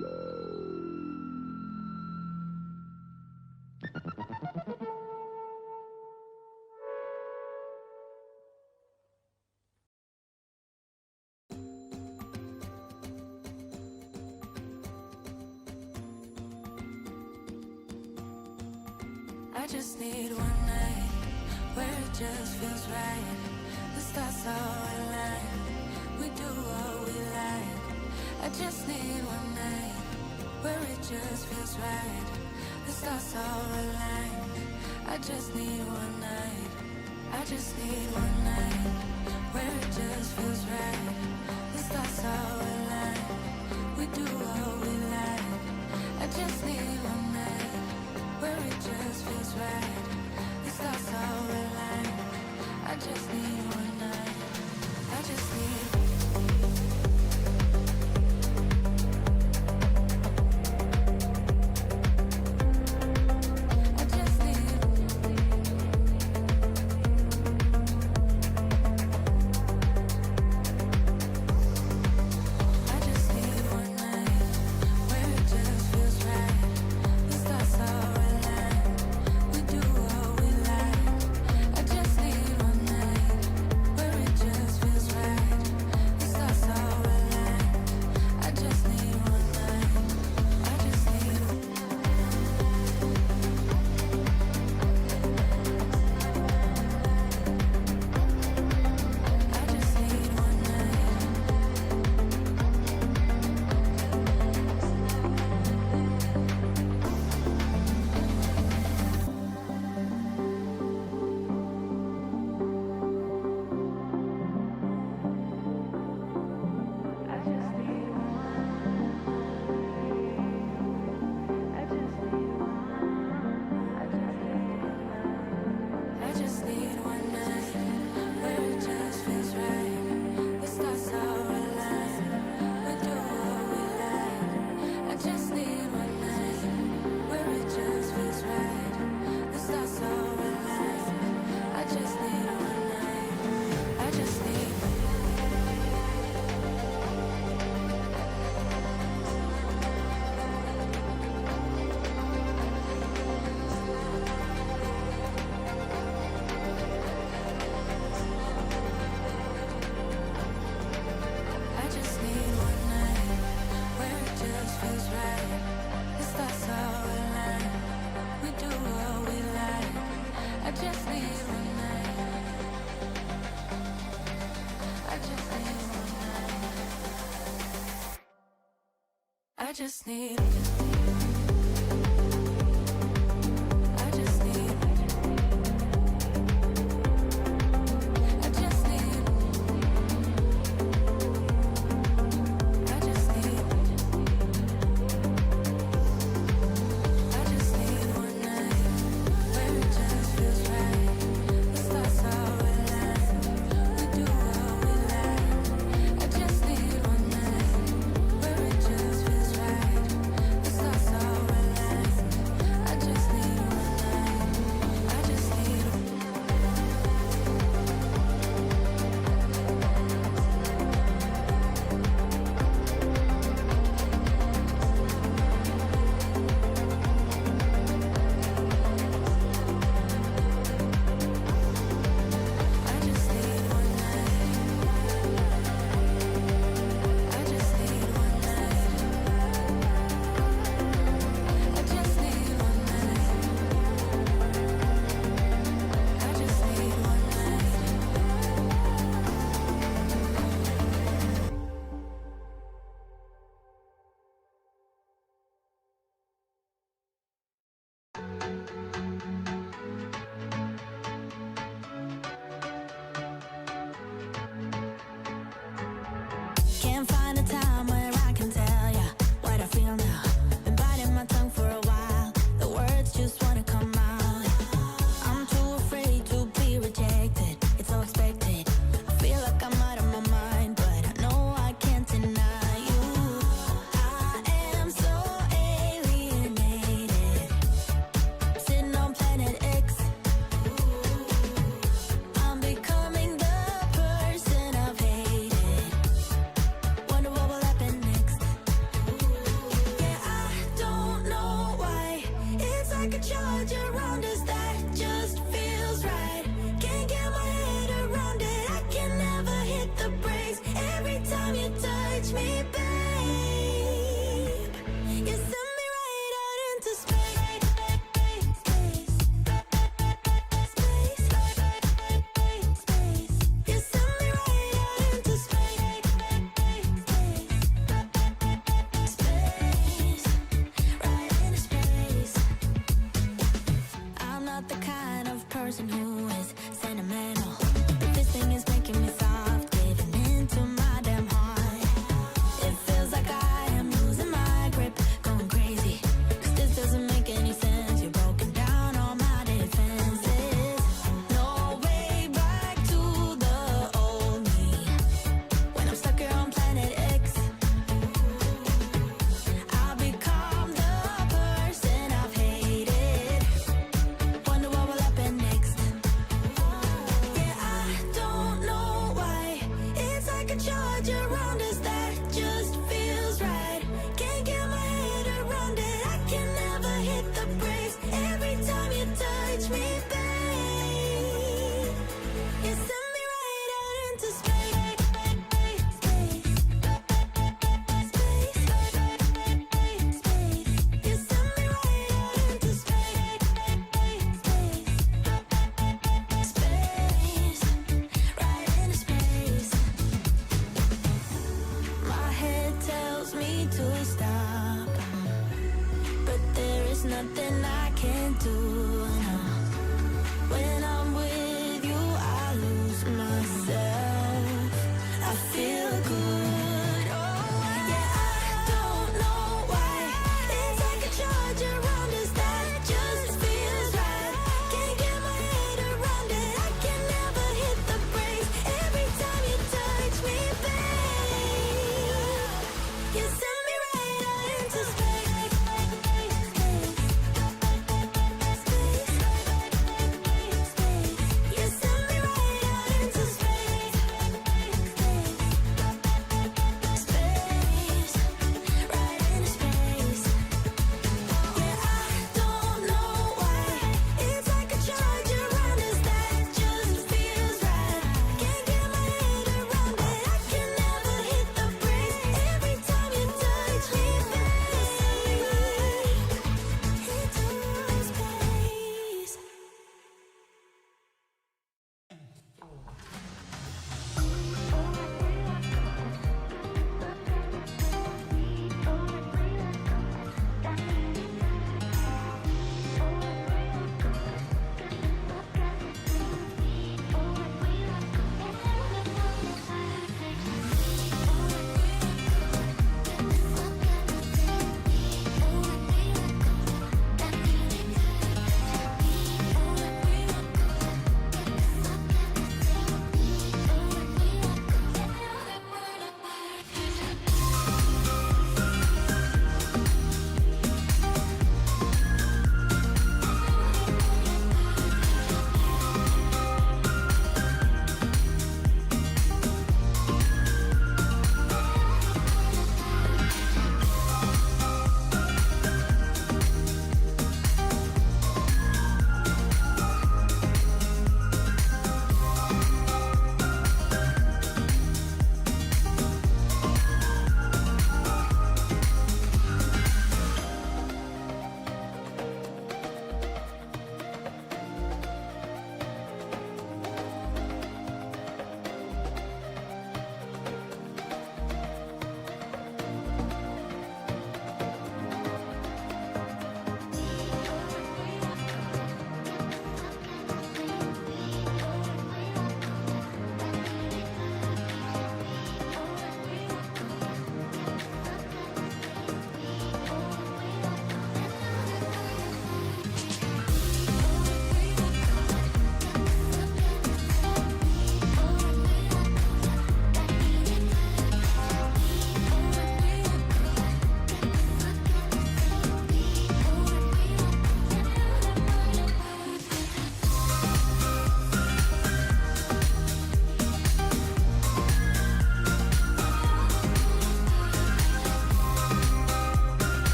I just need one night where it just feels right. The stars all align. We do what we like. I just need one night where it just feels right. The stars all align. I just need one night. I just need one night where it just feels right. The stars all align. We do what we like. I just need one night where it just feels right. The stars all align. I just need one night. I just need. I just need.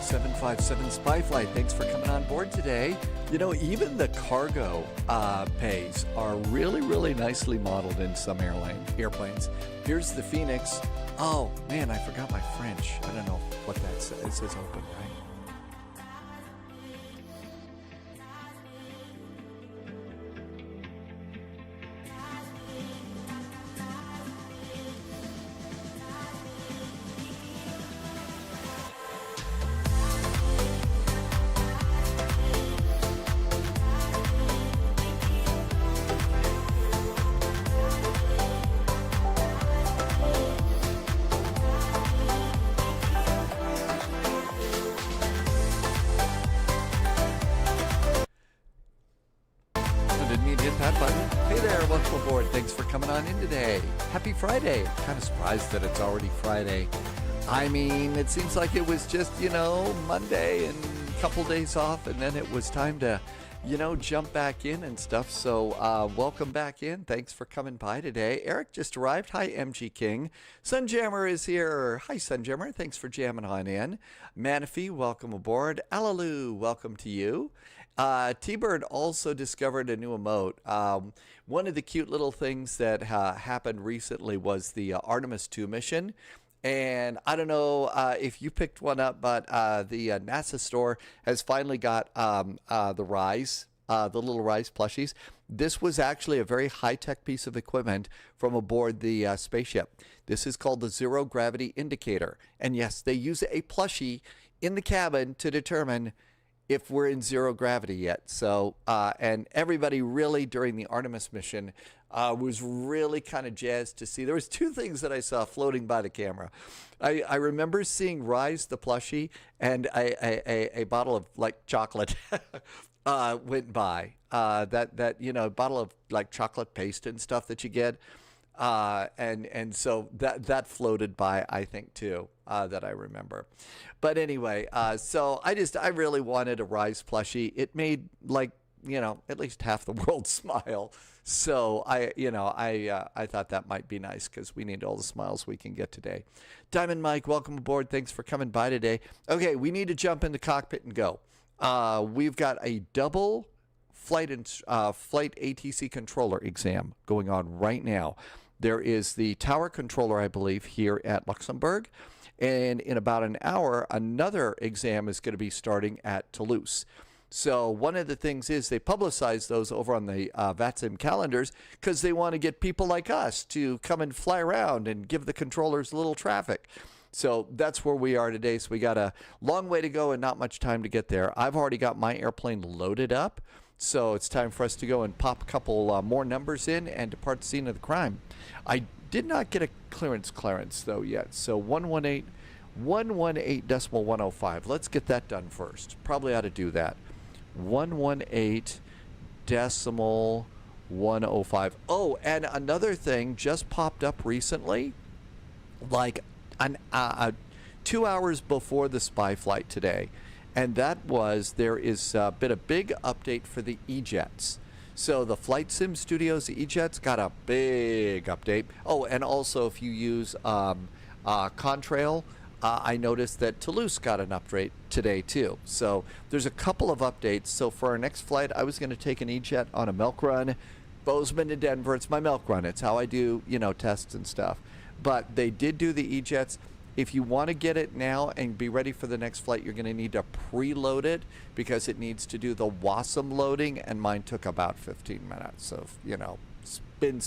757 Spy Flight, thanks for coming on board today. You know, even the cargo bays are really, really nicely modeled in some airplanes. Here's the Phoenix. Oh, man, I forgot my French. I don't know what that says. It says open, right? Happy Friday. Kind of surprised that it's already Friday. I mean, it seems like it was just, you know, Monday and a couple days off, and then it was time to, you know, jump back in and stuff. So welcome back in. Thanks for coming by today. Eric just arrived. Hi, MG King. Sunjammer is here. Hi, Sunjammer. Thanks for jamming on in. Manafee, welcome aboard. Alaloo, welcome to you. T-Bird also discovered a new emote. One of the cute little things that happened recently was the Artemis 2 mission. And I don't know if you picked one up, but the NASA store has finally got the Rise, the little Rise plushies. This was actually a very high-tech piece of equipment from aboard the spaceship. This is called the Zero Gravity Indicator. And yes, they use a plushie in the cabin to determine if we're in zero gravity yet. So, and everybody really during the Artemis mission was really kind of jazzed to see. There was two things that I saw floating by the camera. I remember seeing Rise the plushie and a bottle of like chocolate went by. That you know, a bottle of like chocolate paste and stuff that you get. And so that floated by, I think, too, that I remember. But anyway, so I really wanted a Rise plushie. It made, like, you know, at least half the world smile. So I thought that might be nice because we need all the smiles we can get today. Diamond Mike, welcome aboard. Thanks for coming by today. Okay, we need to jump in the cockpit and go. We've got a double flight ATC controller exam going on right now. There is the tower controller, I believe, here at Luxembourg. And in about an hour, another exam is going to be starting at Toulouse. So one of the things is they publicize those over on the VATSIM calendars because they want to get people like us to come and fly around and give the controllers a little traffic. So that's where we are today. So we got a long way to go and not much time to get there. I've already got my airplane loaded up. So it's time for us to go and pop a couple more numbers in and depart the scene of the crime. I did not get a clearance though yet. So 118.105. Let's get that done first. Probably ought to do that. 118.105. Oh, and another thing just popped up recently, like 2 hours before the spy flight today. And that was, there is been a big update for the E-Jets. So the Flight Sim Studios, the E-Jets, got a big update. Oh, and also if you use Contrail, I noticed that Toulouse got an update today too. So there's a couple of updates. So for our next flight, I was going to take an E-Jet on a milk run. Bozeman to Denver, it's my milk run. It's how I do, you know, tests and stuff. But they did do the E-Jets. If you want to get it now and be ready for the next flight, you're going to need to preload it because it needs to do the WASM loading, and mine took about 15 minutes. So, you know, spin.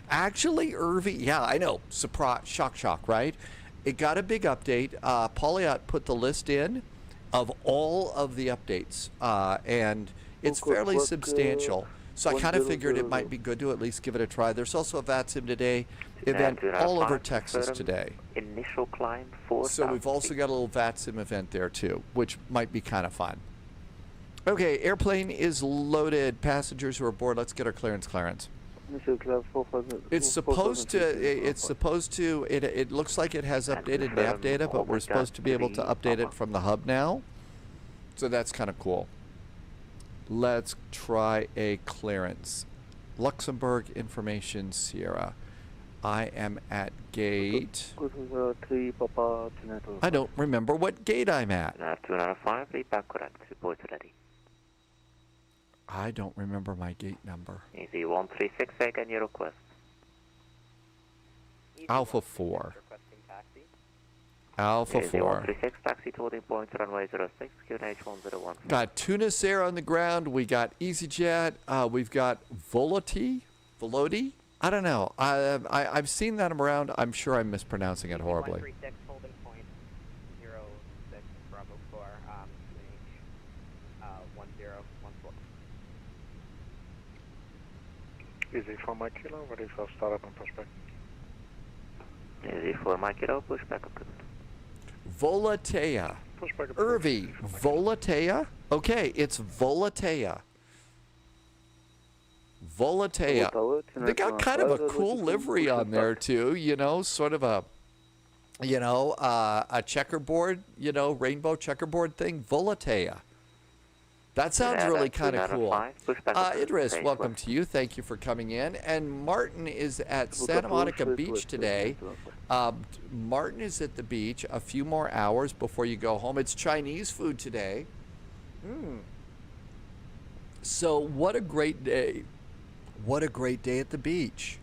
Actually, Irvy, yeah, I know, surprise, shock, right? It got a big update. Polyot put the list in of all of the updates, and it's fairly substantial. So I kind of figured it might be good to at least give it a try. There's also a VATSIM Today event all over Texas today. Initial climb for so we've also got a little VATSIM event there too, which might be kind of fun. Okay, airplane is loaded. Passengers who are aboard, let's get our clearance. It's supposed to, it looks like it has updated nav data, but we're supposed to be able to update it from the hub now. So that's kind of cool. Let's try a clearance. Luxembourg Information Sierra. I am at gate. 3 Papa Generator. I don't remember what gate I'm at. 205, lead back correct, report ready. I don't remember my gate number. Easy 136, again your request. Alpha 4. Alpha Easy 4. 136, taxi to holding point, runway 06, QNH 101. Got Tunis Air on the ground. We got EasyJet. We've got Voloti. I don't know. I've seen that around. I'm sure I'm mispronouncing it horribly. 136, holding point 06, Bravo 4, QNH 1014. Easy for my kilo, ready for startup and pushback. Easy for my kilo, pushback equipment. Volatea. Pushback. Irvi. Volatea? Okay, it's Volatea. Volatea. They got kind of a cool livery on there too, you know, sort of a, you know, a checkerboard, you know, rainbow checkerboard thing. Volatea. That sounds really kind of cool. Idris, welcome to you. Thank you for coming in. And Martin is at Santa Monica Beach today. Martin is at the beach a few more hours before you go home. It's Chinese food today. So what a great day. What a great day at the beach.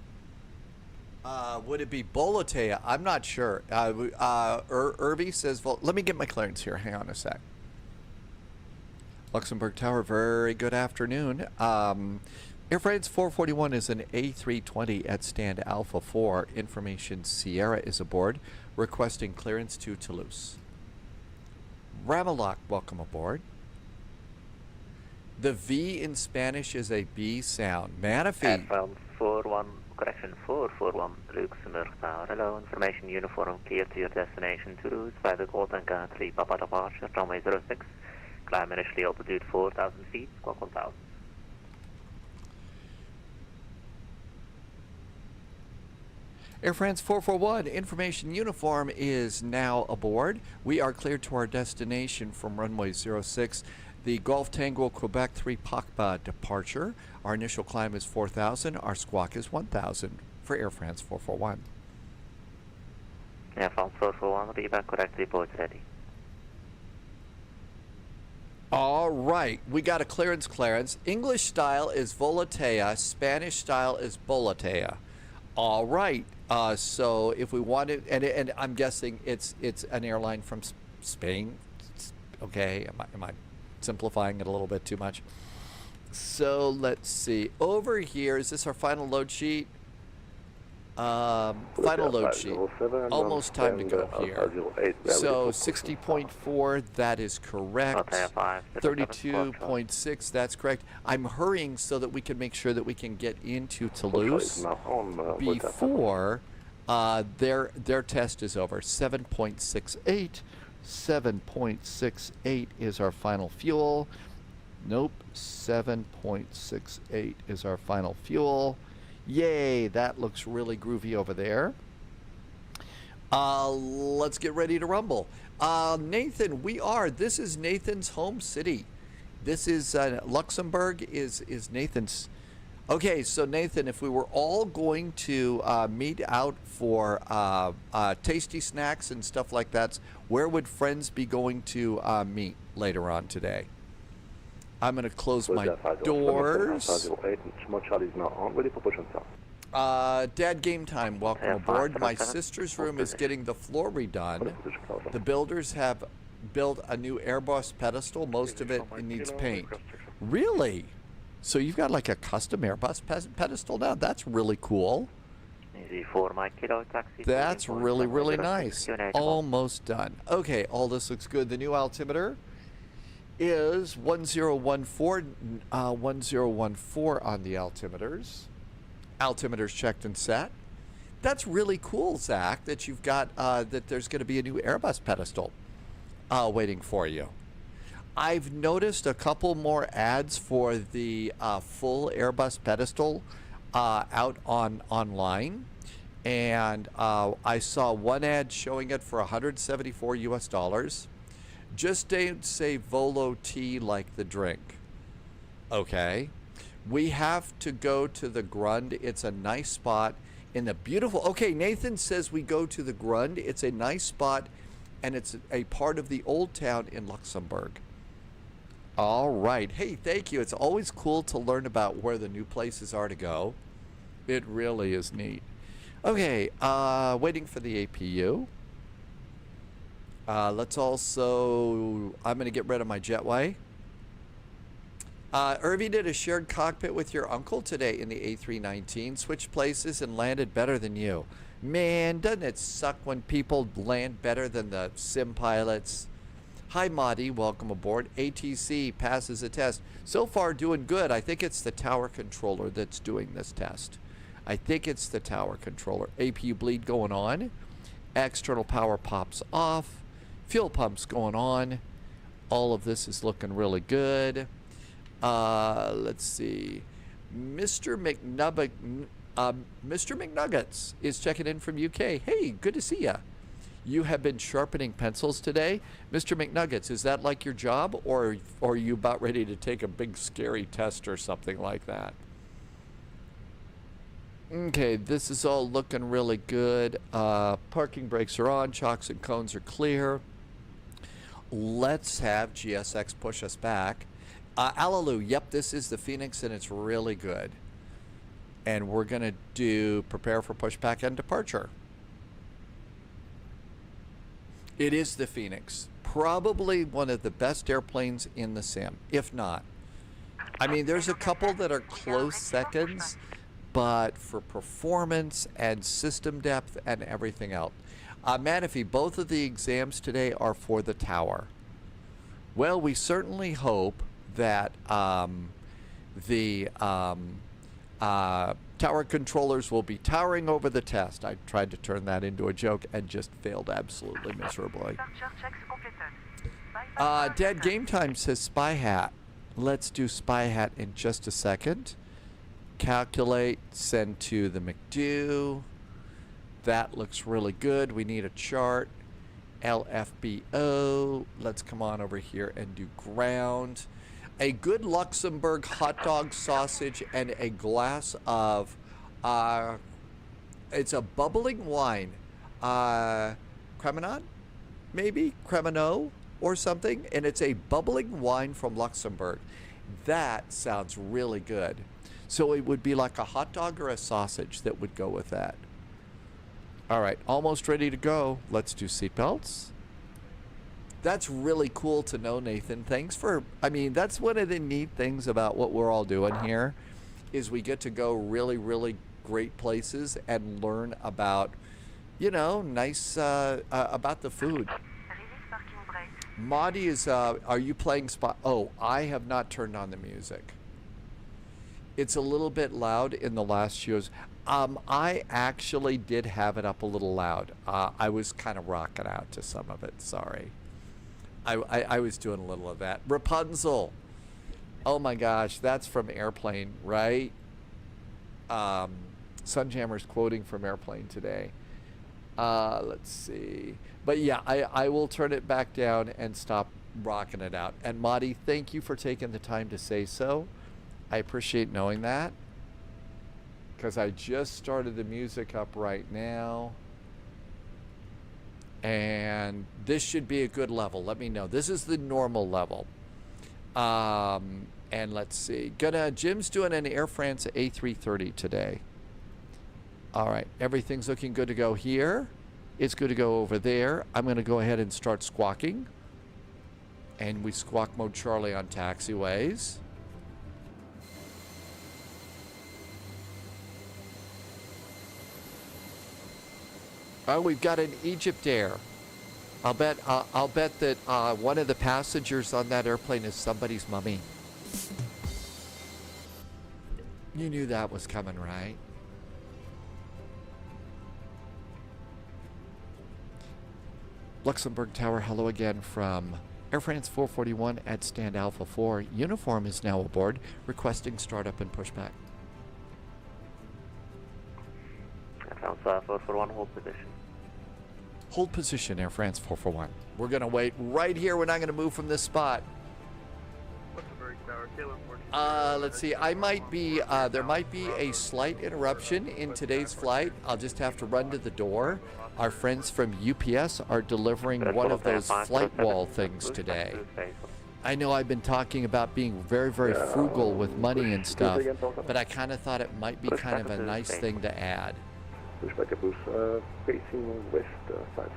Would it be Volatea? I'm not sure. Irvi says, let me get my clearance here. Hang on a sec. Luxembourg Tower, very good afternoon. Air France 441 is an A320 at stand Alpha 4. Information Sierra is aboard, requesting clearance to Toulouse. Ramalak, welcome aboard. The V in Spanish is a B sound. Manifee. Advance 41, correction 441, Luxembourg Tower. Hello, information uniform, clear to your destination, Toulouse, by the Golden Gun 3 Papa departure, runway 06. Climb initially altitude 4,000 feet, squawk 1,000. Air France 441, information uniform is now aboard. We are cleared to our destination from runway 06, the Golf Tango Quebec 3 Pakba departure. Our initial climb is 4,000, our squawk is 1,000 for Air France 441. Air France 441, be back correct, report ready. All right, we got a clearance. English style is Volatea, Spanish style is Volatea. All right, so if we wanted, and I'm guessing it's an airline from Spain. Okay, am I simplifying it a little bit too much? So let's see. Over here, is this our final load sheet? Final load sheet. Almost time to go here. So 60.4, that is correct. 32.6, that's correct. I'm hurrying so that we can make sure that we can get into Toulouse before their test is over. 7.68. 7.68 is our final fuel. Nope, 7.68 is our final fuel. Yay, that looks really groovy over there. Let's get ready to rumble. Nathan, this is Nathan's home city. This is Luxembourg is Nathan's. Okay, so Nathan, if we were all going to meet out for tasty snacks and stuff like that, where would friends be going to meet later on today? I'm going to close my doors. Dad Game Time, welcome aboard. My sister's room is getting the floor redone. The builders have built a new Airbus pedestal. Most of it needs paint. Really? So you've got like a custom Airbus pedestal now? That's really cool. That's really, really nice. Almost done. Okay, all this looks good. The new altimeter is 1014, 1014 on the altimeters. Altimeters checked and set. That's really cool, Zach, that you've got, that there's going to be a new Airbus pedestal waiting for you. I've noticed a couple more ads for the full Airbus pedestal out online. And I saw one ad showing it for $174 US. Just don't say Volo tea like the drink. Okay. We have to go to the Grund. It's a nice spot in the beautiful, okay, Nathan says we go to the Grund. It's a nice spot, and it's a part of the old town in Luxembourg. All right. Hey, thank you. It's always cool to learn about where the new places are to go. It really is neat. Okay, waiting for the APU. Let's also, I'm going to get rid of my jetway. Irvy did a shared cockpit with your uncle today in the A319. Switched places and landed better than you. Man, doesn't it suck when people land better than the sim pilots? Hi, Madi. Welcome aboard. ATC passes a test. So far, doing good. I think it's the tower controller that's doing this test. I think it's the tower controller. APU bleed going on. External power pops off. Fuel pumps going on. All of this is looking really good. Let's see. Mr. McNuggets is checking in from UK. Hey, good to see ya. You have been sharpening pencils today? Mr. McNuggets, is that like your job, or are you about ready to take a big scary test or something like that? Okay, this is all looking really good. Parking brakes are on. Chocks and cones are clear. Let's have GSX push us back. Alalu, yep, this is the Phoenix, and it's really good. And we're going to do prepare for pushback and departure. It is the Phoenix. Probably one of the best airplanes in the sim, if not. I mean, there's a couple that are close seconds, but for performance and system depth and everything else. Manifee, both of the exams today are for the tower. Well, we certainly hope that the tower controllers will be towering over the test. I tried to turn that into a joke and just failed absolutely miserably. Dead Game Time says Spy Hat. Let's do Spy Hat in just a second. Calculate, send to the McDo. That looks really good. We need a chart. LFBO. Let's come on over here and do ground. A good Luxembourg hot dog sausage and a glass of, it's a bubbling wine. Cremenat? Maybe? Cremenot or something? And it's a bubbling wine from Luxembourg. That sounds really good. So it would be like a hot dog or a sausage that would go with that. All right, almost ready to go. Let's do seatbelts. That's really cool to know, Nathan. Thanks for, I mean, that's one of the neat things about what we're all doing here is we get to go really, really great places and learn about, you know, nice, about the food. Madi is, are you playing spot? Oh, I have not turned on the music. It's a little bit loud in the last shows. I actually did have it up a little loud. I was kind of rocking out to some of it, sorry. I was doing a little of that. Rapunzel. Oh my gosh, that's from Airplane, right? Sunjammer's quoting from Airplane today. Let's see. But yeah, I will turn it back down and stop rocking it out. And Madi, thank you for taking the time to say so. I appreciate knowing that. Because I just started the music up right now. And this should be a good level. Let me know. This is the normal level. And let's see. Jim's doing an Air France A330 today. All right. Everything's looking good to go here. It's good to go over there. I'm going to go ahead and start squawking. And we squawk mode Charlie on taxiways. Oh, we've got an Egypt Air. I'll bet that one of the passengers on that airplane is somebody's mummy. You knew that was coming, right? Luxembourg Tower, hello again from Air France 441 at Stand Alpha 4. Uniform is now aboard, requesting startup and pushback. Air France 441, hold position. Hold position, Air France 441. We're going to wait right here. We're not going to move from this spot. Luxembourg Let's see. I might be. There might be a slight interruption in today's flight. I'll just have to run to the door. Our friends from UPS are delivering one of those flight wall things today. I know I've been talking about being very, very frugal with money and stuff, but I kind of thought it might be kind of a nice thing to add. Facing west, side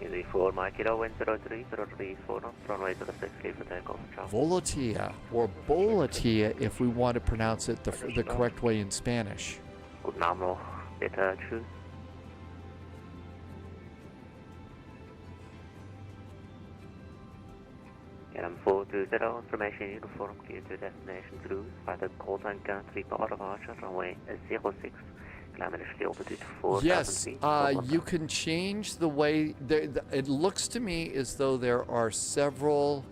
Easy 4 Mike Kilo, wind 03, 4 knots, runway 06, clear for takeoff. Volatia, or Bolatia if we want to pronounce it the correct way in Spanish. Guten Abend noch, bitte, tschüss. KLM 420, information uniform, clear to destination Toulouse, by the Cold Anchor 3 power departure, runway 06, climb initially altitude 4,000 Yes, feet. you can change the way, it looks to me as though there are several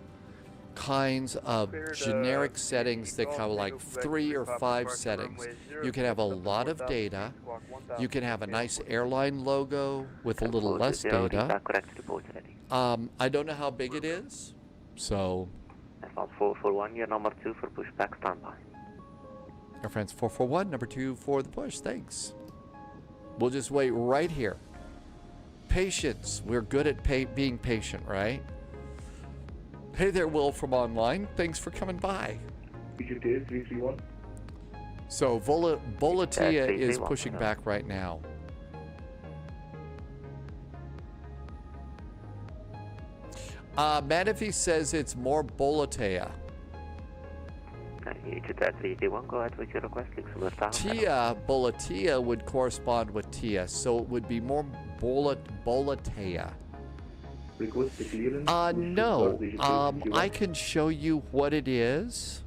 kinds of generic settings that come like 3 or 5 settings. You can have a lot of data, you can have a nice airline logo with a little less data. I don't know how big it is. So, Air France 441, your number 2 for pushback standby. Air France 441, number 2 for the push. Thanks. We'll just wait right here. Patience. We're good at being patient, right? Hey there, Will from online. Thanks for coming by. So, Volatia is pushing back right now. Manafi says it's more Bolatea. Go ahead with your request. Tia, Bolatia would correspond with Tia, so it would be more Bolatea. No. I can show you what it is.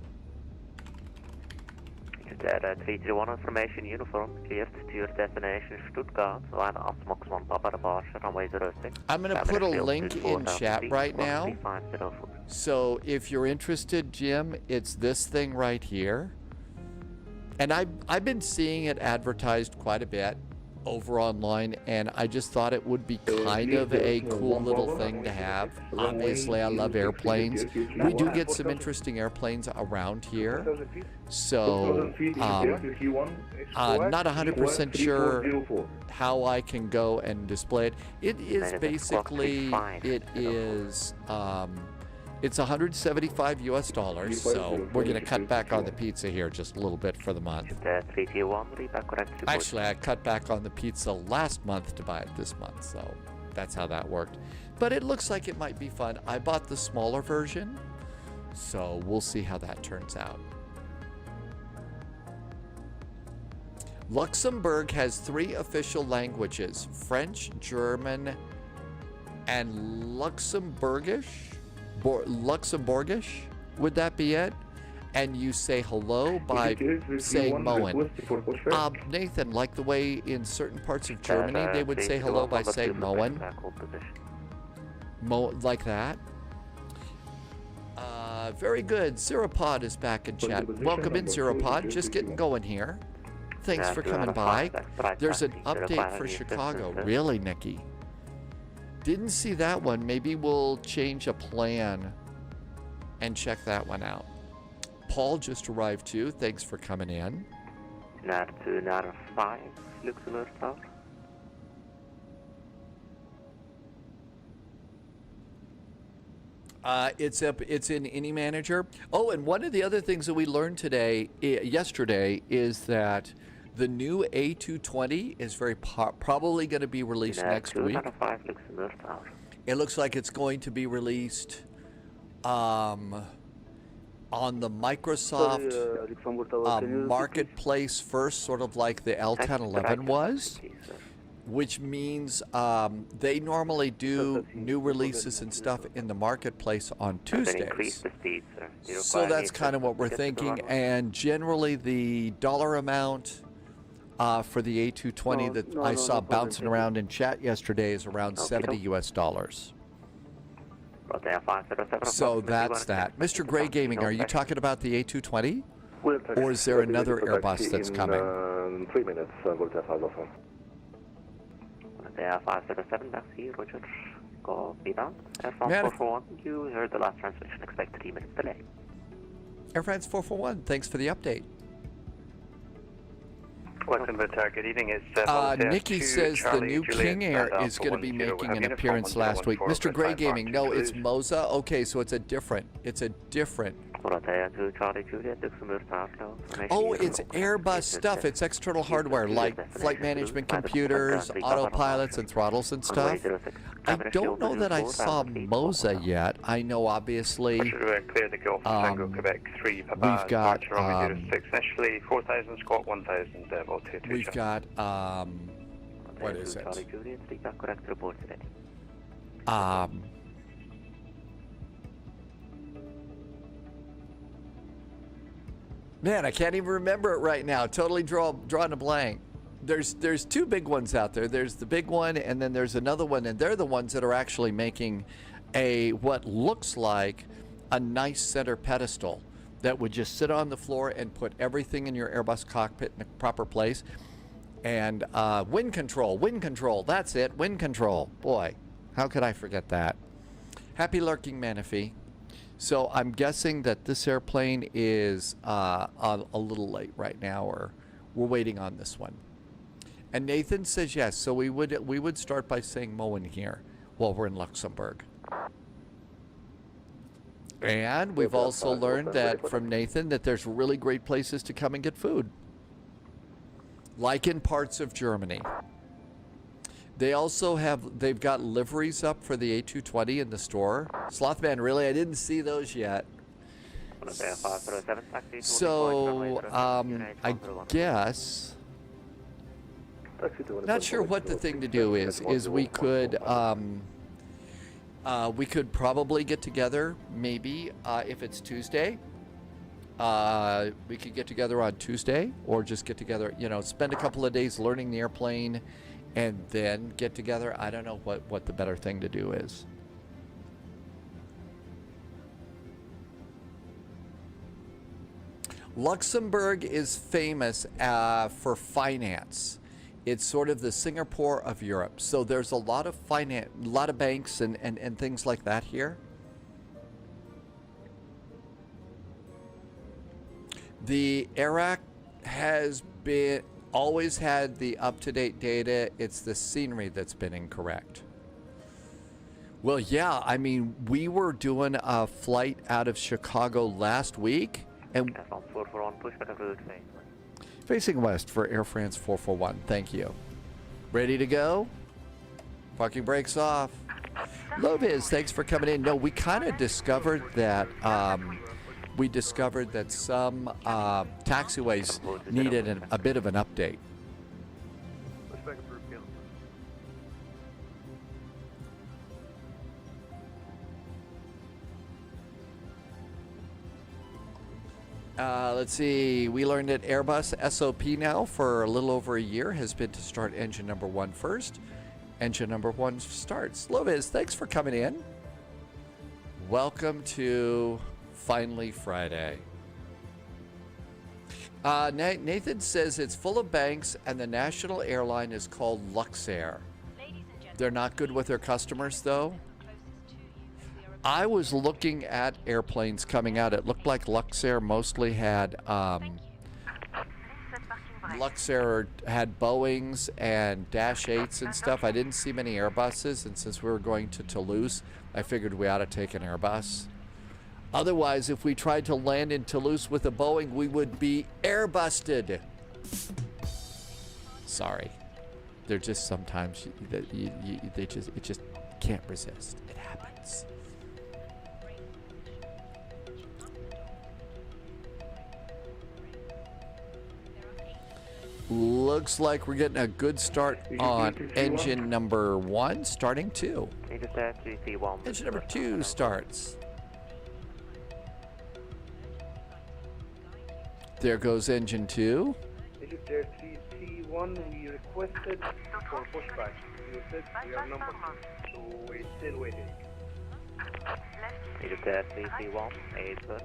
331 information uniform, cleared to your destination Stuttgart, line Atmox 1 Papa departure, runway 06. I'm going to put a link in chat right now. So if you're interested, Jim, it's this thing right here. And I've been seeing it advertised quite a bit over online, and I just thought it would be kind of a cool little thing to have. Obviously, I love airplanes. We do get some interesting airplanes around here. So, not 100% sure how I can go and display it. It is basically, it's $175 US, so we're going to cut back on the pizza here just a little bit for the month. Actually, I cut back on the pizza last month to buy it this month, so that's how that worked. But it looks like it might be fun. I bought the smaller version, so we'll see how that turns out. Luxembourg has 3 official languages: French, German, and Luxembourgish. Luxembourgish, would that be it? And you say hello by saying Moen. Nathan, like the way in certain parts of Germany they would say hello by saying Moen. Like that. Very good. Zeropod is back in chat. Welcome in, Zeropod. Just getting going here. Thanks for coming by. There's an update for Chicago. Really, Nikki? Didn't see that one. Maybe we'll change a plan and check that one out. Paul just arrived too. Thanks for coming in. Naar 2, naar 5, Luxembourg Tower. It's in Any Manager. Oh, and one of the other things that we learned yesterday, is that the new A220 is probably going to be released next week. It looks like it's going to be released on the Microsoft marketplace first, sort of like the L1011 was, which means they normally do new releases and stuff in the marketplace on Tuesdays. So that's kind of what we're thinking, and generally the dollar amount for the A220 that I saw bouncing around in chat yesterday is around $70 US. So that's that. Mr. Gray Gaming, are you talking about the A220? Or is there another Airbus that's coming? 3 minutes, They are 507, merci, Roger. Copy that. Air France Man, 441, you heard the last transmission, expect 3 minutes delay. Air France 441, thanks for the update. Luxembourg target evening is Nikki says the new King Air is going to be making an appearance last week. Mr. Gray Gaming, no, it's Moza. Okay, so it's a different. Oh, it's Airbus stuff. It's external hardware like flight management computers, autopilots, and throttles and stuff. I don't know that I saw Moza yet. I know, obviously, we've got, initially 4,000 squat 1,000 we've got, what is it? Man, I can't even remember it right now. Totally drawing a blank. There's two big ones out there. There's the big one, and then there's another one, and they're the ones that are actually making what looks like a nice center pedestal that would just sit on the floor and put everything in your Airbus cockpit in the proper place. And wind control, that's it, wind control. Boy, how could I forget that? Happy lurking, Manaphy. So I'm guessing that this airplane is a little late right now, or we're waiting on this one. And Nathan says yes, so we would start by saying Moen here while we're in Luxembourg. And we've also learned that from Nathan that there's really great places to come and get food, like in parts of Germany. They also they've got liveries up for the A220 in the store. Slothman, really? I didn't see those yet. So, I guess, not sure what the thing to do is we could probably get together, maybe, if it's Tuesday. We could get together on Tuesday, or just get together, spend a couple of days learning the airplane and then get together. I don't know what the better thing to do is. Luxembourg is famous for finance. It's sort of the Singapore of Europe. So there's a lot of finance, a lot of banks and things like that here. The Iraq has always had the up-to-date data. It's the scenery that's been incorrect. Well, yeah, I mean, we were doing a flight out of Chicago last week, and facing west for Air France 441. Thank you. Ready to go? Parking brakes off. Loviz, thanks for coming in. No, we kind of discovered that some taxiways needed a bit of an update. Let's see, we learned that Airbus SOP now for a little over a year has been to start engine number 1 first. Engine number 1 starts. Loviz, thanks for coming in. Welcome to Finally Friday. Nathan says it's full of banks and the national airline is called Luxair. They're not good with their customers, though. I was looking at airplanes coming out. It looked like Luxair mostly had Boeings and Dash 8s and stuff. I didn't see many Airbuses, and since we were going to Toulouse, I figured we ought to take an Airbus. Otherwise, if we tried to land in Toulouse with a Boeing, we would be airbusted. Sorry. They're just sometimes, it just can't resist. It happens. Looks like we're getting a good start on engine number 1, starting 2. Engine number 2 starts. There goes engine 2. Egypt Air 3C1, we requested for pushback. You said we are number 2, so we're still waiting. Egypt Air 3C1,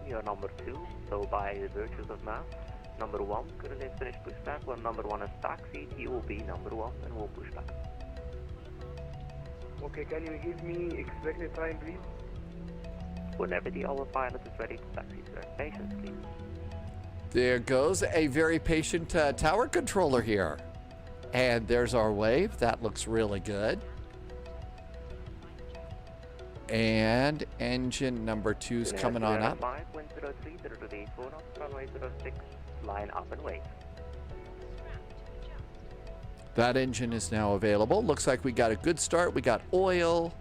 you're number 2, so by the virtues of math, number 1 currently is finished pushback. When number 1 is taxied, he will be number 1 and will push back. Okay, can you give me expected time, please? Whenever the our pilot is ready to taxi, sir. Patience, please. There goes a very patient tower controller here. And there's our wave. That looks really good. And engine number 2's coming on up. 5, wind 03, 028, 4 knots, runway 06, line up and wait. That engine is now available. Looks like we got a good start. We got oil.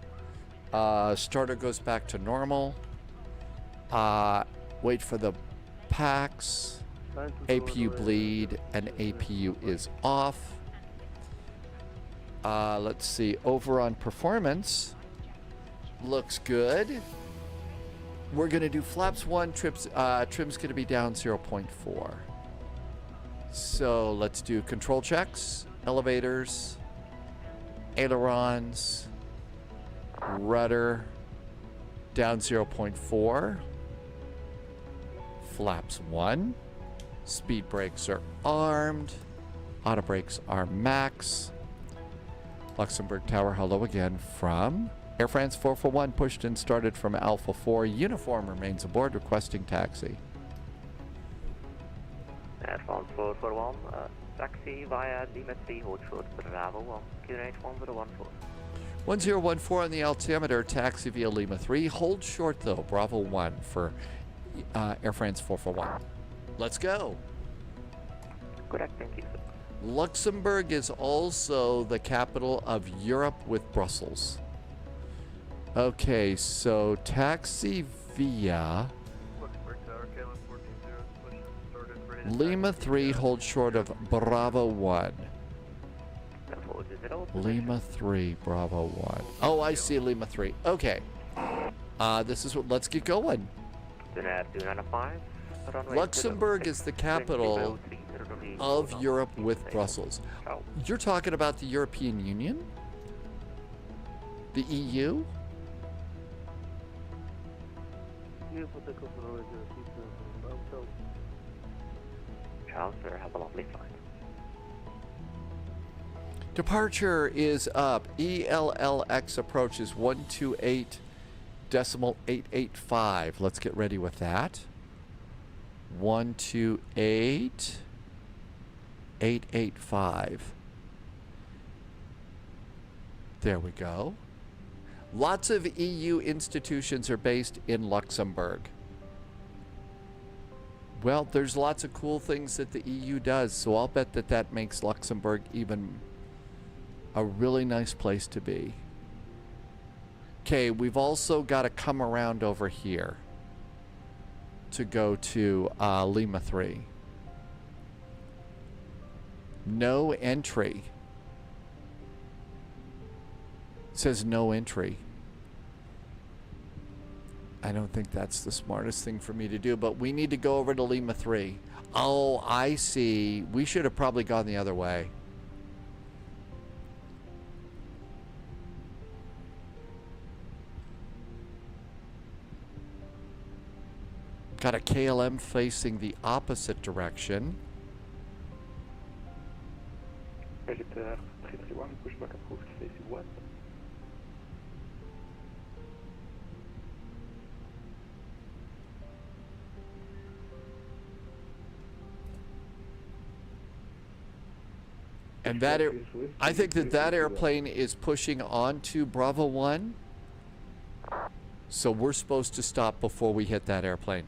Starter goes back to normal. Wait for the packs. APU bleed and APU is off. Let's see. Over on performance. Looks good. We're going to do flaps 1. Trim's going to be down 0.4. So let's do control checks. Elevators. Ailerons. Rudder. Down 0.4. Flaps 1. Speed brakes are armed. Auto brakes are max. Luxembourg Tower, hello again from Air France 441, pushed and started from Alpha 4. Uniform remains aboard, requesting taxi. Air France 441, taxi via Lima 3, hold short, Bravo 1, QNH 1014. 1014 on the altimeter, taxi via Lima 3. Hold short though, Bravo 1 for Air France 441. Let's go. Correct, thank you, sir. Luxembourg is also the capital of Europe with Brussels. Okay, so taxi via Luxembourg Tower, KLM 140, push and started, ready to Lima taxi. 3, hold short of Bravo 1. Zero, Lima 3, Bravo 1. Oh, I see Lima 3. Okay. This is what, let's get going. Air 295, runway Luxembourg 06, is the capital wind 03, of 4 knots, Europe with Brussels. ciao. You're talking about the European Union? The EU? Ciao, sir, have a lovely flight. Departure is up. ELLX approaches 128.885. Let's get ready with that. 128.885. There we go. Lots of EU institutions are based in Luxembourg. Well, there's lots of cool things that the EU does, so I'll bet that that makes Luxembourg even a really nice place to be. Okay, we've also got to come around over here to go to Lima 3. No entry. It says no entry. I don't think that's the smartest thing for me to do, but we need to go over to Lima 3. Oh, I see. We should have probably gone the other way. Got a KLM facing the opposite direction. Vegetar 331, pushback approved, facing west. And that I think that airplane is pushing on to Bravo 1. So we're supposed to stop before we hit that airplane.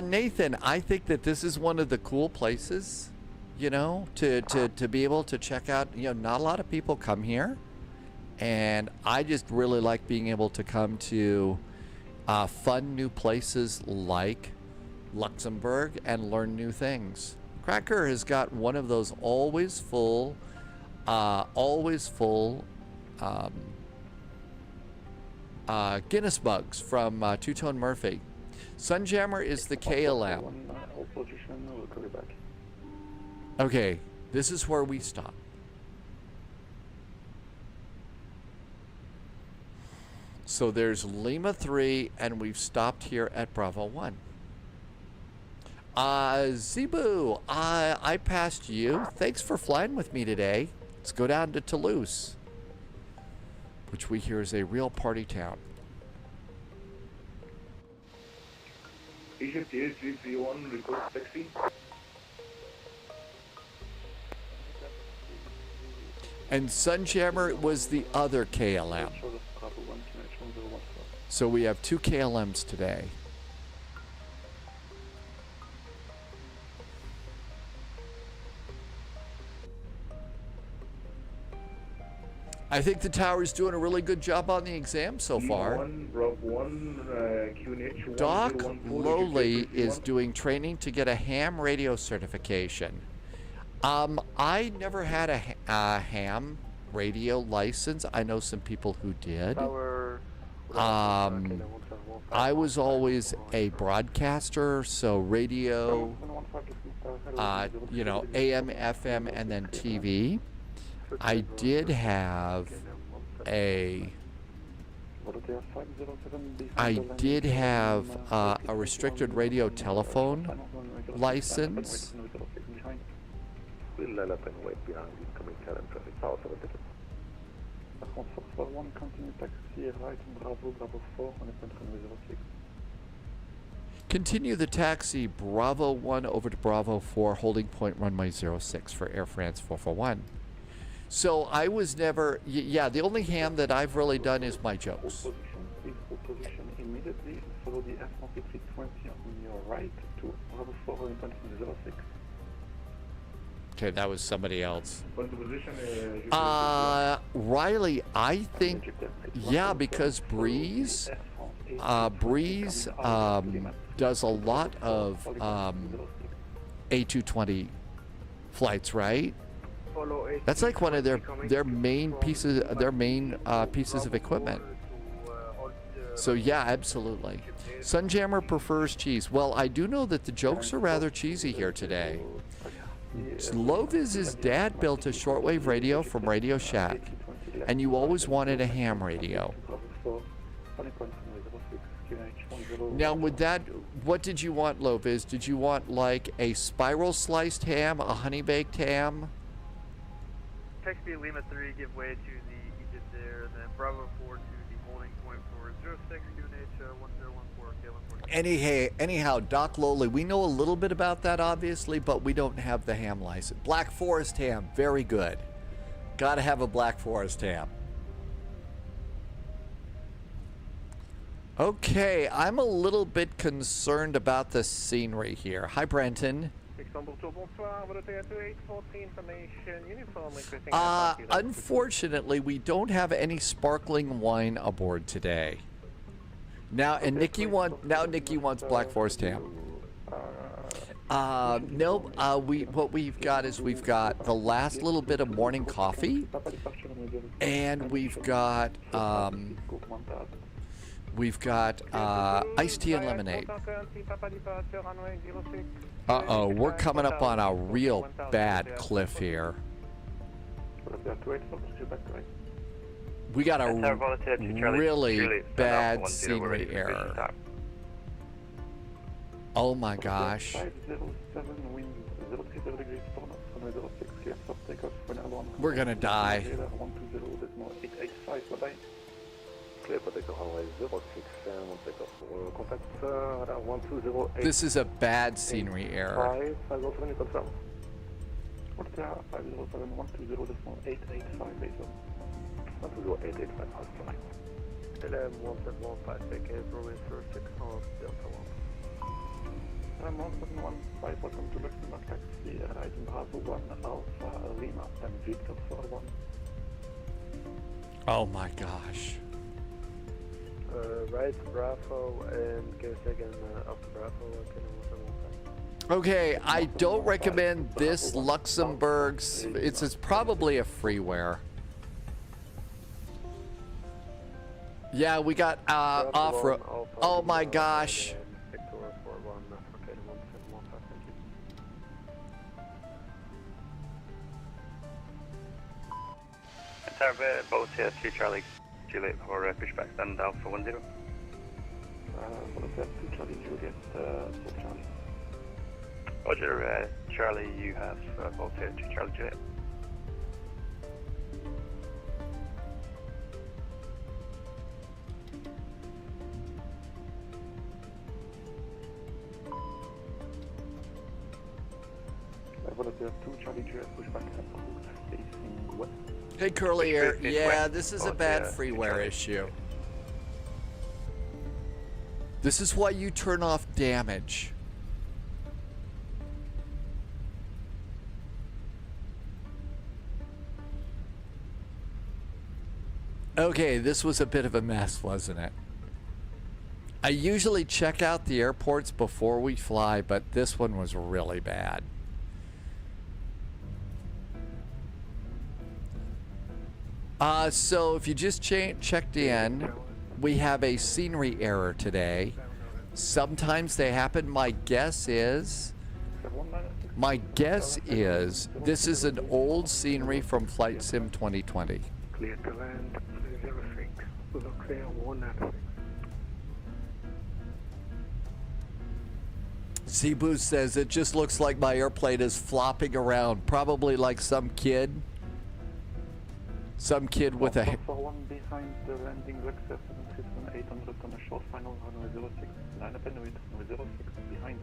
Nathan, I think that this is one of the cool places, you know, to be able to check out. You know, not a lot of people come here. And I just really like being able to come to fun new places like Luxembourg and learn new things. Cracker has got one of those always full Guinness mugs from Two-Tone Murphy. Sunjammer is the KLM. Hold position, we'll call you back. Okay, this is where we stop. So there's Lima 3, and we've stopped here at Bravo 1. Zebu, I passed you. Thanks for flying with me today. Let's go down to Toulouse, which we hear is a real party town. Egypt is 331, request taxi. And Sunjammer was the other KLM. So we have 2 KLMs today. I think the tower's doing a really good job on the exam so far. Doc Lowley is doing training to get a ham radio certification. I never had a ham radio license. I know some people who did. I was always a broadcaster, so radio, you know, AM, FM, and then TV. I did have a restricted radio telephone license. Continue the taxi Bravo 1 over to Bravo 4, holding point runway 06 for Air France 441. So I was never, yeah, the only ham that I've really done is my jokes. Position immediately, follow the F-12320 on your right to Bravo 4 holding point 06. Okay, that was somebody else. Riley, I think, yeah, because Breeze does a lot of A220 flights, right? That's like one of their main pieces of equipment. So yeah, absolutely. Sunjammer prefers cheese. Well, I do know that the jokes are rather cheesy here today. Loviz's dad built a shortwave radio from Radio Shack, and you always wanted a ham radio. Now, with that, what did you want, Loviz? Did you want like a spiral sliced ham, a honey baked ham? Taxi Lima 3, give way to the Egypt there, and then Bravo 4 to the holding point for 06, QNH 1014, K14. Anyhow, Doc Lowley, we know a little bit about that, obviously, but we don't have the ham license. Black Forest ham, very good. Gotta have a Black Forest ham. Okay, I'm a little bit concerned about the scenery here. Hi, Brenton. Unfortunately, we don't have any sparkling wine aboard today. Now, and Nikki wants Black Forest ham. Nope. What we've got is we've got the last little bit of morning coffee, and we've got iced tea and lemonade. Uh-oh, we're coming up on a real bad cliff here. We got a really bad scenery error. Oh my gosh. We're gonna die. This is a bad scenery error. Welcome to Luxembourg taxi, arriving Bravo 1 Alpha Lima and Victor 41. Oh my gosh. Right, Bravo, and give us again up to Bravo. Okay, I don't recommend this Luxembourg. It's probably a freeware. Yeah, we got off-road. Oh my gosh. Both here, 2 Charlie Juliet for pushback, stand down for 10. For the set, 2 Charlie Juliet, 4 Charlie. Roger, Charlie, you have both here, 2 Charlie Juliet. Volunteer 2 Charlie Juliet, pushback approach facing west. Hey, Curly Air. East Yeah, west. this is a Volunteer bad 2 freeware Charlie. issue. This is why you turn off damage. Okay, this was a bit of a mess, wasn't it? I usually check out the airports before we fly, but this one was really bad. So if you just checked in, we have a scenery error today. Sometimes they happen. My guess is this is an old scenery from Flight Sim 2020. Clear to land 06. Look there, 196. Cebu says it just looks like my airplane is flopping around, probably like some kid with a. For one behind the landing, Lexus 800 on a short final, runway 06, line up and wait, runway 06 behind.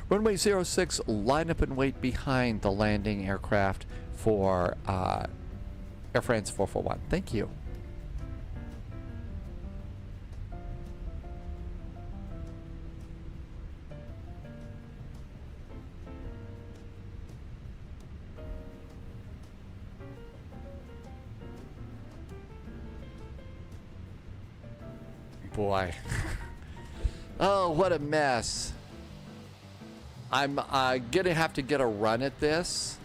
Runway 06, line up and wait behind the landing aircraft for Air France 441. Thank you. Boy. Oh, what a mess. I'm gonna have to get a run at this.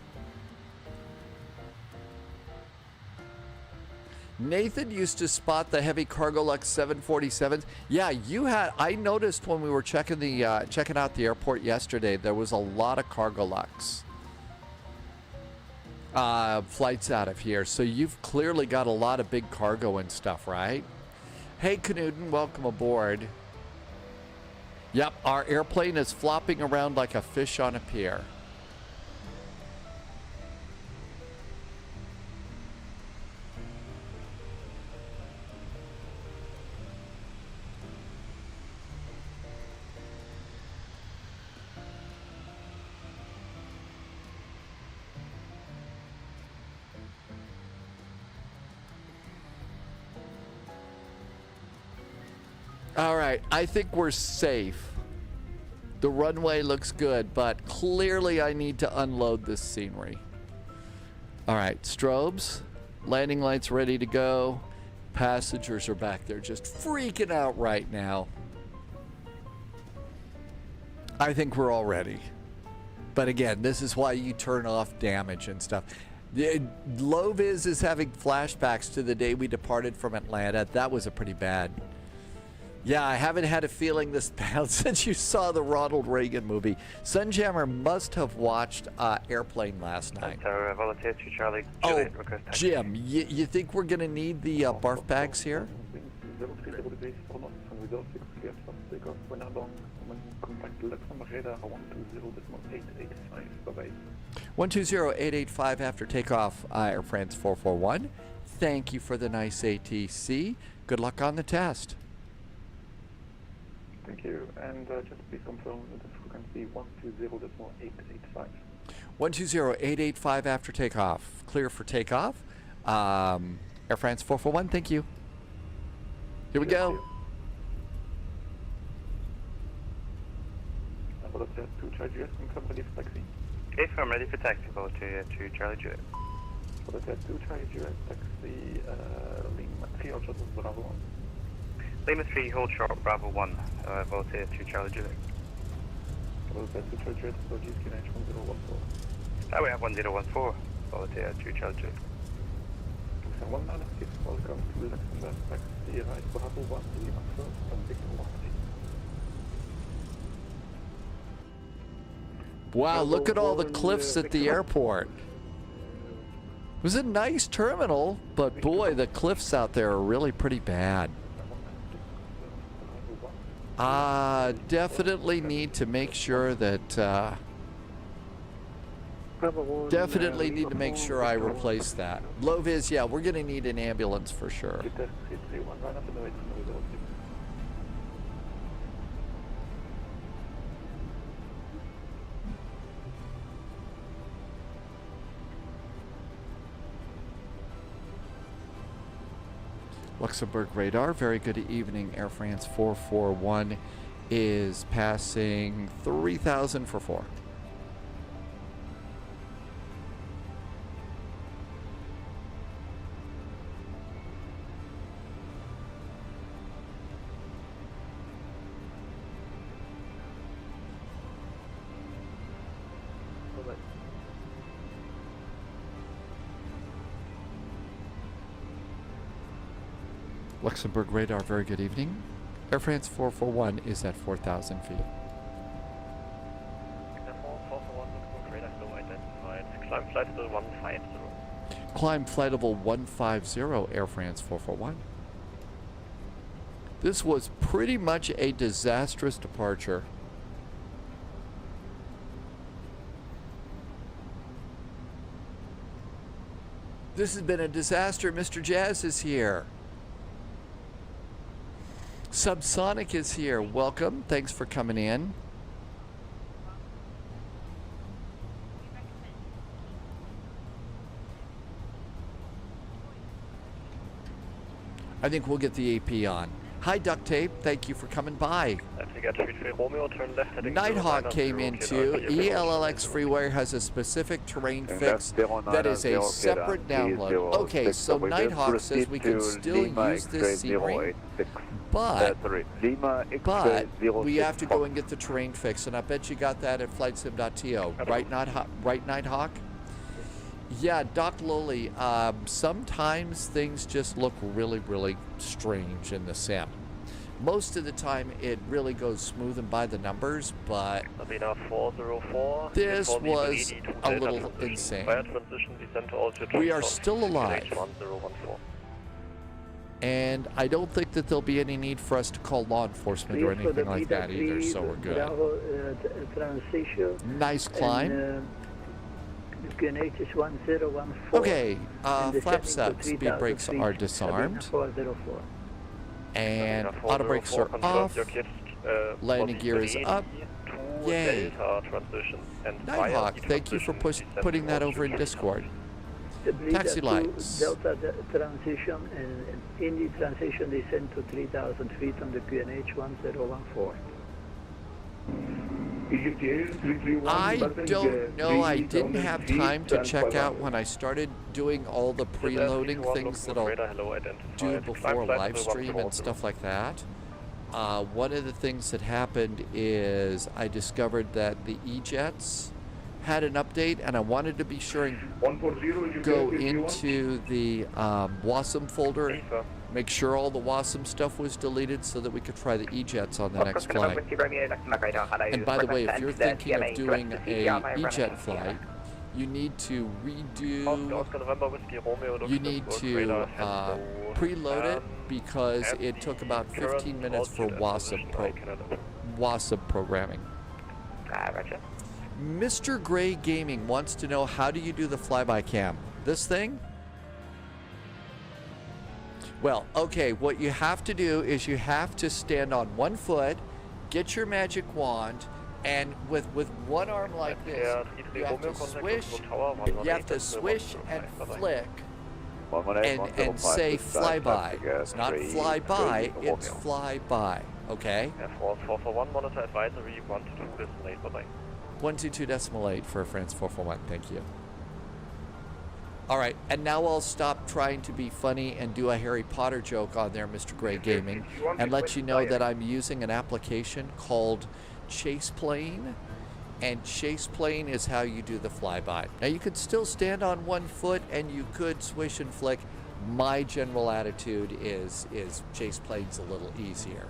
Nathan used to spot the heavy cargo Lux 747s. Yeah, you had. I noticed when we were checking out the airport yesterday, there was a lot of cargo Lux flights out of here. So you've clearly got a lot of big cargo and stuff, right? Hey, Knudden, welcome aboard. Yep, our airplane is flopping around like a fish on a pier. All right, I think we're safe. The runway looks good, but clearly I need to unload this scenery. All right, strobes, landing lights ready to go. Passengers are back there just freaking out right now. I think we're all ready. But again, this is why you turn off damage and stuff. Low-Vis is having flashbacks to the day we departed from Atlanta. That was a pretty bad. Yeah, I haven't had a feeling this bad since you saw the Ronald Reagan movie. Sunjammer must have watched Airplane last night. Volunteer 2 Charlie Oh, Juliet, request taxi. Jim, you think we're going to need the barf bags here? 03 degrees for knots, runway 06 cleared for takeoff. When along, contact Luxembourg radar 120.885. Bye-bye. 120.885 after takeoff, Air France 441. Thank you for the nice ATC. Good luck on the test. Thank you. And just please confirm the frequency 120.885. 120.885 after takeoff. Clear for takeoff. Air France 441, thank you. Here we go. Volunteer 2 Charlie Juliet, confirm ready for taxi. If I'm ready for taxi, Volunteer 2 Charlie Juliet. Volunteer 2 Charlie Juliet, taxi Lima 3 or Shuttle Bravo 1. Lima 3, hold short, Bravo 1, Volunteer 2 Charlie Juliet. Volunteer 2 Charlie Juliet, apologies, QNH 1014. We have 1014, Volunteer 2 Charlie Juliet. 196, welcome to Luxembourg, taxi right Bravo 1, Lima 1st, and Victor 1. Wow, look at all the cliffs at the airport. It was a nice terminal, but boy, the cliffs out there are really pretty bad. Definitely need to make sure that, definitely need to make sure I replace that. Low-Vis, yeah, we're going to need an ambulance for sure. Luxembourg radar, very good evening. Air France 441 is passing 3,000 for 4. Luxembourg radar, very good evening. Air France 441 is at 4,000 feet. Air France 441 Luxembourg radar still identified. Climb flight level 150. Climb flight level 150, Air France 441. This was pretty much a disastrous departure. This has been a disaster. Mr. Jazz is here. Subsonic is here. Welcome. Thanks for coming in. I think we'll get the AP on. Hi, Duct Tape. Thank you for coming by. Nighthawk came into ELLX Freeware has a specific terrain fix that is a separate download. Okay, so Nighthawk says we can still use this scenery, but we have to go and get the terrain fix, and I bet you got that at FlightSim.to. Right, Nighthawk? Yeah, Doc Lowly, sometimes things just look really, really strange in the sim. Most of the time it really goes smooth and by the numbers, but this was a little insane. We are still alive. And I don't think that there'll be any need for us to call law enforcement or anything like that either, so we're good. Nice climb. KIAH is 1014. Okay, flaps up, speed brakes are disarmed. And auto brakes are off. Landing gear is up. Yay. Nighthawk, thank you for putting that over in Discord. Taxi lights. Delta transition and Indy transition descend to 3,000 feet on the KIAH 1014. I don't know. I didn't have time to check out when I started doing all the preloading things that I'll do before live stream and stuff like that. One of the things that happened is I discovered that the E-Jets had an update, and I wanted to be sure and go into the WASM folder, make sure all the WASM stuff was deleted so that we could try the E-Jets on the next flight. And by the way, if you're thinking of doing a E-Jet flight, you need to redo, you need to preload it because it took about 15 minutes for WASM programming. Mr. Gray Gaming wants to know, how do you do the flyby cam? This thing? Well, okay, what you have to do is you have to stand on one foot, get your magic wand, and with one arm like this, you have to swish and flick and say flyby. It's not fly by, it's fly by, okay? Air France 441, monitor advisory 122.8, 122.8 for France 441, thank you. All right, and now I'll stop trying to be funny and do a Harry Potter joke on there, Mr. Gray Gaming, and let you know that I'm using an application called Chase Plane, and Chase Plane is how you do the flyby. Now, you could still stand on one foot and you could swish and flick. My general attitude is Chase Plane's a little easier.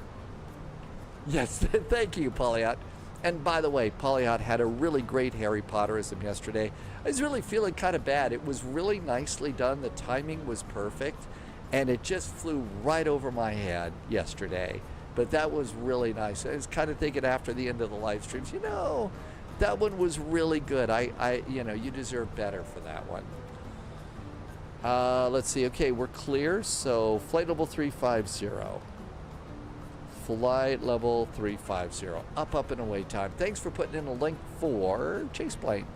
Yes, thank you, Polyot. And by the way, Polyot had a really great Harry Potterism yesterday. I was really feeling kind of bad. It was really nicely done. The timing was perfect, and it just flew right over my head yesterday. But that was really nice. I was kind of thinking after the end of the live streams, you know, that one was really good. You know, you deserve better for that one. Let's see. Okay, we're clear. So flight level 350. Flight level 350. Up and away time. Thanks for putting in a link for Chase Plane.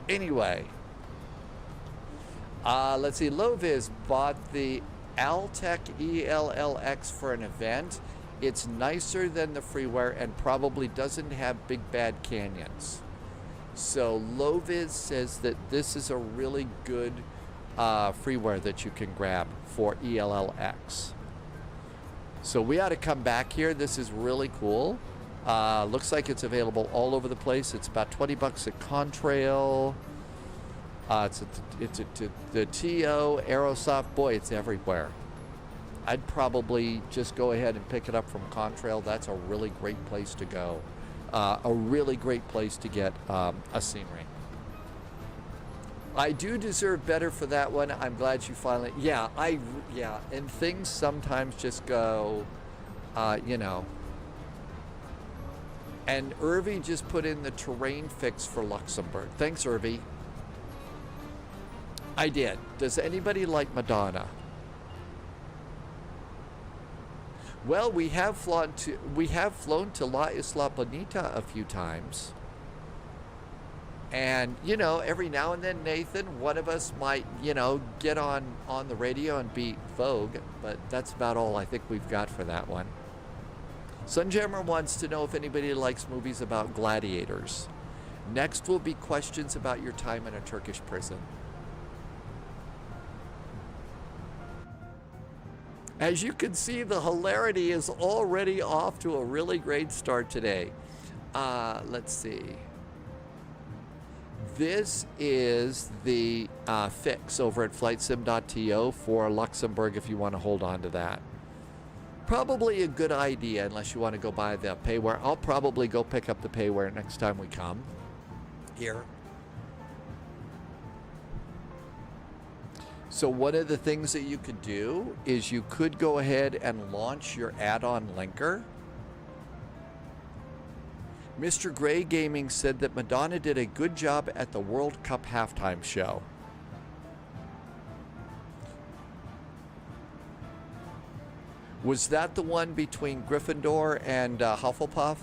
Anyway, Let's see. Loviz bought the Altec ELLX for an event. It's nicer than the freeware and probably doesn't have big bad canyons. So Loviz says that this is a really good freeware that you can grab for ELLX. So we ought to come back here. This is really cool. Looks like it's available all over the place. It's about $20 at Contrail. It's the TO, Aerosoft. Boy, it's everywhere. I'd probably just go ahead and pick it up from Contrail. That's a really great place to go. A really great place to get a scenery. I do deserve better for that one. I'm glad you finally... Yeah, and things sometimes just go, you know. And Irvi just put in the terrain fix for Luxembourg. Thanks, Irvi. I did. Does anybody like Madonna? Well, we have flown to La Isla Bonita a few times. And, you know, every now and then, Nathan, one of us might, you know, get on the radio and beat Vogue, but that's about all I think we've got for that one. Sunjammer wants to know if anybody likes movies about gladiators. Next will be questions about your time in a Turkish prison. As you can see, the hilarity is already off to a really great start today. Let's see. This is the fix over at flightsim.to for Luxembourg if you want to hold on to that. Probably a good idea unless you want to go buy the payware. I'll probably go pick up the payware next time we come here. So one of the things that you could do is you could go ahead and launch your add-on linker. Mr. Gray Gaming said that Madonna did a good job at the World Cup halftime show. Was that the one between Gryffindor and Hufflepuff?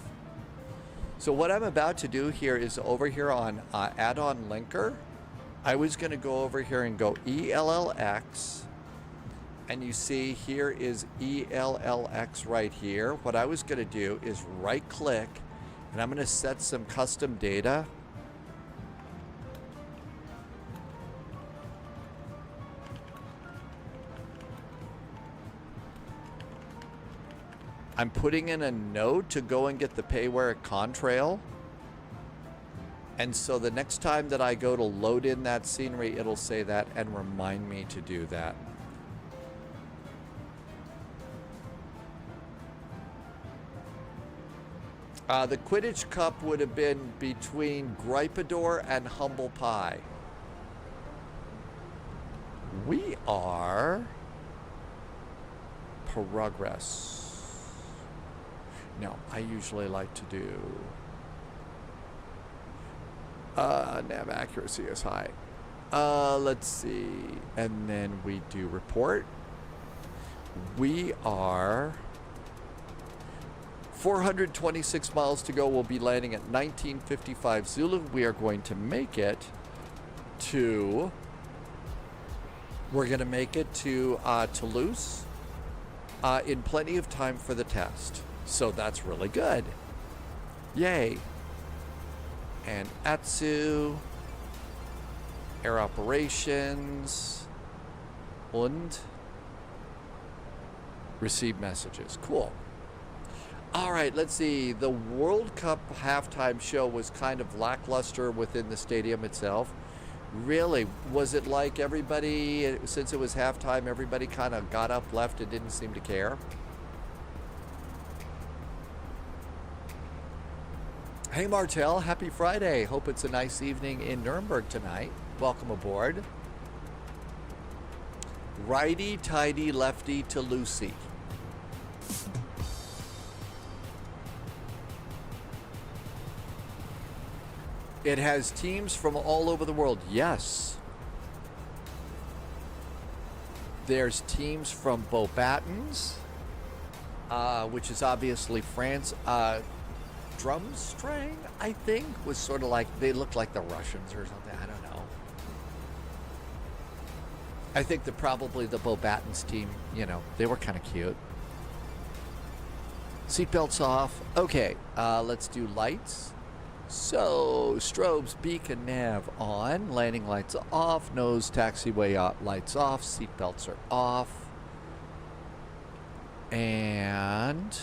So what I'm about to do here is over here on add-on linker. I was going to go over here and go ELLX, and you see here is ELLX right here. What I was going to do is right click, and I'm going to set some custom data. I'm putting in a note to go and get the payware at Contrail. And so the next time that I go to load in that scenery, it'll say that and remind me to do that. The Quidditch Cup would have been between Gryffindor and Humble Pie. We are progress. No, I usually like to do nav accuracy is high. Let's see. And then we do report. We are 426 miles to go. We'll be landing at 1955 Zulu. We are going to make it to Toulouse in plenty of time for the test. So that's really good. Yay. And ASUS, Air Operations, and receive messages. Cool. All right, let's see. The World Cup halftime show was kind of lackluster within the stadium itself. Really, was it like everybody, since it was halftime, everybody kind of got up, left, and didn't seem to care? Hey Martel, happy Friday. Hope it's a nice evening in Nuremberg tonight. Welcome aboard. Righty tighty lefty to Lucy. It has teams from all over the world. Yes. There's teams from Beauxbatons, which is obviously France. Drumstring, I think, was sort of like, they looked like the Russians or something. I don't know. I think that probably the Bobatons team, you know, they were kind of cute. Seatbelts off. Okay, let's do lights. So, strobes, beacon, nav on. Landing lights off. Nose, taxiway lights off. Seatbelts are off. And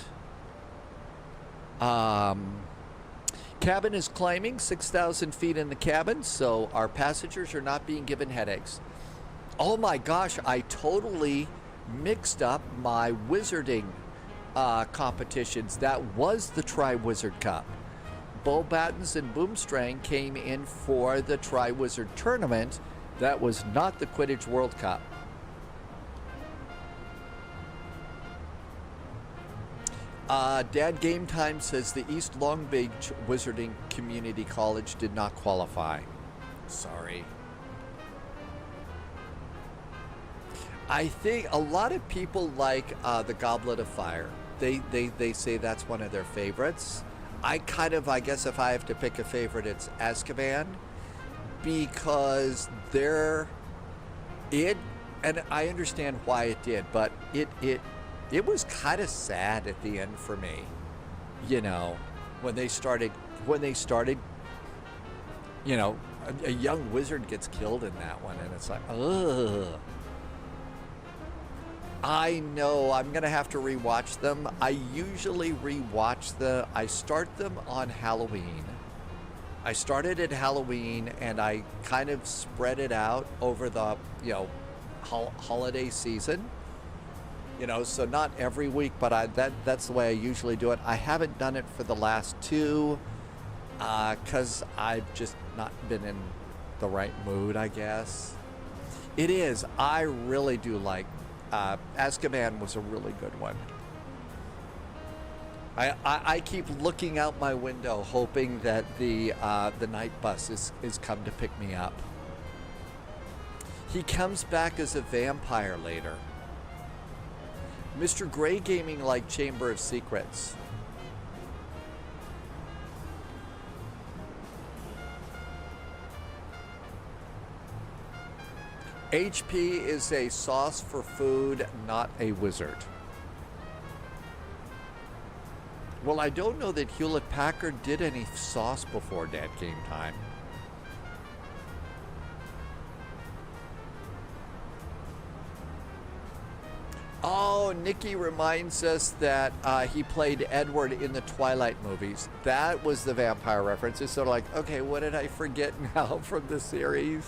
cabin is climbing 6,000 feet in the cabin, so our passengers are not being given headaches. Oh my gosh, I totally mixed up my wizarding competitions. That was the Tri-Wizard Cup. Bobatons and Boomstrang came in for the Tri-Wizard tournament. That was not the Quidditch World Cup. Dad Game Time says the East Long Beach Wizarding Community College did not qualify. Sorry. I think a lot of people like the Goblet of Fire. They say that's one of their favorites. I guess if I have to pick a favorite, it's Azkaban, because and I understand why it did, but it was kind of sad at the end for me, you know, when they started, you know, a young wizard gets killed in that one, and it's like, ugh. I know I'm gonna have to rewatch them. I usually rewatch I start them on Halloween. I started at Halloween and I kind of spread it out over the, you know, holiday season. You know, so not every week, but that's the way I usually do it. I haven't done it for the last two because I've just not been in the right mood, I guess. It is. I really do like Azkaban was a really good one. I keep looking out my window hoping that the night bus is come to pick me up. He comes back as a vampire later. Mr. Gray Gaming like Chamber of Secrets. HP is a sauce for food, not a wizard. Well, I don't know that Hewlett-Packard did any sauce before Dad Game Time. Oh, Nikki reminds us that he played Edward in the Twilight movies. That was the vampire reference. It's sort of like, okay, what did I forget now from the series?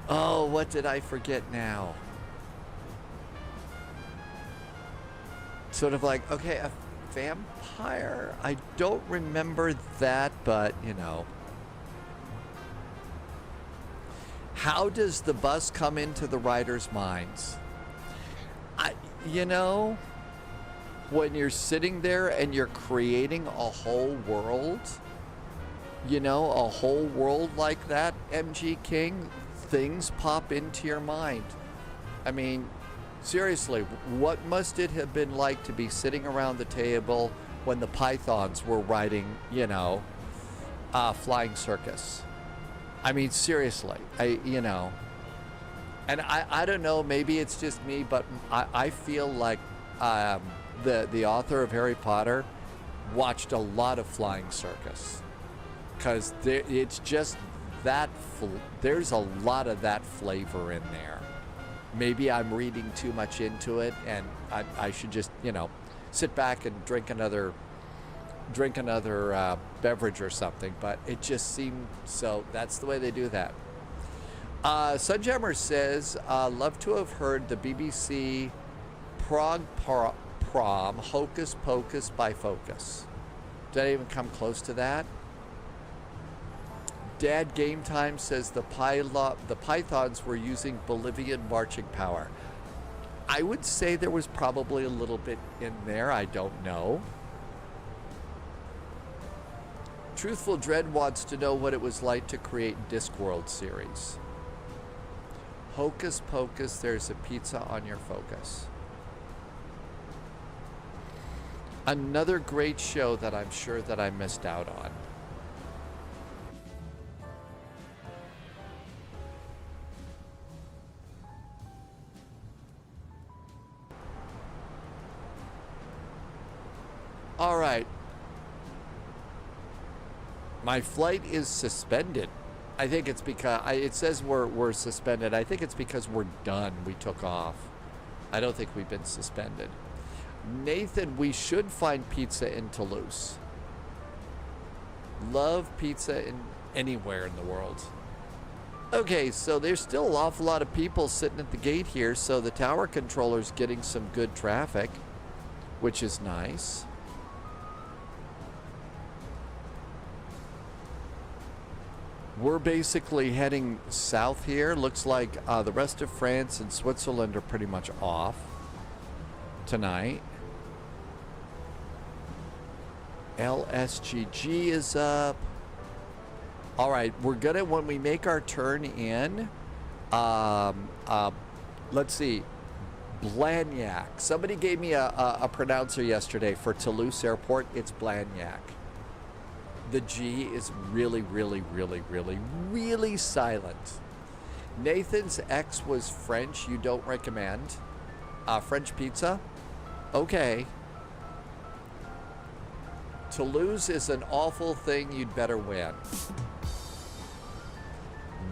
Oh, what did I forget now? Sort of like, okay, a vampire. I don't remember that, but, you know. How does the bus come into the writers' minds? You know, when you're sitting there and you're creating a whole world, you know, a whole world like that, MG King, things pop into your mind. I mean, seriously, what must it have been like to be sitting around the table when the Pythons were writing, you know, Flying Circus? I mean, seriously, you know. And I don't know, maybe it's just me, but I feel like the author of Harry Potter watched a lot of Flying Circus. Because it's just that, there's a lot of that flavor in there. Maybe I'm reading too much into it, and I should just, you know, sit back and drink another beverage or something. But it just seemed so, that's the way they do that. Sunjammer says, love to have heard the BBC Prague Prom Hocus Pocus by Focus. Did I even come close to that? Dad Game Time says the Pythons were using Bolivian marching power. I would say there was probably a little bit in there. I don't know. Truthful Dread wants to know what it was like to create Discworld series. Hocus Pocus, there's a pizza on your focus. Another great show that I'm sure that I missed out on. All right. My flight is suspended. I think it's because it says we're suspended. I think it's because we're done. We took off. I don't think we've been suspended. Nathan, we should find pizza in Toulouse. Love pizza in anywhere in the world. Okay, so there's still an awful lot of people sitting at the gate here, so the tower controller's getting some good traffic, which is nice. We're basically heading south here. Looks like the rest of France and Switzerland are pretty much off tonight. LSGG is up. All right, we're gonna, when we make our turn in, let's see, Blagnac. Somebody gave me a pronouncer yesterday for Toulouse Airport. It's Blagnac. The G is really, really, really, really, really silent. Nathan's X was French. You don't recommend French pizza? Okay. Toulouse is an awful thing. You'd better win.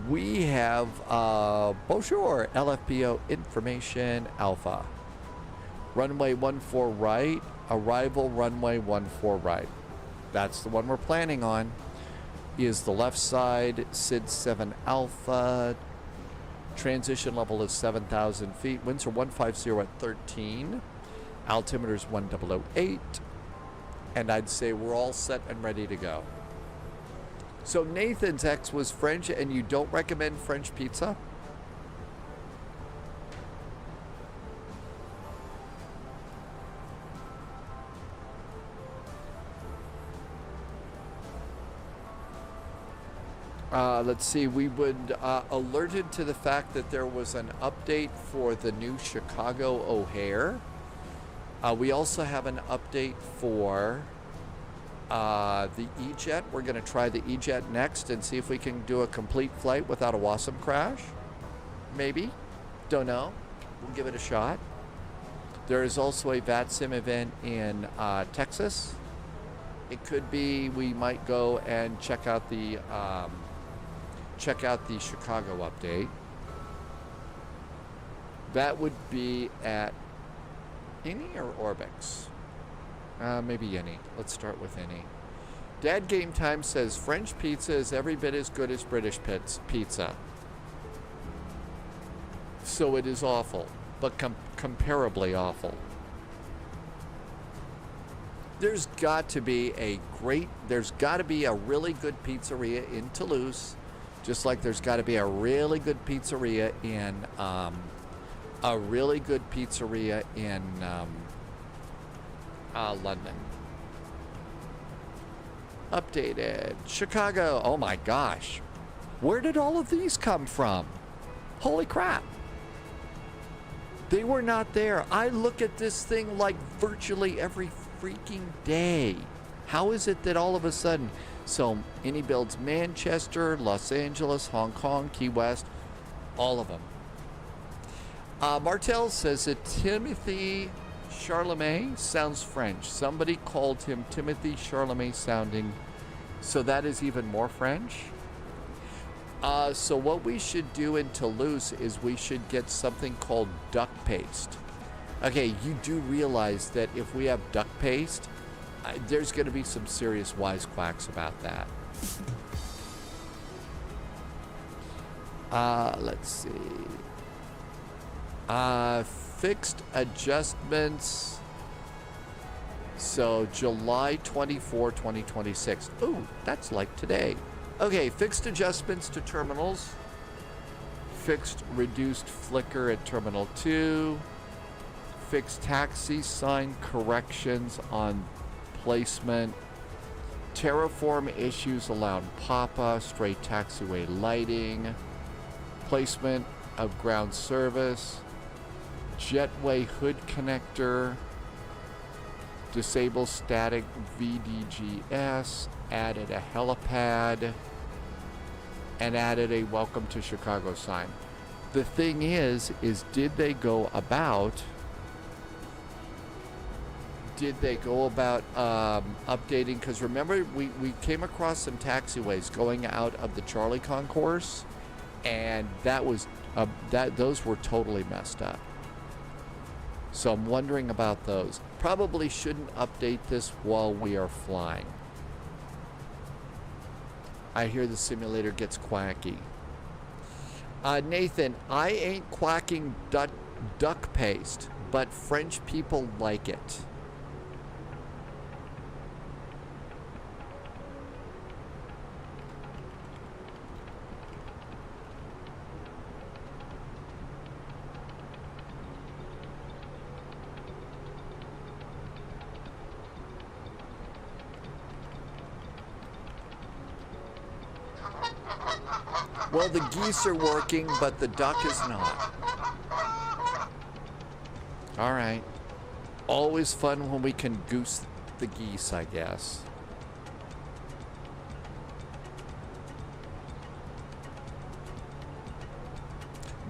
We have bonjour, LFBO information alpha. Runway 14 right, arrival runway 14 right. That's the one we're planning on. Is the left side, SID 7 alpha. Transition level is 7,000 feet. Winds are 150 at 13. Altimeter is 1008. And I'd say we're all set and ready to go. So Nathan's X was French, and you don't recommend French pizza? Let's see, we would alerted to the fact that there was an update for the new Chicago O'Hare. We also have an update for the E-Jet. We're going to try the E-Jet next and see if we can do a complete flight without a WASM crash. Maybe. Don't know. We'll give it a shot. There is also a VATSIM event in Texas. It could be we might go and check out the Chicago update. That would be at any or Orbix? Maybe any. Let's start with any. Dad Game Time says French pizza is every bit as good as British pizza. So it is awful, but comparably awful. There's got to be a really good pizzeria in Toulouse, just like there's got to be a really good pizzeria in London. Updated. Chicago. Oh my gosh. Where did all of these come from? Holy crap. They were not there. I look at this thing like virtually every freaking day. How is it that all of a sudden, so any builds Manchester, Los Angeles, Hong Kong, Key West, all of them. Martel says that Timothy Charlemagne sounds French. Somebody called him Timothy Charlemagne sounding, so that is even more French. So what we should do in Toulouse is we should get something called duck paste. Okay, you do realize that if we have duck paste, there's going to be some serious wisecracks about that. Let's see. Fixed adjustments. So July 24, 2026. Ooh, that's like today. Okay, fixed adjustments to terminals. Fixed reduced flicker at Terminal 2. Fixed taxi sign corrections on placement. Terraform issues allowed Papa, straight taxiway lighting. Placement of ground service. Jetway hood connector. Disable static VDGS. Added a helipad. And added a welcome to Chicago sign. The thing is did they go about did they go about updating? Because remember, we came across some taxiways going out of the Charlie concourse, and that was those were totally messed up. So I'm wondering about those. Probably shouldn't update this while we are flying. I hear the simulator gets quacky. Nathan, I ain't quacking duck paste, but French people like it. Well, the geese are working, but the duck is not. All right. Always fun when we can goose the geese, I guess.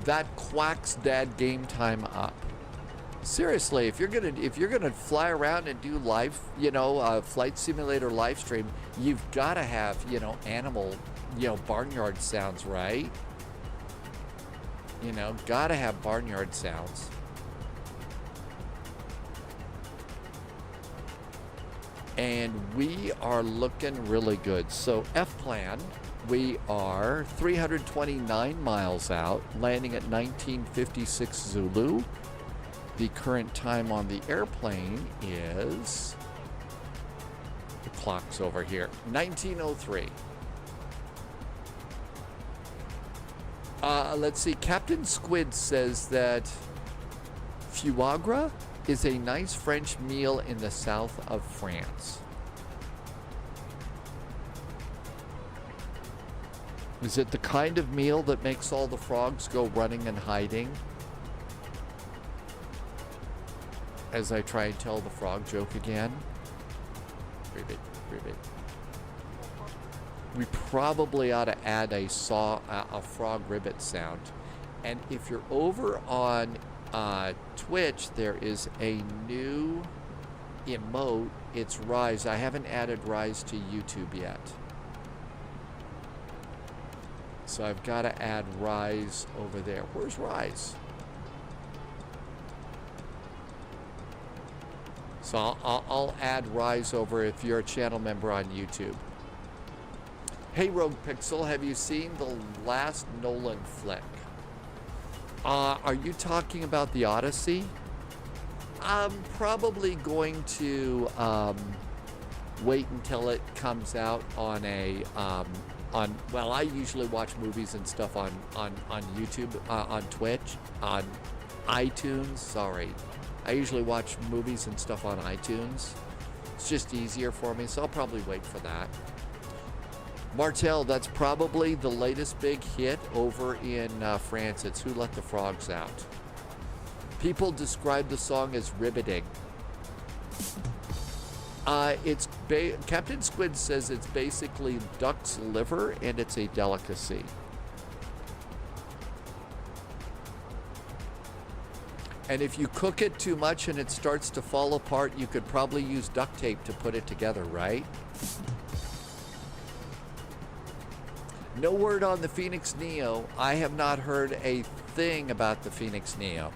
That quacks dad game time up. Seriously, if you're gonna fly around and do live, flight simulator live stream, you've got to have, animal, barnyard sounds, right? Gotta have barnyard sounds. And we are looking really good. So F-plan, we are 329 miles out, landing at 1956 Zulu. The current time on the airplane is, the clock's over here, 1903. Let's see, Captain Squid says that foie gras is a nice French meal in the south of France. Is it the kind of meal that makes all the frogs go running and hiding? As I try and tell the frog joke again. Ribbit, ribbit. We probably ought to add a frog ribbit sound. And if you're over on Twitch, there is a new emote. It's Rise. I haven't added Rise to YouTube yet. So I've got to add Rise over there. Where's Rise? So I'll add Rise over if you're a channel member on YouTube. Hey Rogue Pixel, have you seen the last Nolan flick? Are you talking about the Odyssey? I'm probably going to wait until it comes out on a well, I usually watch movies and stuff on YouTube, on Twitch, on iTunes. Sorry, I usually watch movies and stuff on iTunes. It's just easier for me, so I'll probably wait for that. Martel, that's probably the latest big hit over in France. It's Who Let the Frogs Out. People describe the song as ribbiting. Captain Squid says it's basically duck's liver and it's a delicacy. And if you cook it too much and it starts to fall apart, you could probably use duct tape to put it together, right? No word on the Phoenix Neo. I have not heard a thing about the Phoenix Neo.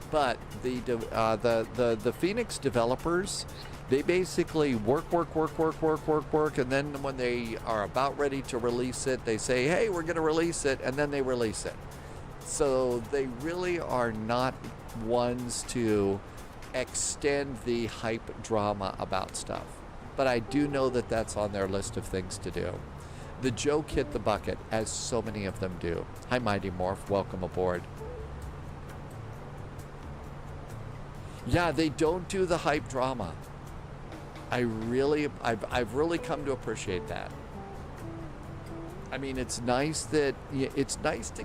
But the Phoenix developers, they basically work, and then when they are about ready to release it, they say, hey, we're going to release it, and then they release it. So they really are not ones to extend the hype drama about stuff. But I do know that that's on their list of things to do. The joke hit the bucket, as so many of them do. Hi, Mighty Morph. Welcome aboard. Yeah, they don't do the hype drama. I've really come to appreciate that. I mean, it's nice to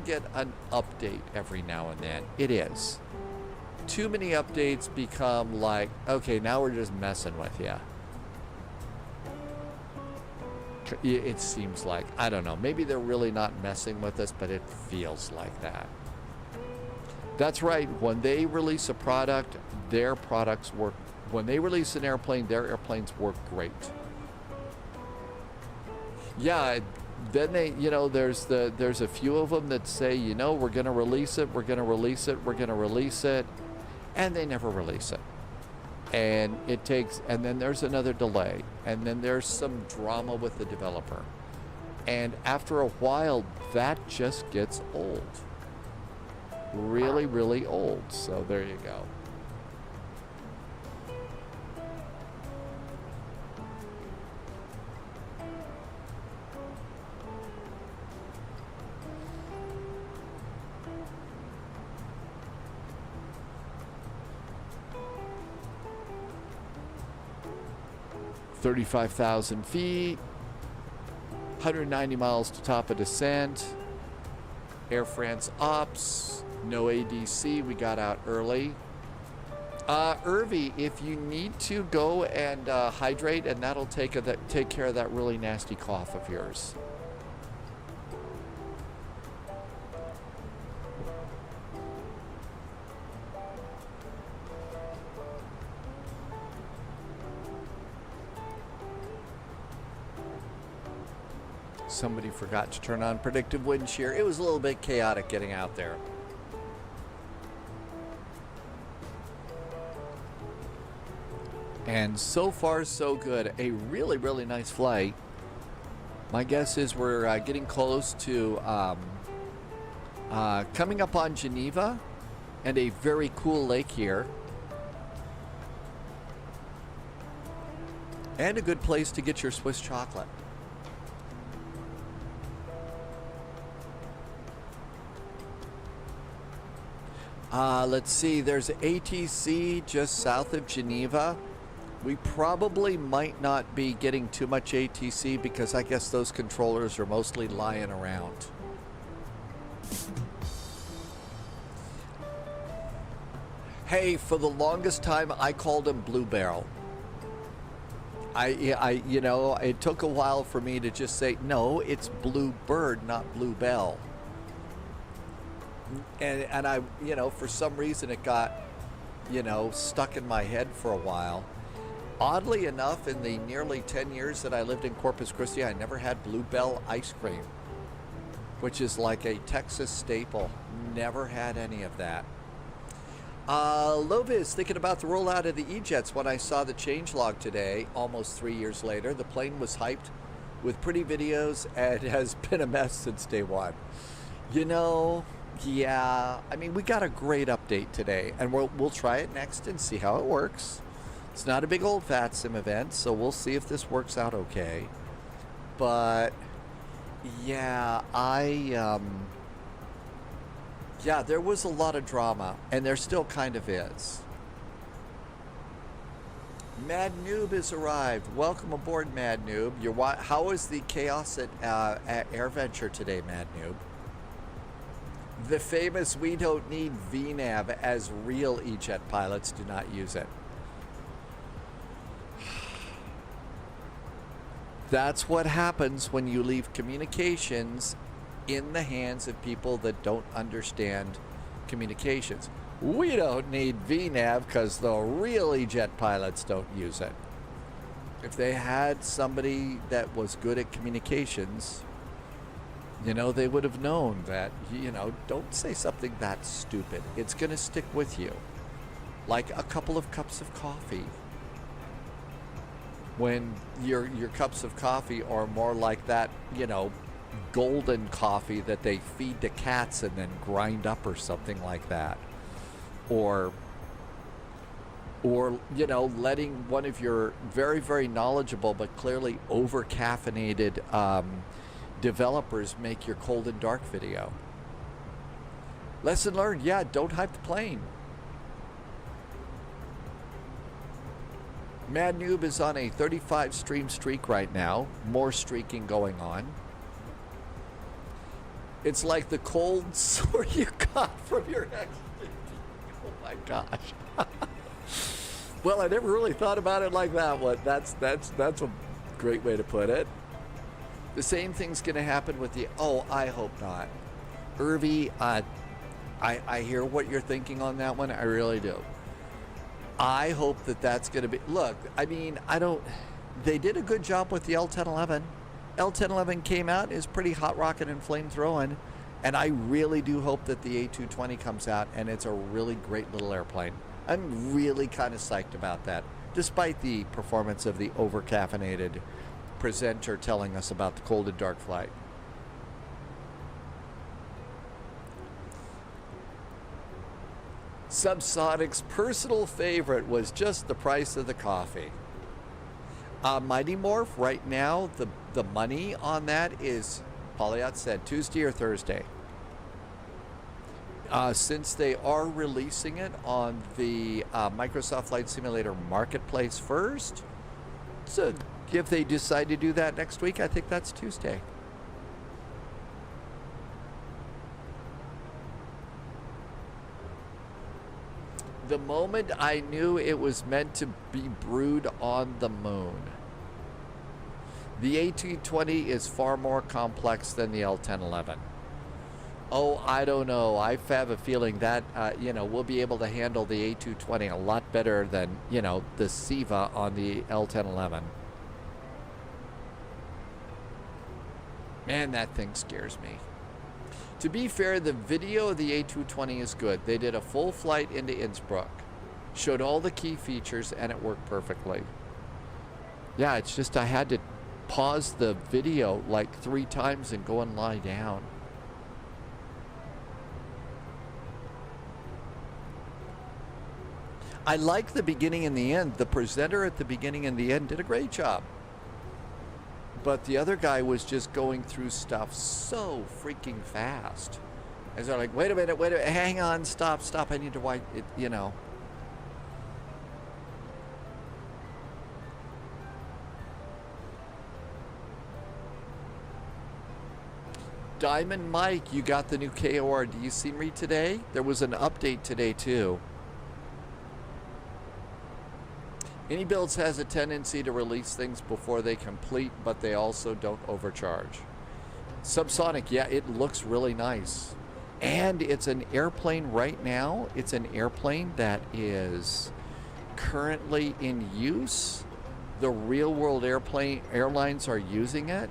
get an update every now and then. It is. Too many updates become like, okay, now we're just messing with you. It seems like, I don't know, maybe they're really not messing with us, but it feels like that. That's right, when they release a product, their products work When they release an airplane, their airplanes work great. Yeah, then they, you know, there's a few of them that say, you know, we're going to release it, we're going to release it, we're going to release it, and they never release it. And it takes, and then there's another delay, and then there's some drama with the developer. And after a while, that just gets old. Really, really old. So there you go. $35,000 feet, 190 miles to top of descent. Air France ops, no ADC. We got out early. Irvi, if you need to go and hydrate, and that'll take care of that really nasty cough of yours. Somebody forgot to turn on predictive wind shear. It was a little bit chaotic getting out there. And so far, so good. A really, really nice flight. My guess is we're getting close to coming up on Geneva and a very cool lake here. And a good place to get your Swiss chocolate. Let's see, there's ATC just south of Geneva. We probably might not be getting too much ATC because I guess those controllers are mostly lying around. Hey, for the longest time, I called him Blue Barrel. You know, it took a while for me to just say, no, it's Blue Bird, not Blue Bell. And I, you know, for some reason it got, you know, stuck in my head for a while. Oddly enough, in the nearly 10 years that I lived in Corpus Christi, I never had Blue Bell ice cream, which is like a Texas staple. Never had any of that. Lovis, thinking about the rollout of the E-Jets when I saw the changelog today, almost 3 years later. The plane was hyped with pretty videos and has been a mess since day one. You know, yeah, I mean, we got a great update today, and we'll try it next and see how it works. It's not a big old VATSIM event, so we'll see if this works out okay. But, yeah, yeah, there was a lot of drama, and there still kind of is. Mad Noob has arrived. Welcome aboard, Mad Noob. How was the chaos at AirVenture today, Mad Noob? The famous "we don't need VNAV" as real E-Jet pilots do not use it. That's what happens when you leave communications in the hands of people that don't understand communications. We don't need VNAV because the real E-Jet pilots don't use it. If they had somebody that was good at communications, you know, they would have known that, you know, don't say something that stupid. It's going to stick with you. Like a couple of cups of coffee. When your cups of coffee are more like that, you know, golden coffee that they feed to cats and then grind up or something like that. Or you know, letting one of your very, very knowledgeable but clearly over-caffeinated developers make your cold and dark video. Lesson learned, yeah, don't hype the plane. Mad Noob is on a 35 stream streak right now. More streaking going on. It's like the cold sore you got from your ex. Oh my gosh. Well, I never really thought about it like that one. That's a great way to put it. The same thing's going to happen with the... Oh, I hope not. Irvi, I hear what you're thinking on that one. I really do. I hope that that's going to be... Look, I mean, they did a good job with the L1011. L1011 came out, is pretty hot rocket and flame throwing, and I really do hope that the A220 comes out, and it's a really great little airplane. I'm really kind of psyched about that, despite the performance of the over-caffeinated presenter telling us about the cold and dark flight. Subsonic's personal favorite was just the price of the coffee. Mighty Morph, right now, the money on that is, Polyot said, Tuesday or Thursday. Since they are releasing it on the Microsoft Flight Simulator Marketplace first, so if they decide to do that next week, I think that's Tuesday. The moment I knew it was meant to be brewed on the moon. The A220 is far more complex than the L1011. Oh, I don't know. I have a feeling that, we'll be able to handle the A220 a lot better than, the SIVA on the L1011. Man, that thing scares me. To be fair, the video of the A220 is good. They did a full flight into Innsbruck, showed all the key features, and it worked perfectly. Yeah, it's just I had to pause the video like 3 times and go and lie down. I like the beginning and the end. The presenter at the beginning and the end did a great job. But the other guy was just going through stuff so freaking fast. And they're like, wait a minute, hang on, stop, I need to wipe it, Diamond Mike, you got the new KORD scenery today? There was an update today too. Any builds has a tendency to release things before they complete, but they also don't overcharge. Subsonic, yeah, it looks really nice. And it's an airplane right now. It's an airplane that is currently in use. The real world airlines are using it.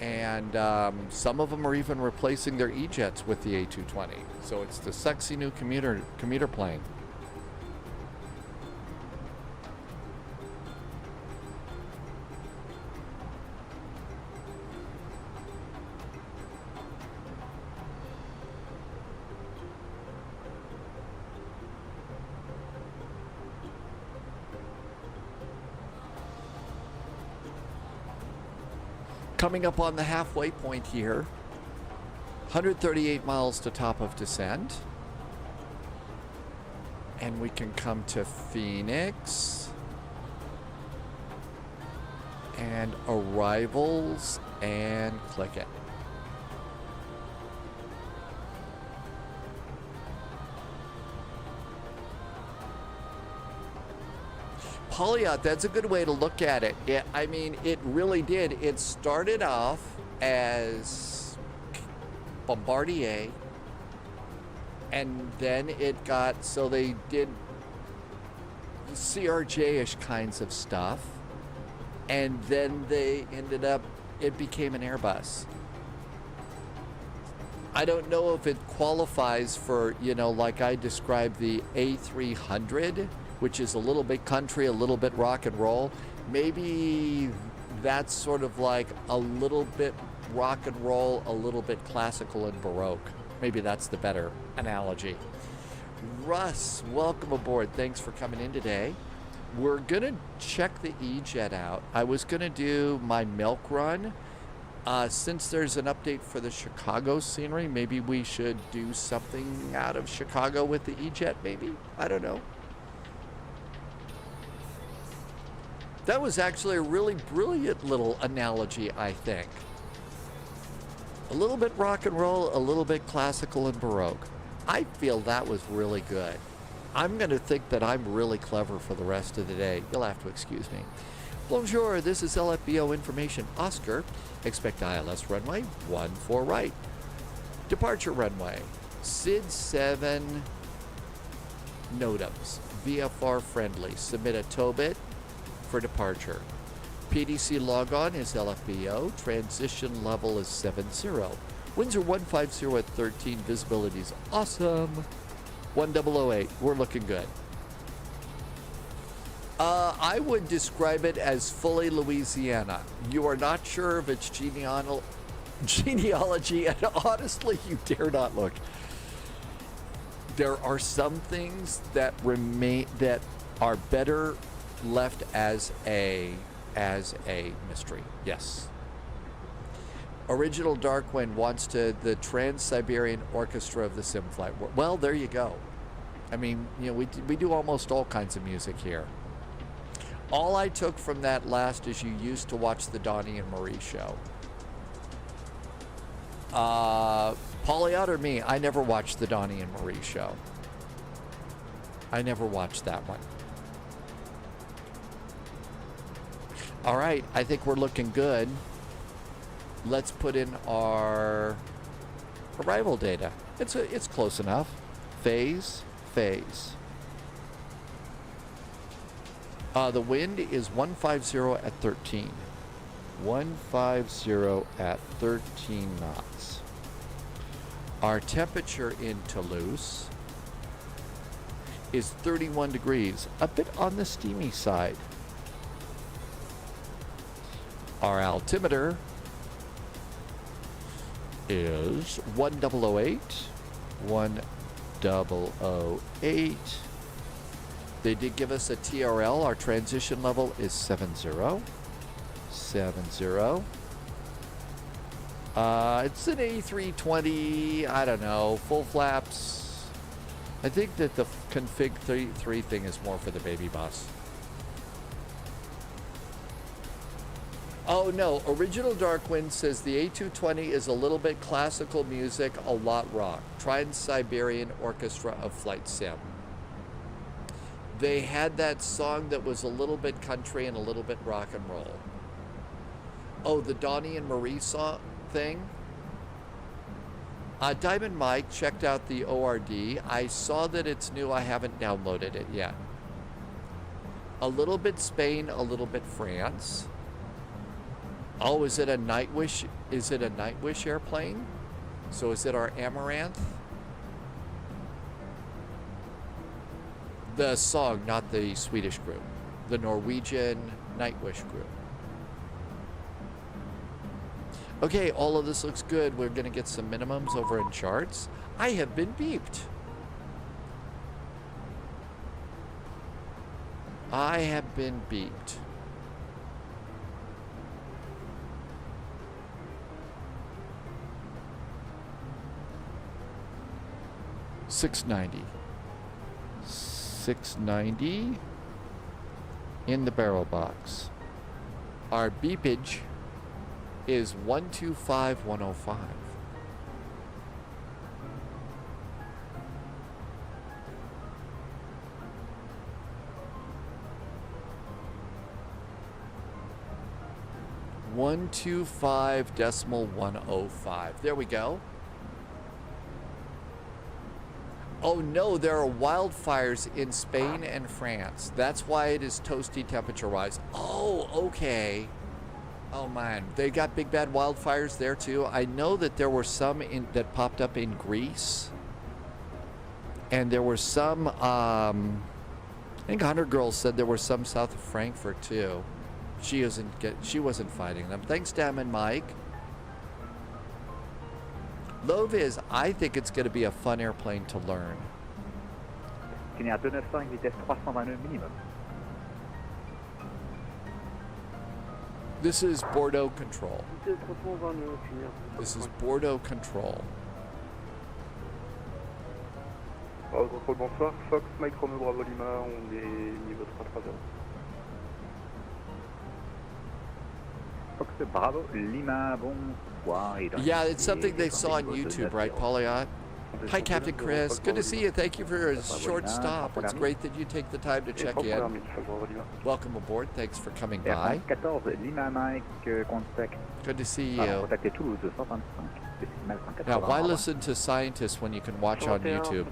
And some of them are even replacing their E-jets with the A220. So it's the sexy new commuter plane. Coming up on the halfway point here, 138 miles to top of descent. And we can come to Phoenix. And arrivals and click it. Polyot, that's a good way to look at it. It really did. It started off as Bombardier, and then it got, so they did CRJ-ish kinds of stuff, and then they ended up, it became an Airbus. I don't know if it qualifies for, like I described the A300, which is a little bit country, a little bit rock and roll. Maybe that's sort of like a little bit rock and roll, a little bit classical and Baroque. Maybe that's the better analogy. Russ, welcome aboard. Thanks for coming in today. We're gonna check the E-Jet out. I was gonna do my milk run. Since there's an update for the Chicago scenery, maybe we should do something out of Chicago with the E-Jet, maybe? I don't know. That was actually a really brilliant little analogy, I think. A little bit rock and roll, a little bit classical and Baroque. I feel that was really good. I'm going to think that I'm really clever for the rest of the day. You'll have to excuse me. Bonjour, this is LFBO Information Oscar. Expect ILS runway 14 right. Departure runway. SID 7 NOTAMs, VFR friendly. Submit a TOBIT for departure. PDC logon is LFBO. Transition level is 70. Winds are 150 at 13. Visibility is awesome. 1008. We're looking good. I would describe it as fully Louisiana. You are not sure of its genealogy, and honestly, you dare not look. There are some things that remain that are better left as a mystery. Yes. Original Darkwind wants to the Trans-Siberian Orchestra of the Sim Flight. Well, there you go. I mean, you know, we do almost all kinds of music here. All I took from that last is you used to watch the Donnie and Marie show. Pauliot or me, I never watched the Donnie and Marie show. I never watched that one. All right, I think we're looking good. Let's put in our arrival data. It's close enough. Phase. The wind is 150 at 13. 150 at 13 knots. Our temperature in Toulouse is 31 degrees, a bit on the steamy side. Our altimeter is 1008. 1008. They did give us a TRL. Our transition level is 70. 70. It's an A320. I don't know. Full flaps. I think that the config 3 thing is more for the baby bus. Oh no, Original Darkwind says the A220 is a little bit classical music, a lot rock. Trans-Siberian Orchestra of Flight Sim. They had that song that was a little bit country and a little bit rock and roll. Oh, the Donnie and Marie song thing? Diamond Mike checked out the ORD. I saw that it's new. I haven't downloaded it yet. A little bit Spain, a little bit France. Oh, is it a Nightwish? Is it a Nightwish airplane? So is it our Amaranth? The song, not the Swedish group. The Norwegian Nightwish group. Okay, all of this looks good. We're gonna get some minimums over in charts. I have been beeped. I have been beeped. $690 in the barrel box. Our beepage is 125105. .125. There we go. Oh no, there are wildfires in Spain and France. That's why it is toasty temperature-wise. Oh, okay. Oh man, they got big bad wildfires there too. I know that there were some that popped up in Greece, and there were some. I think Hunter Girl said there were some south of Frankfurt too. She wasn't fighting them. Thanks, Dam and Mike. Loviz, I think it's going to be a fun airplane to learn. Finir 295, vitesse 329 minimum. This is Bordeaux Control. This is Bordeaux Control. Contrôle, bonsoir. Fox, Mike Romeo Bravo Lima, on est niveau 330. Fox Bravo Lima, bonsoir. Yeah, it's something they saw on YouTube, right, Pauliot? Hi, Captain Chris. Good to see you. Thank you for a short stop. It's great that you take the time to check in. Welcome aboard. Thanks for coming by. 14 Lima Mike, contact. Good to see you. Contactez Toulouse 125. Now, why listen to scientists when you can watch on YouTube?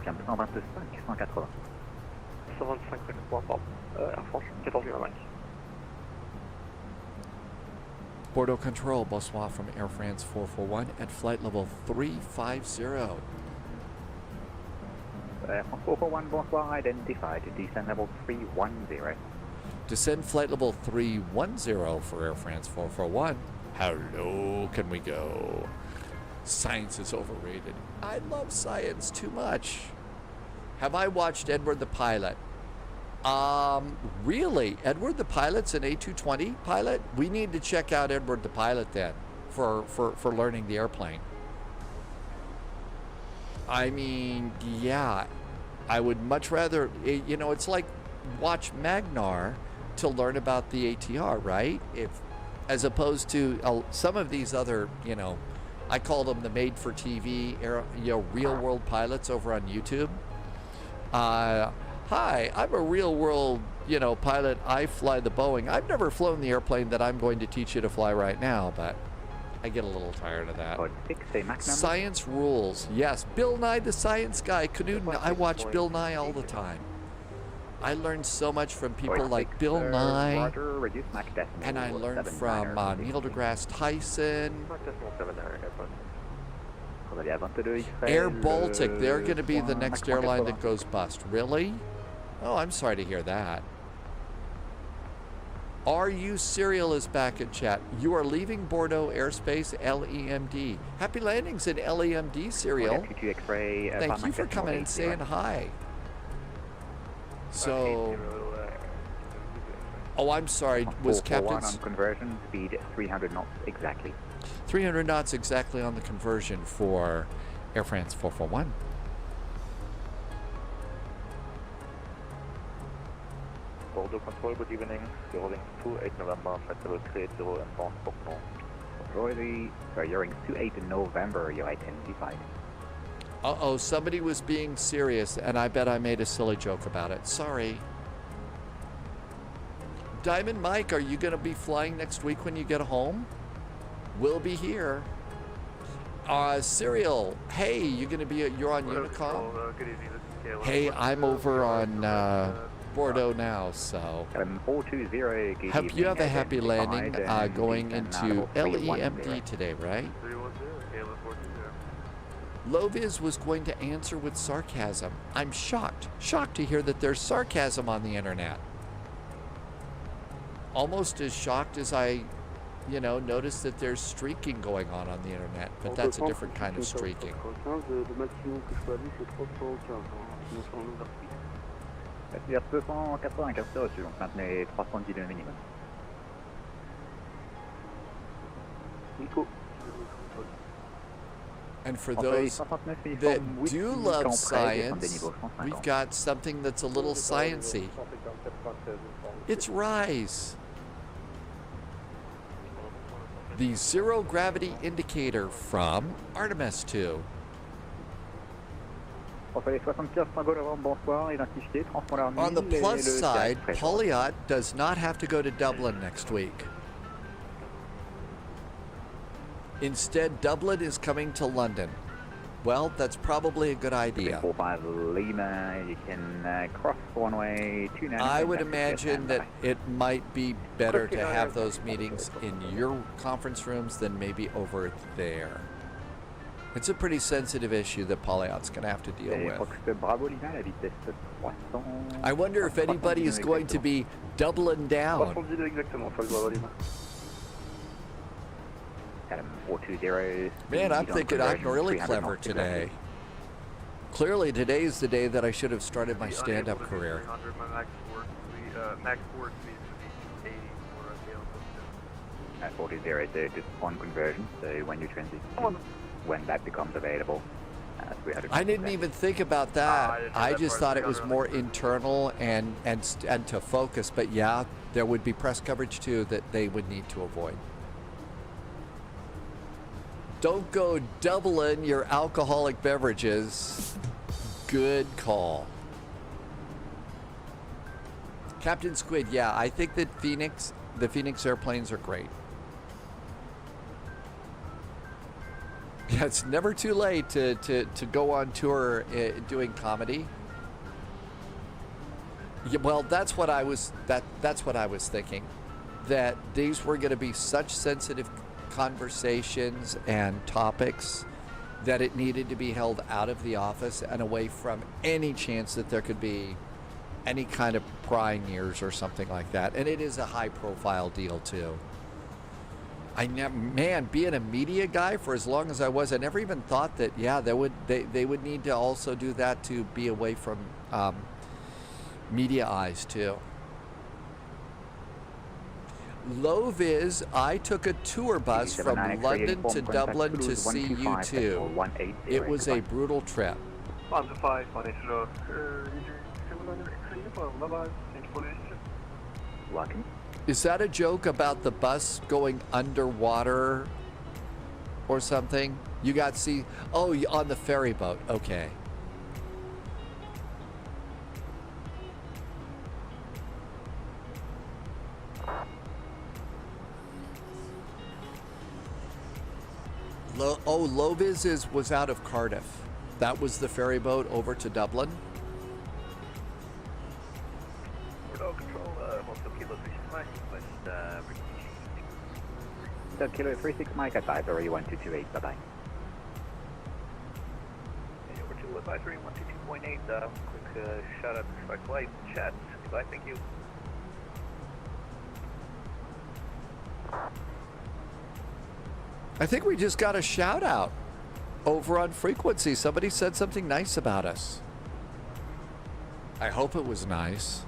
confirme 125, 180. 125 3, pardon. Air France 14 Bordeaux Control, bonsoir from Air France 441 at flight level 350. Air France 441, bonsoir, identified, descend level 310. Descend flight level 310 for Air France 441. How low can we go? Science is overrated. I love science too much. Have I watched Edward the Pilot? Really? Edward the Pilot's an A220 pilot? We need to check out Edward the Pilot then for learning the airplane. I mean, yeah, I would much rather, you know, it's like watch Magnar to learn about the ATR, right? As opposed to some of these other, you know, I call them the made-for-TV, real-world pilots over on YouTube. Hi, I'm a real-world, you know, pilot. I fly the Boeing. I've never flown the airplane that I'm going to teach you to fly right now, but I get a little tired of that. Science rules. Yes, Bill Nye the Science Guy. Knudden, I watch Bill Nye all the time. I learned so much from people like Bill Nye, and I learned from Neil deGrasse Tyson. Air Baltic, they're going to be the next airline that goes bust. Really? Oh, I'm sorry to hear that. RU Serial is back in chat. You are leaving Bordeaux airspace, LEMD. Happy landings in LEMD, Serial. Thank you for coming and saying hi. So, oh, I'm sorry. Was Captain's on conversion speed 300 knots exactly? 300 knots exactly on the conversion for Air France 441. Bordeaux Control, good evening. You're rolling 28 November, flight level 380 inbound Bourg-Nord. Royally, you're in 28 in November, you're identified. Uh-oh, somebody was being serious, and I bet I made a silly joke about it. Sorry. Diamond Mike, are you going to be flying next week when you get home? We'll be here. Serial, hey, you're on Unicom? Good evening, this is Caleb. Hey, I'm over on Bordeaux now, so 420, hope you have a happy landing going into LEMD today, right? 310, Caleb 420. Loviz was going to answer with sarcasm. I'm shocked to hear that there's sarcasm on the internet. Almost as shocked as I, you know, noticed that there's streaking going on the internet, but that's a different kind of streaking. C'est-à-dire 295 reçu, donc maintenez 310 de minimum. And for those that do love science, we've got something that's a little sciencey. It's RISE. The zero gravity indicator from Artemis 2. On the plus side, Polyot does not have to go to Dublin next week. Instead, Dublin is coming to London. Well, that's probably a good idea. 45 Lima, you can cross one way, 290. I would imagine that it might be better to have those meetings in your conference rooms than maybe over there. It's a pretty sensitive issue that Polyot's going to have to deal with. I wonder if anybody is going to be doubling down. Man, I'm thinking I'm really clever today. Clearly, today's the day that I should have started my stand-up career. Max forward speed should be 80 for At 40, so just on conversion, so when you transition, when that becomes available. I didn't even think about that. I just thought it was more internal and to focus. But yeah, there would be press coverage too that they would need to avoid. Don't go doubling your alcoholic beverages. Good call. Captain Squid, yeah, I think that the Phoenix airplanes are great. Yeah, it's never too late to go on tour doing comedy. Yeah, well, that's what I was thinking, that these were going to be such sensitive conversations and topics that it needed to be held out of the office and away from any chance that there could be any kind of prying ears or something like that. And it is a high-profile deal too. Being a media guy for as long as I was, I never even thought that, yeah, they would need to also do that to be away from media eyes too. Low vis, I took a tour bus from London to Dublin to see you two. It was a brutal trip. Welcome. Is that a joke about the bus going underwater or something? You got to see, oh, on the ferry boat. Okay. Loviz was out of Cardiff. That was the ferry boat over to Dublin. So Kilo 36 Mike advisory 1228, bye-bye. Over to advisory 122.8, quick shout out to Strike Light chat. Goodbye, thank you. I think we just got a shout out over on frequency. Somebody said something nice about us. I hope it was nice.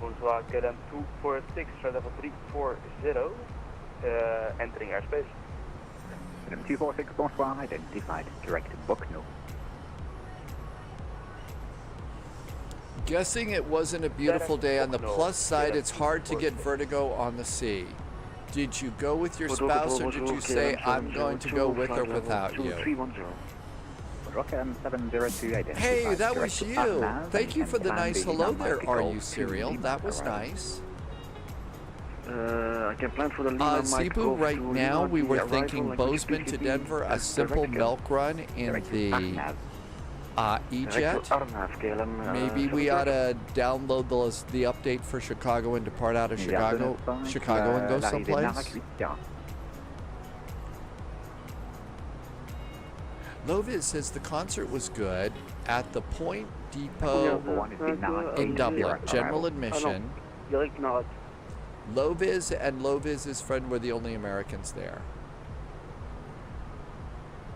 Bonjour, KDEN 246, level 340, entering airspace. KDEN 246, bonsoir, identified, direct book no. Guessing it wasn't a beautiful day. On the plus side, it's hard to get vertigo on the sea. Did you go with your spouse, or did you say, I'm going to go with or without you? Hey, that was you. Thank you for the nice hello there, Are You Serial? That was nice. I can plan for the Lima Zebu, right now we were thinking Bozeman to Denver, a simple milk run in the E-Jet. Maybe we ought to download the update for Chicago and depart out of Chicago and go someplace. Lovis says the concert was good at the Point Depot in Dublin. General admission. Lovis and Lovis's friend were the only Americans there.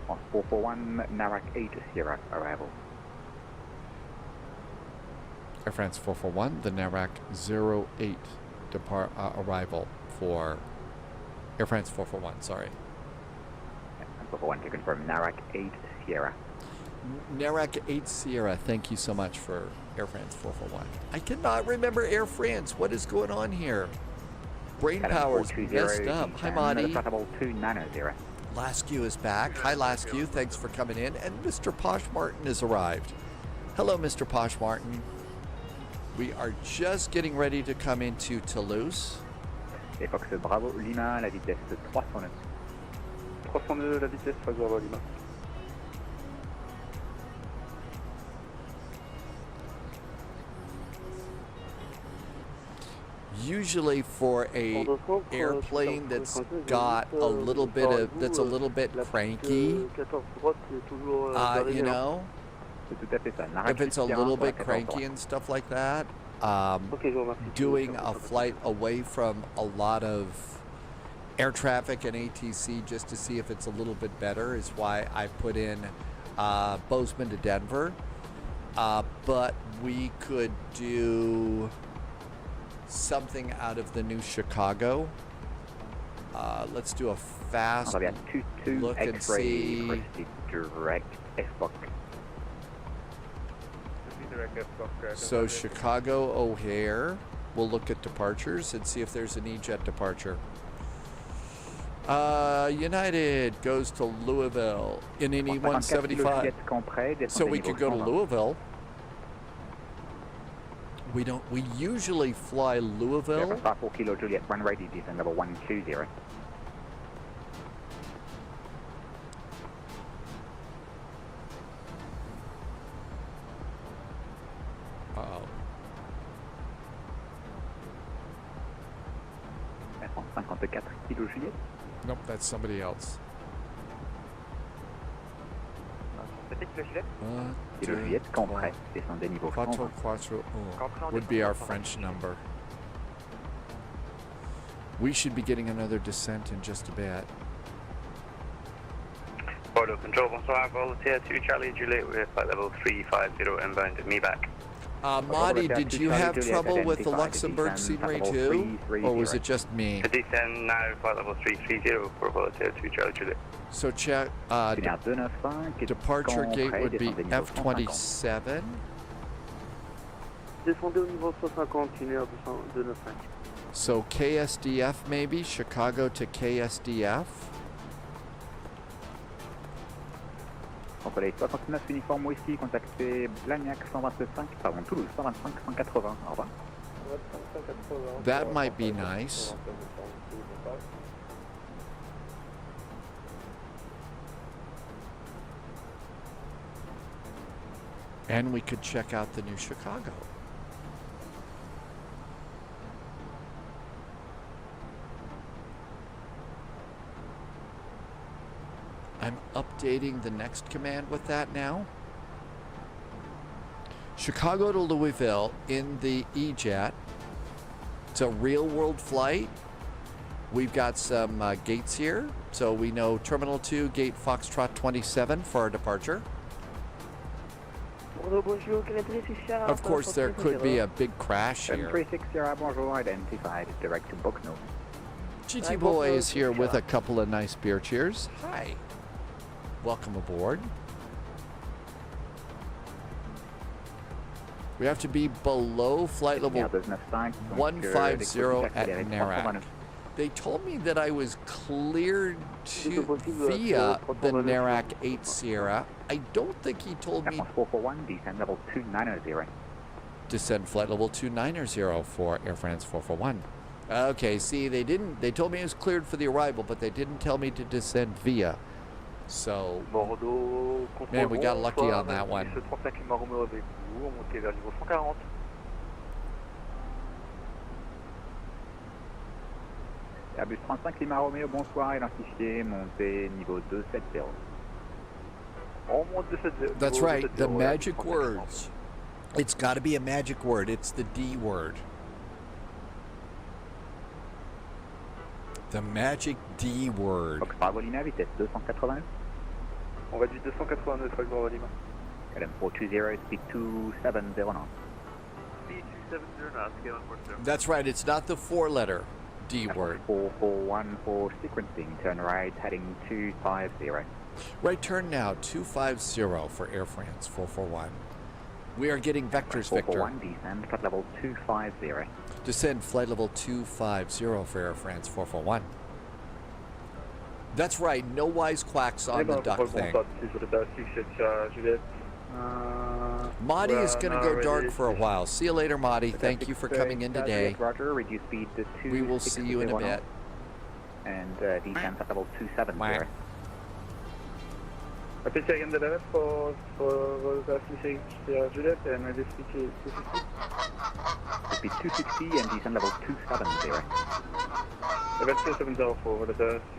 441 Narak 8 Sierra arrival. Air France 441, the Narak 08 arrival for Air France 441, sorry. 441 to confirm Narak 8 Sierra. Narak 8 Sierra, thank you so much for Air France 441. I cannot remember Air France. What is going on here? Brain power's messed up. Hi, Marty. Laskew is back. Hi, Laskew. Thanks for coming in. And Mr. Posh Martin has arrived. Hello, Mr. Posh Martin. We are just getting ready to come into Toulouse. Et Fox Bravo Lima, la vitesse 309. 309, la vitesse, Fox Bravo Lima. Usually for a airplane that's got a little bit of, that's a little bit cranky, you know, if it's a little bit cranky and stuff like that, doing a flight away from a lot of air traffic and ATC just to see if it's a little bit better is why I put in Bozeman to Denver, but we could do something out of the new Chicago. Let's do a fast look and see. Christi, direct F-Book. So Chicago O'Hare, we'll look at departures and see if there's an E-Jet departure. United goes to Louisville in an E175. So we could go to Louisville. We usually fly Louisville. 4 Kilo Juliet, run ready, descend level 120. Uh-oh. 54 Kilo Juliet. Nope, that's somebody else. Kilo Juliet, camp prêt, descendez niveau 441 would be our French number. We should be getting another descent in just a bit. Bordeaux Control, bonsoir, Volunteer 2 Charlie Juliet, we're flight level 350 inbound, me back. Marty, did you have trouble with the Luxembourg scenery too? Or was it just me? To descend now, flight level 330 for Volunteer 2 Charlie Juliet. So check, departure gate would be F27. Descendez au niveau 150, une heure 295. So KSDF maybe, Chicago to KSDF. Contrôlez 69 uniforme ici, contactez Blagnac 125, pardon, Toulouse 125 180, au revoir. That might be nice. And we could check out the new Chicago. I'm updating the next command with that now. Chicago to Louisville in the E-Jet. It's a real world flight. We've got some gates here. So we know Terminal 2, Gate Foxtrot 27 for our departure. Of course, there could be a big crash here. 360, bonjour, identified, direct to Bookno. GT Boy is here with a couple of nice beer cheers. Hi. Welcome aboard. We have to be below flight level 150 at Narak. They told me that I was cleared to via the Narak 8 Sierra. I don't think he told me. 441, descend level 290. Descend flight level 290 for Air France 441. Okay, see, they didn't. They told me it was cleared for the arrival, but they didn't tell me to descend via. So, man, we got lucky on that one. Airbus 35 Lima Romeo, bonsoir, identifié, montée niveau 270. That's right, the magic words. It's got to be a magic word. It's the D word. The magic D word. Bravo Lima, vitesse 289. On réduit 289 avec Bravo Lima. LM 420, speed 2709. Speed 2709, scale 140. That's right, it's not the four-letter D word. 441 for sequencing, turn right, heading 250. Right turn now, 250 for Air France 441. We are getting vectors, Victor. 441, descend, flight level 250. Descend flight level 250 for Air France 441. That's right, no wisecracks on the duck thing. Marty is going to go dark for a while. See you later, Marty. Thank you for coming in today. Roger, reduce speed to 2. We will see you in a bit. And descend flight level 270. Appelez Ariane de la for Juliet and speed 260 and descend level 270.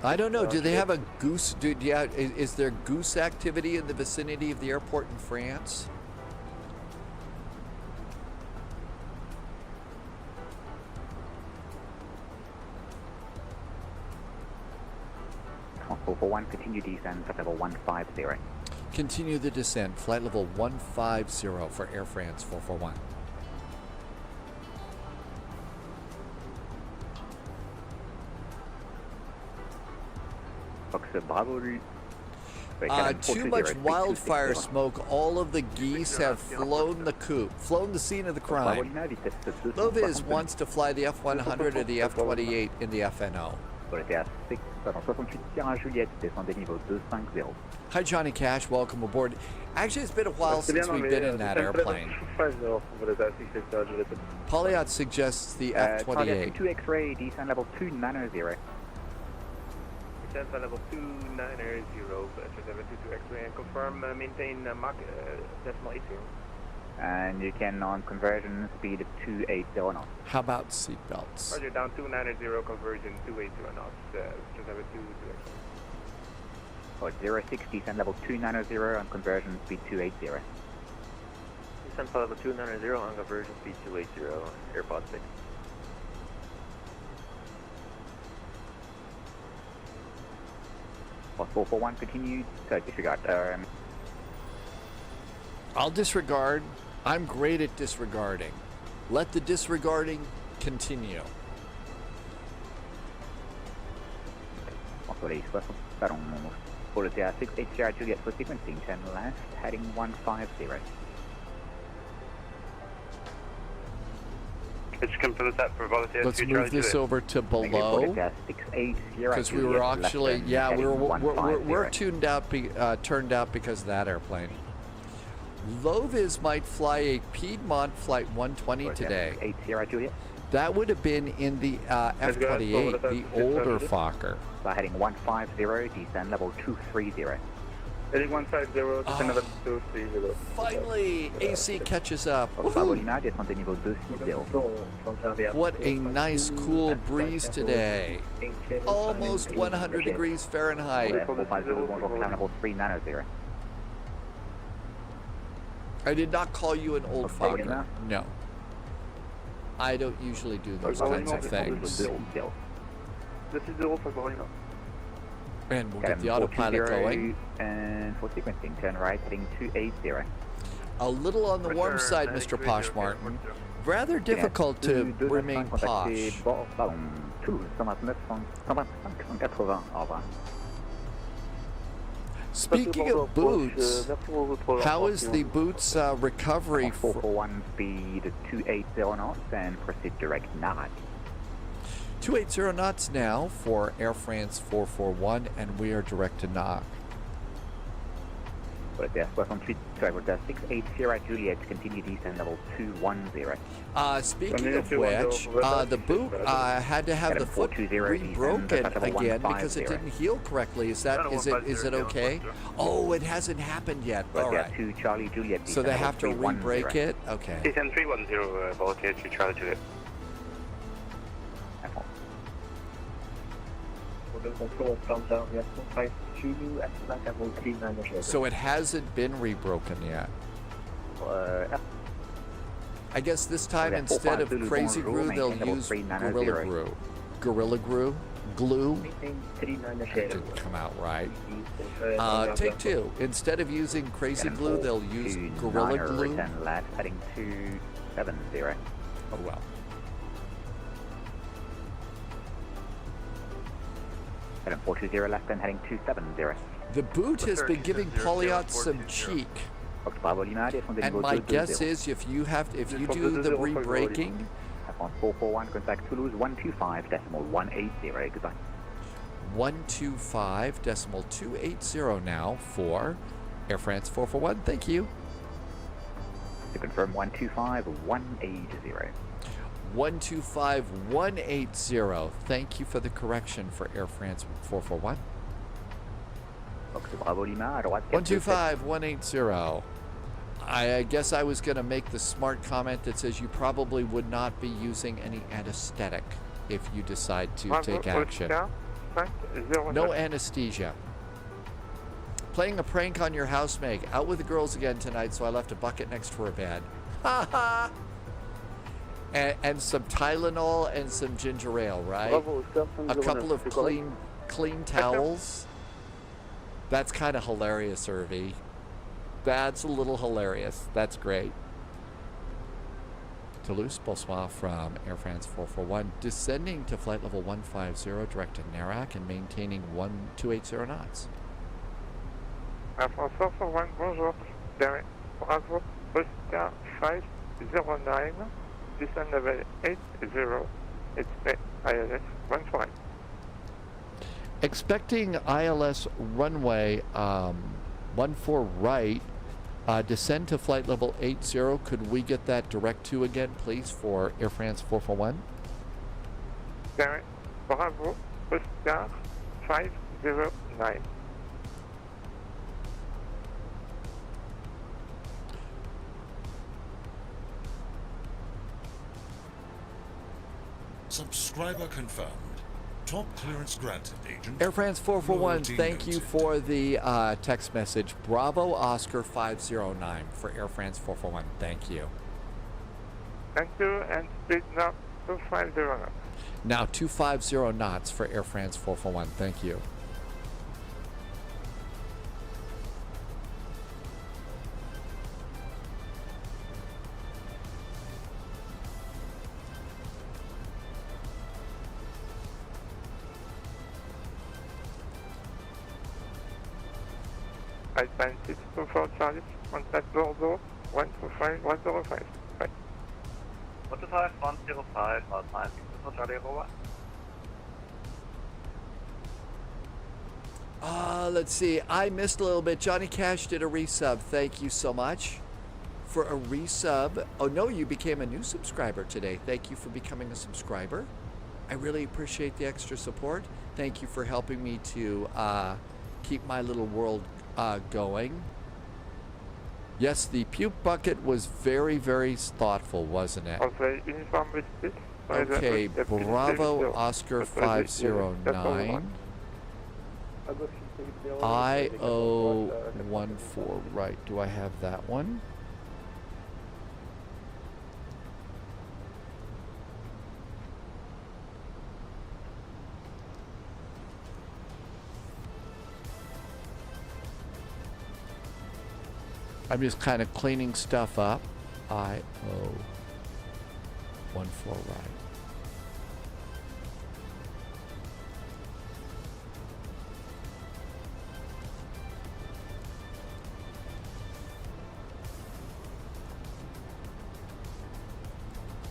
I don't know. Do they have a goose? Is there goose activity in the vicinity of the airport in France? For 1, continue descend, flight level 150. Continue the descent, flight level 150 for Air France 441. Too much wildfire smoke. All of the geese have flown the coop, flown the scene of the crime. Loviz wants to fly the F-100 or the F-28 in the FNO. Pour le TH6, pardon, 68 Sierra Juliette, descendez niveau 250. Hi, Johnny Cash. Welcome aboard. Actually, it's been a while since we've been in that airplane. Polyot suggests the F-28. 2 X-ray, descend level 290. Descend level 290, to X-ray, and confirm, maintain Mach decimal 80. And you can on conversion speed 280 knots. How about seatbelts? Roger, down 290, conversion 280 knots, just have a 2 X-ray. For 06, descend level 290 on conversion speed 280. Descend level 290 on conversion speed 280, AirPod 6. For 441, continued, disregard. I'll disregard. I'm great at disregarding. Let the disregarding continue. Pour les 60, pardon, pour le TH6, HCR Juliet for sequencing, turn left, heading 150. Let's confirm that for Volunteer. Let's move this over to below, because we were actually, yeah, we're tuned out, turned out because of that airplane. Lovis might fly a Piedmont Flight 120 today. That would have been in the F-28, the older Fokker. So heading 150, descend level 230. Heading 150, descend level 230. Finally, AC catches up. What a nice cool breeze today. Almost 100 degrees Fahrenheit. I did not call you an old Fokker. No. I don't usually do those kinds of things. And we'll get the autopilot going. And for sequencing, turn right, heading 280. A little on the warm side, Mr. Posh Martin. Rather difficult to remain posh. Speaking of boots, how is the boots recovery? 441 speed 280 knots and proceed direct NAC. 280 knots now for Air France 441, and we are direct to NAC. Pour le TH68, sorry, 680 Juliet, continue descend level 210. Speaking of which, the boot had to have the foot rebroken again because it didn't heal correctly. Is it okay? Oh, it hasn't happened yet. All right. So they have to re-break it? Okay. Descend 310, Volunteer to Charlie Juliet. So it hasn't been rebroken yet. I guess this time instead of Crazy Glue, they'll use Gorilla Glue. Gorilla Glue? Glue? That didn't come out right. Take two. Instead of using Crazy Glue, they'll use Gorilla Glue. Heading 270. Oh well. Heading 420 left and heading 270. The boot has been giving Polyot some cheek. And my guess is if you do the re-braking, 441 contact Toulouse 125.180. Goodbye. 125.280 now for Air France 441. Thank you. To confirm 125.180. 125.180. Thank you for the correction for Air France 441. 125.180. I guess I was going to make the smart comment that says you probably would not be using any anesthetic if you decide to take action. No anesthesia. Playing a prank on your housemate. Out with the girls again tonight, so I left a bucket next to her bed. Ha ha! And some Tylenol and some ginger ale, right? A couple of clean towels. That's kind of hilarious, Irvi. That's a little hilarious. That's great. Toulouse, bonsoir from Air France 441, descending to flight level 150, direct to Narak, and maintaining 280 knots. Air France 441, bonjour. Bravo, Oscar 509, descend level 80, expect ILS 15. Expecting ILS runway 14 right, descend to flight level 80. Could we get that direct to again, please, for Air France 441? Derek, Bravo, Oscar 509. Subscriber confirmed. Top clearance granted, Agent. Air France 441, Loyalty thank you noted. for the text message. Bravo Oscar 509 for Air France 441. Thank you. Thank you, and speed now 250. Now 250 knots for Air France 441. Thank you. I find 624 Charlie, contact Bordeaux, 125, 105. Bye. 125, 105, our time 624 Charlie, over. Let's see. I missed a little bit. Johnny Cash did a resub. Thank you so much for a resub. Oh, no, you became a new subscriber today. Thank you for becoming a subscriber. I really appreciate the extra support. Thank you for helping me to keep my little world going. Yes, the puke bucket was very, very thoughtful, wasn't it? Okay, Bravo Oscar 509. IO14, right. Do I have that one? I'm just kind of cleaning stuff up. IO14, right.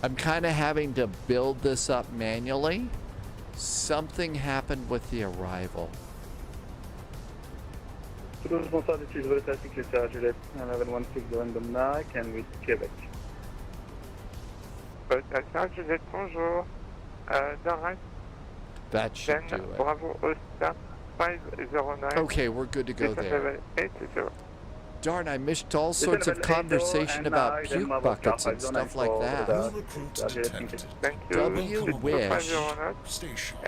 I'm kind of having to build this up manually. Something happened with the arrival. Toulouse, bonsoir, this is Volta, Secretary Juliet, 1116 de Random NAC, and with Quebec. Volta, Juliet, bonjour. Direct, That should do it. Bravo, Oscar 509. Okay, we're good to go there. 80. Darn, I missed all sorts of conversation about puke buckets and stuff like that. W-Wish.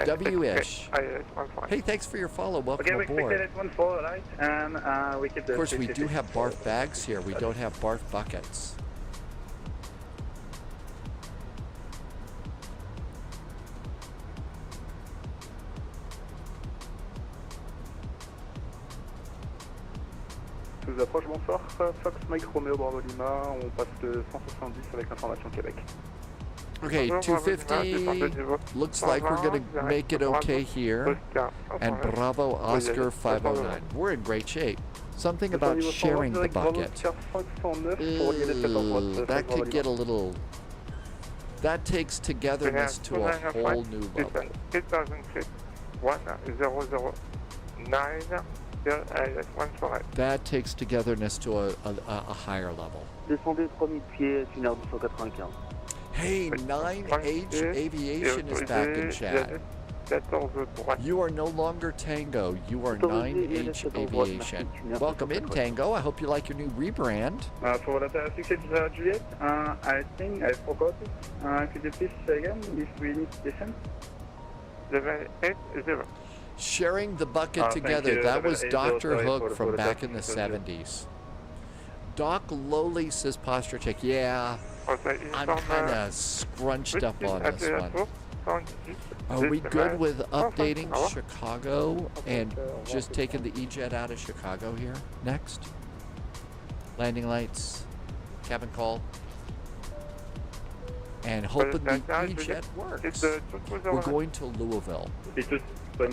W-Ish. Hey, thanks for your follow. Welcome aboard. Of course, we do have barf bags here. We don't have barf buckets. Toulouse approche, bonsoir, Fox Mike Romeo Bravo Lima, on passe le 170 avec information Québec. Okay, 250. Looks like we're going to make it okay here. And Bravo Oscar 509. We're in great shape. Something about sharing the bucket. That could get a little... That takes togetherness to a whole new level. 1009. That takes togetherness to a higher level. Descendez 3000 pieds, tunnel 295. Hey, 9H Aviation is back in chat. You are no longer Tango, you are 9H Aviation. Welcome in, Tango. I hope you like your new rebrand. For the 6 Juliet, I think I forgot it. Could you please say again if we need to descend? 780. Sharing the bucket together. That was Dr. Hook from back in the 70s. Doc Lowly says posture check. Yeah, I'm kind of scrunched up on this one. Are we good with updating Chicago and just taking the E-Jet out of Chicago here next? Landing lights, cabin call, and hoping the E-Jet works. We're going to Louisville.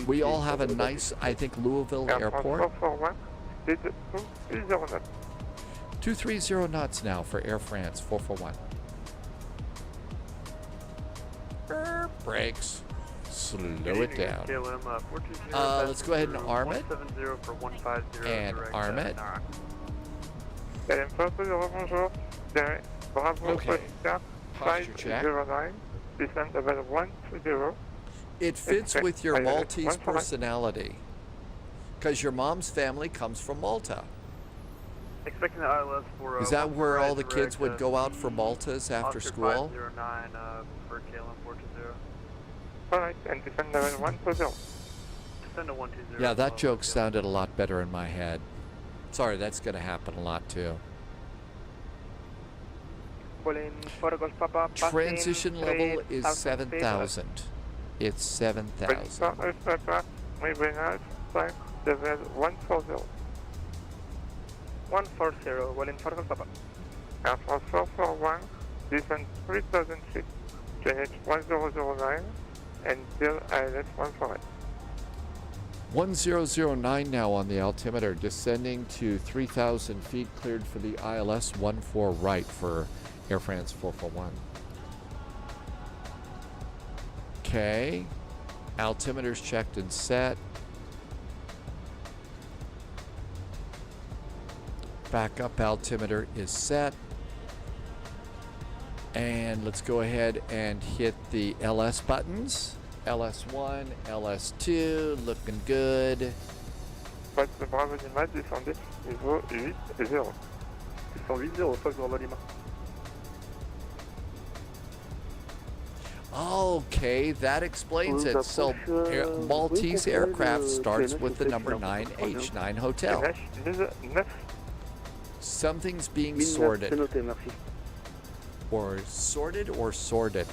We all have a nice, I think, Louisville airport. 230 knots now for Air France 441. Brakes. Slow it down. KLM 420. Let's go ahead and arm it. 170 for 150. And direct, arm it. Nara. KLM 420, bonjour. Direct, Bravo, Okay. Oscar, Posture check. 509. Descend level 120. It fits Okay. with your I have it. Maltese 1 for right. personality. Because your mom's family comes from Malta. Expecting the ILS for. Is that where all the direct, kids would go out for Maltas after Oscar school? 509 for KLM 420. Alright, and descend level 120. Descend to 120. Yeah, that joke sounded a lot better in my head. Sorry, that's going to happen a lot too. Transition level is 7,000. It's 7,000. We bring out time level 140. 140, Walin Fargo Papa. Air France 441, descend 3,000 feet, KH 1009, and till ILS 148. 1009 now on the altimeter, descending to 3,000 feet, cleared for the ILS 14 right for Air France 441. Okay, altimeter's checked and set. Backup altimeter is set. And let's go ahead and hit the LS buttons. LS1, LS2, looking good. Votre Bravo Lima, descendez, niveau 8 et 0. 608, 05 Bravo Lima. Okay, that explains it. So Maltese aircraft starts with the number 9H, 9 Hotel. Something's being sorted. Or sorted or sorted.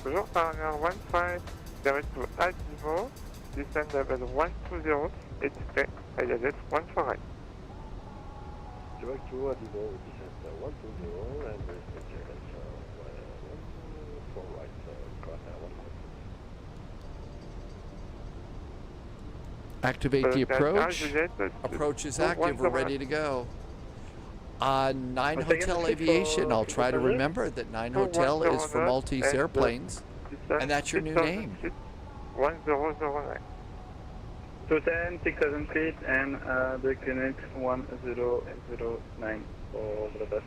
Toujours par arrière 15, direct to Altimo, descend level 120, expect ILS 148. Direct to Altimo, descend 120, and expect ILS 1 right, cross 1. Activate the approach. Approach is active. We're ready to go. 9 Hotel Aviation. I'll try to remember that 9 Hotel is for Maltese airplanes. And that's your new name. 1009. 210, 6,000 feet, and the QNH 1009 for the bus.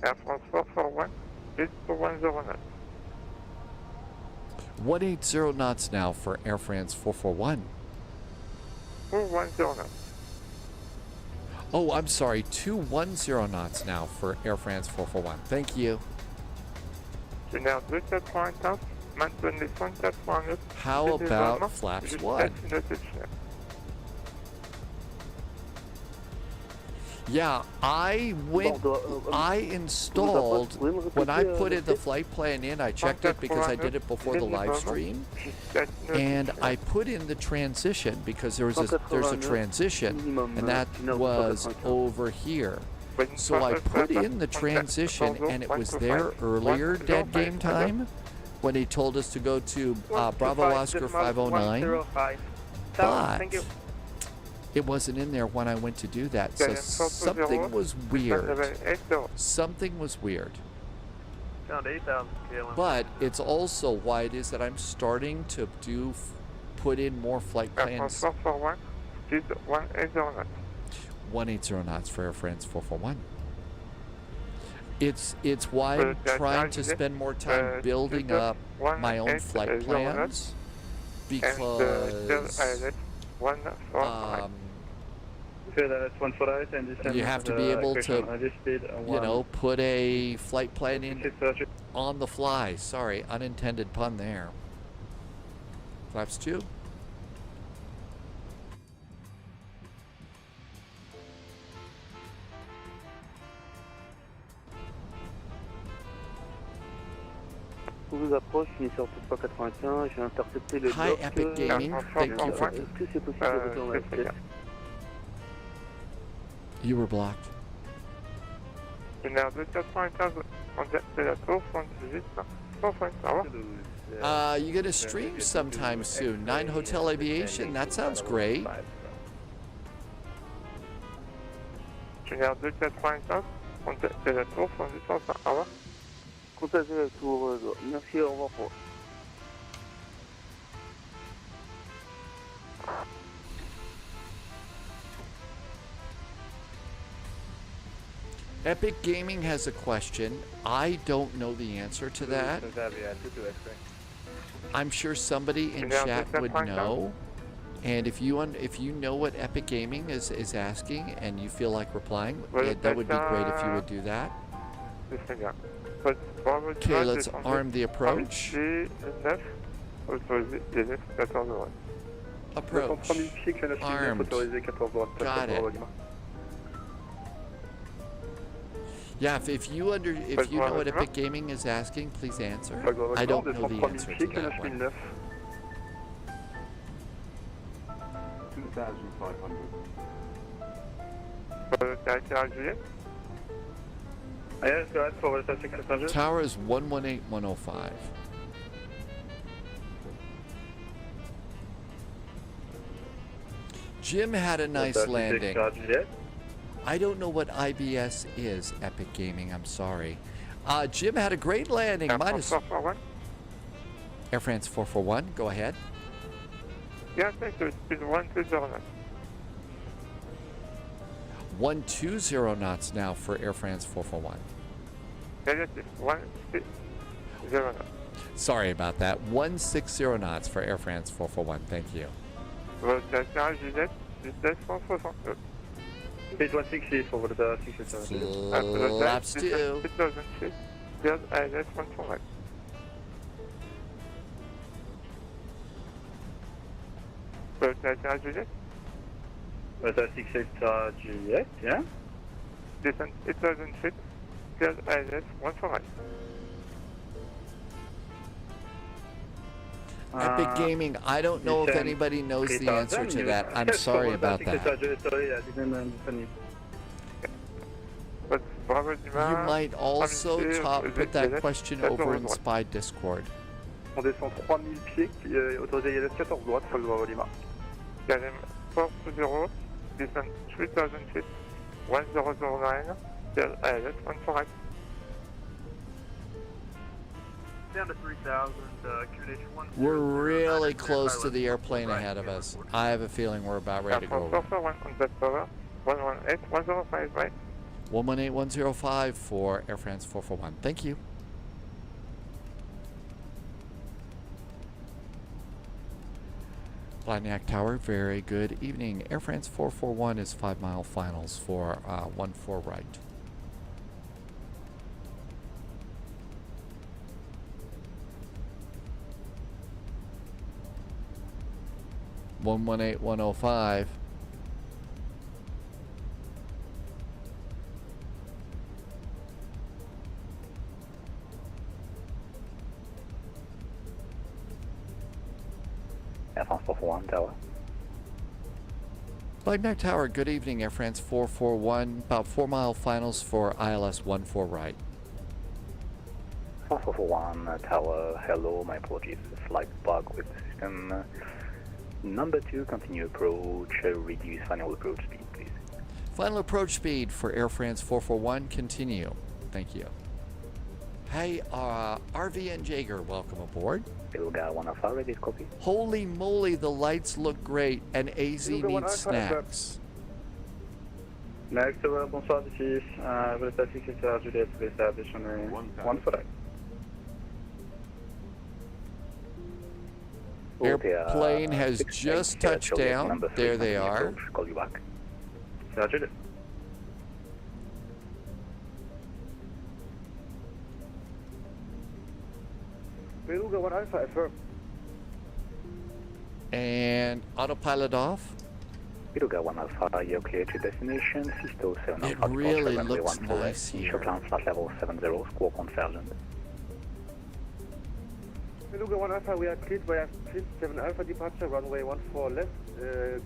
Air France 441, it's for 109. 180 knots now for Air France 441. 109. Oh, I'm sorry, 210 knots now for Air France 441. Thank you. How about flaps 1? Yeah, I installed, when I put in the flight plan in, I checked it because I did it before the live stream, and I put in the transition because there's a transition, and that was over here. So I put in the transition, and it was there earlier, dead game time, when he told us to go to Bravo Oscar 509, but it wasn't in there when I went to do that, so something was weird. Something was weird. Found 8,000 KLM. But it's also why it is that I'm starting to put in more flight plans. 180 knots for Air France 441. It's why I'm trying to spend more time building up my own flight plans, because you have to be able to, put a flight plan in on the fly. Sorry, unintended pun there. Flaps 2. Toulouse approche, il est sur 395, j'ai intercepté le Hi, Epic Gaming. Thank you for... Est-ce que c'est possible de retourner la vitesse? You were blocked. Contact 108, you're gonna stream sometime soon. 9 Hotel Aviation, that sounds great. Junior 285, contact la tour 185, au revoir. Contactez la tour, merci, au revoir. Epic Gaming has a question. I don't know the answer to that. I'm sure somebody in chat would know. And if you know what Epic Gaming is asking and you feel like replying, that would be great if you would do that. Okay, let's arm the approach. Approach. Armed. Got it. Yeah, if you know what Epic Gaming is asking, please answer. I don't know the answer to that one. 2,500. Tower is 118-105. Jim had a nice landing. I don't know what IBS is, Epic Gaming, I'm sorry. Jim had a great landing. Minus Air France 441, go ahead. Yeah, thank you. It's 1209. 120 knots now for Air France 441. Yes, 160 knots. Sorry about that. 160 knots for Air France 441. Thank you. Page 160 for the 667. Laps 2. There's ILS 129. Juliet. Delta 68 Juliet, yeah? Descent 8,000 feet. There's ILS 129. Epic Gaming, I don't know if anybody knows the answer to that. I'm sorry about that. You might also put that question over in SPY Discord. On descend 3000 pieds, autorisé ILS 14 droite, Fox Bravo Lima. KLM 420, descend 3000 feet, 1009, there's ILS 148. Down to 3,000, QNH 1. We're really close to the airplane ahead of us. I have a feeling we're about ready to go over. 118-105, right? 118-105 for Air France 441. Thank you. Blagnac Tower, very good evening. Air France 441 is 5 mile finals for 14 right. One 118-105. Air France 441 Tower. Blagnac Tower, good evening. Air France 441, about 4 mile finals for ILS 14 right. 441 Tower, hello, my apologies, slight bug with the system. Number 2, continue approach, reduce final approach speed, please. Final approach speed for Air France 441, continue. Thank you. Hey, RVN Jaeger, welcome aboard. Beluga 105, ready to copy. Holy moly, the lights look great, and AZ needs snacks. Next, bonsoir, this is Delta 68 Juliet, we establish on a 148. Airplane has just touched down. There they are. Call you back. Roger. Beluga 1 Alpha, affirm. And autopilot off. Beluga 1 Alpha, you're clear to destination. Sisto 7 It Alpha, really looks nice initial here. climb flight level 70, squawk 1000. Beluga 1 Alpha, we are cleared via 7 Alpha departure, runway 14 left,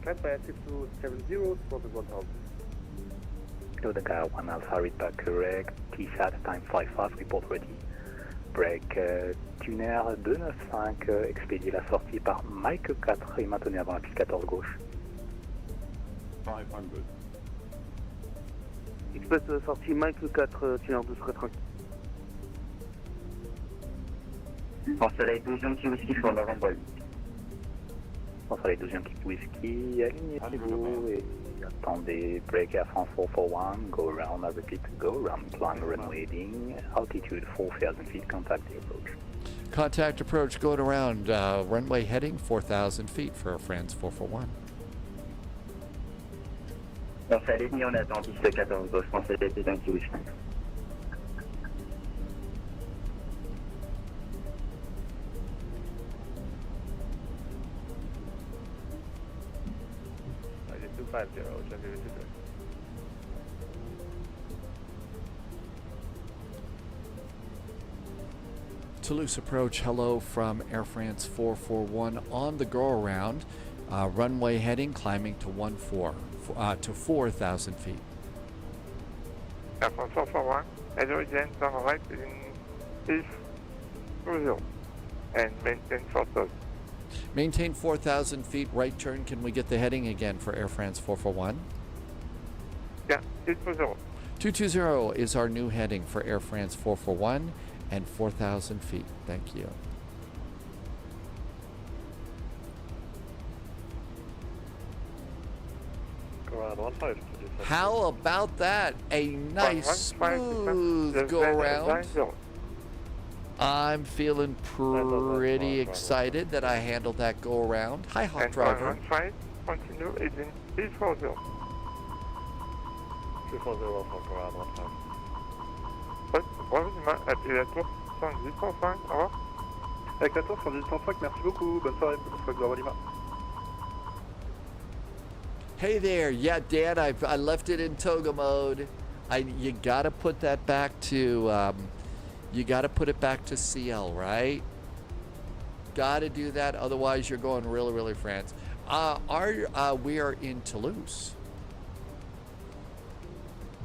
climb via 2270, squawk 1000. Lodega 1 Alpha, read back correct. TSAT time 55, report ready. Break tuner 295, expédier la sortie par Mike 4 et maintenez avant la piste 14 gauche. 500. Express sortie Mike 4, tuner 295. Soleil 12 Yankee Whisky for the runway. Soleil 12 Yankee Whisky, alignez-vous et attendez. Break Air France 441, go around, I repeat, go around, climb runway heading, altitude 4,000 feet, contact the approach. Contact approach going around, runway heading 4,000 feet for Air France 441. Soleil demi, on attend 10-14 gauche, Soleil 12 Yankee Whisky. Toulouse approach, hello from Air France 441 on the go around, runway heading, climbing to 4,000 feet. Air France 441, hello again, turn right in 620 and maintain 4,000. Maintain 4,000 feet, right turn. Can we get the heading again for Air France 441? Yeah, 220. 220 is our new heading for Air France 441 and 4,000 feet. Thank you. How about that? A nice smooth go around. I'm feeling pretty excited that I handled that go around. Hi, hot driver. Continue is in 340. 340 for ground 15. Bozeman, appelez la tour 110.5, au revoir. Avec la tour 110.5, merci beaucoup. Bonne soirée, bonne soirée, au revoir. Hey there, yeah, Dan, I left it in toga mode. You gotta put that back to, you gotta put it back to CL, right? Gotta do that, otherwise you're going really, really France. We are in Toulouse.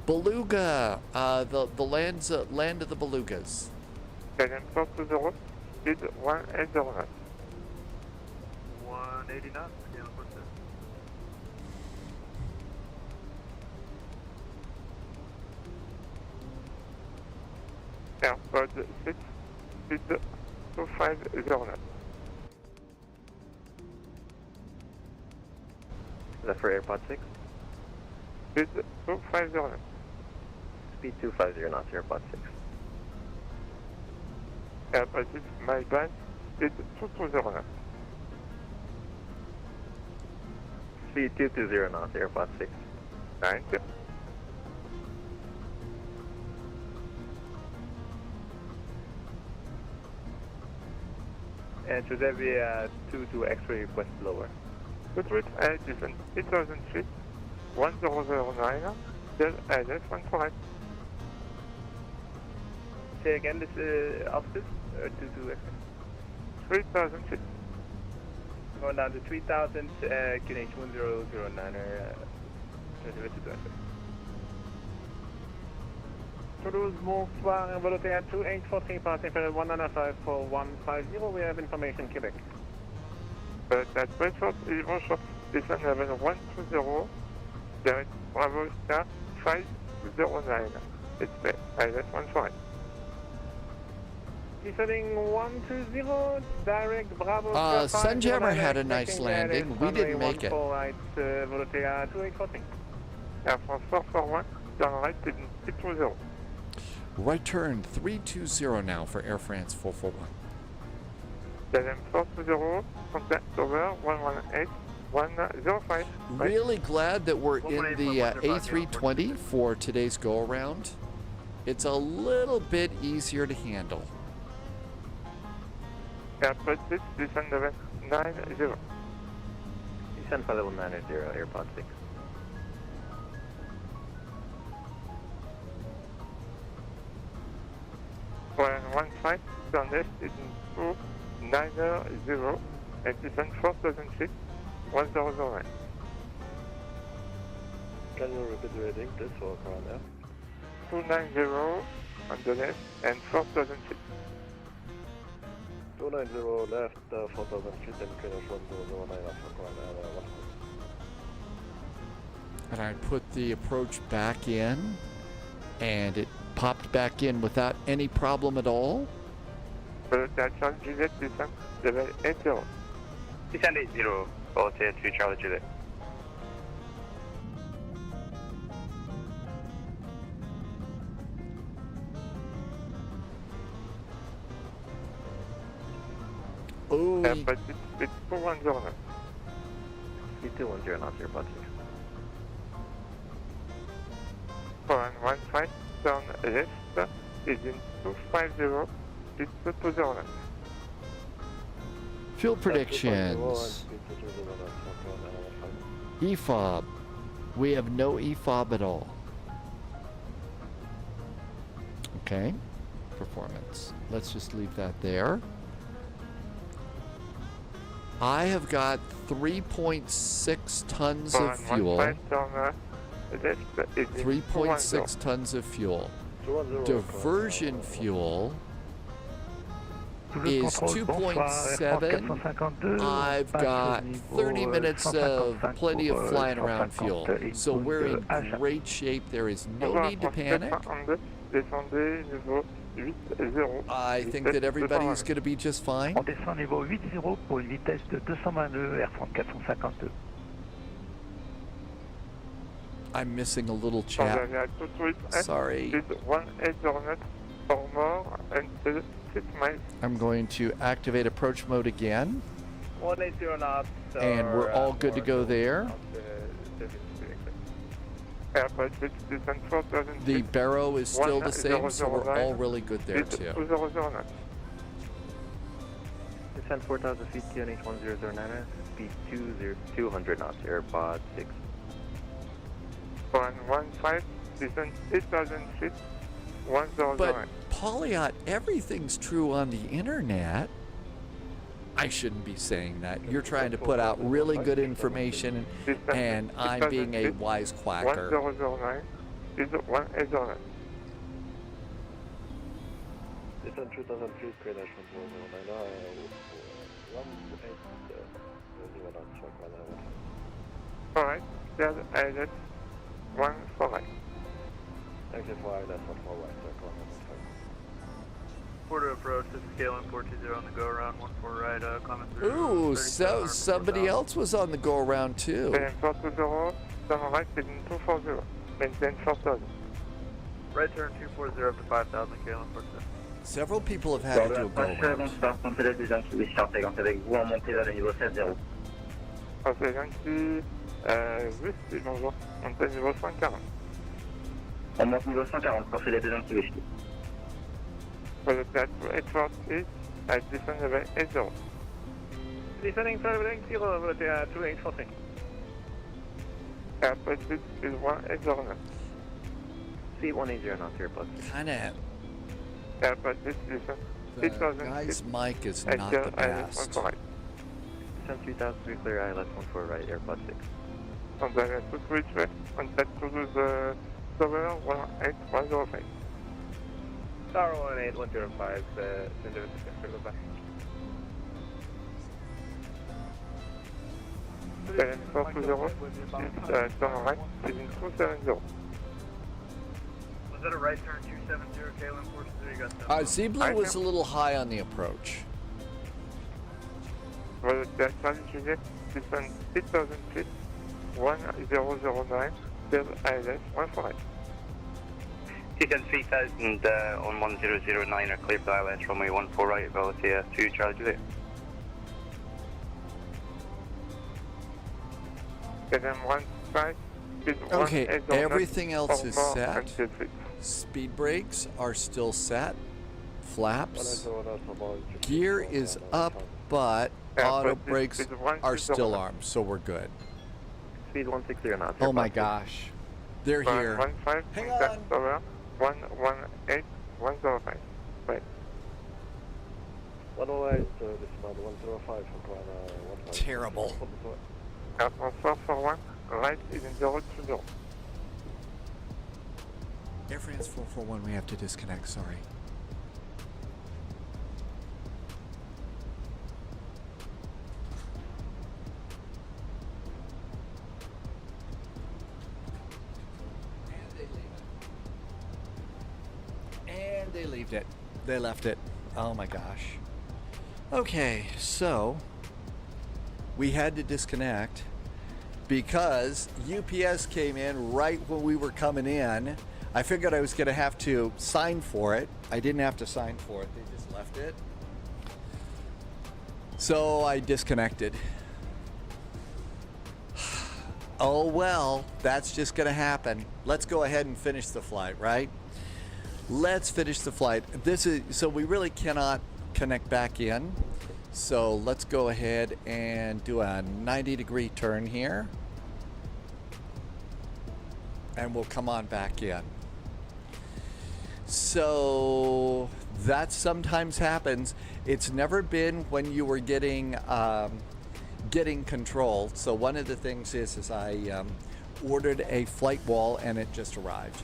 Beluga, the land of the belugas. KDEN 420, speed 180 knots. 180 knots, yeah, what's that? Airport 6, speed 250 knots. Is that for Airport 6? Speed 250 knots. Speed 250 knots, Airport 6. Airport 6, my bad, speed 220 knots. Speed 220 knots, Airport 6. Thank you. And should there be a 22 X-ray request lower? Good route, descent 8,000 feet, 1009, Del ILS 148. Say again, this altitude? 22 X-ray? 3,000 feet. Going down to 3,000, QNH 1009, Toulouse, bonsoir, volonté at 2843, passing for 195 for 150, we have information, Quebec. At Bedford, bonjour, descend level 120, direct Bravo Star 509, it's the ILS 148. Descending 120, direct Bravo Star 509. Sunjammer had a nice landing. We didn't make it. Volonté at 2843. Air France 441, turn right in 620. Right turn 320 now for Air France 441. KDEN 420, contact over 118, 105. Really glad that we're in the A320 for today's go around. It's a little bit easier to handle. Airport 6, descend level 90. Descend for level 90, Airport 6. One flight, turn left in 290, and descend 4,000 feet, 1009. Can you repeat the reading, please, for current air? 290 on the left and 4,000 feet. 290 left, 4,000 feet, and KIAH 1009 for current air, 100. And I put the approach back in, and it popped back in without any problem at all. Charlie Juliet, descent level 80. Descend 80, Voltaire to Charlie Juliet. Oh, But it's 210. Speed 210 knots, airport 6. 415, turn left, is in 250, speed 209. fuel predictions. EFOB. We have no EFOB at all. Okay. Performance. Let's just leave that there. I have got 3.6 tons of fuel. 3.6 tons of fuel. Diversion fuel is 2.7. I've got 30 minutes of plenty of flying around fuel. So we're in great shape. There is no need to panic. I think that everybody's going to be just fine. On descend niveau 80 pour une vitesse de 220 nœuds, Air France 452. I'm missing a little chat. Sorry. I'm going to activate approach mode again. 180 knots. And we're all good to go there. The barrow is still the same, so we're all really good there too. Descend 4,000 feet, KIAH 1009, speed 200 knots, airpod 6. 115, descend 8,000 feet, 109. But Polyot, everything's true on the internet. I shouldn't be saying that. You're trying to put out really good information, and I'm being a wisecracker. 1009 is 189. Descend 3,000 feet, KIAH 1009, 18, Alright, there's ILS 149. Thank you for ILS 149, Quarter approach, this is KLM 420 on the go around, 14 right, comment through. Ooh, so somebody else was on the go around too. KLM 420, turn right, heading 240, maintain 4,000. Right turn 240 up to 5,000, KLM 420. Several people have had to do a go around. C'est gentil. Oui, bonjour. On est niveau 140. On monte niveau 140 pour les deux gens qui whisky. For the flight to 848, I descend level 80. Descending to level 80, Voltaire to 840. Airport 6 is 180. Speed 180 knots, airpod 6. Kinda. Airport 6 descend 8,000 feet. Guy's mic is not the best. Descend 3,000 feet, clear ILS 14 right, airpod 6. On the left to switch way, on that Toulouse Tower 18105. Tower 18105, send it to goodbye. KLM 420, turn right, heading 270. Was that a right turn 270, KLM 420? You got that? Zebla was a little high on the approach. For the Charlie Juliet, descend 8,000 feet, 1009, tell ILS 148. Descend 3,000 on 1009 are clear for ILS runway 14 right, Voltaire to Charlie Juliet. KLM 15, speed Okay, 180 everything else is knots, set. until 6. Speed brakes are still set. Flaps. Gear is up, but auto brakes are still armed, so we're good. Speed 160 knots. Oh my gosh. They're here. 115, Hang contact on. Tower 118, 105. Wait. 108, decimal 105 for Guana 15. Terrible. Airport 441, right is in 020. Air France 441, we have to disconnect, sorry. And they left it. They left it. Oh my gosh. Okay, so we had to disconnect because UPS came in right when we were coming in. I figured I was going to have to sign for it. I didn't have to sign for it. They just left it. So I disconnected. Oh well, that's just going to happen. Let's go ahead and finish the flight, right? Let's finish the flight. So we really cannot connect back in. So let's go ahead and do a 90-degree turn here. And we'll come on back in. So that sometimes happens. It's never been when you were getting control. So one of the things is I ordered a flight wall and it just arrived.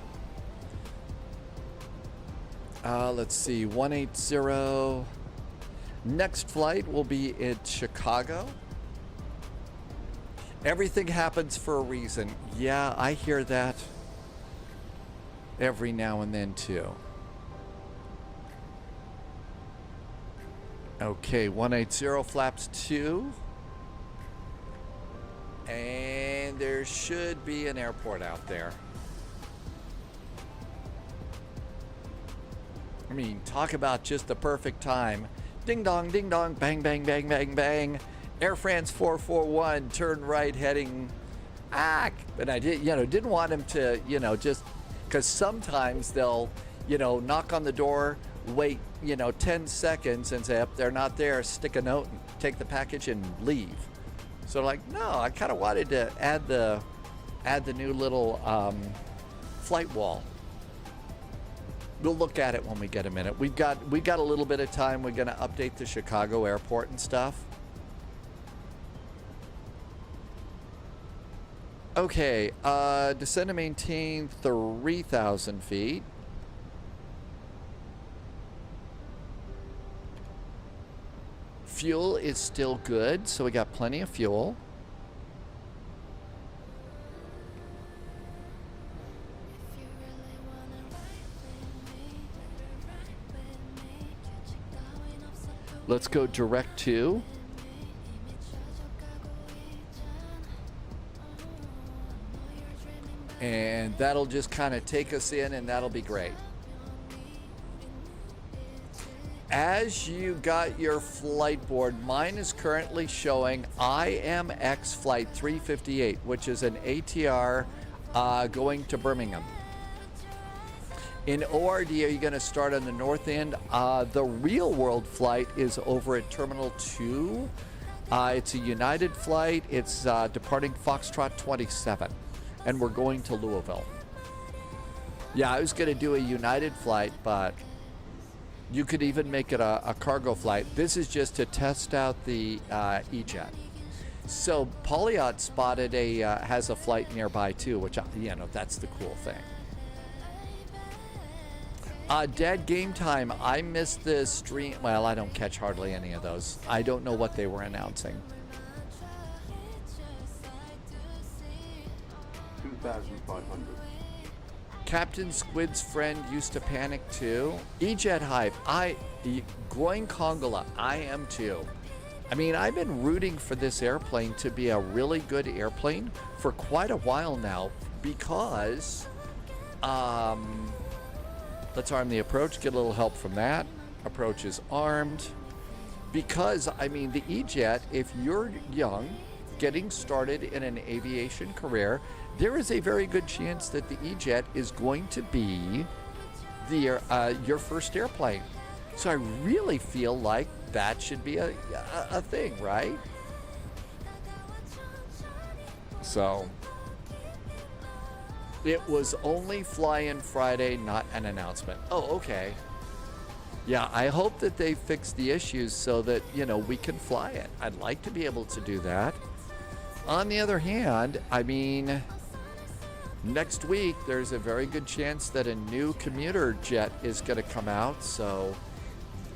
Let's see, 180. Next flight will be in Chicago. Everything happens for a reason. Yeah, I hear that every now and then too. Okay, 180 flaps 2. And there should be an airport out there. I mean, talk about just the perfect time. Ding dong, bang, bang, bang, bang, bang. Air France 441, turn right heading. But I didn't want him to, just because sometimes they'll, knock on the door, wait, 10 seconds and say, they're not there, stick a note and take the package and leave. So like, no, I kind of wanted to add the new little flight wall. We'll look at it when we get a minute. We got a little bit of time. We're going to update the Chicago airport and stuff. Okay, descend and maintain 3,000 feet. Fuel is still good, so we got plenty of fuel. Let's go direct to. And that'll just kind of take us in, and that'll be great. As you got your flight board, mine is currently showing IMX Flight 358, which is an ATR going to Birmingham. In ORD, are you going to start on the north end? The real world flight is over at Terminal 2. It's a United flight. It's departing Foxtrot 27, and we're going to Louisville. Yeah, I was going to do a United flight, but you could even make it a cargo flight. This is just to test out the E-Jet. So Polyot spotted has a flight nearby too, which that's the cool thing. Dead game time. I missed the stream. Well, I don't catch hardly any of those. I don't know what they were announcing. 2,500. Captain Squid's friend used to panic too. E-Jet hype. Groin Congola. I am too. I mean, I've been rooting for this airplane to be a really good airplane for quite a while now because let's arm the approach, get a little help from that. Approach is armed. Because, I mean, the E-Jet, if you're young, getting started in an aviation career, there is a very good chance that the E-Jet is going to be your first airplane. So I really feel like that should be a thing, right? So it was only fly-in Friday, not an announcement. Oh, okay. Yeah, I hope that they fix the issues so that, we can fly it. I'd like to be able to do that. On the other hand, I mean, Next week, there's a very good chance that a new commuter jet is going to come out. So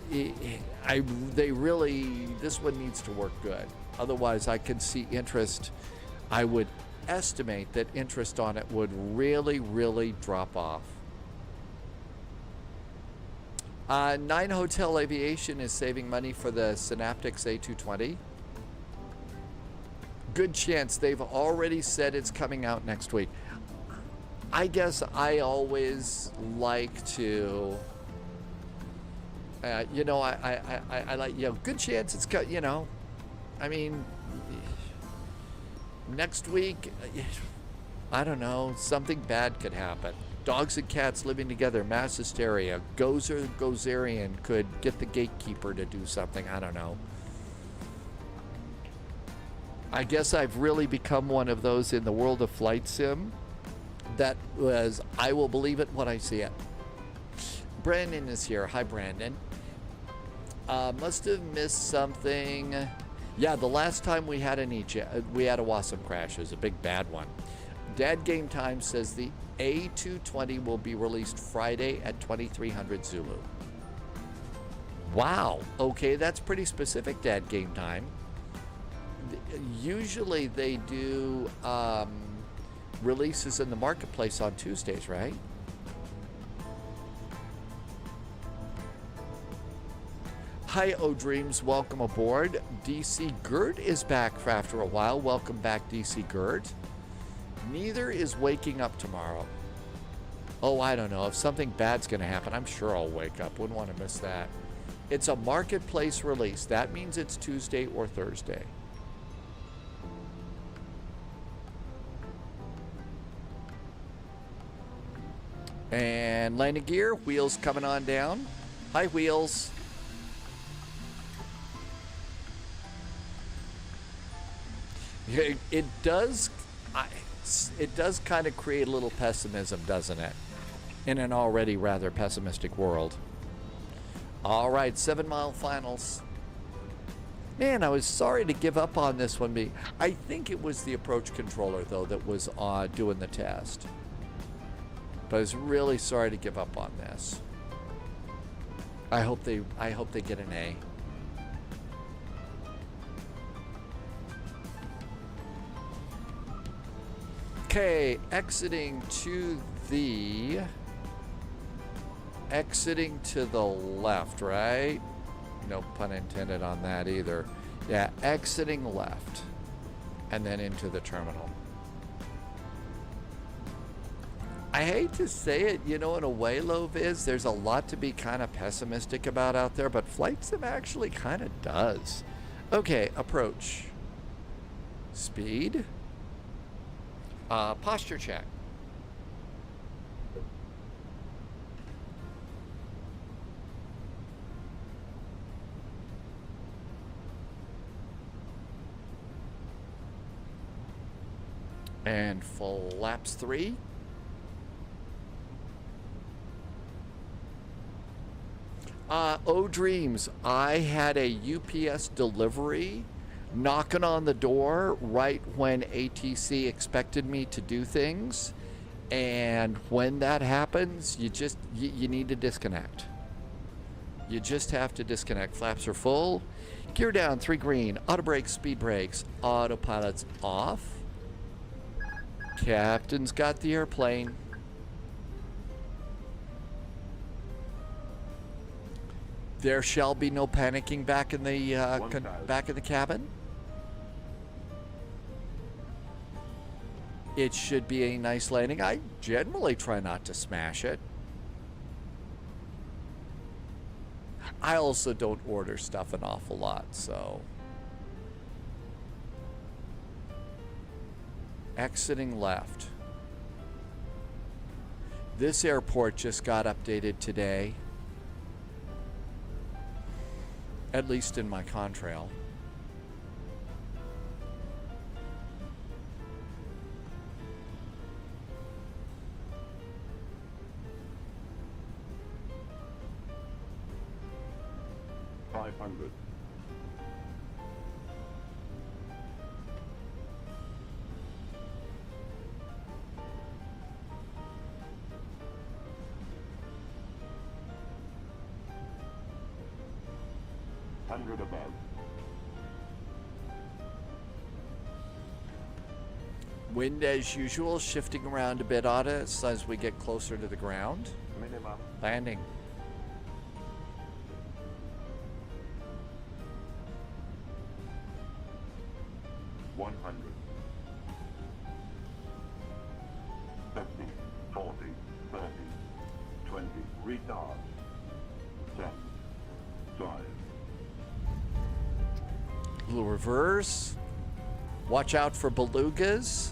this one needs to work good. Otherwise, I can see interest. I would estimate that interest on it would really, really drop off. 9 Hotel Aviation is saving money for the Synaptics A220. Good chance they've already said it's coming out next week. I guess I always like to, I like, good chance it's, I mean, next week, I don't know, something bad could happen. Dogs and cats living together, mass hysteria. Gozerian could get the gatekeeper to do something. I don't know. I guess I've really become one of those in the world of flight sim that was, I will believe it when I see it. Brandon is here. Hi, Brandon. Must have missed something. Yeah, the last time we had a WASM crash. It was a big bad one. Dad Game Time says the A220 will be released Friday at 2300 Zulu. Wow. Okay, that's pretty specific, Dad Game Time. Usually they do releases in the marketplace on Tuesdays, right? Hi, O-Dreams. Welcome aboard. DC Gert is back for after a while. Welcome back, DC Gert. Neither is waking up tomorrow. Oh, I don't know. If something bad's going to happen, I'm sure I'll wake up. Wouldn't want to miss that. It's a marketplace release. That means it's Tuesday or Thursday. And landing gear, Wheels coming on down. Hi, Wheels. It does kind of create a little pessimism, doesn't it? In an already rather pessimistic world. All right, 7 mile finals. Man, I was sorry to give up on this one. I think it was the approach controller, though, that was doing the test. But I was really sorry to give up on this. I hope they get an A. Okay, exiting to the left, right? No pun intended on that either. Yeah, exiting left and then into the terminal. I hate to say it, in a way, Loviz, there's a lot to be kind of pessimistic about out there, but Flight Sim actually kind of does. Okay, approach. Speed. Posture check. And flaps 3. Dreams, I had a UPS delivery knocking on the door right when ATC expected me to do things, and when that happens, you need to disconnect. You just have to disconnect. Flaps are full, gear down, 3 green, auto brakes, speed brakes, autopilot's off. Captain's got the airplane. There shall be no panicking back in the cabin. It should be a nice landing. I generally try not to smash it. I also don't order stuff an awful lot, so. Exiting left. This airport just got updated today. At least in my contrail. $500. 600 above. Wind as usual, shifting around a bit on us as we get closer to the ground. Minimum. Landing. $100. 50, 40, 30, 20. Retard. 10, 5. Little reverse. Watch out for belugas.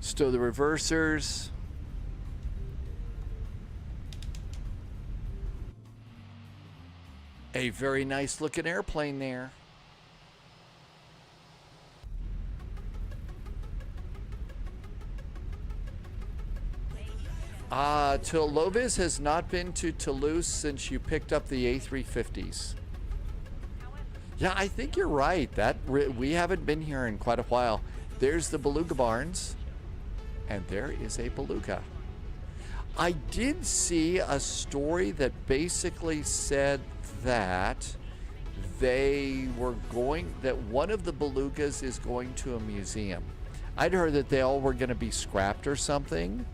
Stow the reversers. A very nice looking airplane there. Lovis has not been to Toulouse since you picked up the A350s. Yeah, I think you're right. We haven't been here in quite a while. There's the Beluga Barns, and there is a Beluga. I did see a story that basically said that that one of the Belugas is going to a museum. I'd heard that they all were going to be scrapped or something,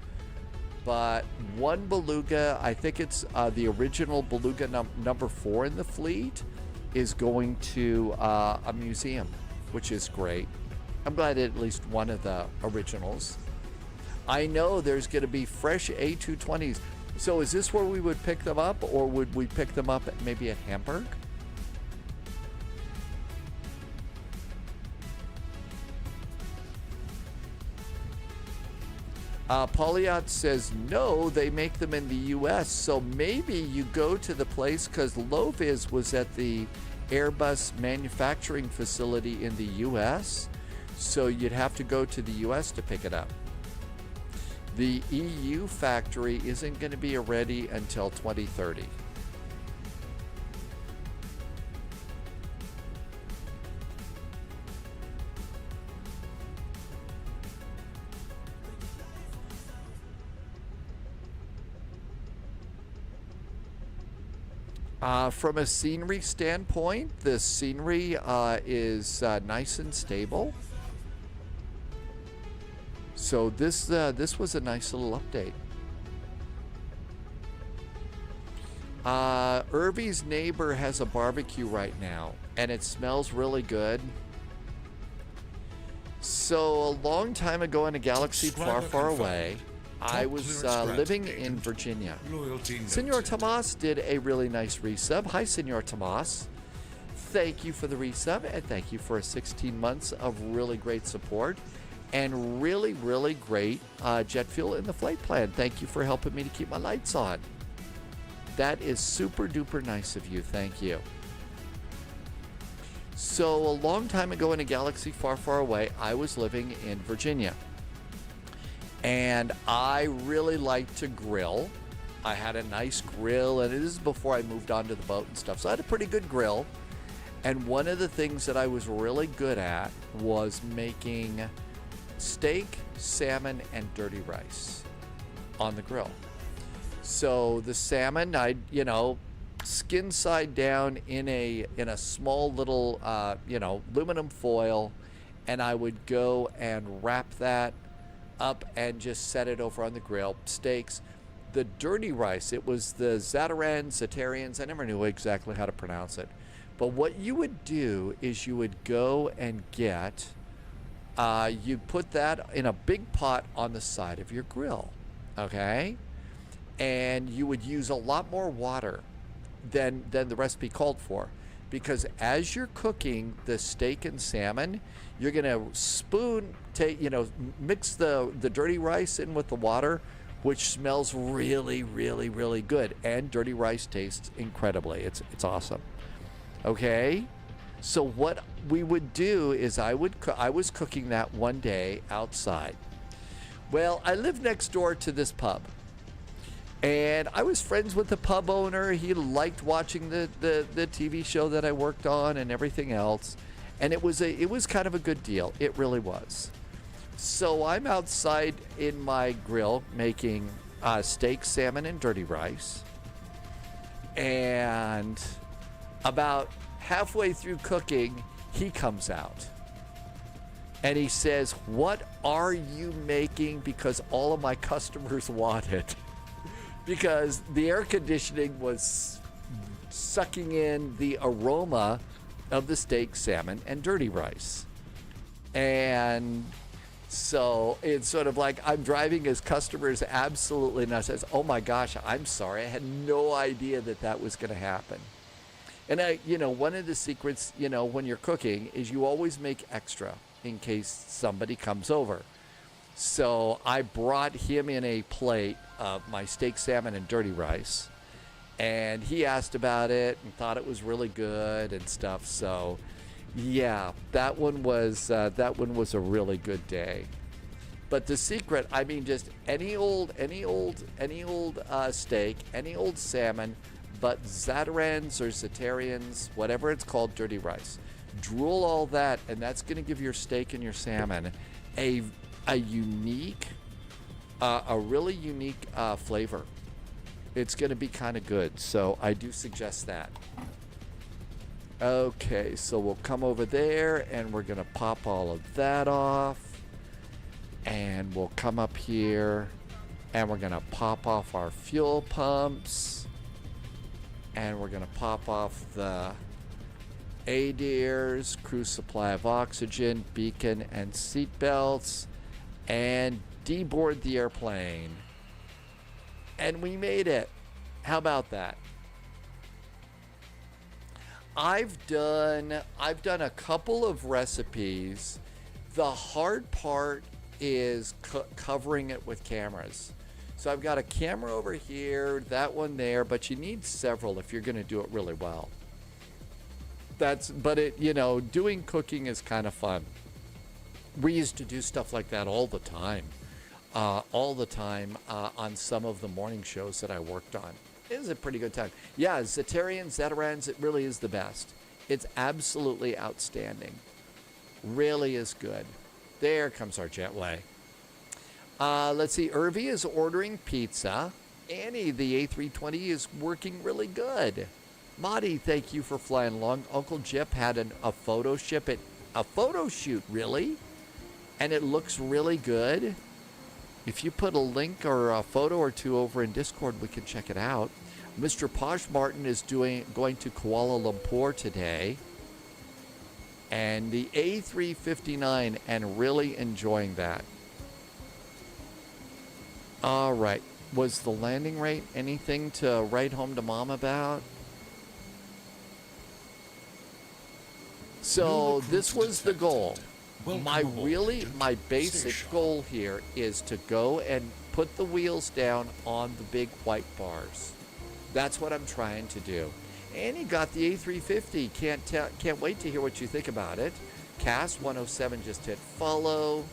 but one Beluga, I think it's the original Beluga number 4 in the fleet, is going to a museum, which is great. I'm glad at least one of the originals. I know there's going to be fresh A220s. So is this where we would pick them up, or would we pick them up maybe at Hamburg? Polyot says no, they make them in the US. So maybe you go to the place, because Loviz was at the Airbus manufacturing facility in the US. So you'd have to go to the US to pick it up. The EU factory isn't going to be ready until 2030. From a scenery standpoint, the scenery is nice and stable. So this was a nice little update. Irvy's neighbor has a barbecue right now, and it smells really good. So a long time ago in a galaxy far, far away, I was living in Virginia. Senor Tomas did a really nice resub. Hi, Senor Tomas. Thank you for the resub, and thank you for 16 months of really great support and really, really great jet fuel in the flight plan. Thank you for helping me to keep my lights on. That is super duper nice of you. Thank you. So a long time ago in a galaxy far, far away, I was living in Virginia. And I really like to grill. I had a nice grill, and this is before I moved onto the boat and stuff. So I had a pretty good grill. And one of the things that I was really good at was making steak, salmon, and dirty rice on the grill. So the salmon, I'd, skin side down in a small little, aluminum foil, and I would go and wrap that up and just set it over on the grill. Steaks. The dirty rice, it was the Zatarians. I never knew exactly how to pronounce it. But what you would do is you would go and get, you'd put that in a big pot on the side of your grill, okay? And you would use a lot more water than the recipe called for, because as you're cooking the steak and salmon, you're gonna mix the dirty rice in with the water, which smells really, really, really good. And dirty rice tastes incredibly. It's awesome. Okay, so what we would do is I was cooking that one day outside. Well, I live next door to this pub, And I was friends with the pub owner. He liked watching the TV show that I worked on and everything else. And it was kind of a good deal. It really was. So I'm outside in my grill making steak, salmon, and dirty rice. And about halfway through cooking, he comes out. And he says, "What are you making? Because all of my customers want it." Because the air conditioning was sucking in the aroma of the steak, salmon, and dirty rice. And so it's sort of like I'm driving his customers absolutely nuts. Says, "Oh my gosh, I'm sorry. I had no idea that was going to happen." And one of the secrets, when you're cooking is you always make extra in case somebody comes over. So I brought him in a plate of my steak, salmon, and dirty rice. And he asked about it and thought it was really good and stuff. So yeah, that one was a really good day. But the secret, I mean, just any old steak, any old salmon, but Zatarain's or Zatarians, whatever it's called, dirty rice. Drool all that, and that's going to give your steak and your salmon a really unique flavor. It's going to be kind of good, so I do suggest that. Okay, so we'll come over there, and we're going to pop all of that off. And we'll come up here, and we're going to pop off our fuel pumps. And we're going to pop off the ADIRs, crew supply of oxygen, beacon, and seat belts, and deboard the airplane. And we made it. How about that? I've done a couple of recipes. The hard part is covering it with cameras. So I've got a camera over here, that one there, but you need several if you're going to do it really well. Doing cooking is kind of fun. We used to do stuff like that all the time on some of the morning shows that I worked on. It was a pretty good time. Yeah, Zatarain's, it really is the best. It's absolutely outstanding. Really is good. There comes our jetway. Let's see, Irvi is ordering pizza. Annie, the A320 is working really good. Marty, thank you for flying along. Uncle Jip had a photo shoot, really? And it looks really good. If you put a link or a photo or two over in Discord, we can check it out. Mr. Posh Martin is going to Kuala Lumpur today. And the A359, and really enjoying that. All right. Was the landing rate anything to write home to Mom about? So this was the goal. My basic goal here is to go and put the wheels down on the big white bars. That's what I'm trying to do. Annie got the A350. Can't wait to hear what you think about it. Cass 107 just hit follow.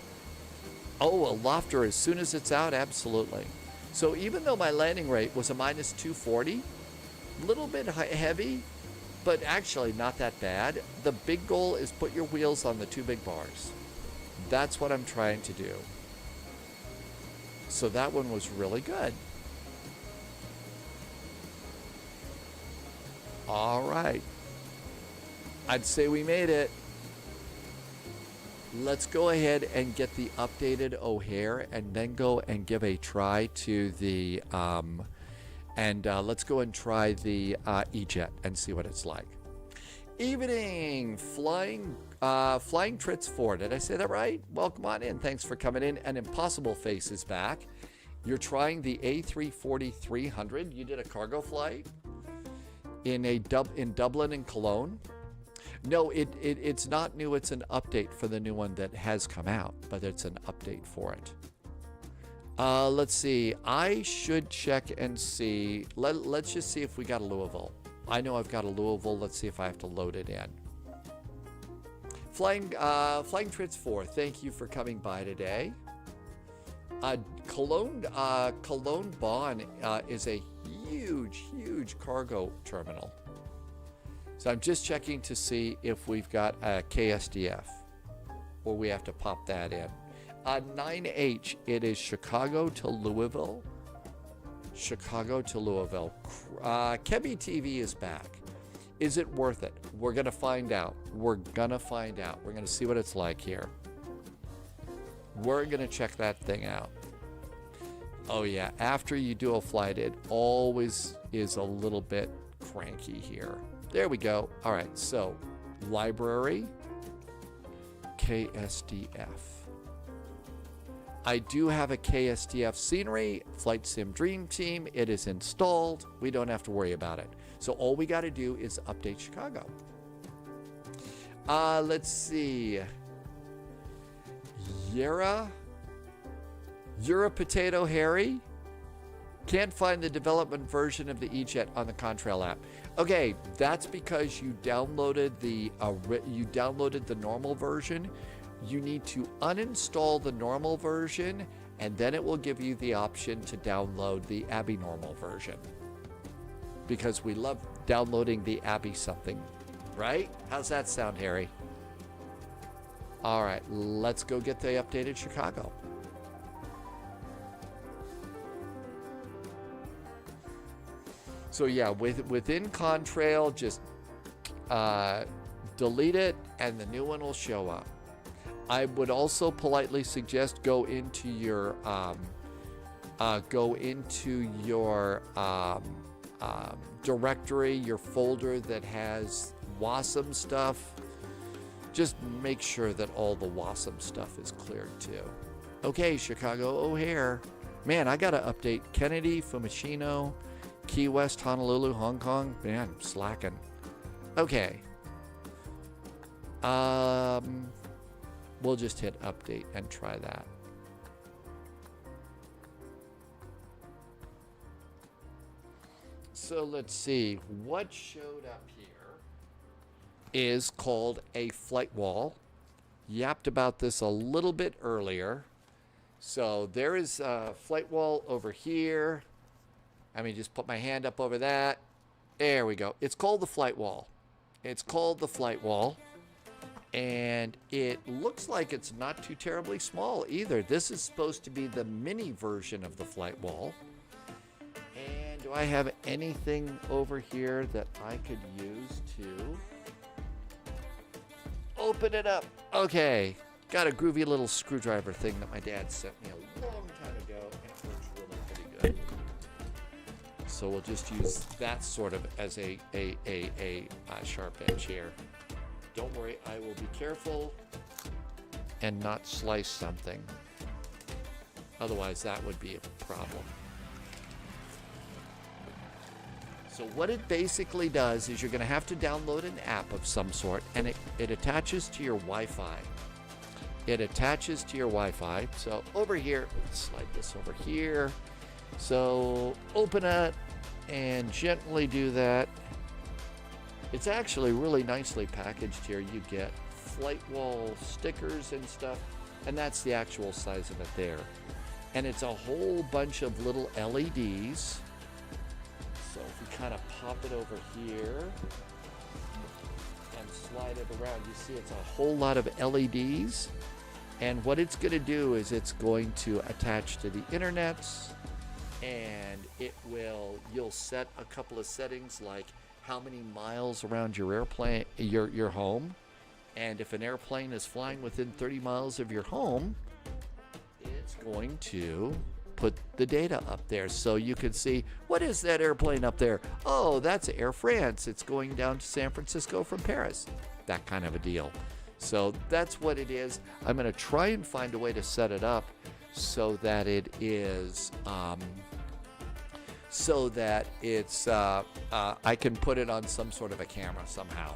Oh, a lofter as soon as it's out, absolutely. So even though my landing rate was a minus 240, a little bit heavy, but actually not that bad. The big goal is put your wheels on the two big bars. That's what I'm trying to do. So that one was really good. All right. I'd say we made it. Let's go ahead and get the updated O'Hare and then go and give a try to the, let's go and try the E-Jet and see what it's like. Evening, Flying Tritz 4. Did I say that right? Welcome on in. Thanks for coming in. And Impossible Face is back. You're trying the A340-300. You did a cargo flight in Dublin and Cologne. No, it's not new. It's an update for the new one that has come out, but it's an update for it. Let's see. I should check and see. Let's just see if we got a Louisville. I know I've got a Louisville. Let's see if I have to load it in. Flying Tritz 4, thank you for coming by today. Cologne Bonn is a huge cargo terminal. So I'm just checking to see if we've got a KSDF, or we have to pop that in. 9H, it is Chicago to Louisville. Chicago to Louisville. Kebi TV is back. Is it worth it? We're going to find out. We're going to find out. We're going to see what it's like here. We're going to check that thing out. Oh yeah, after you do a flight, it always is a little bit cranky here. There we go. All right, so library, KSDF. I do have a KSDF scenery, Flight Sim Dream Team. It is installed. We don't have to worry about it. So all we got to do is update Chicago. Let's see. Yura Potato Harry. Can't find the development version of the E-Jet on the Contrail app. Okay, that's because you downloaded the normal version. You need to uninstall the normal version, and then it will give you the option to download the abnormal version. Because we love downloading the Abby something, right? How's that sound, Harry? All right, let's go get the updated Chicago. So yeah, within Contrail, just delete it, and the new one will show up. I would also politely suggest go into your directory, your folder that has WASM stuff. Just make sure that all the WASM stuff is cleared too. Okay, Chicago O'Hare. Man, I gotta update Kennedy, Fumishino, Key West, Honolulu, Hong Kong. Man, I'm slacking. Okay. We'll just hit update and try that. So let's see. What showed up here is called a flight wall. Yapped about this a little bit earlier. So there is a flight wall over here. I mean, just put my hand up over that. There we go. It's called the flight wall. It's called the flight wall. And it looks like it's not too terribly small either. This is supposed to be the mini version of the flight wall. And do I have anything over here that I could use to open it up? Okay. Got a groovy little screwdriver thing that my dad sent me a long time ago, and it works really pretty good. So we'll just use that sort of as a sharp edge here. Don't worry, I will be careful and not slice something. Otherwise, that would be a problem. So what it basically does is you're going to have to download an app of some sort, and it attaches to your Wi-Fi. It attaches to your Wi-Fi. So over here, let's slide this over here. So open it and gently do that. It's actually really nicely packaged here. You get flight wall stickers and stuff, and that's the actual size of it there. And it's a whole bunch of little LEDs. So if we kind of pop it over here and slide it around, you see it's a whole lot of LEDs. And what it's going to do is it's going to attach to the internets, and you'll set a couple of settings like how many miles around your airplane, your home. And if an airplane is flying within 30 miles of your home, it's going to put the data up there so you can see, what is that airplane up there? Oh, that's Air France. It's going down to San Francisco from Paris. That kind of a deal. So that's what it is. I'm going to try and find a way to set it up so that it is, I can put it on some sort of a camera somehow.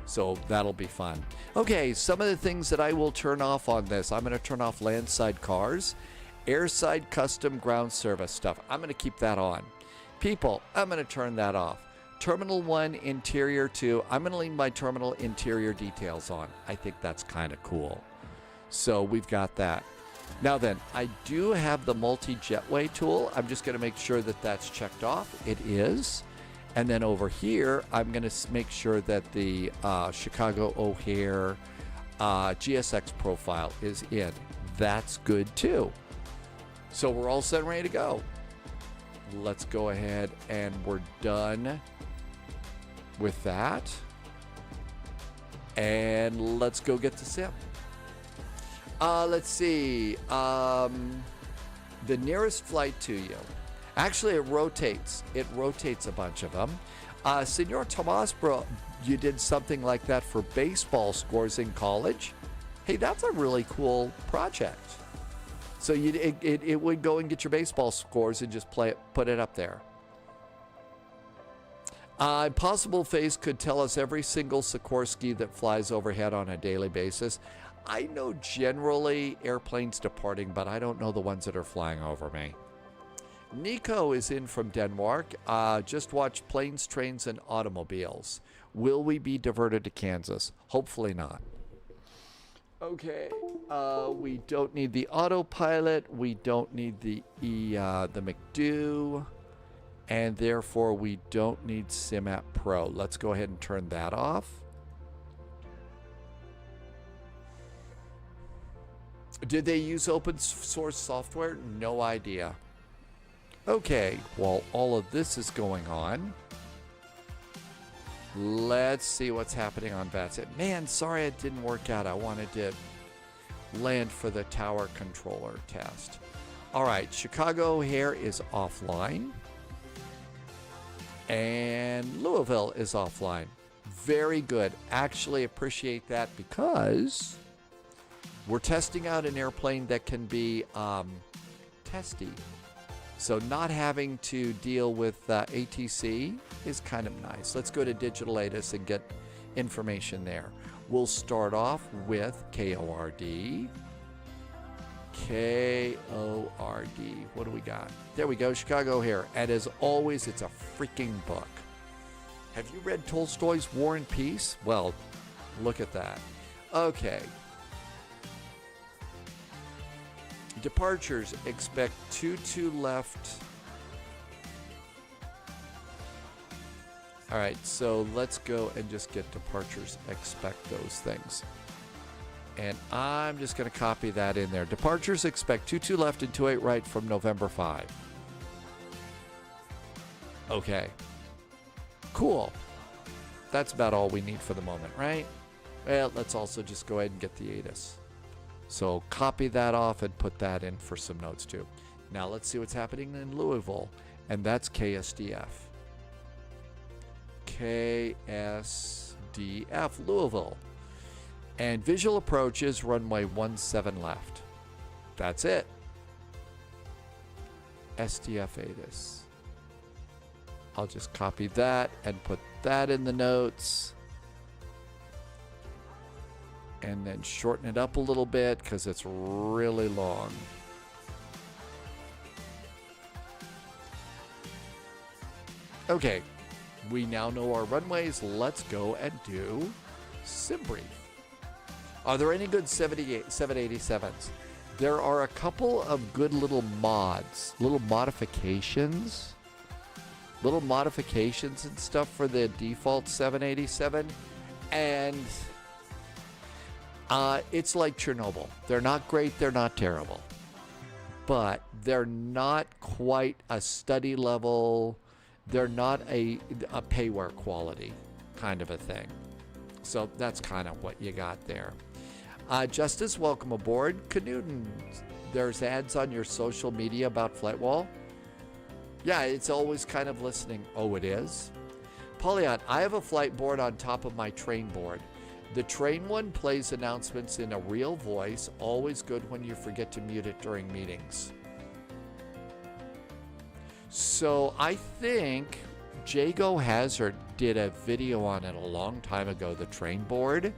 So that'll be fun. Okay, some of the things that I will turn off on this. I'm going to turn off landside cars, airside custom ground service stuff. I'm going to keep that on. People, I'm going to turn that off. Terminal 1, Interior 2, I'm going to leave my terminal interior details on. I think that's kind of cool. So we've got that. Now then, I do have the multi-jetway tool. I'm just going to make sure that that's checked off. It is. And then over here, I'm going to make sure that the Chicago O'Hare GSX profile is in. That's good too. So we're all set and ready to go. Let's go ahead and we're done with that. And let's go get the sim. Let's see. The nearest flight to you. Actually, it rotates. It rotates a bunch of them. Senor Tomas, bro, you did something like that for baseball scores in college. Hey, that's a really cool project. So it would go and get your baseball scores and just put it up there. Possible Phase could tell us every single Sikorsky that flies overhead on a daily basis. I know generally airplanes departing, but I don't know the ones that are flying over me. Nico is in from Denmark. Just watch Planes, Trains, and Automobiles. Will we be diverted to Kansas? Hopefully not. Okay. We don't need the autopilot. We don't need the McDo. And therefore, we don't need SimApp Pro. Let's go ahead and turn that off. Did they use open source software? No idea. Okay, while all of this is going on, let's see what's happening on VATSIM. Man, sorry it didn't work out. I wanted to land for the tower controller test. All right, Chicago O'Hare is offline. And Louisville is offline. Very good. Actually appreciate that because we're testing out an airplane that can be testy. So not having to deal with ATC is kind of nice. Let's go to Digital ATIS and get information there. We'll start off with KORD. KORD. What do we got? There we go, Chicago O'Hare. And as always, it's a freaking book. Have you read Tolstoy's War and Peace? Well, look at that. Okay. Departures, expect 22 left. All right, so let's go and just get departures. Expect those things. And I'm just going to copy that in there. Departures, expect 22 left and 28 right from November 5. Okay. Cool. That's about all we need for the moment, right? Well, let's also just go ahead and get the ATIS. So copy that off and put that in for some notes too. Now let's see what's happening in Louisville. And that's KSDF. KSDF, Louisville. And visual approach is runway 17 left. That's it. SDF ATIS. I'll just copy that and put that in the notes. And then shorten it up a little bit because it's really long. Okay, we now know our runways. Let's go and do sim brief. Are there any good 787s? There are a couple of good little mods, little modifications and stuff for the default 787. And it's like Chernobyl. They're not great, they're not terrible. But they're not quite a study level. They're not a payware quality kind of a thing. So that's kind of what you got there. Justice, welcome aboard. Canuden, there's ads on your social media about FlightWall? Yeah, it's always kind of listening. Oh, it is? Polyot, I have a flight board on top of my train board. The train one plays announcements in a real voice, always good when you forget to mute it during meetings. So I think Jago Hazard did a video on it a long time ago, the train board.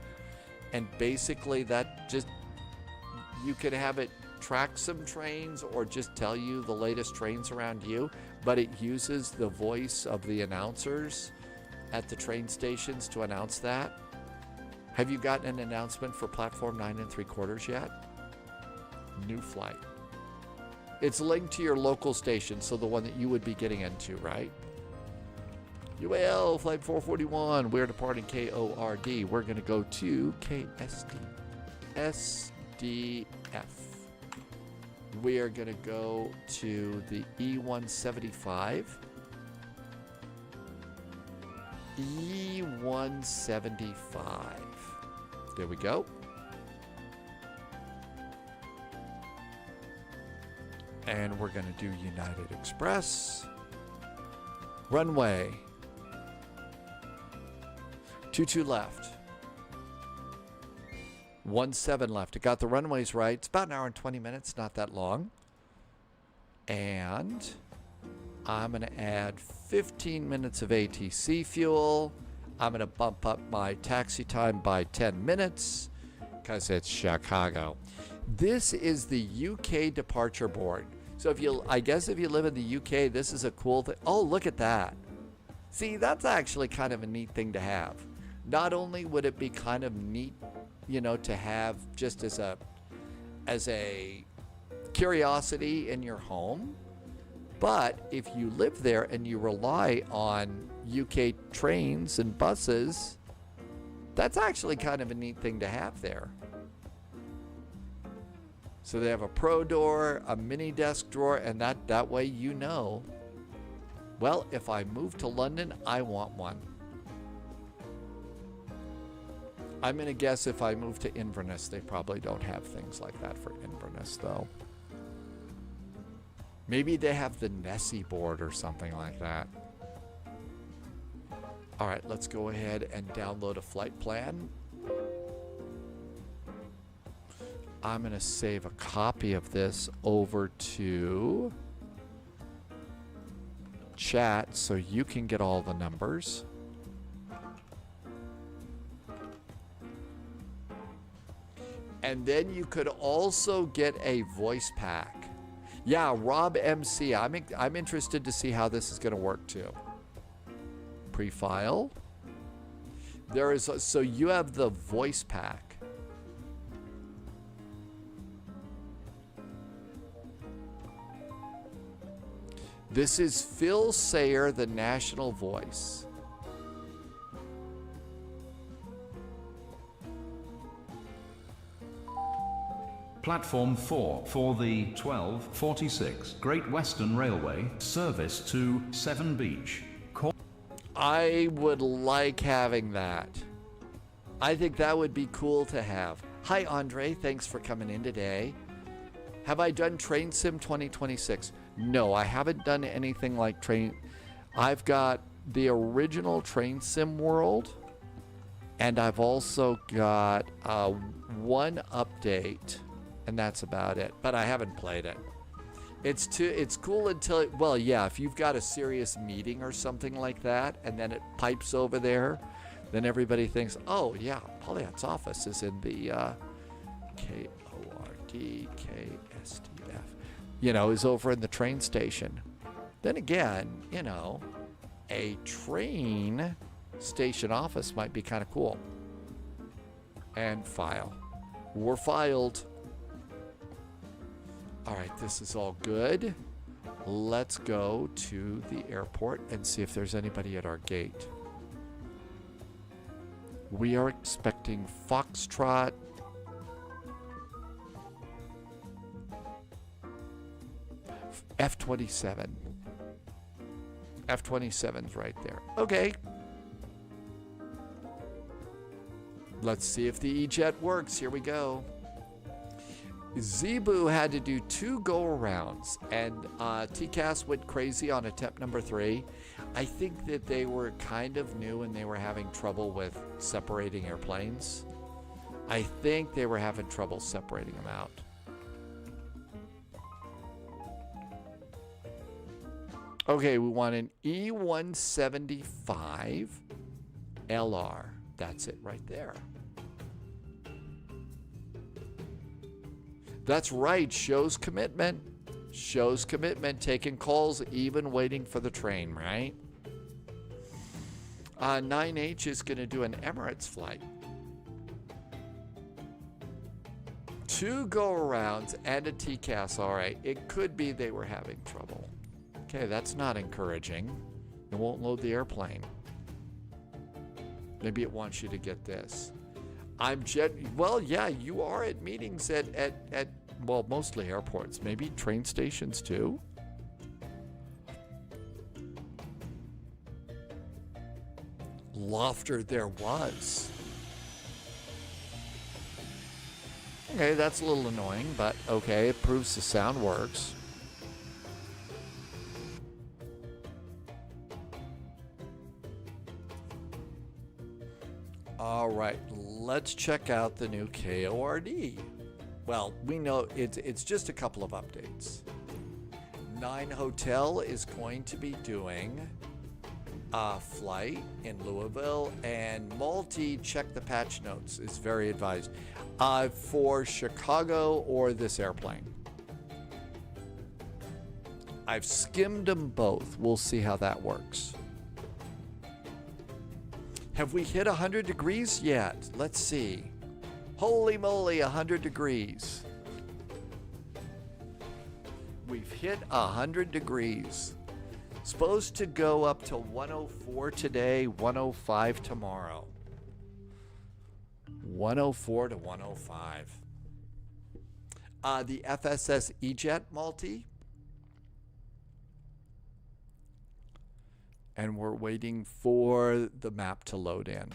And basically that just, you could have it track some trains or just tell you the latest trains around you, but it uses the voice of the announcers at the train stations to announce that. Have you gotten an announcement for platform 9 3/4 yet? New flight. It's linked to your local station, so the one that you would be getting into, right? UAL, flight 441. We're departing KORD. We're going to go to KSD. SDF. We are going to go to the E175. E175. There we go. And we're going to do United Express. Runway. 22 left. 17 left. It got the runways right. It's about an hour and 20 minutes, not that long. And I'm going to add 15 minutes of ATC fuel. I'm going to bump up my taxi time by 10 minutes because it's Chicago. This is the UK departure board. So I guess if you live in the UK, this is a cool thing. Oh, look at that. See, that's actually kind of a neat thing to have. Not only would it be kind of neat, you know, to have just as a curiosity in your home, but if you live there and you rely on UK trains and buses, that's actually kind of a neat thing to have there. So they have a pro door, a mini desk drawer, and that way you know, well, if I move to London, I want one. I'm going to guess if I move to Inverness, they probably don't have things like that for Inverness, though. Maybe they have the Nessie board or something like that. All right, let's go ahead and download a flight plan. I'm going to save a copy of this over to chat so you can get all the numbers. And then you could also get a voice pack. Yeah, Rob MC. I'm interested to see how this is going to work too. Pre-file. There is so you have the voice pack. This is Phil Sayer, the national voice. Platform 4 for the 1246 Great Western Railway service to Seven Beach. I would like having that. I think that would be cool to have. Hi, Andre. Thanks for coming in today. Have I done Train Sim 2026? No, I haven't done anything like Train. I've got the original Train Sim World, and I've also got one update, and that's about it. But I haven't played it. It's cool until well, yeah, if you've got a serious meeting or something like that, and then it pipes over there, then everybody thinks, oh yeah, Polyat's office is in the KORD KSDF. You know, is over in the train station. Then again, you know, a train station office might be kind of cool. And file. We're filed. All right, this is all good. Let's go to the airport and see if there's anybody at our gate. We are expecting Foxtrot. F-27. F-27's right there. Okay. Let's see if the E-Jet works. Here we go. Zebu had to do 2 go-arounds, and TCAS went crazy on attempt number 3. I think that they were kind of new and they were having trouble with separating airplanes. I think they were having trouble separating them out. Okay, we want an E175 LR. That's it right there. That's right, shows commitment. Shows commitment, taking calls, even waiting for the train, right? 9H is going to do an Emirates flight. 2 go-arounds and a TCAS. All right, it could be they were having trouble. Okay, that's not encouraging. It won't load the airplane. Maybe it wants you to get this. Well, yeah, you are at meetings at well, mostly airports. Maybe train stations too. Lofter there was. Okay, that's a little annoying, but okay, it proves the sound works. All right, let's check out the new KORD. Well, we know it's just a couple of updates. 9 Hotel is going to be doing a flight in Louisville, and Multi, check the patch notes, is very advised for Chicago or this airplane. I've skimmed them both. We'll see how that works. Have we hit 100 degrees yet? Let's see. Holy moly, 100 degrees. We've hit 100 degrees. Supposed to go up to 104 today, 105 tomorrow. 104 to 105. The FSS E-Jet Multi. And we're waiting for the map to load in.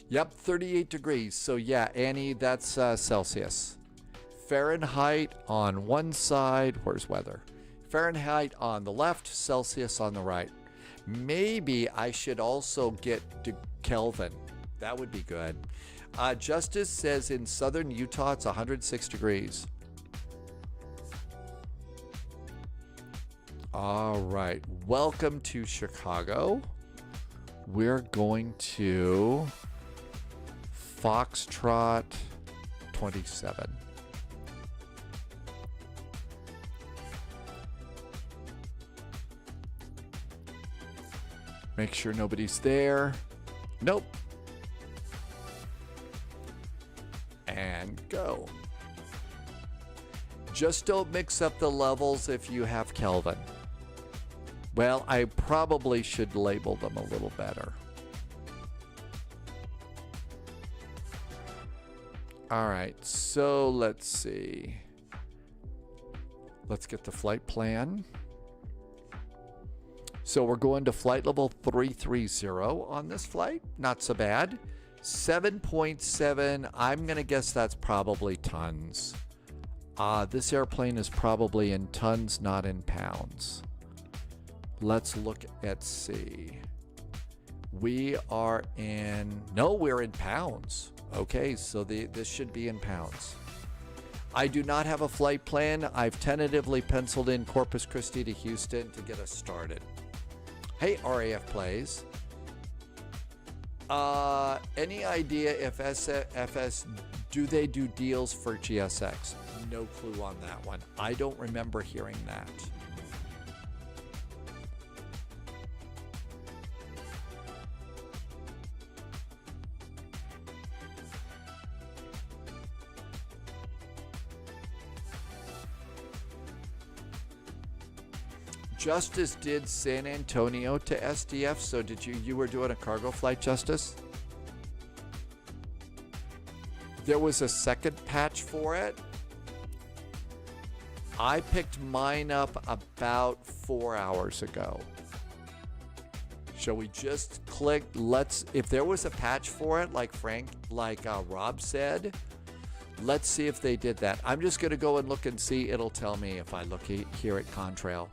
Yep, 38 degrees. So yeah, Annie, that's Celsius. Fahrenheit on one side. Where's weather? Fahrenheit on the left, Celsius on the right. Maybe I should also get to Kelvin. That would be good. Justice says in southern Utah, it's 106 degrees. All right, welcome to Chicago. We're going to Foxtrot 27. Make sure nobody's there. Nope. And go. Just don't mix up the levels if you have Kelvin. Well, I probably should label them a little better. All right, so let's see. Let's get the flight plan. So we're going to flight level 330 on this flight. Not so bad. 7.7, I'm going to guess that's probably tons. This airplane is probably in tons, not in pounds. Let's look at C. We are in, no, we're in pounds. Okay, so this should be in pounds. I do not have a flight plan. I've tentatively penciled in Corpus Christi to Houston to get us started. Hey, RAF plays. Any idea if FS, do they do deals for GSX? No clue on that one. I don't remember hearing that. Justice did San Antonio to SDF, so did you were doing a cargo flight, Justice? There was a second patch for it. I picked mine up about 4 hours ago. Shall we just click, if there was a patch for it, like Rob said, let's see if they did that. I'm just gonna go and look and see, it'll tell me if I look here at Contrail.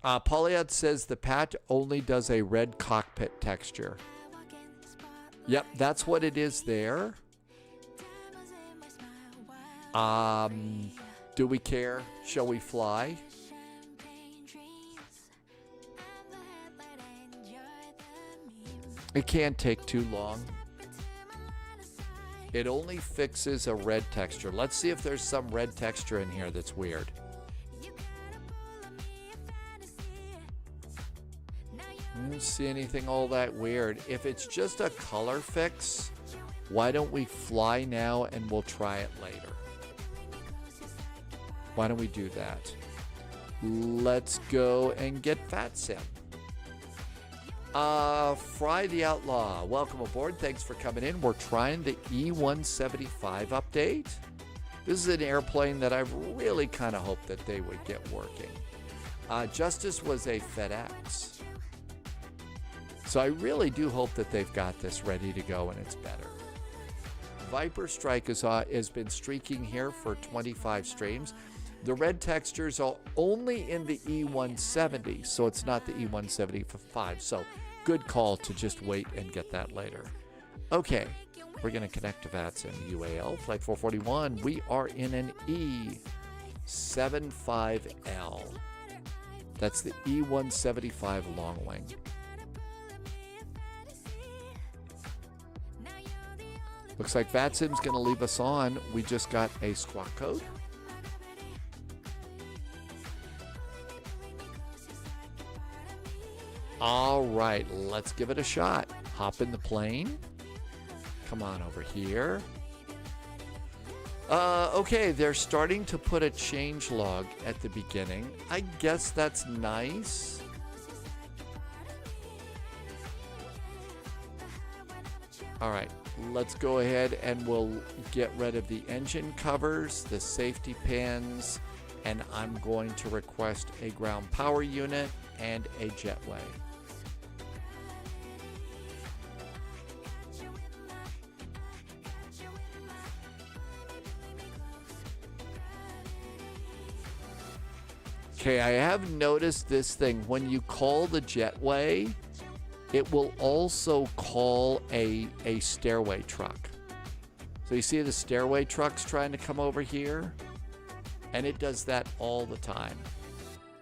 Polyad says the patch only does a red cockpit texture. Yep, that's what it is there. Do we care? Shall we fly? It can't take too long. It only fixes a red texture. Let's see if there's some red texture in here that's weird. Didn't see anything all that weird. If it's just a color fix, why don't we fly now and we'll try it later? Why don't we do that? Let's go and get VATSIM. Fry the Outlaw, welcome aboard. Thanks for coming in. We're trying the E175 update. This is an airplane that I've really kind of hoped that they would get working. Justice was a FedEx. So I really do hope that they've got this ready to go and it's better. Viper Strike has been streaking here for 25 streams. The red textures are only in the E170, so it's not the E175. So good call to just wait and get that later. Okay, we're going to connect to VATSIM UAL, Flight 441. We are in an E75L. That's the E175 long wing. Looks like VATSIM's going to leave us on. We just got a squawk code. All right, let's give it a shot. Hop in the plane. Come on over here. Okay, they're starting to put a change log at the beginning. I guess that's nice. All right, let's go ahead and we'll get rid of the engine covers, the safety pins, and I'm going to request a ground power unit and a jetway. Okay, I have noticed this thing. When you call the jetway, it will also call a stairway truck. So you see the stairway trucks trying to come over here? And it does that all the time.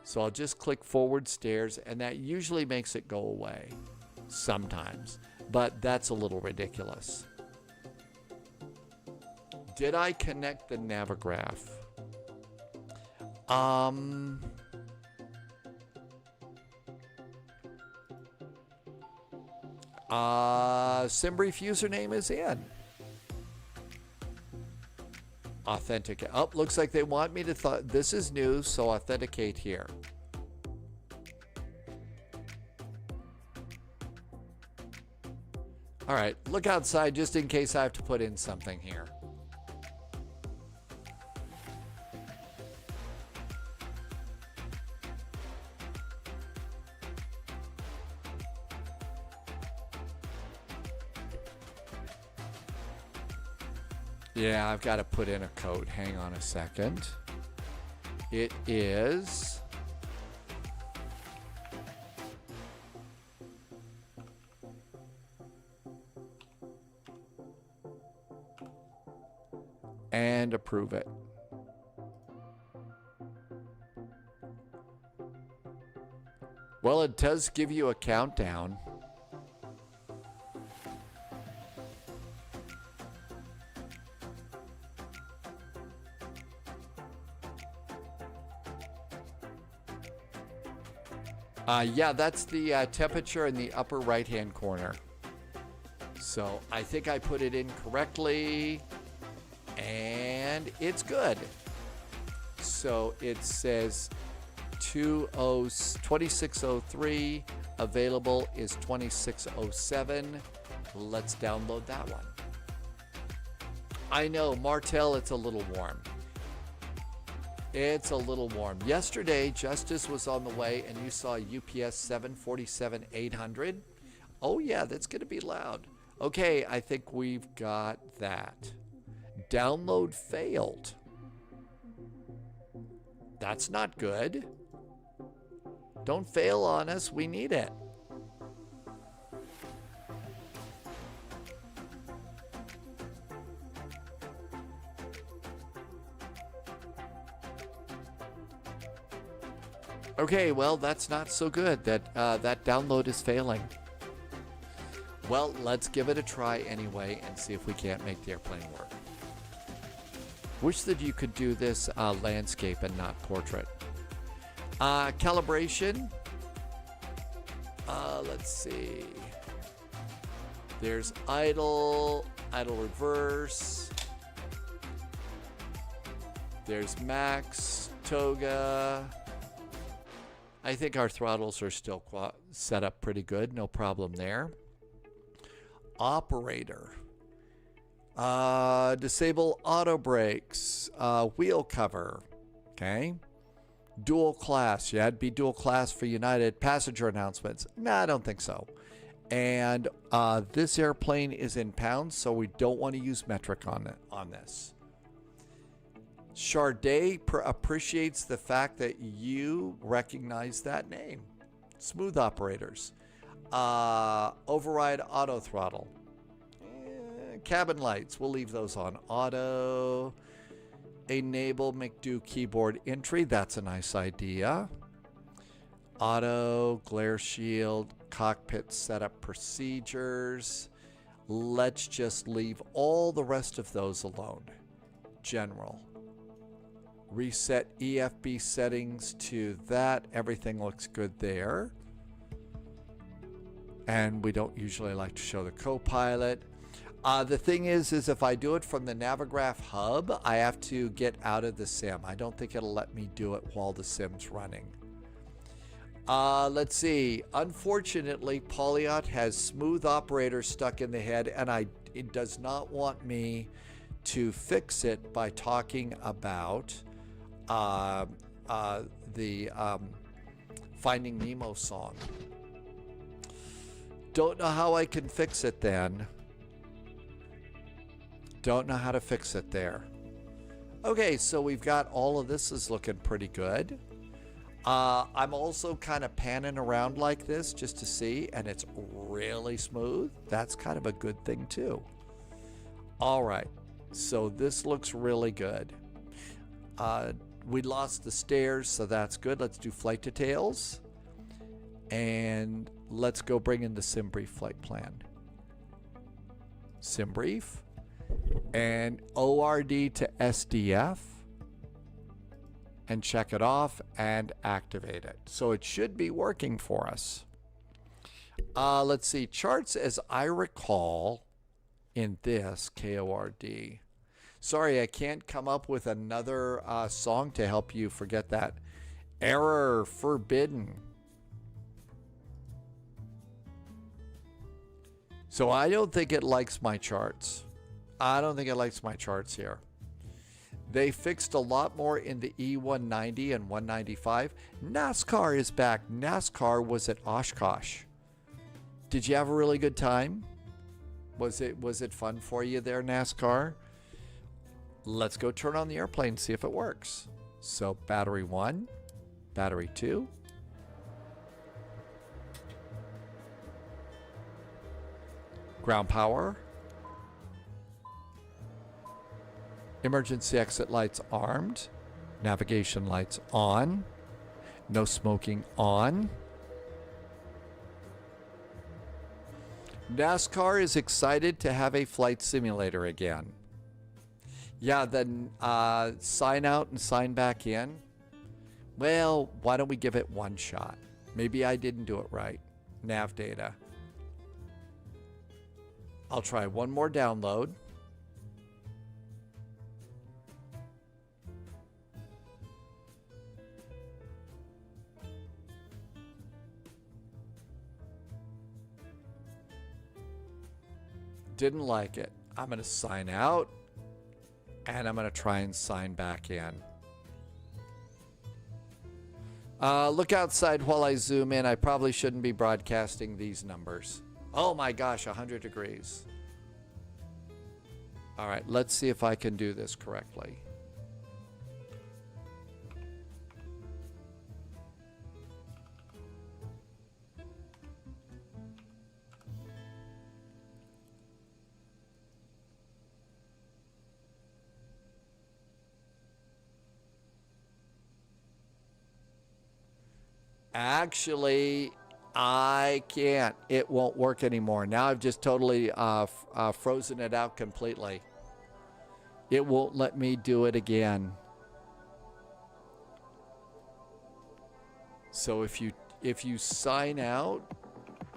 So I'll just click forward stairs, and that usually makes it go away. Sometimes. But that's a little ridiculous. Did I connect the Navigraph? SimBrief username is in. Authenticate. Oh, looks like they want me to this is new, so authenticate here. All right, look outside just in case I have to put in something here. Yeah, I've got to put in a code. Hang on a second. It is and approve it. Well, it does give you a countdown. Yeah, that's the temperature in the upper right-hand corner. So I think I put it in correctly, and it's good. So it says 2603, available is 2607. Let's download that one. I know, Martel, it's a little warm. It's a little warm. Yesterday, Justice was on the way, and you saw UPS 747-800. Oh, yeah, that's going to be loud. Okay, I think we've got that. Download failed. That's not good. Don't fail on us. We need it. Okay, well, that's not so good. That download is failing. Well, let's give it a try anyway and see if we can't make the airplane work. Wish that you could do this landscape and not portrait. Calibration. Let's see. There's idle, idle reverse. There's max, toga. I think our throttles are still set up pretty good. No problem there. Operator. Disable auto brakes. Wheel cover. Okay. Dual class. Yeah, it'd be dual class for United. Passenger announcements. Nah, I don't think so. And this airplane is in pounds, so we don't want to use metric on this. Charday appreciates the fact that you recognize that name. Smooth operators. Override auto throttle. Cabin lights, we'll leave those on auto. Enable McDo keyboard entry, that's a nice idea. Auto, glare shield, cockpit setup procedures. Let's just leave all the rest of those alone. General. Reset EFB settings to that. Everything looks good there. And we don't usually like to show the co-pilot. The thing is if I do it from the Navigraph hub, I have to get out of the sim. I don't think it'll let me do it while the sim's running. Let's see. Unfortunately, Polyot has smooth operator stuck in the head, and it does not want me to fix it by talking about the Finding Nemo song. Don't know how I can fix it then. Don't know how to fix it there. Okay, so we've got all of this is looking pretty good. I'm also kind of panning around like this just to see, and it's really smooth. That's kind of a good thing too. All right, so this looks really good. We lost the stairs, so that's good. Let's do flight details. And let's go bring in the sim brief flight plan. Sim brief. And ORD to SDF. And check it off and activate it. So it should be working for us. Let's see. Charts, as I recall, in this KORD. Sorry, I can't come up with another song to help you forget that. Error forbidden. So I don't think it likes my charts. I don't think it likes my charts here. They fixed a lot more in the E190 and 195. NASCAR is back. NASCAR was at Oshkosh. Did you have a really good time? Was it fun for you there, NASCAR? Let's go turn on the airplane and see if it works. So battery 1, battery 2. Ground power. Emergency exit lights armed. Navigation lights on. No smoking on. NASCAR is excited to have a flight simulator again. Yeah, then sign out and sign back in. Well, why don't we give it one shot? Maybe I didn't do it right. Nav data. I'll try one more download. Didn't like it. I'm going to sign out and I'm going to try and sign back in. Look outside while I zoom in. I probably shouldn't be broadcasting these numbers. Oh my gosh, 100 degrees. All right, let's see if I can do this correctly. Actually, I can't. It won't work anymore. Now I've just totally frozen it out completely. It won't let me do it again. So if you sign out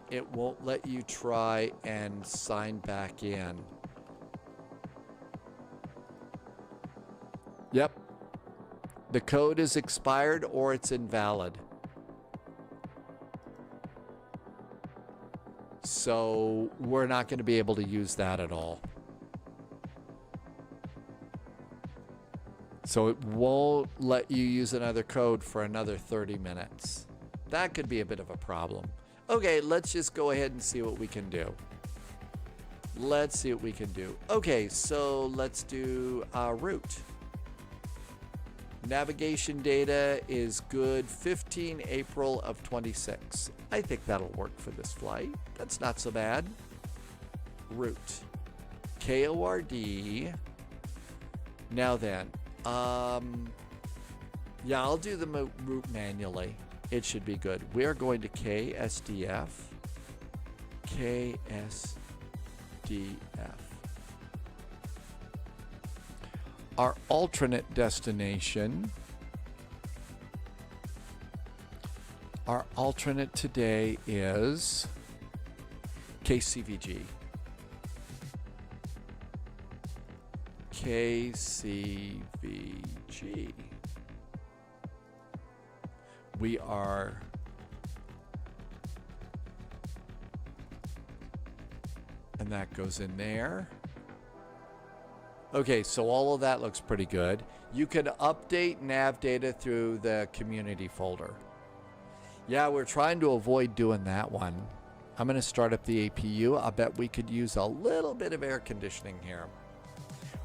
it won't let you try and sign back in. Yep. The code is expired or it's invalid. So we're not going to be able to use that at all. So it won't let you use another code for another 30 minutes. That could be a bit of a problem. Okay, let's just go ahead and see what we can do. Let's see what we can do. Okay, so let's do route. Navigation data is good 15 April of 26. I think that'll work for this flight. That's not so bad. Route. KORD. Now then, yeah, I'll do the route manually. It should be good. We're going to KSDF. KSDF. Our alternate destination. Our alternate today is KCVG. KCVG. We are and that goes in there. Okay, so all of that looks pretty good. You can update nav data through the community folder. Yeah, we're trying to avoid doing that one. I'm going to start up the APU. I bet we could use a little bit of air conditioning here,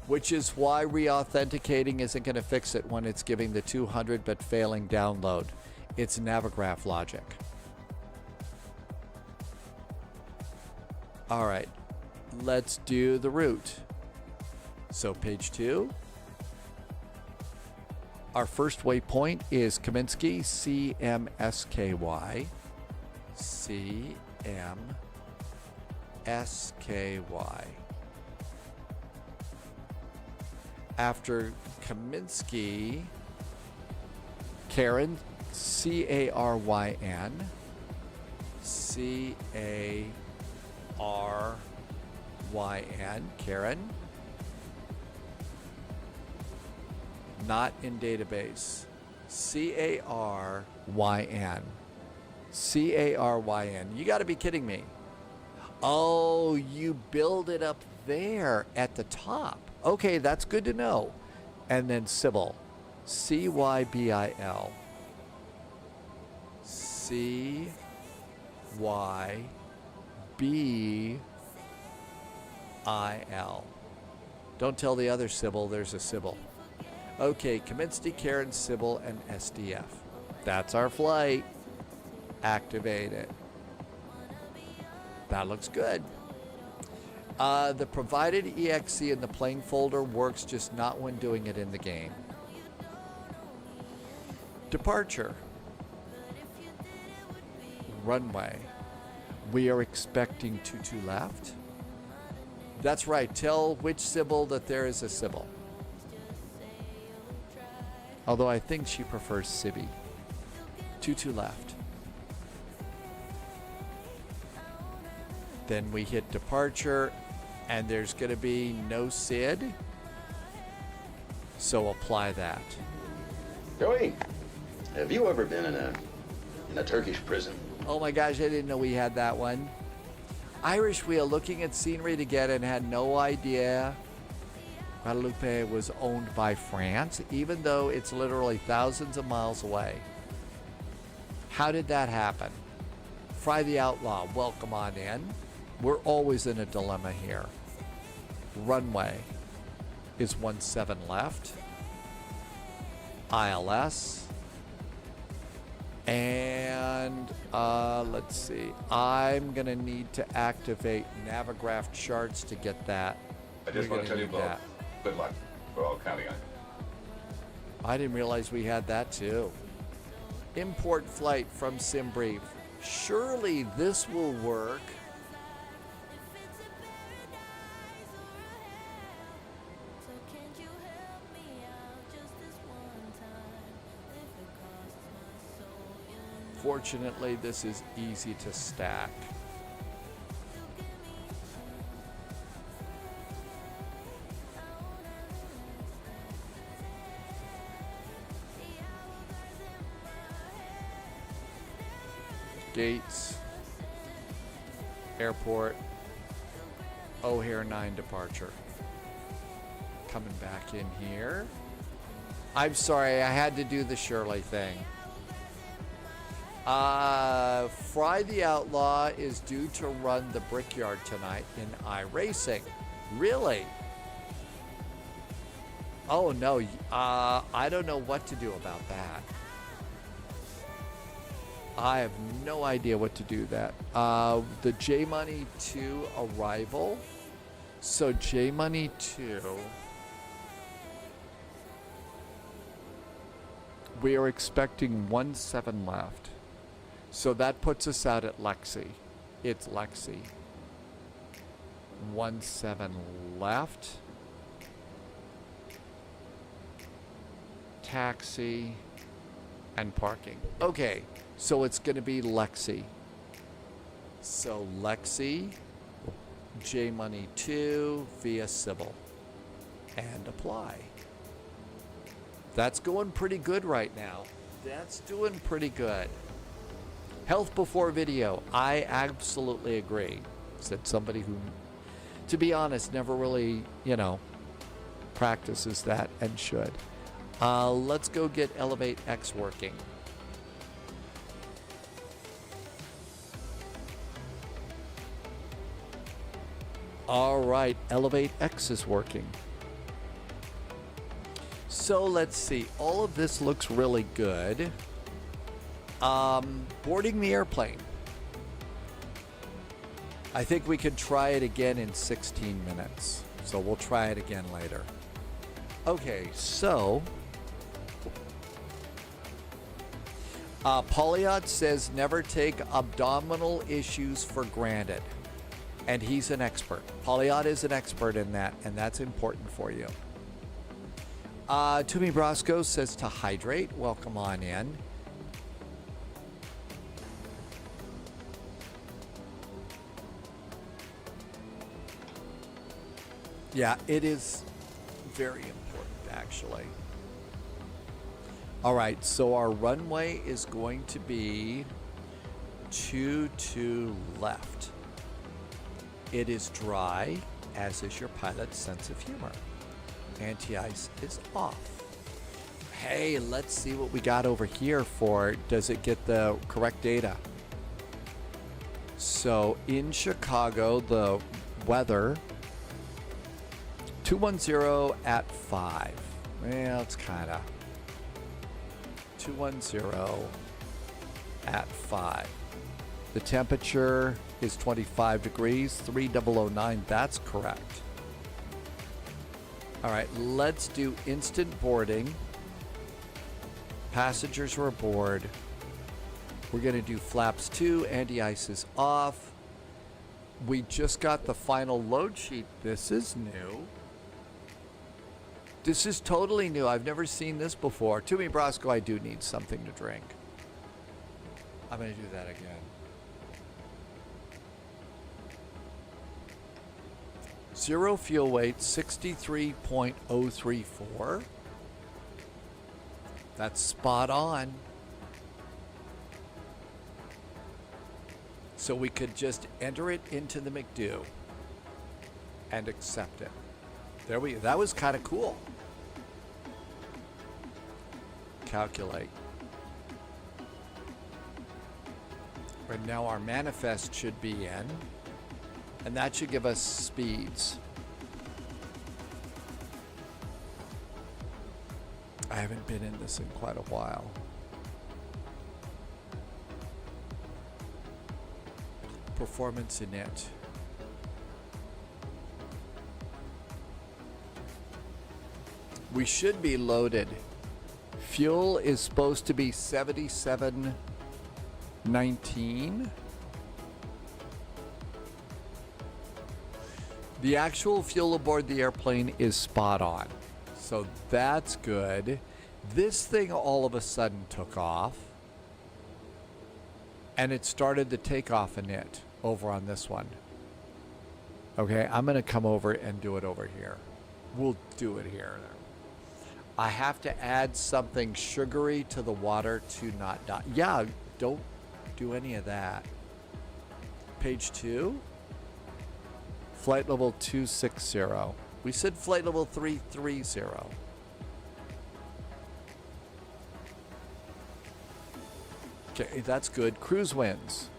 which is why re-authenticating isn't going to fix it when it's giving the 200 but failing download. It's Navigraph logic. All right, let's do the route. So page 2. Our first waypoint is Kaminsky, CMSKY. CMSKY. After Kaminsky, Karen, CARYN. CARYN, Karen. Not in database. CARYN. CARYN. You got to be kidding me. Oh, you build it up there at the top. Okay, that's good to know. And then Sybil. CYBIL. CYBIL. Don't tell the other Sybil there's a Sybil. Okay, Kaminsky, Karen, Sybil, and SDF. That's our flight. Activate it. That looks good. The provided EXE in the plane folder works, just not when doing it in the game. Departure. Runway. We are expecting 22 left. That's right. Tell which Sybil that there is a Sybil. Although I think she prefers Sibby. 22 left. Then we hit departure, and there's going to be no SID. So apply that. Joey, have you ever been in a Turkish prison? Oh my gosh, I didn't know we had that one. Irish Wheel, looking at scenery together and had no idea Guadeloupe was owned by France, even though it's literally thousands of miles away. How did that happen? Fry the Outlaw, welcome on in. We're always in a dilemma here. Runway is 17 left. ILS. And let's see. I'm going to need to activate Navigraph charts to get that. I just want to tell you both, good luck. We're all counting on you. I didn't realize we had that too. Import flight from SimBrief. Surely this will work. Fortunately, this is easy to stack. Gates, Airport, O'Hare 9 departure. Coming back in here. I'm sorry, I had to do the Shirley thing. Fry the Outlaw is due to run the Brickyard tonight in iRacing. Really? Oh no, I don't know what to do about that. I have no idea what to do that. The J Money 2 arrival. So J Money 2. We are expecting 1-7 left. So that puts us out at Lexi. It's Lexi. 1-7 left. Taxi and parking. Okay, so it's going to be Lexi. So Lexi, J Money 2 via Sybil, and apply. That's going pretty good right now. That's doing pretty good. Health before video. I absolutely agree. Said somebody who, to be honest, never really, practices that and should. Let's go get ELEVATE-X working. All right, ELEVATE-X is working. So let's see. All of this looks really good. Boarding the airplane. I think we could try it again in 16 minutes. So we'll try it again later. Okay, so Polyot says never take abdominal issues for granted. And he's an expert. Polyot is an expert in that, and that's important for you. Tumi Brasco says to hydrate. Welcome on in. Yeah, it is very important, actually. All right, so our runway is going to be 2-2 left. It is dry, as is your pilot's sense of humor. Anti-ice is off. Hey, let's see what we got over here for, does it get the correct data? So in Chicago, the weather, 210 at 5. Well, it's kind of 210 at 5. The temperature is 25 degrees, 3009. That's correct. All right, let's do instant boarding. Passengers are aboard. We're going to do flaps 2. Anti-ice is off. We just got the final load sheet. This is new. This is totally new. I've never seen this before. Tumi Brasco, I do need something to drink. I'm going to do that again. Zero fuel weight, 63.034. That's spot on. So we could just enter it into the McDo and accept it. There we go. That was kind of cool. Calculate. And now our manifest should be in. And that should give us speeds. I haven't been in this in quite a while. Performance in it. We should be loaded. Fuel is supposed to be 77.19. The actual fuel aboard the airplane is spot on. So that's good. This thing all of a sudden took off. And it started the takeoff in it over on this one. Okay, I'm going to come over and do it over here. We'll do it here. I have to add something sugary to the water to not die. Yeah, don't do any of that. Page 2. Flight level 260. We said flight level 330. Okay, that's good. Cruise winds.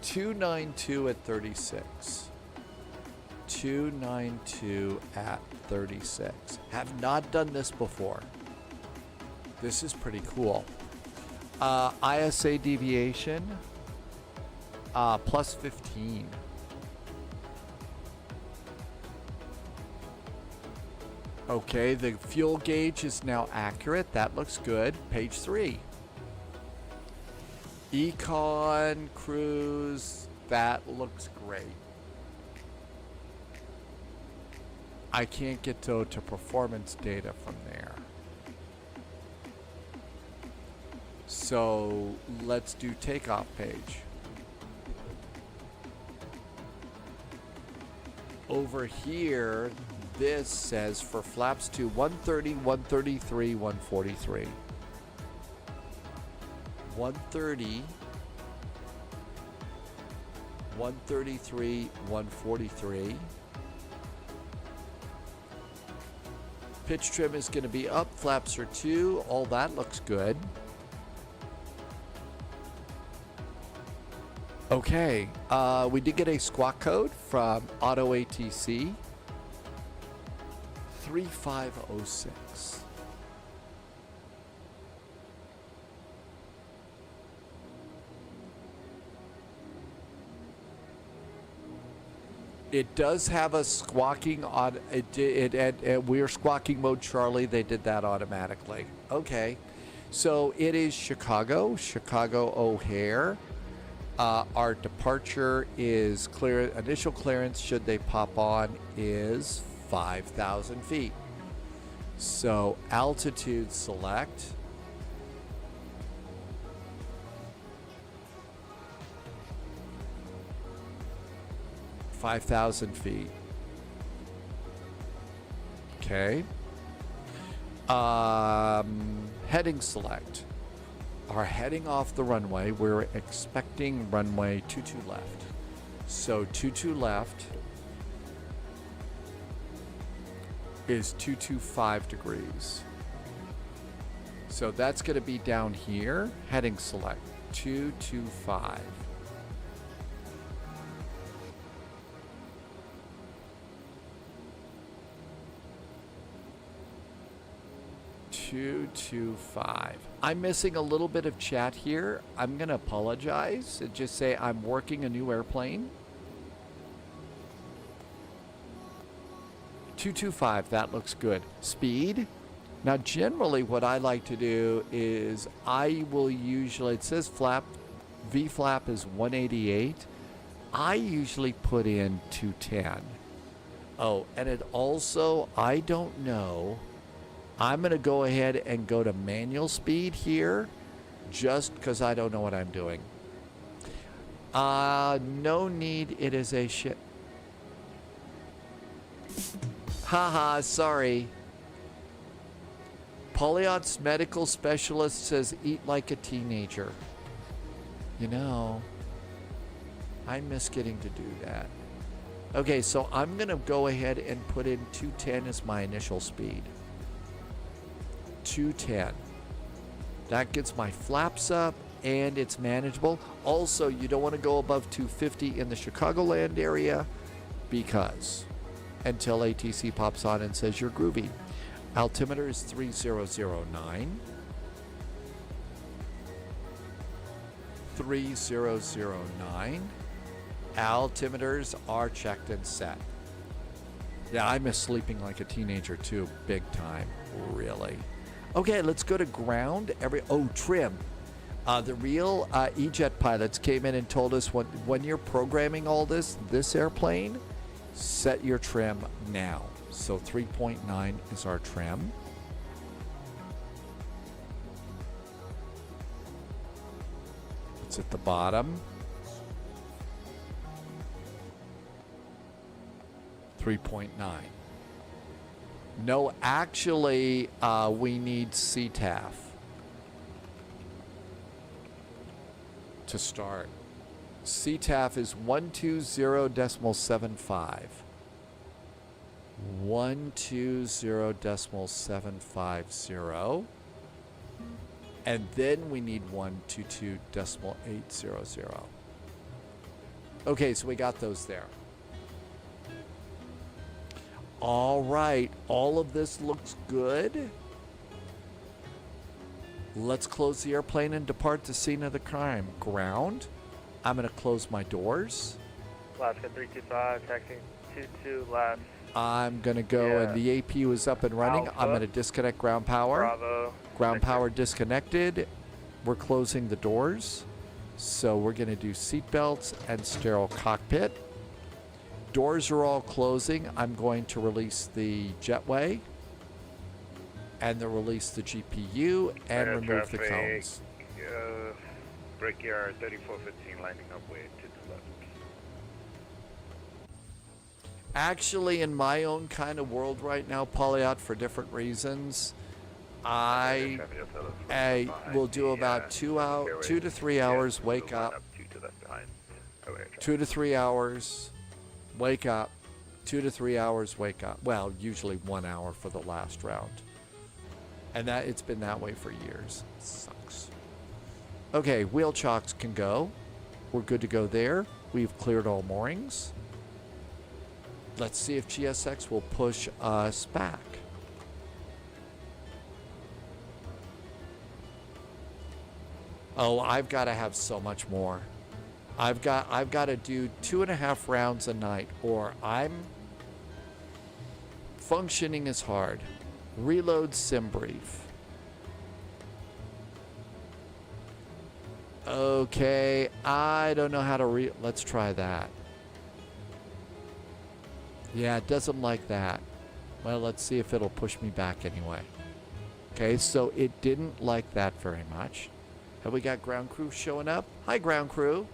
292 at 36. 292 at 36. Have not done this before. This is pretty cool. ISA deviation, plus 15. Okay, the fuel gauge is now accurate. That looks good. Page 3. Econ, cruise, that looks great. I can't get to performance data from there. So let's do takeoff page. Over here, this says for flaps to 130, 133, 143. 130, 133, 143. Pitch trim is going to be up. Flaps are 2. All that looks good. Okay, we did get a squawk code from Auto ATC 3506. It does have a squawking on it. We're squawking mode Charlie. They did that automatically. Okay, so it is Chicago O'Hare. Our departure is clear. Initial clearance, should they pop on, is 5,000 feet. So altitude select. $5,000 feet. Okay. Heading select. Are heading off the runway. We're expecting runway 22 left. So 22 left is 225 degrees. So that's going to be down here. Heading select 225. 225. I'm missing a little bit of chat here. I'm going to apologize and just say I'm working a new airplane. 225, that looks good. Speed. Now generally what I like to do is I will usually, it says flap, V flap is 188. I usually put in 210. Oh, and it also, I don't know, I'm going to go ahead and go to manual speed here just because I don't know what I'm doing. No need. It is a shit. Haha, sorry. Polyot's medical specialist says eat like a teenager. You know, I miss getting to do that. Okay, so I'm going to go ahead and put in 210 as my initial speed. 210. That gets my flaps up and it's manageable. Also, you don't want to go above 250 in the Chicagoland area because until ATC pops on and says you're groovy. Altimeter is 3009. 3009. Altimeters are checked and set. Yeah, I miss sleeping like a teenager too, big time, really. Okay, let's go to ground. Trim. The real E-Jet pilots came in and told us when you're programming all this airplane, set your trim now. So 3.9 is our trim. It's at the bottom. 3.9. No, actually, we need CTAF. to start. CTAF is 120.75. 120.750. And then we need 122.800. Okay, so we got those there. All right, all of this looks good. Let's close the airplane and depart the scene of the crime. Ground. I'm going to close my doors. Alaska 325, taxi 22 last. I'm going to go, and the APU is up and running. Alpha. I'm going to disconnect ground power. Bravo. Ground power disconnected. We're closing the doors. So we're going to do seat belts and sterile cockpit. Doors are all closing. I'm going to release the jetway and then release the GPU and remove the cones. Brickyard 3415 lining up way to the left. Actually, in my own kind of world right now, Polyot, for different reasons, I will do about 2 to 3 hours, wake up, 2 to 3 hours, wake up, 2 to 3 hours, wake up. Well, usually 1 hour for the last round. And that it's been that way for years. It sucks. Okay, wheel chocks can go. We're good to go there. We've cleared all moorings. Let's see if GSX will push us back. Oh, I've got to have so much more. I've got to do 2.5 rounds a night, or I'm functioning as hard. Reload sim brief. Okay, I don't know how to let's try that. Yeah, it doesn't like that. Well, let's see if it'll push me back anyway. Okay, so it didn't like that very much. Have we got ground crew showing up? Hi, ground crew.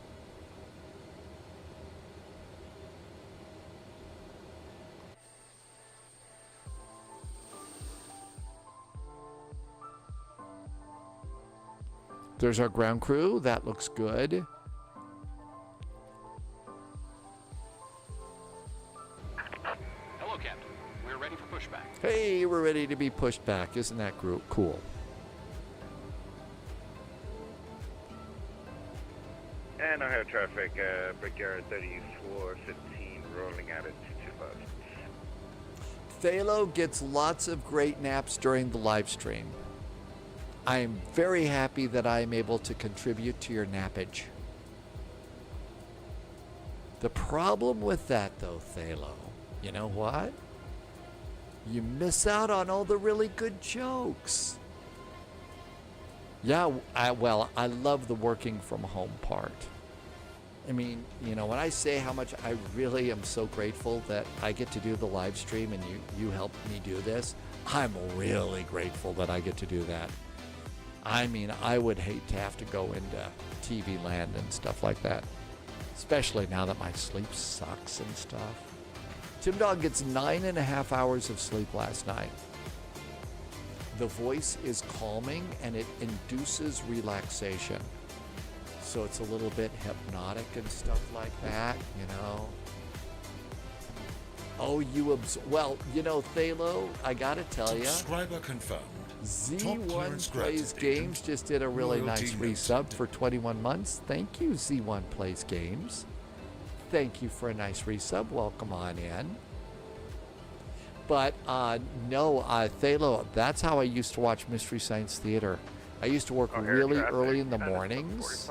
There's our ground crew. That looks good. Hello, Captain. We're ready for pushback. Hey, we're ready to be pushed back. Isn't that cool? And I have traffic, Brickyard 3415 rolling out at 22 left. Thalo gets lots of great naps during the live stream. I am very happy that I am able to contribute to your nappage. The problem with that, though, Thalo, you know what? You miss out on all the really good jokes. Yeah, I love the working from home part. I mean, you know, when I say how much I really am so grateful that I get to do the live stream and you helped me do this, I'm really grateful that I get to do that. I mean, I would hate to have to go into TV land and stuff like that, especially now that my sleep sucks and stuff. Tim Dog gets 9.5 hours of sleep last night. The voice is calming and it induces relaxation. So it's a little bit hypnotic and stuff like that, you know. Oh, well, you know, Thalo, I gotta tell you. Subscriber confirmed. Z1 Plays Games just did a really nice resub for 21 months. Thank you, Z1 Plays Games. Thank you for a nice resub. Welcome on in. But no, Thalo, that's how I used to watch Mystery Science Theater. I used to work really early in the mornings,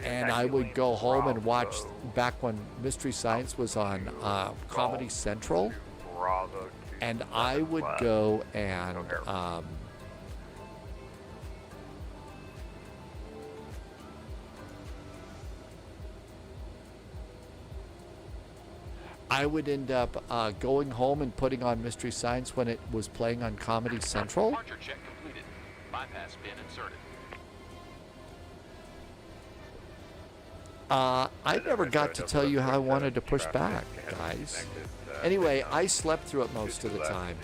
and I would go home and watch back when Mystery Science was on Comedy Central, and I would go and I would end up going home and putting on Mystery Science when it was playing on Comedy Central. Departure check completed. Bypass pin inserted. I never got to tell you how I wanted to push back, guys. Anyway, I slept through it most of the time.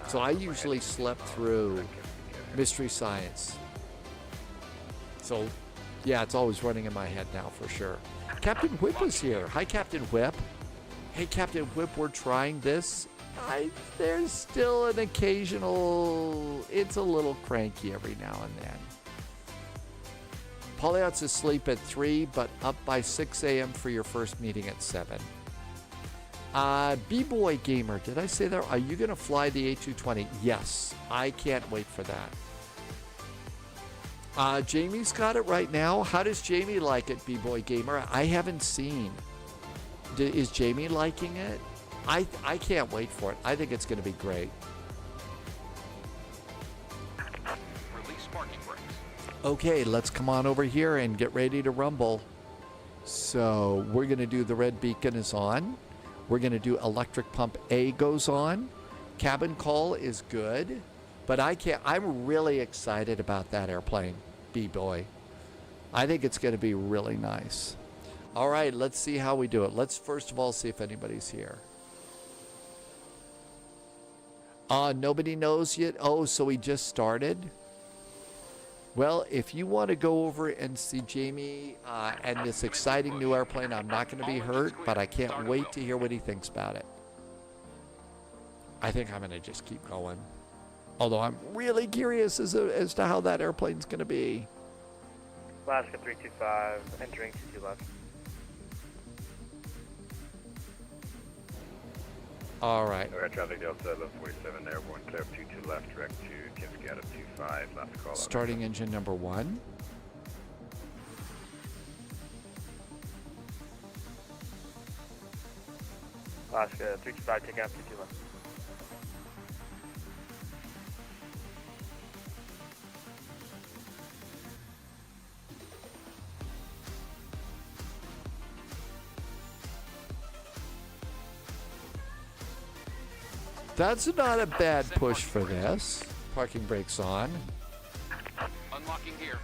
So I usually slept through Mystery Science. So Yeah, it's always running in my head now for sure. Captain Whip is here. Hi, Captain Whip. Hey, Captain Whip, we're trying this. There's still an occasional, it's a little cranky every now and then. Polyot's asleep at 3, but up by 6 a.m. for your first meeting at 7. B-Boy Gamer, did I say that? Are you going to fly the A220? Yes, I can't wait for that. Jamie's got it right now. How does Jamie like it, B-Boy Gamer? I haven't seen. Is Jamie liking it? I can't wait for it. I think it's going to be great. Release parking brakes. Okay, let's come on over here and get ready to rumble. So we're going to do the red beacon is on. We're going to do electric pump A goes on. Cabin call is good. But I'm really excited about that airplane, B-Boy. I think it's going to be really nice. All right, let's see how we do it. Let's first of all see if anybody's here. Nobody knows yet. Oh, so we just started? Well, if you want to go over and see Jamie and this exciting new airplane, I'm not going to be hurt, but I can't wait to hear what he thinks about it. I think I'm going to just keep going. Although I'm really curious as to how that airplane's going to be. Alaska 325, entering 22 left. All right. All right, traffic Delta 1147, airborne clear 22 left, direct to Kinski out of 25, last call. Starting engine number 1. Alaska 325, taking out 22 left. That's not a bad push for this. Parking brakes on. Unlocking gear.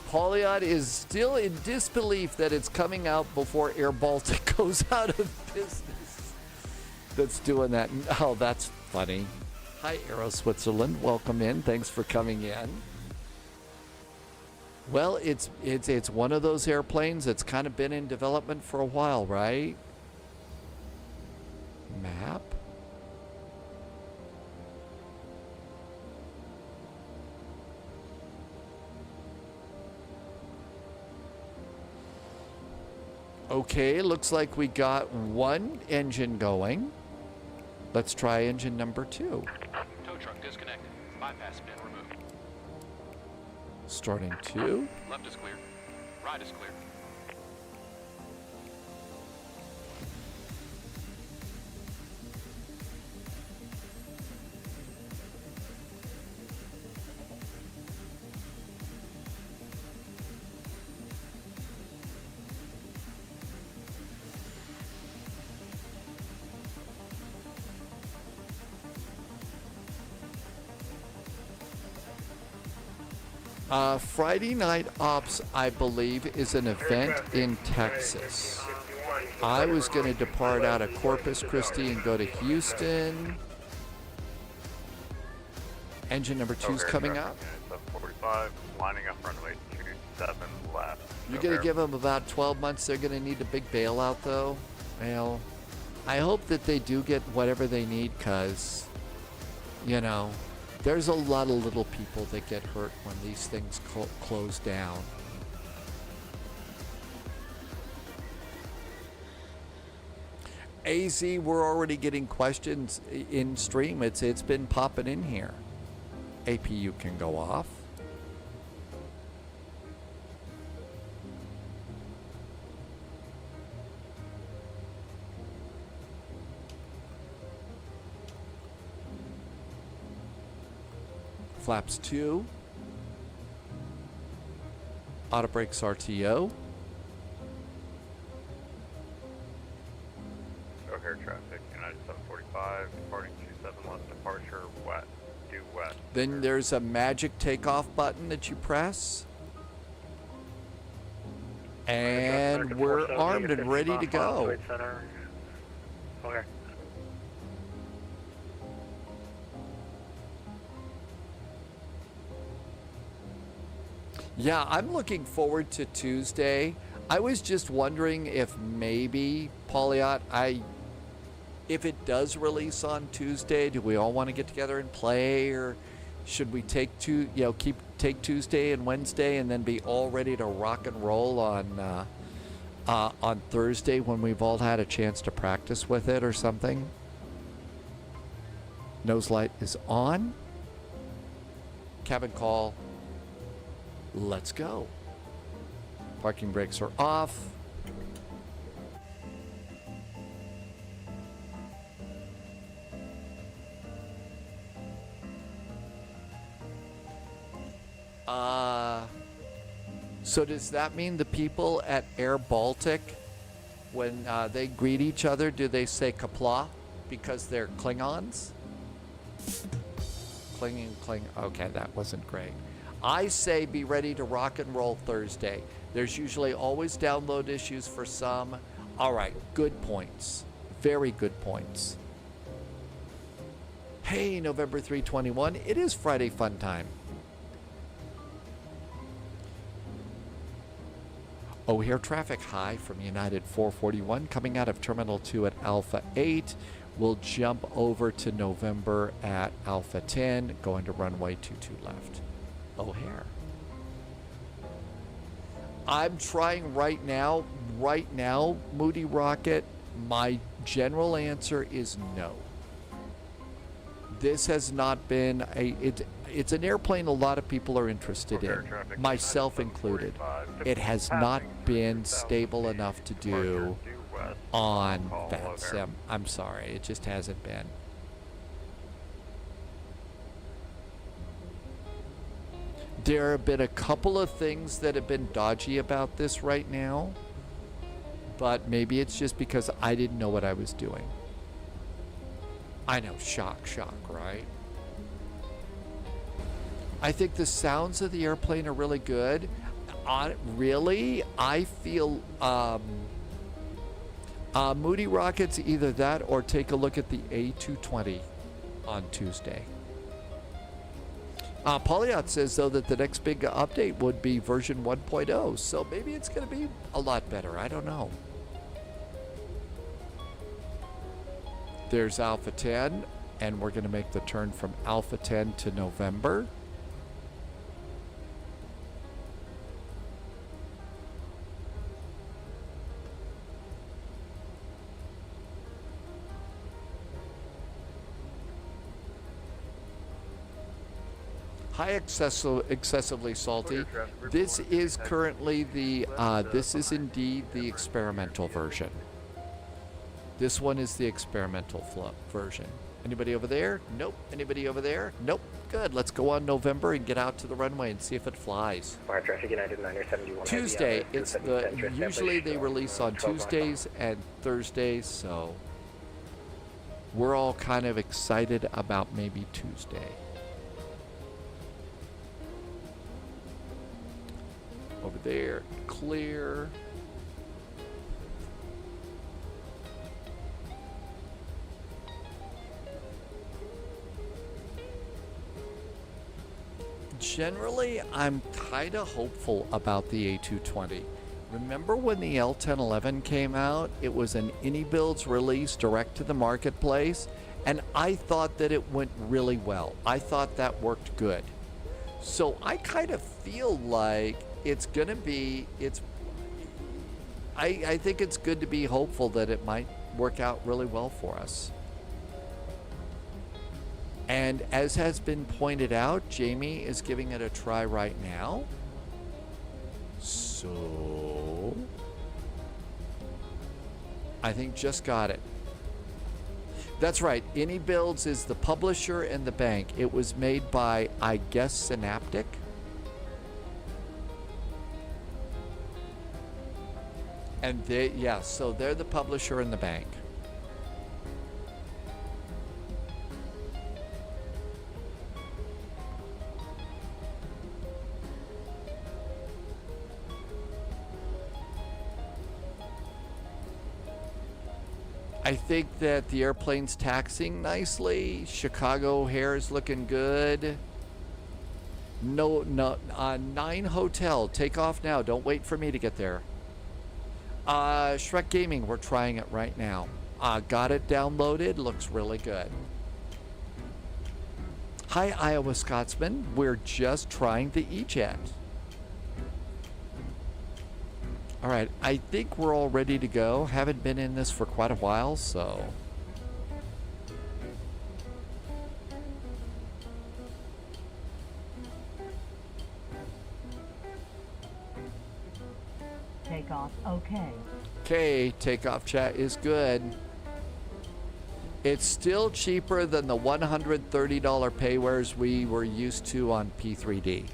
Polyot is still in disbelief that it's coming out before Air Baltic goes out of business. That's doing that. Oh, that's funny. Hi, Aero Switzerland. Welcome in. Thanks for coming in. Well, it's one of those airplanes that's kind of been in development for a while, right? Map. Okay, looks like we got one engine going. Let's try engine number 2. Tow truck disconnected. Bypass pin removed. Starting 2. Left is clear. Right is clear. Friday Night Ops, I believe, is an event in Texas. I was going to depart out of Corpus Christi and go to Houston. Engine number 2's coming up. 45, lining up runway 27 left. You're going to give them about 12 months. They're going to need a big bailout, though. Well, I hope that they do get whatever they need, because, you know, there's a lot of little people that get hurt when these things close down. AZ, we're already getting questions in stream. It's been popping in here. APU can go off. Flaps 2. Auto brakes RTO. O'Hare traffic, United 745, departing 27 left, departure west, due west. Then there's a magic takeoff button that you press. And we're armed and ready to go. Okay. Yeah, I'm looking forward to Tuesday. I was just wondering if maybe, Pauliot, if it does release on Tuesday, do we all want to get together and play, or should we take take Tuesday and Wednesday and then be all ready to rock and roll on Thursday when we've all had a chance to practice with it or something? Nose light is on. Cabin call. Let's go. Parking brakes are off. So does that mean the people at Air Baltic, when they greet each other, do they say Kapla because they're Klingons? Kling. Okay, that wasn't great. I say be ready to rock and roll Thursday. There's usually always download issues for some. All right, good points. Very good points. Hey, November 3/21. It is Friday fun time. O'Hare traffic high from United 441 coming out of Terminal 2 at Alpha 8. We'll jump over to November at Alpha 10, going to runway 22 left. O'Hare. I'm trying right now, Moody Rocket, my general answer is no. This has not been it's an airplane a lot of people are interested in, myself included. It has not been stable enough to do on VATSIM. I'm sorry, it just hasn't been. There have been a couple of things that have been dodgy about this right now, but maybe it's just because I didn't know what I was doing. I know, shock, right? I think the sounds of the airplane are really good. Really, I feel Moody Rockets, either that or take a look at the A220 on Tuesday. Pauliot says, though, that the next big update would be version 1.0, so maybe it's going to be a lot better. I don't know. There's Alpha 10, and we're going to make the turn from Alpha 10 to November. Hi, excessively salty. This is currently the, this is indeed the experimental version. This one is the experimental version. Anybody over there? Nope. Anybody over there? Nope. Good. Let's go on November and get out to the runway and see if it flies. Fire traffic United 971. Tuesday. It's the usually they release on Tuesdays and Thursdays, so we're all kind of excited about maybe Tuesday. Over there, clear. Generally, I'm kind of hopeful about the A220. Remember when the L1011 came out? It was an AnyBuilds release direct to the marketplace, and I thought that it went really well. I thought that worked good. So I kind of feel like it's gonna be, I think it's good to be hopeful that it might work out really well for us. And as has been pointed out, Jamie is giving it a try right now. So I think just got it. That's right. AnyBuilds is the publisher and the bank. It was made by, I guess, Synaptic. And they, yeah, so they're the publisher and the bank. I think that the airplane's taxiing nicely. Chicago O'Hare is looking good. No, 9 Hotel. Take off now. Don't wait for me to get there. Shrek Gaming, we're trying it right now. Got it downloaded. Looks really good. Hi, Iowa Scotsman. We're just trying the E-Jet. All right, I think we're all ready to go. Haven't been in this for quite a while, so... Takeoff, okay. Okay, takeoff chat is good. It's still cheaper than the $130 paywares we were used to on P3D.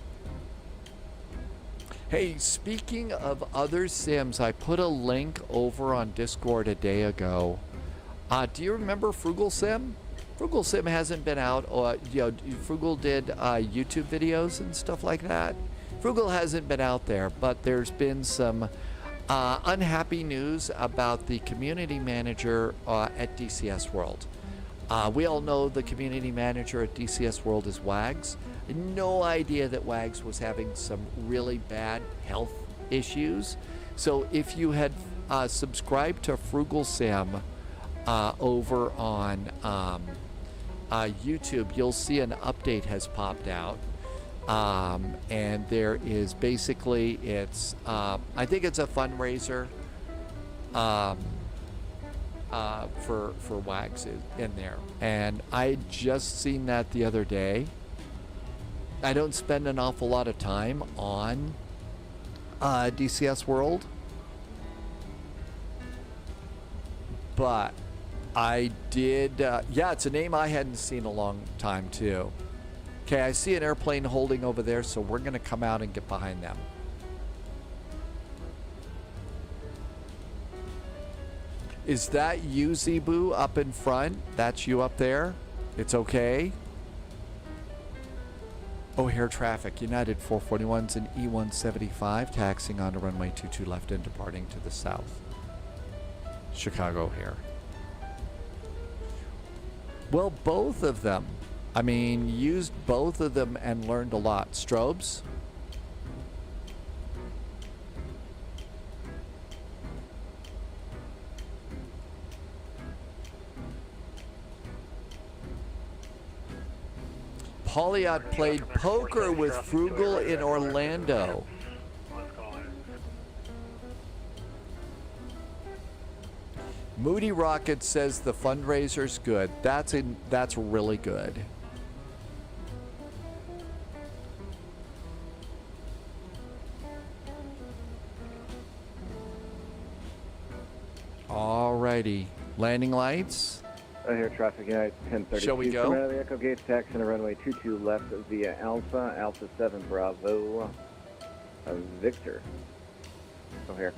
Hey, speaking of other sims, I put a link over on Discord a day ago. Do you remember Frugal Sim? Frugal Sim hasn't been out. Frugal did YouTube videos and stuff like that. Frugal hasn't been out there, but there's been some unhappy news about the community manager at DCS World. We all know the community manager at DCS World is Wags. No idea that Wags was having some really bad health issues. So if you had subscribed to Frugal Sim over on YouTube, you'll see an update has popped out. And there is basically, it's, I think it's a fundraiser for Wags in there. And I just seen that the other day. I don't spend an awful lot of time on DCS World, but I did, yeah, it's a name I hadn't seen in a long time too. Okay, I see an airplane holding over there, so we're going to come out and get behind them. Is that you, Zebu, up in front? That's you up there? It's okay? O'Hare traffic. United 441s and E175 taxiing onto runway 22 left and departing to the south. Chicago O'Hare. Well, both of them. I mean, used both of them and learned a lot. Strobes? Polyot played poker with Frugal in Orlando. Moody Rocket says the fundraiser's good. That's really good. Alrighty, landing lights. Here, traffic United 1032. Shall we go? Come out of the Echo Gate, taxi on the runway 22 left via Alpha, Alpha 7 Bravo, Victor. O'Hare.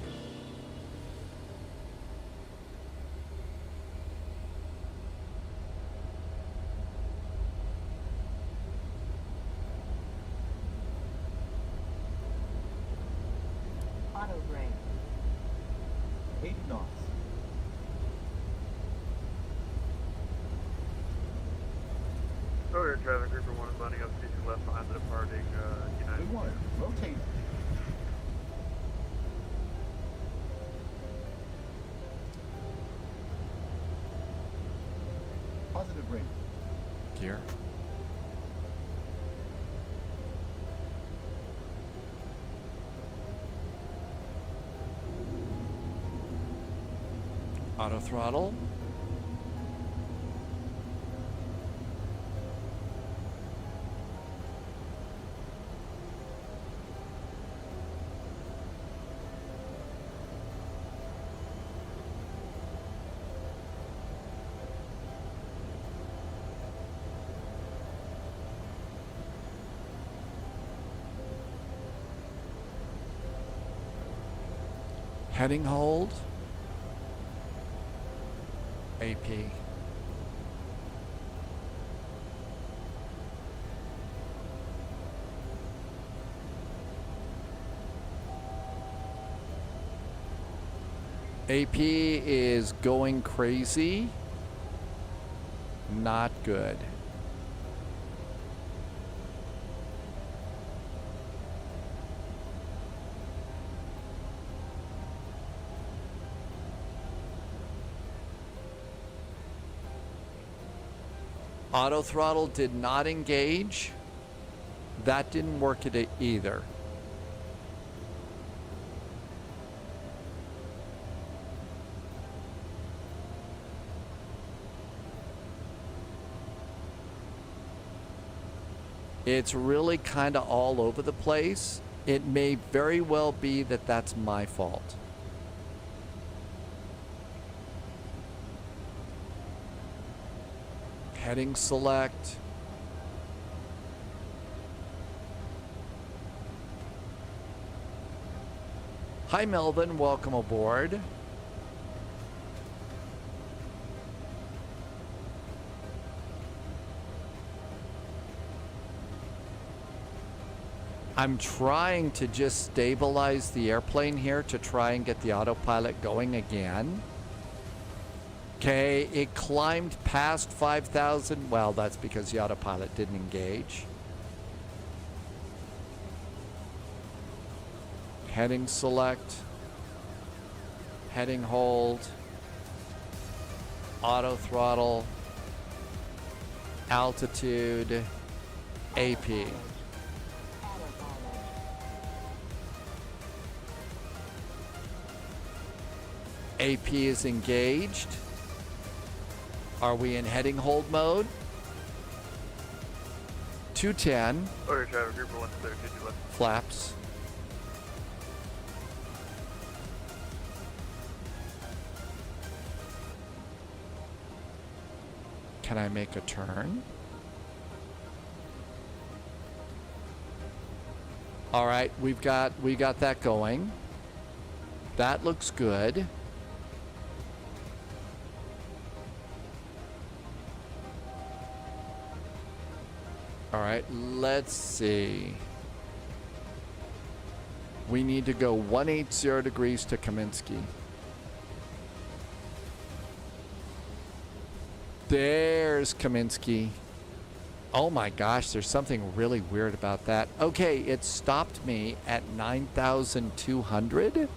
Auto brake. 8 knots. Over traffic group 1 is lining up station left behind the departing United. 1, rotate. Positive rate. Gear. Auto throttle. Heading hold. AP. AP is going crazy. Not good. Auto throttle did not engage. That didn't work it either. It's really kind of all over the place. It may very well be that that's my fault. Heading select. Hi Melvin, welcome aboard. I'm trying to just stabilize the airplane here to try and get the autopilot going again. Okay, it climbed past 5,000. Well, that's because the autopilot didn't engage. Heading select. Heading hold. Auto throttle. Altitude. AP. AP is engaged. Are we in heading hold mode? 210. Order driver, group 130 left. Flaps. Can I make a turn? All right, we got that going. That looks good. All right, let's see. We need to go 180 degrees to Kaminsky. There's Kaminsky. Oh my gosh, there's something really weird about that. Okay, it stopped me at 9,200.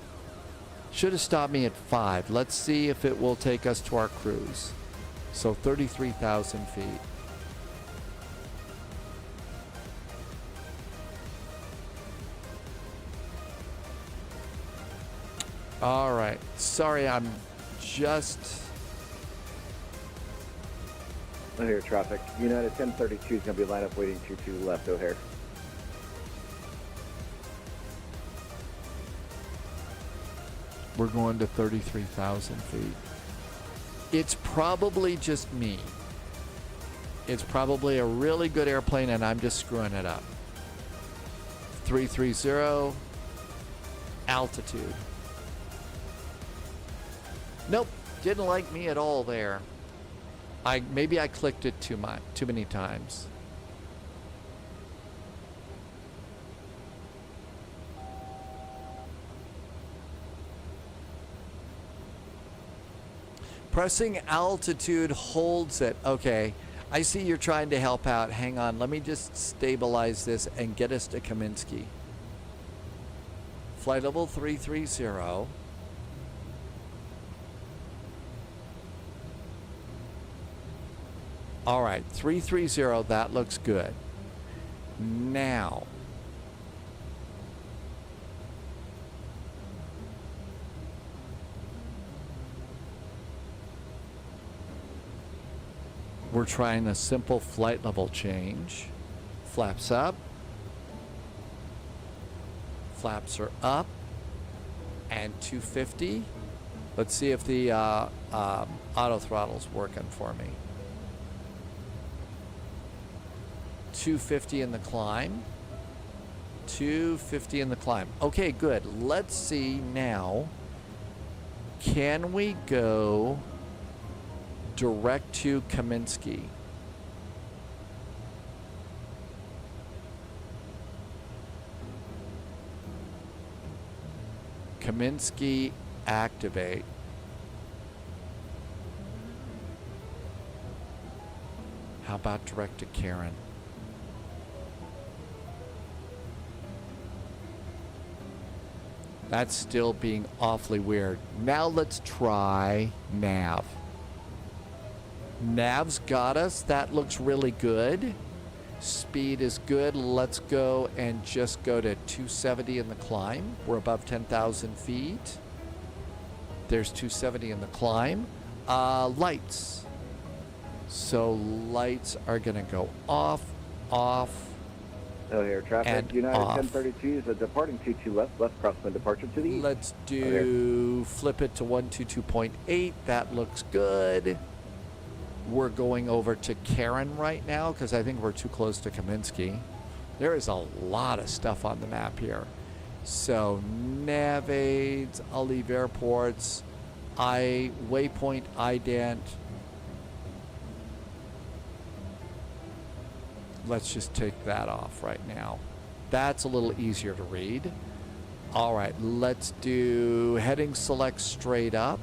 Should have stopped me at 5. Let's see if it will take us to our cruise. So 33,000 feet. All right. Sorry, I'm just... O'Hare traffic. United 1032 is going to be lined up waiting 22 left O'Hare. We're going to 33,000 feet. It's probably just me. It's probably a really good airplane and I'm just screwing it up. 330. Altitude. Nope, didn't like me at all there. Maybe I clicked it too many times. Pressing altitude holds it. Okay, I see you're trying to help out. Hang on, let me just stabilize this and get us to Kaminsky. Flight level 330. All right, 330, that looks good. Now, we're trying a simple flight level change. Flaps up. Flaps are up. And 250. Let's see if the auto throttle's working for me. 250 in the climb. 250 in the climb. Okay, good. Let's see now. Can we go direct to Kaminsky? Kaminsky activate. How about direct to Karen? That's still being awfully weird. Now let's try nav. Nav's got us. That looks really good. Speed is good. Let's go and just go to 270 in the climb. We're above 10,000 feet. There's 270 in the climb. Lights. So lights are going to go off. Oh, here, traffic. And United off. 1032 is a departing 22 left crosswind departure to the east. Let's do flip it to 122.8. That looks good. We're going over to Karen right now because I think we're too close to Kaminsky. There is a lot of stuff on the map here. So nav aids, I'll leave airports, waypoint ident. Let's just take that off right now. That's a little easier to read. All right, let's do heading select straight up.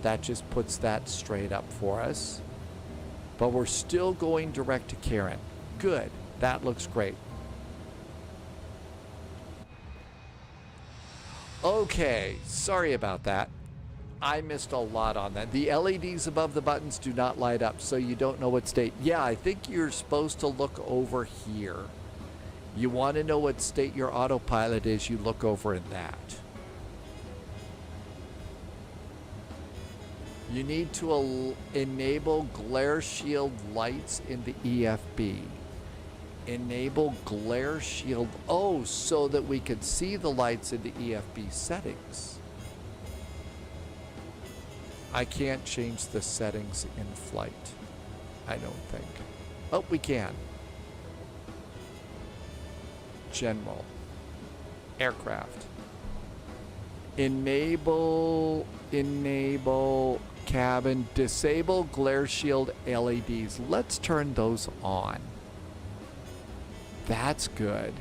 That just puts that straight up for us. But we're still going direct to Karen. Good. That looks great. Okay, sorry about that. I missed a lot on that. The LEDs above the buttons do not light up, so you don't know what state. Yeah, I think you're supposed to look over here. You want to know what state your autopilot is, you look over in that. You need to enable glare shield lights in the EFB. Enable glare shield, so that we could see the lights in the EFB settings. I can't change the settings in flight, I don't think. Oh, we can. General. Aircraft. Enable cabin. Disable glare shield LEDs. Let's turn those on. That's good.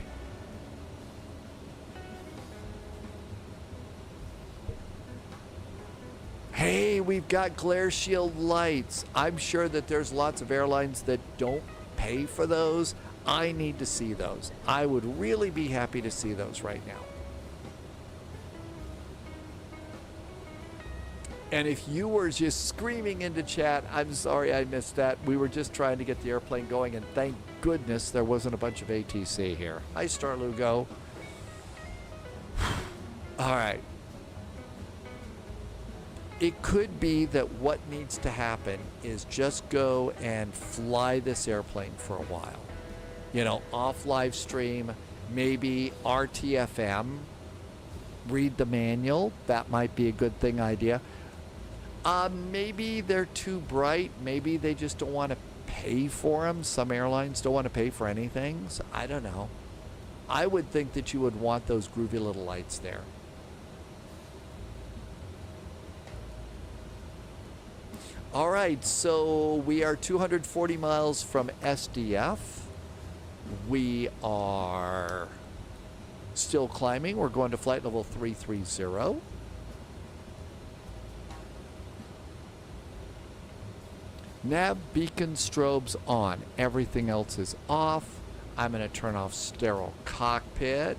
Hey, we've got glare shield lights. I'm sure that there's lots of airlines that don't pay for those. I need to see those. I would really be happy to see those right now. And if you were just screaming into chat, I'm sorry I missed that. We were just trying to get the airplane going, and thank goodness there wasn't a bunch of ATC here. Hi, Star Lugo. All right. It could be that what needs to happen is just go and fly this airplane for a while. You know, off live stream, maybe RTFM, read the manual. That might be a good thing idea. Maybe they're too bright. Maybe they just don't want to pay for them. Some airlines don't want to pay for anything. So I don't know. I would think that you would want those groovy little lights there. All right, so we are 240 miles from SDF. We are still climbing. We're going to flight level 330. Nav beacon strobes on. Everything else is off. I'm going to turn off sterile cockpit.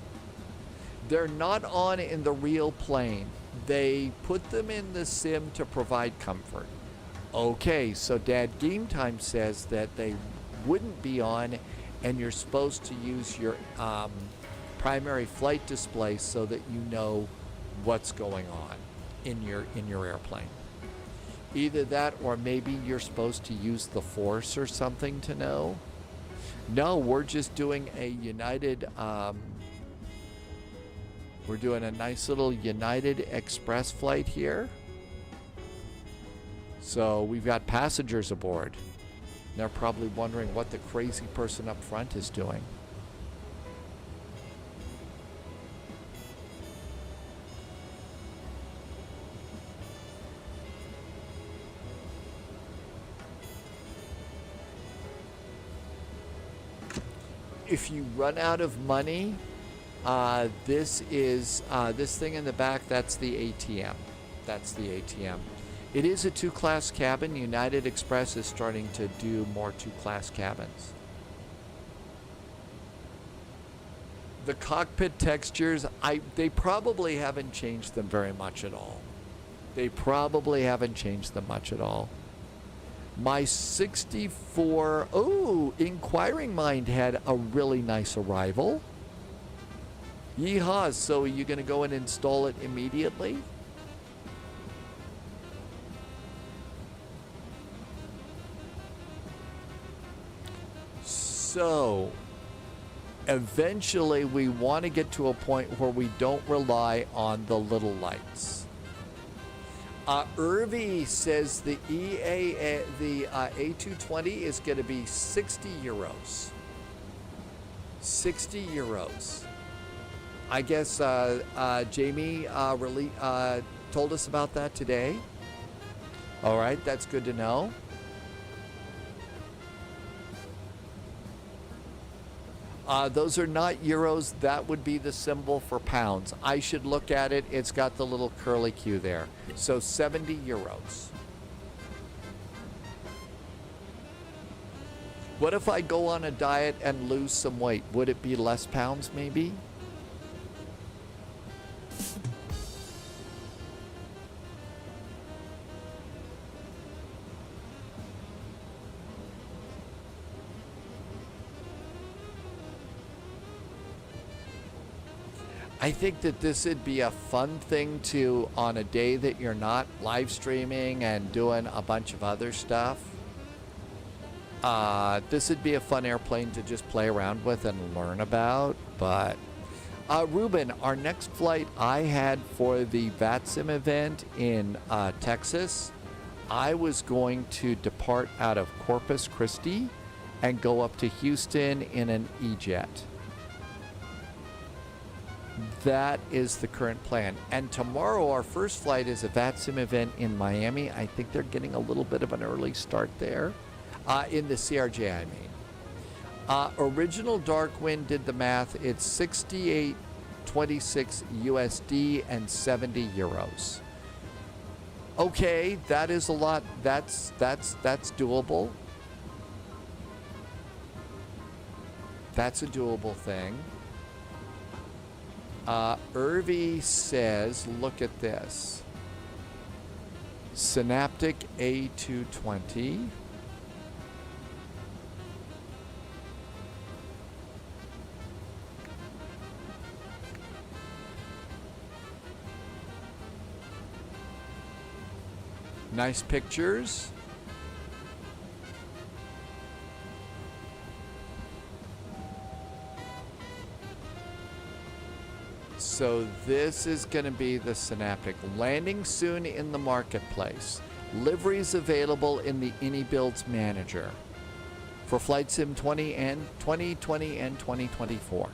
They're not on in the real plane. They put them in the sim to provide comfort. Okay, so Dad Game Time says that they wouldn't be on, and you're supposed to use your primary flight display so that you know what's going on in your airplane. Either that, or maybe you're supposed to use the Force or something to know. No, we're just doing a United. We're doing a nice little United Express flight here. So we've got passengers aboard. They're probably wondering what the crazy person up front is doing. If you run out of money, this is this thing in the back, that's the ATM. That's the ATM. It is a two-class cabin. United Express is starting to do more two-class cabins. The cockpit textures, they probably haven't changed them very much at all. They probably haven't changed them much at all. My 64, oh, Inquiring Mind had a really nice arrival. Yeehaw, so are you going to go and install it immediately? So, eventually we want to get to a point where we don't rely on the little lights. Irvi says the A220 is going to be 60 euros. 60 euros. I guess Jamie really told us about that today. All right, that's good to know. Those are not euros. That would be the symbol for pounds. I should look at it. It's got the little curly Q there. So 70 euros. What if I go on a diet and lose some weight? Would it be less pounds maybe? I think that this would be a fun thing to, on a day that you're not live streaming and doing a bunch of other stuff. This would be a fun airplane to just play around with and learn about. But Ruben, our next flight I had for the VATSIM event in Texas, I was going to depart out of Corpus Christi and go up to Houston in an E-jet. That is the current plan. And tomorrow our first flight is a VATSIM event in Miami. I think they're getting a little bit of an early start there. In the CRJ, I mean. Original Darkwind did the math. It's 68.26 USD and 70 euros. Okay, that is a lot. That's doable. That's a doable thing. Irvi says, look at this. Synaptic A220. Nice pictures. So this is going to be the Synaptic. Landing soon in the marketplace. Liveries available in the AnyBuilds Manager for Flight Sim 2020 and 2024.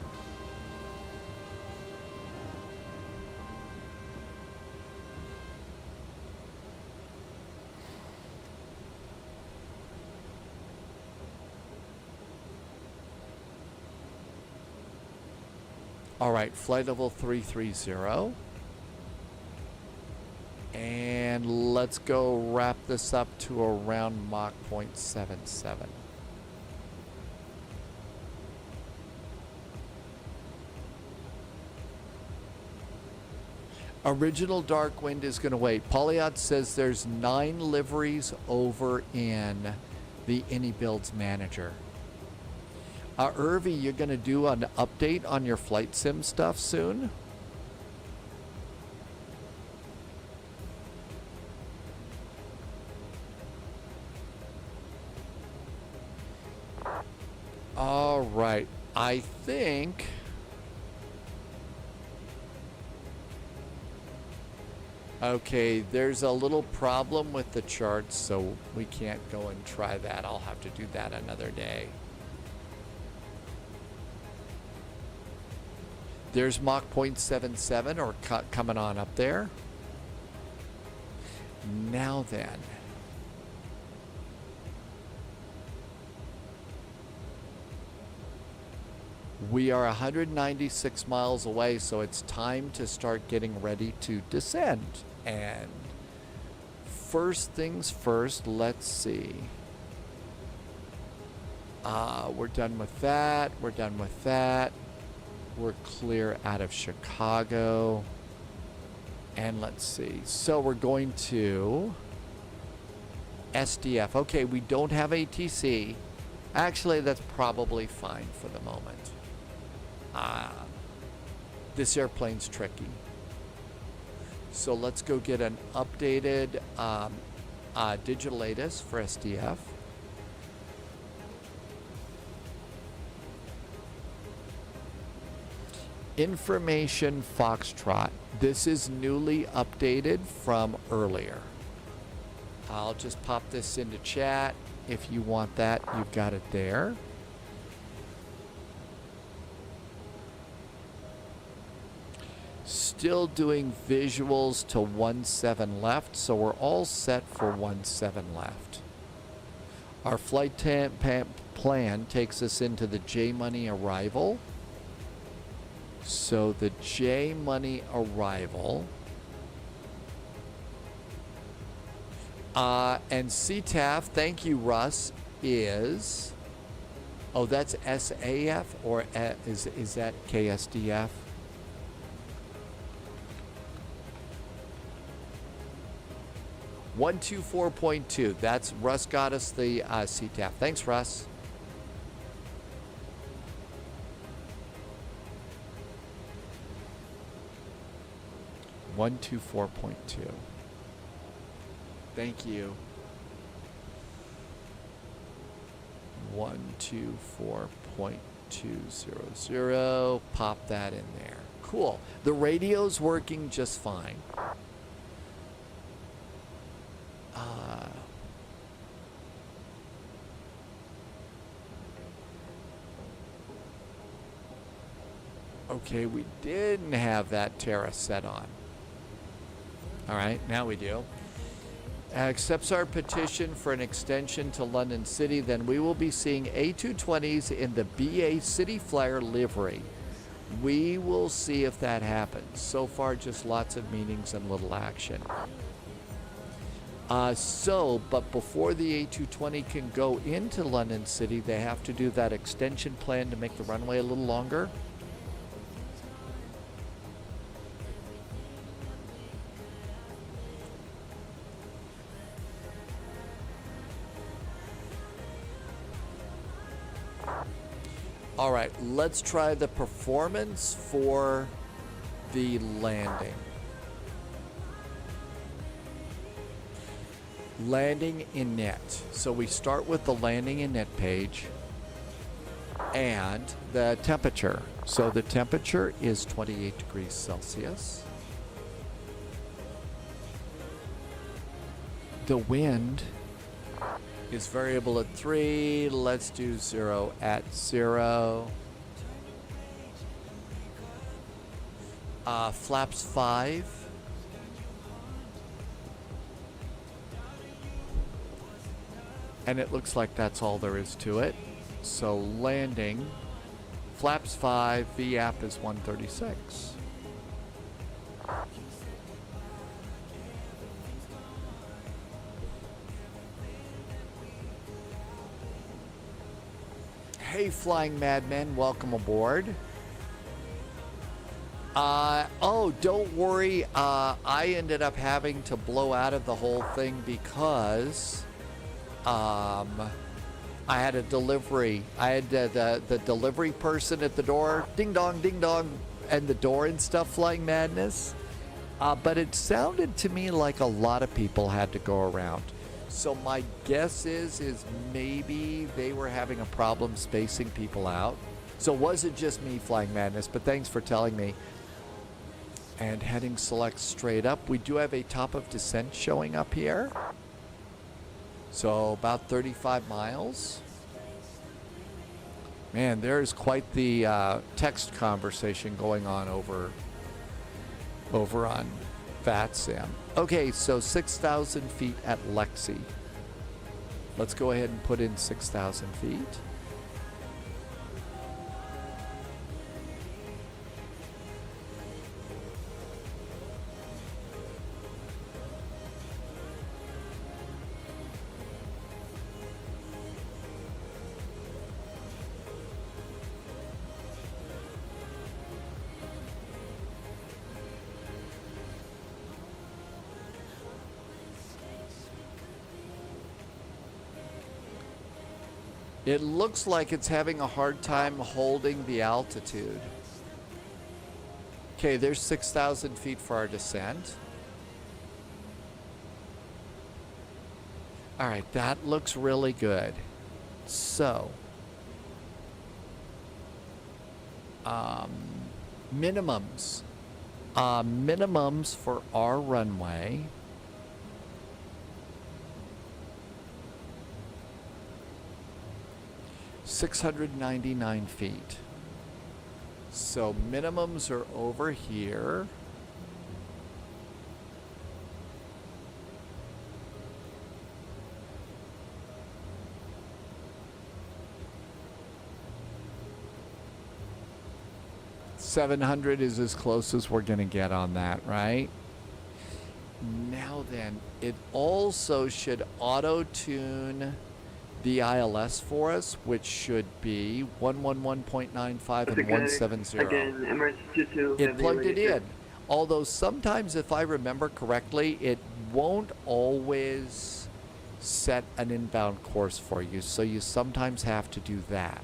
All right, flight level 330. And let's go wrap this up to around Mach 0.77. Original Darkwind is going to wait. Polyot says there's 9 liveries over in the AnyBuilds Manager. Irvi, you're going to do an update on your flight sim stuff soon? All right. I think... Okay, there's a little problem with the charts, so we can't go and try that. I'll have to do that another day. There's Mach 0.77 or coming on up there. Now then. We are 196 miles away, so it's time to start getting ready to descend. And first things first, let's see. We're done with that. We're done with that. We're clear out of Chicago. And let's see. So we're going to SDF. Okay, we don't have ATC. Actually, that's probably fine for the moment. This airplane's tricky. So let's go get an updated digital ATIS for SDF. Information Foxtrot. This is newly updated from earlier. I'll just pop this into chat. If you want that, you've got it there. Still doing visuals to 17 left, so we're all set for 17 left. Our flight plan takes us into the J Money arrival. So the J Money arrival. And CTAF, thank you, Russ, is, oh, that's SAF, or is that KSDF? .124.2. That's Russ got us the CTAF. Thanks, Russ. .124.2. Thank you. 124.200. Pop that in there. Cool. The radio's working just fine. Okay, we didn't have that Terra set on. All right, now we do. Accepts our petition for an extension to London City, then we will be seeing A220s in the BA City Flyer livery. We will see if that happens. So far, just lots of meetings and little action. But before the A220 can go into London City, they have to do that extension plan to make the runway a little longer. All right, let's try the performance for the landing. Landing init. So we start with the landing init page and the temperature. So the temperature is 28 degrees Celsius. The wind is variable at 3. Let's do 0 at 0. Flaps 5. And it looks like that's all there is to it. So landing, flaps 5, VAP is 136. Hey, Flying Madmen, welcome aboard. Oh, don't worry. I ended up having to blow out of the whole thing because I had a delivery. I had the delivery person at the door, ding dong, and the door and stuff, Flying Madness. But it sounded to me like a lot of people had to go around. So my guess is maybe they were having a problem spacing people out. So it wasn't just me, Flying Madness, but thanks for telling me. And heading select straight up. We do have a top of descent showing up here. So about 35 miles. Man, there's quite the text conversation going on over on VATSIM. Okay, so 6,000 feet at Lexi. Let's go ahead and put in 6,000 feet. It looks like it's having a hard time holding the altitude. Okay, there's 6,000 feet for our descent. All right, that looks really good. So, minimums. Minimums for our runway. $699 feet. So minimums are over here. $700 is as close as we're going to get on that, right? Now then, it also should auto-tune the ILS for us, which should be 111.95 and 170. Again, Emirates 22. It plugged it in. Although sometimes, if I remember correctly, it won't always set an inbound course for you, so you sometimes have to do that.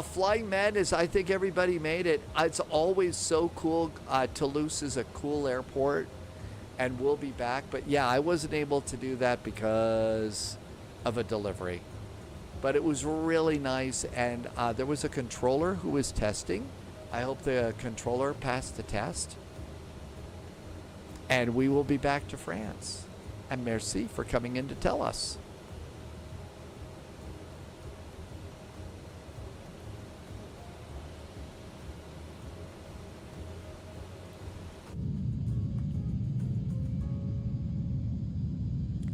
Flying Madness, I think everybody made it. It's always so cool. Toulouse is a cool airport, and we'll be back. But yeah, I wasn't able to do that because of a delivery. But it was really nice, and there was a controller who was testing. I hope the controller passed the test. And we will be back to France. And merci for coming in to tell us.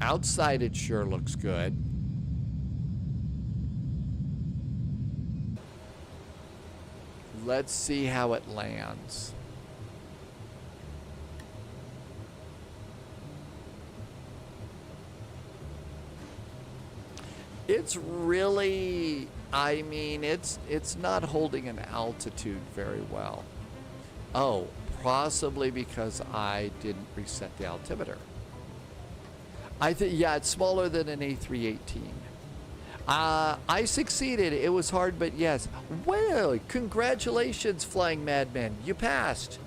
Outside, it sure looks good. Let's see how it lands. It's really, I mean, it's not holding an altitude very well. Oh, possibly because I didn't reset the altimeter. I think, yeah, it's smaller than an A318. I succeeded. It was hard, but yes. Well, congratulations, Flying Madman. You passed.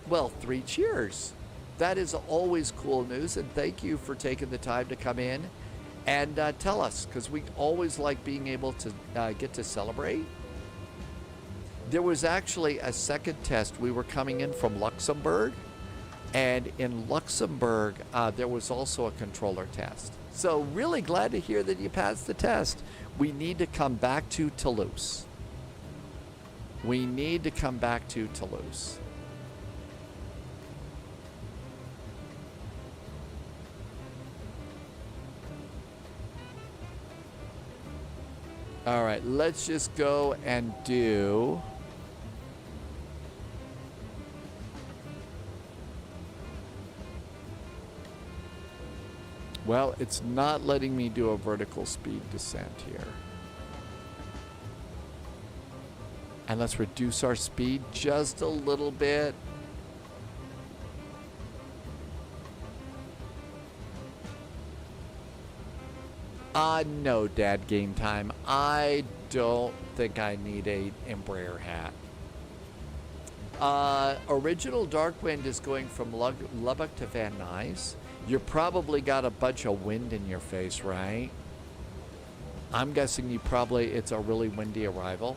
Well, 3 cheers. That is always cool news, and thank you for taking the time to come in and tell us, because we always like being able to get to celebrate. There was actually a second test. We were coming in from Luxembourg. And in Luxembourg, there was also a controller test. So really glad to hear that you passed the test. We need to come back to Toulouse. We need to come back to Toulouse. All right, let's just go and do... Well, it's not letting me do a vertical speed descent here. And let's reduce our speed just a little bit. No, Dad, game time. I don't think I need a Embraer hat. Original Darkwind is going from Lubbock to Van Nuys. You probably got a bunch of wind in your face, right? I'm guessing it's a really windy arrival.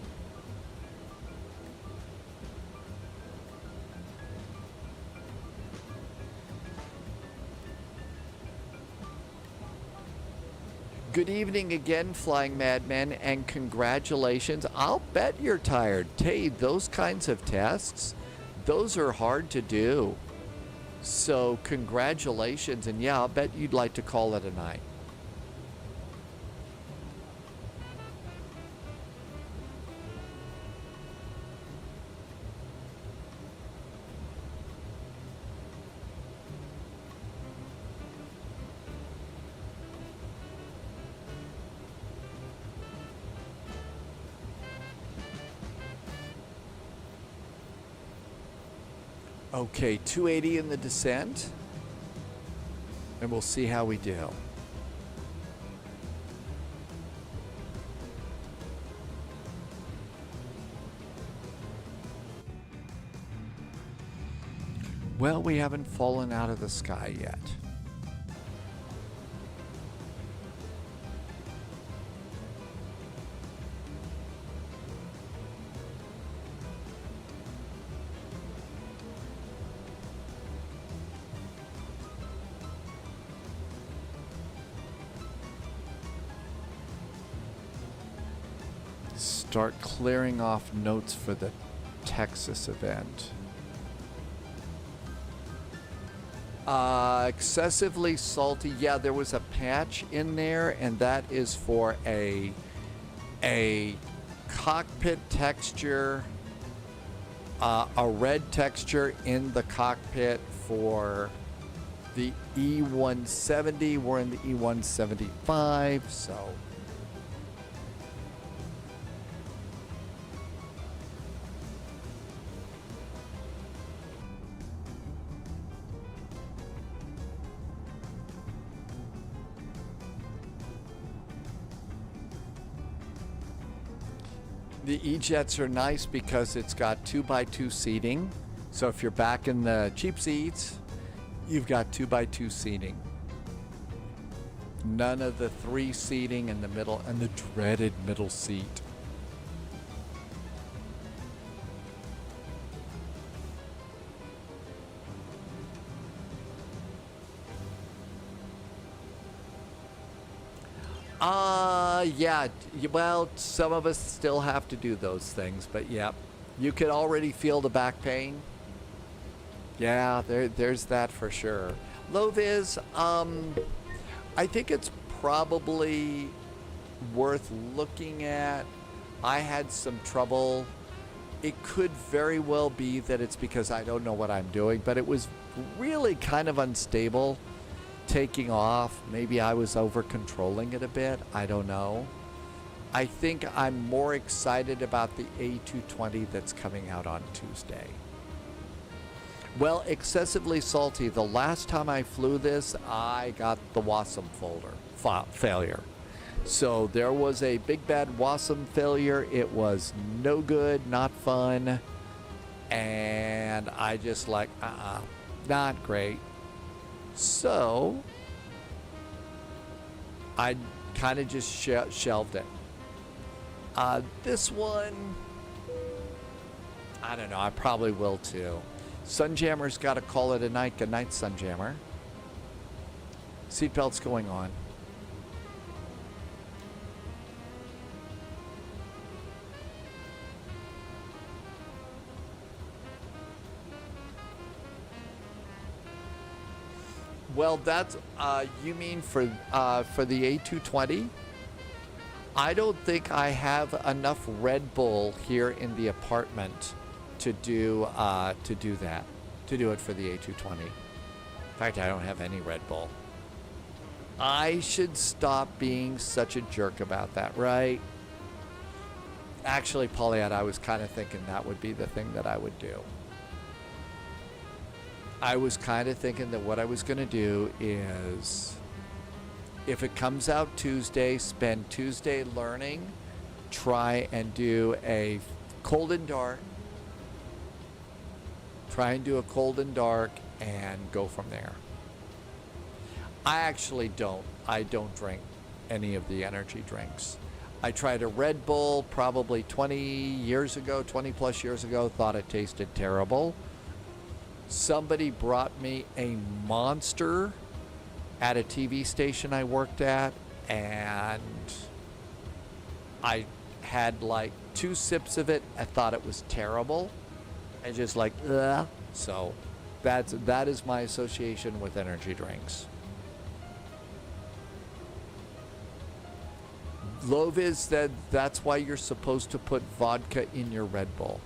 Good evening again, Flying Madman, and congratulations. I'll bet you're tired. Hey, those kinds of tests, those are hard to do. So congratulations, and yeah, I'll bet you'd like to call it a night. Okay, 280 in the descent, and we'll see how we do. Well, we haven't fallen out of the sky yet. Start clearing off notes for the Texas event. Excessively salty. Yeah, there was a patch in there, and that is for a cockpit texture, a red texture in the cockpit for the E170. We're in the E175, so. The E-Jets are nice because it's got 2x2 seating. So if you're back in the cheap seats, you've got 2x2 seating. None of the 3 seating in the middle and the dreaded middle seat. Yeah, well, some of us still have to do those things, but yeah, you can already feel the back pain. Yeah, there's that for sure. Low vis, I think it's probably worth looking at. I had some trouble. It could very well be that it's because I don't know what I'm doing, but it was really kind of unstable taking off. Maybe I was over controlling it a bit. I don't know. I think I'm more excited about the A220 that's coming out on Tuesday. Well, excessively salty. The last time I flew this, I got the WASM failure. So there was a big bad WASM failure. It was no good, not fun. And I just like, not great. So I kind of just shelved it. This one, I don't know, I probably will too. Sunjammer's got to call it a night. Good night, Sunjammer. Seatbelts going on. Well, that's, you mean for the A220? I don't think I have enough Red Bull here in the apartment to do that, to do it for the A220. In fact, I don't have any Red Bull. I should stop being such a jerk about that, right? Actually, Paulette, I was kind of thinking that would be the thing that I would do. I was kind of thinking that what I was going to do is, if it comes out Tuesday, spend Tuesday learning, try and do a cold and dark, and go from there. I don't drink any of the energy drinks. I tried a Red Bull probably 20 plus years ago, thought it tasted terrible. Somebody brought me a Monster at a TV station I worked at, and I had like 2 sips of it. I thought it was terrible. I just like, ugh. So that is my association with energy drinks. Loviz said that's why you're supposed to put vodka in your Red Bull.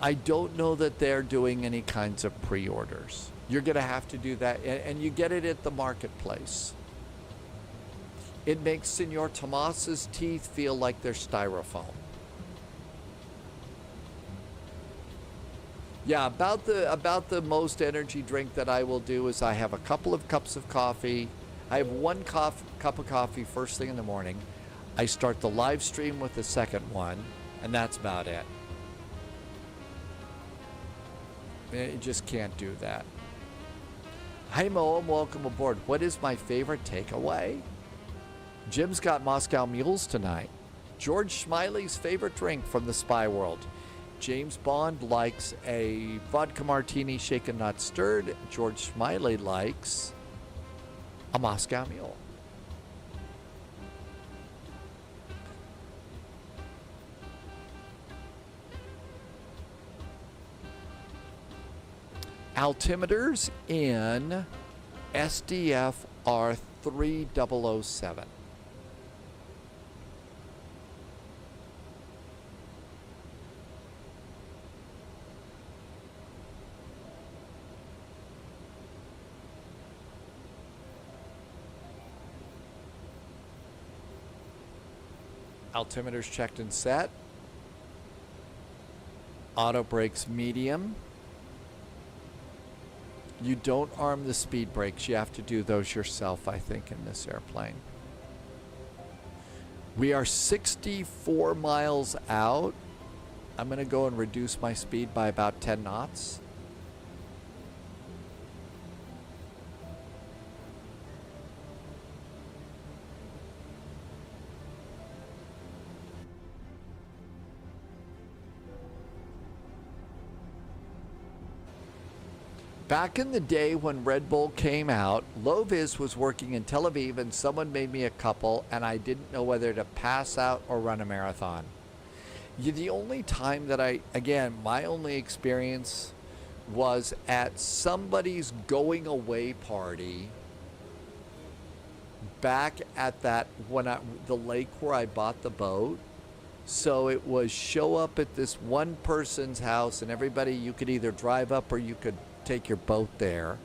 I don't know that they're doing any kinds of pre-orders. You're going to have to do that, and you get it at the marketplace. It makes Senor Tomas's teeth feel like they're styrofoam. Yeah, about the most energy drink that I will do is I have a couple of cups of coffee. I have 1 cup of coffee first thing in the morning. I start the live stream with the second one, and that's about it. You just can't do that. Hey Moem, welcome aboard. What is my favorite takeaway? Jim's got Moscow Mules tonight. George Smiley's favorite drink from the Spy World. James Bond likes a vodka martini shaken not stirred. George Smiley likes a Moscow Mule. Altimeters in SDF are 3007. Altimeters checked and set. Auto brakes medium. You don't arm the speed brakes. You have to do those yourself, I think, in this airplane. We are 64 miles out. I'm going to go and reduce my speed by about 10 knots. Back in the day when Red Bull came out, Lovis was working in Tel Aviv and someone made me a couple and I didn't know whether to pass out or run a marathon. The only time that my only experience was at somebody's going away party back at the lake where I bought the boat. So it was show up at this one person's house and everybody, you could either drive up or you could take your boat there.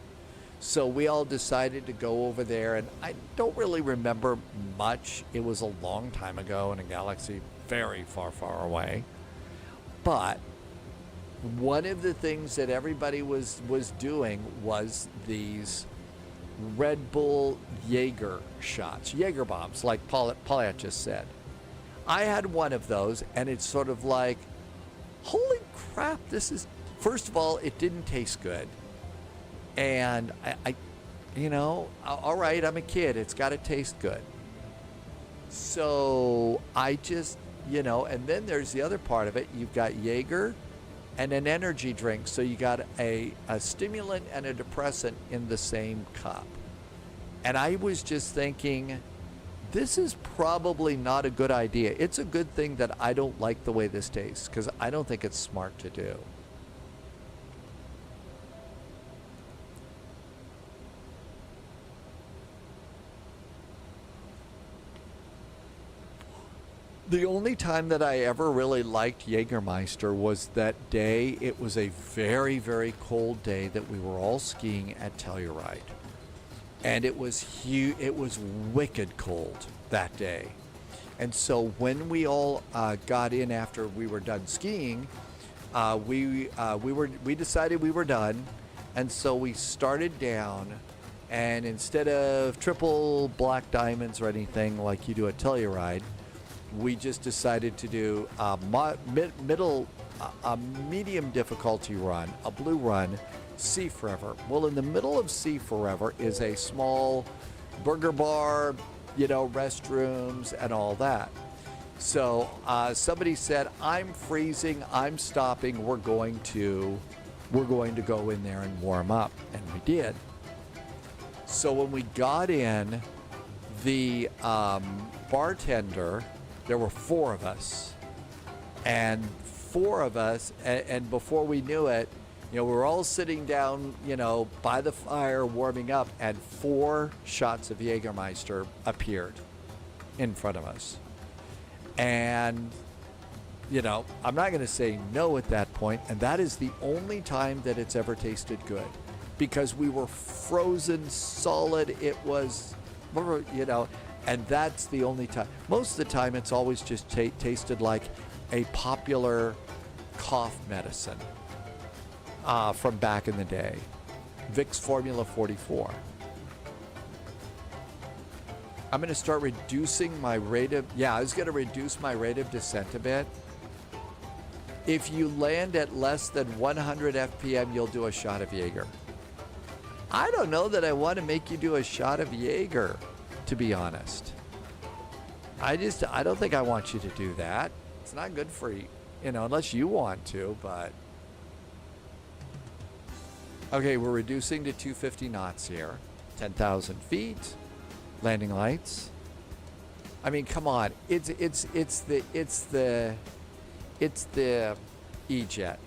So we all decided to go over there, and I don't really remember much. It was a long time ago in a galaxy very far, far away. But one of the things that everybody was doing was these Red Bull Jaeger shots, Jaeger bombs, like Paulette just said. I had one of those, and it's sort of like, holy crap, this is... First of all, it didn't taste good. And I all right, I'm a kid. It's got to taste good. So I just, and then there's the other part of it. You've got Jaeger and an energy drink. So you got a stimulant and a depressant in the same cup. And I was just thinking, this is probably not a good idea. It's a good thing that I don't like the way this tastes, because I don't think it's smart to do. The only time that I ever really liked Jägermeister was that day. It was a very, very cold day that we were all skiing at Telluride. And it was huge. It was wicked cold that day. And so when we all got in after we were done skiing, we decided we were done. And so we started down, and instead of triple black diamonds or anything like you do at Telluride, we just decided to do a medium difficulty run, a blue run, Sea Forever. Well, in the middle of Sea Forever is a small burger bar, restrooms and all that. So somebody said, I'm freezing, I'm stopping, we're going to go in there and warm up. And we did. So when we got in, the bartender, there were four of us, and before we knew it, we were all sitting down, by the fire warming up, and 4 shots of Jägermeister appeared in front of us. And, I'm not going to say no at that point, and that is the only time that it's ever tasted good, because we were frozen solid. It was, and that's the only time. Most of the time, it's always just tasted like a popular cough medicine from back in the day. Vicks Formula 44. I'm going to start reducing my rate of... Yeah, I was going to reduce my rate of descent a bit. If you land at less than 100 FPM, you'll do a shot of Jaeger. I don't know that I want to make you do a shot of Jaeger, to be honest. I don't think I want you to do that. It's not good for you, unless you want to, but. Okay, we're reducing to 250 knots here. 10,000 feet. Landing lights. I mean, come on. It's the E-Jet.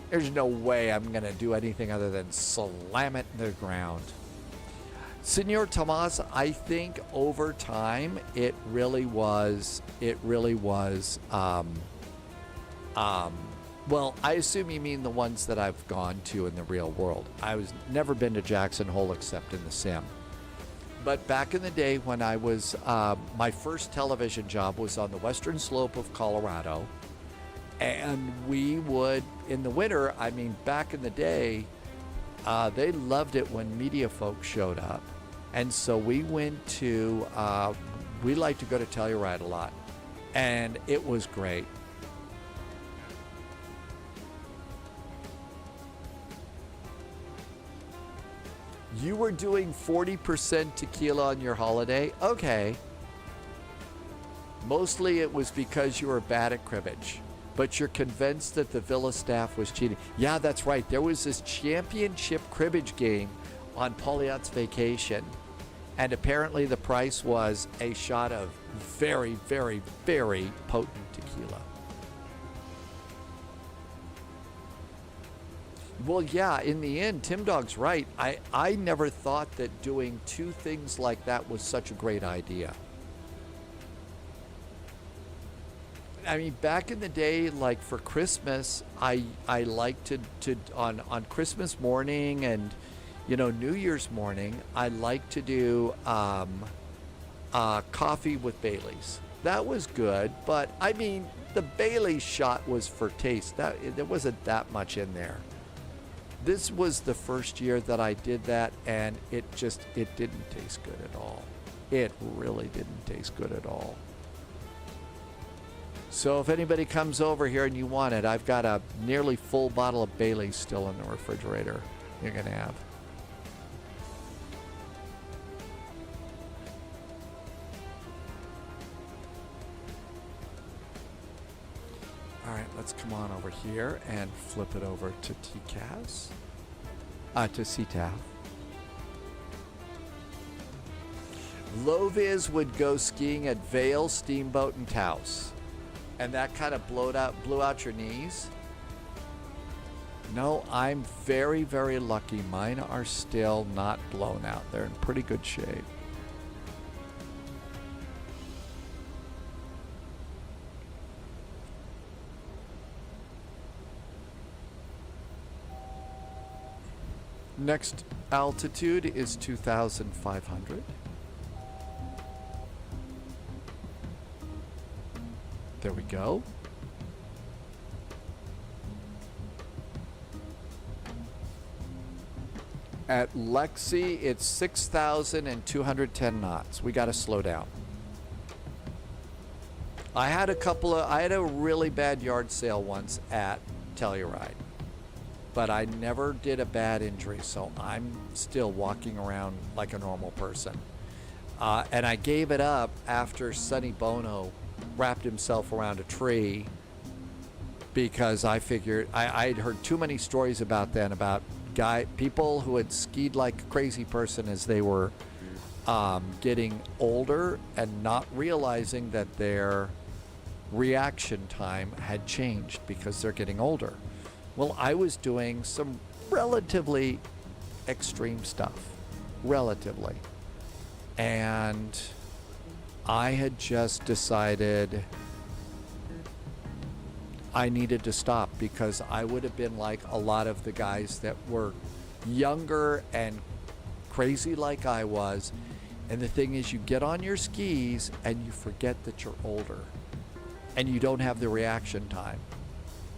There's no way I'm going to do anything other than slam it in the ground. Senor Tomas, I think over time it really was, well, I assume you mean the ones that I've gone to in the real world. I was never been to Jackson Hole except in the sim. But back in the day when I was, my first television job was on the western slope of Colorado. And we would, in the winter, I mean, back in the day, they loved it when media folks showed up. And so we went to, we liked to go to Telluride a lot. And it was great. You were doing 40% tequila on your holiday? Okay. Mostly it was because you were bad at cribbage. But you're convinced that the Villa staff was cheating. Yeah, that's right. There was this championship cribbage game on Polyot's Vacation. And apparently the price was a shot of very, very, very potent tequila. Well, yeah, in the end, Tim Dog's right. I never thought that doing two things like that was such a great idea. I mean, back in the day, like for Christmas, I liked to on Christmas morning and, New Year's morning, I like to do coffee with Baileys. That was good, but I mean, the Bailey's shot was for taste. There wasn't that much in there. This was the first year that I did that, and it didn't taste good at all. It really didn't taste good at all. So if anybody comes over here and you want it, I've got a nearly full bottle of Bailey's still in the refrigerator you're going to have. All right, let's come on over here and flip it over to TCAS, to CTAF. Low-vis would go skiing at Vail, Steamboat, and Taos. And that kind of blew out your knees? No, I'm very, very lucky. Mine are still not blown out. They're in pretty good shape. Next altitude is 2,500. There we go. At Lexi, it's 6,210 knots. We got to slow down. I had a really bad yard sale once at Telluride, but I never did a bad injury, so I'm still walking around like a normal person. And I gave it up after Sonny Bono wrapped himself around a tree because I figured I'd heard too many stories about then about people who had skied like a crazy person as they were getting older and not realizing that their reaction time had changed because they're getting older. Well, I was doing some relatively extreme stuff, relatively. And I had just decided I needed to stop because I would have been like a lot of the guys that were younger and crazy like I was. And the thing is, you get on your skis and you forget that you're older and you don't have the reaction time.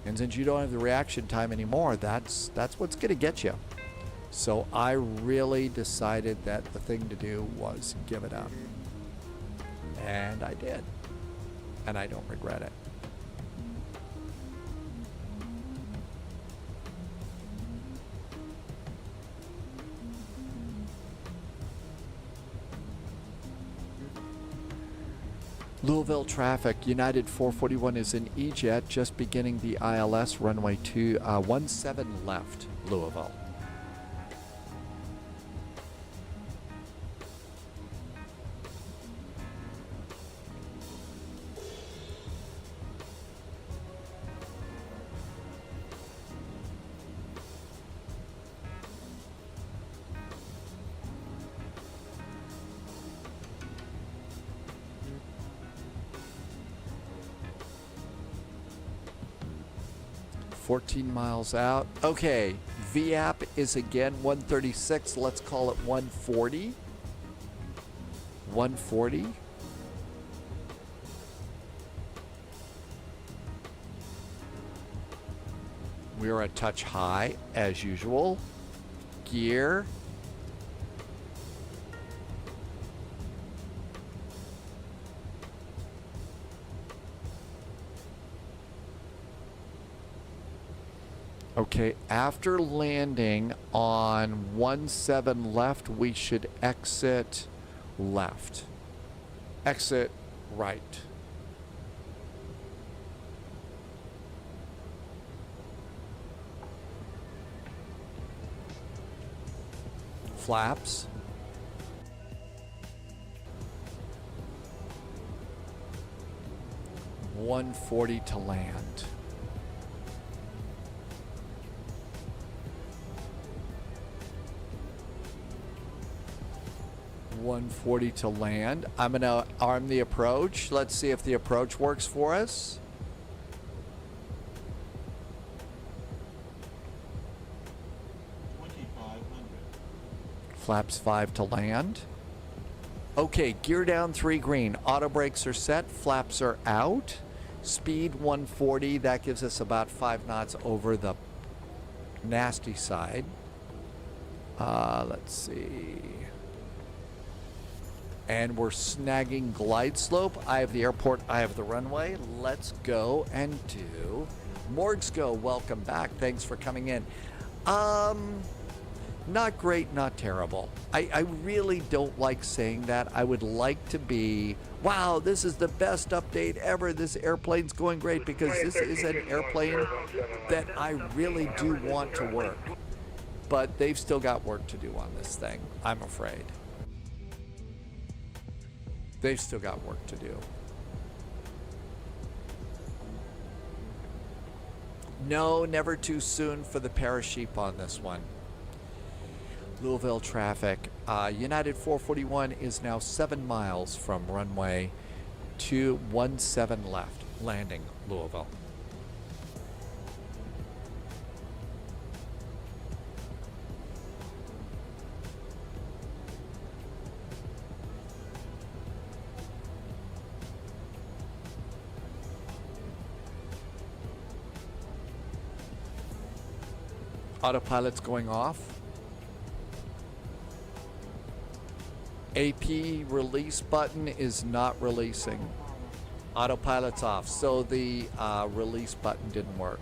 And since you don't have the reaction time anymore, that's what's going to get you. So I really decided that the thing to do was give it up. And I did. And I don't regret it. Louisville traffic, United 441 is in E-Jet, just beginning the ILS, runway 17 left, Louisville. Miles out. Okay, VAP is again 136. Let's call it 140. 140. We are a touch high as usual. Gear. Okay, after landing on 17 left, we should exit left. Exit right. Flaps. $140 to land. $140 to land. I'm gonna arm the approach. Let's see if the approach works for us. Flaps 5 to land. Okay, gear down 3 green. Auto brakes are set. Flaps are out. Speed 140. That gives us about 5 knots over the nasty side. Let's see. And we're snagging glide slope. I have the airport, I have the runway. Let's go and do Morgsco. Welcome back. Thanks for coming in. Not great, not terrible. I really don't like saying that. I would like to be, wow, this is the best update ever. This airplane's going great, because this is an airplane that I really do want to work. But they've still got work to do on this thing, I'm afraid. They've still got work to do. No, never too soon for the parachute on this one. Louisville traffic. United 441 is now 7 miles from runway 217 left, landing Louisville. Autopilot's going off. AP release button is not releasing. Autopilot's off, so the release button didn't work.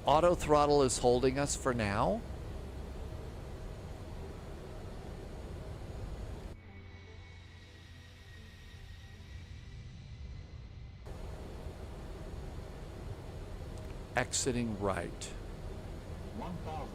Auto throttle is holding us for now. Exiting right. 1,000.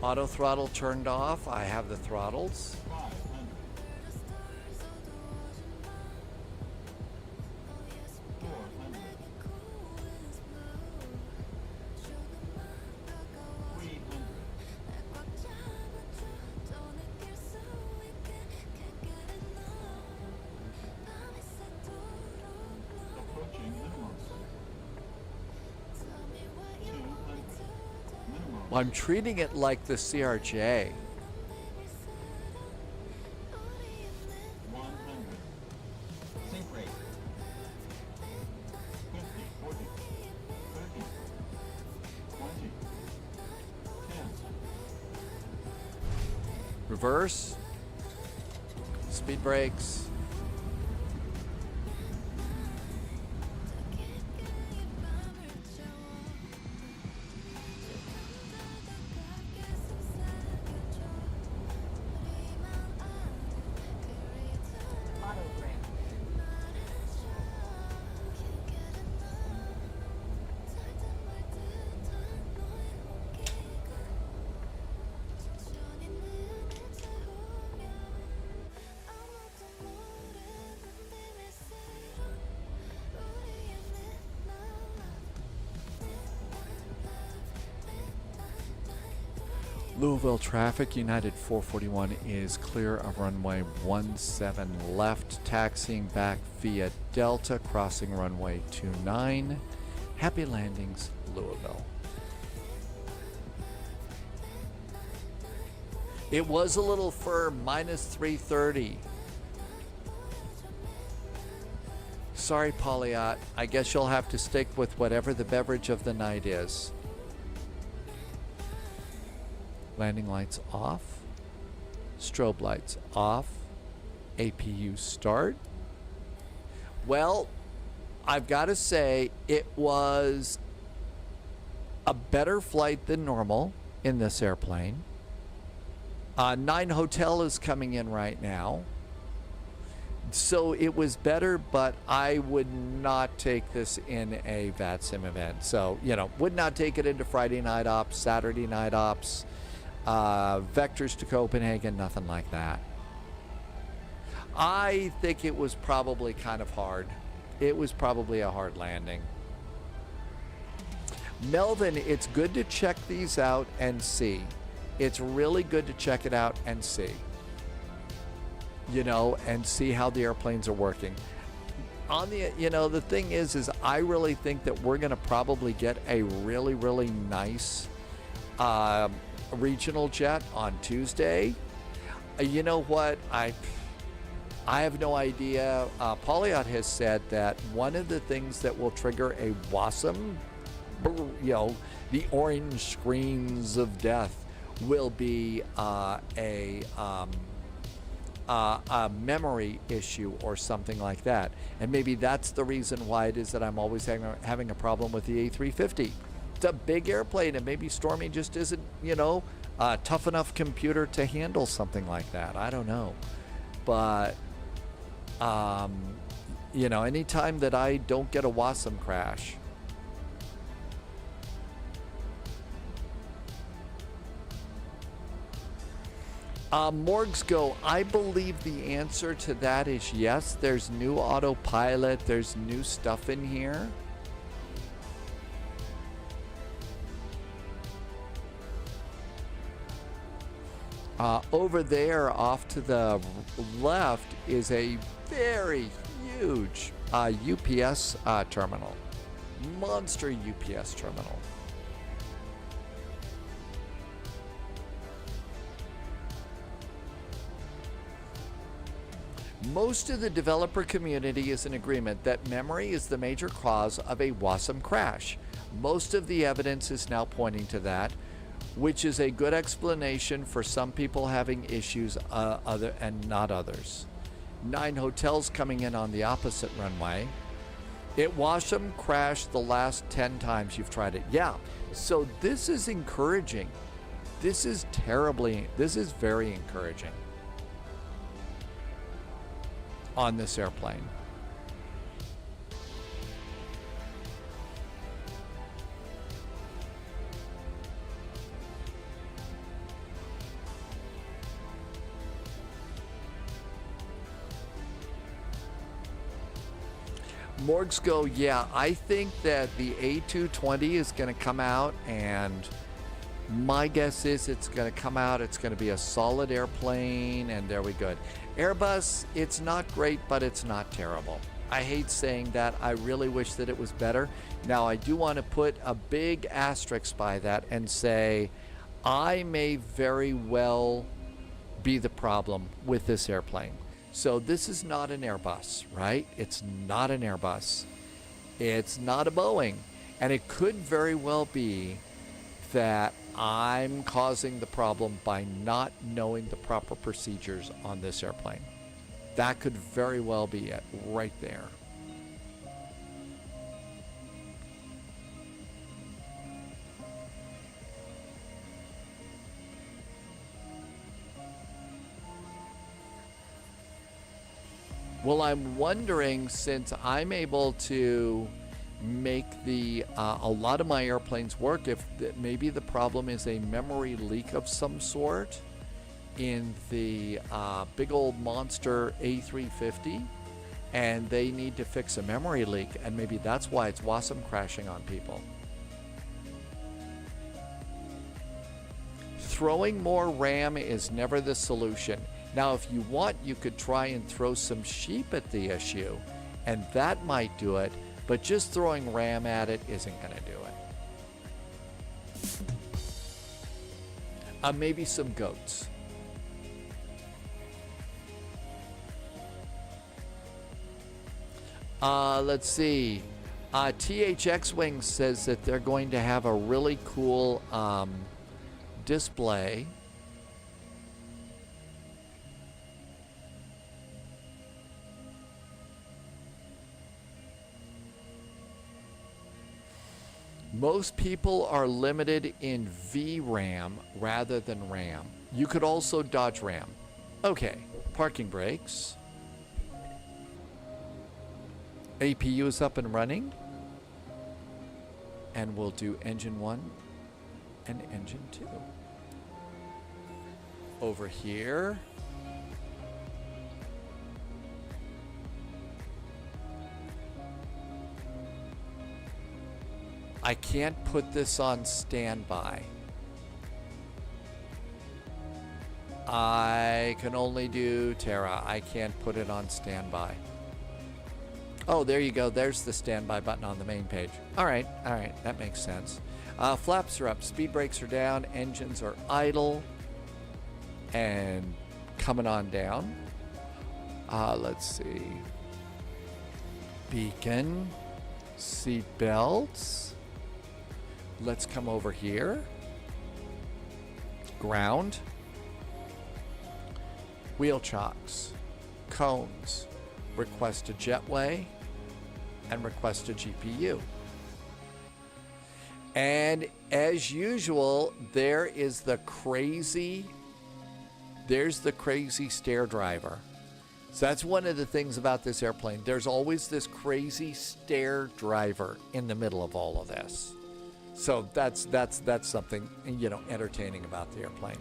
Auto throttle turned off. I have the throttles. 500. I'm treating it like the CRJ. 100. Reverse. Speed brakes. Louisville traffic, United 441 is clear of runway 17 left, taxiing back via Delta, crossing runway 29. Happy landings, Louisville. It was a little firm, minus 330. Sorry, Polyot. I guess you'll have to stick with whatever the beverage of the night is. Landing lights off. Strobe lights off. APU start. Well, I've got to say it was a better flight than normal in this airplane. 9 Hotel is coming in right now. So it was better, but I would not take this in a VATSIM event. So, would not take it into Friday night ops, Saturday night ops, vectors to Copenhagen, nothing like that. I think it was probably kind of hard. It was probably a hard landing. Melvin, it's good to check these out and see. It's really good to check it out and see. And see how the airplanes are working. On the, the thing is I really think that we're going to probably get a really, really nice regional jet on Tuesday. You know what? I have no idea. Polyot has said that one of the things that will trigger a WASM, the orange screens of death, will be a memory issue or something like that. And maybe that's the reason why it is that I'm always having a problem with the A350. It's a big airplane, and maybe Stormy just isn't, a tough enough computer to handle something like that. I don't know. But, anytime that I don't get a WASM crash, Morgs go, I believe the answer to that is yes. There's new autopilot. There's new stuff in here. Over there, off to the left, is a very huge UPS terminal. Monster UPS terminal. Most of the developer community is in agreement that memory is the major cause of a WASM crash. Most of the evidence is now pointing to that, which is a good explanation for some people having issues and not others. 9 Hotels coming in on the opposite runway. It WASM crashed the last 10 times you've tried it. Yeah, so this is encouraging. This is very encouraging on this airplane. Morgs go, yeah, I think that the A220 is going to come out, and my guess is it's going to come out, it's going to be a solid airplane, and there we go. Airbus, it's not great, but it's not terrible. I hate saying that. I really wish that it was better. Now, I do want to put a big asterisk by that and say I may very well be the problem with this airplane. So this is not an Airbus, right? It's not an Airbus. It's not a Boeing. And it could very well be that I'm causing the problem by not knowing the proper procedures on this airplane. That could very well be it right there. Well, I'm wondering, since I'm able to make a lot of my airplanes work, if maybe the problem is a memory leak of some sort in the big old monster A350, and they need to fix a memory leak, and maybe that's why it's WASM crashing on people. Throwing more RAM is never the solution. Now, if you want, you could try and throw some sheep at the issue, and that might do it, but just throwing RAM at it isn't going to do it. Maybe some goats. Let's see. THX Wing says that they're going to have a really cool display. Most people are limited in VRAM rather than RAM. You could also dodge RAM. Okay, parking brakes. APU is up and running. And we'll do engine 1 and engine 2. Over here. I can't put this on standby. I can only do Terra. I can't put it on standby. Oh, there you go. There's the standby button on the main page. All right. That makes sense. Flaps are up. Speed brakes are down. Engines are idle. And coming on down. Let's see. Beacon. Seat belts. Let's come over here. Ground. Wheel chocks. Cones. Request a jetway. And request a GPU. And as usual, there's the crazy stair driver. So that's one of the things about this airplane. There's always this crazy stair driver in the middle of all of this. So that's something, entertaining about the airplane.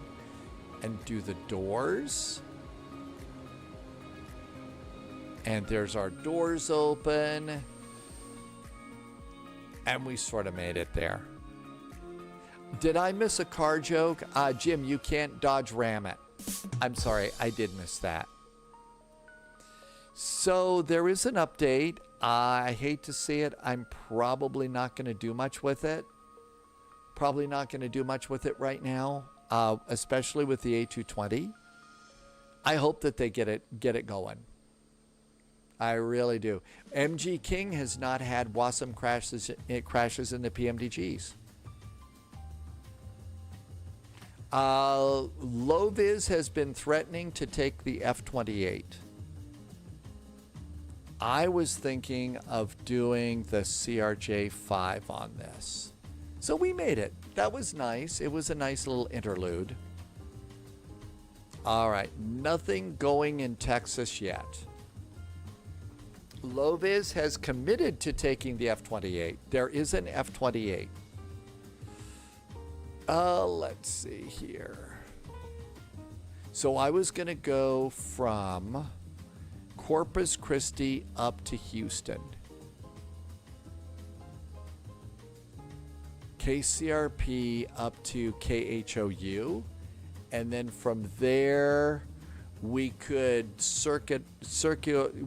And do the doors. And there's our doors open. And we sort of made it there. Did I miss a car joke? Jim, you can't dodge ram it. I'm sorry, I did miss that. So there is an update. I hate to see it. I'm probably not going to do much with it. Probably not going to do much with it right now, especially with the A220. I hope that they get it going. I really do. MG King has not had WASM crashes in the PMDGs. Loviz has been threatening to take the F-28. I was thinking of doing the CRJ-5 on this. So we made it. That was nice. It was a nice little interlude. All right. Nothing going in Texas yet. Loviz has committed to taking the F-28. There is an F-28. Let's see here. So I was going to go from Corpus Christi up to Houston. KCRP up to KHOU. And then from there, we could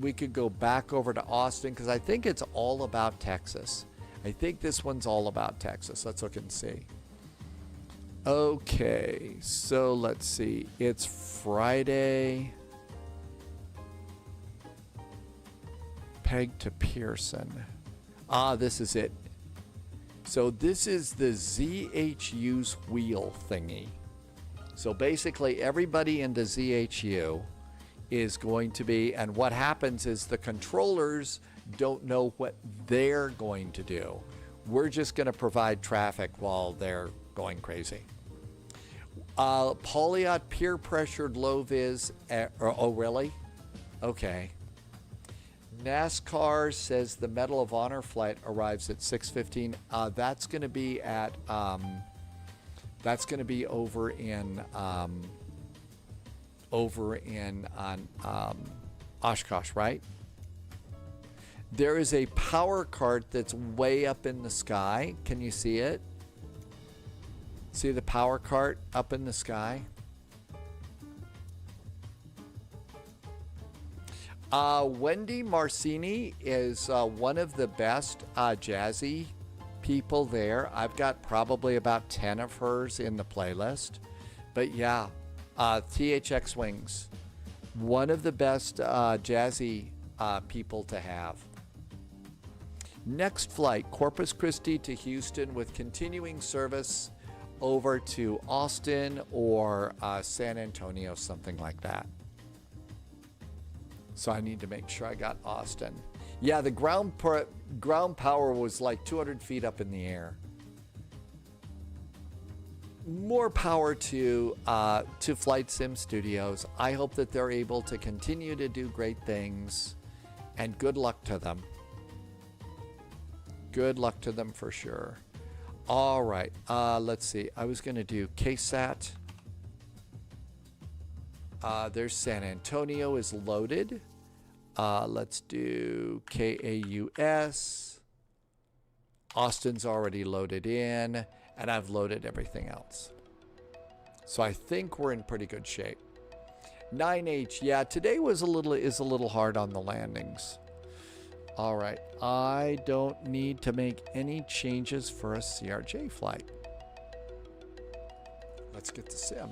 we could go back over to Austin, because I think it's all about Texas. I think this one's all about Texas. Let's look and see. Okay, so let's see. It's Friday. Peg to Pearson. This is it. So this is the ZHU's wheel thingy. So basically everybody in the ZHU is going to be, and what happens is the controllers don't know what they're going to do. We're just going to provide traffic while they're going crazy. Polyot peer pressured low vis, oh really? Okay. NASCAR says the Medal of Honor flight arrives at 6:15. That's going to be at, that's going to be over in Oshkosh, right? There is a power cart that's way up in the sky. Can you see it? See the power cart up in the sky? Wendy Marcini is one of the best jazzy people there. I've got probably about 10 of hers in the playlist. But yeah, THX Wings, one of the best jazzy people to have. Next flight, Corpus Christi to Houston with continuing service over to Austin or San Antonio, something like that. So I need to make sure I got Austin. Yeah, the ground power was like 200 feet up in the air. More power to Flight Sim Studios. I hope that they're able to continue to do great things, and good luck to them. Good luck to them for sure. All right, let's see. I was going to do KSAT. There's San Antonio is loaded. Let's do KAUS. Austin's already loaded in, and I've loaded everything else. So I think we're in pretty good shape. 9H, yeah, today is a little hard on the landings. All right, I don't need to make any changes for a CRJ flight. Let's get to sim.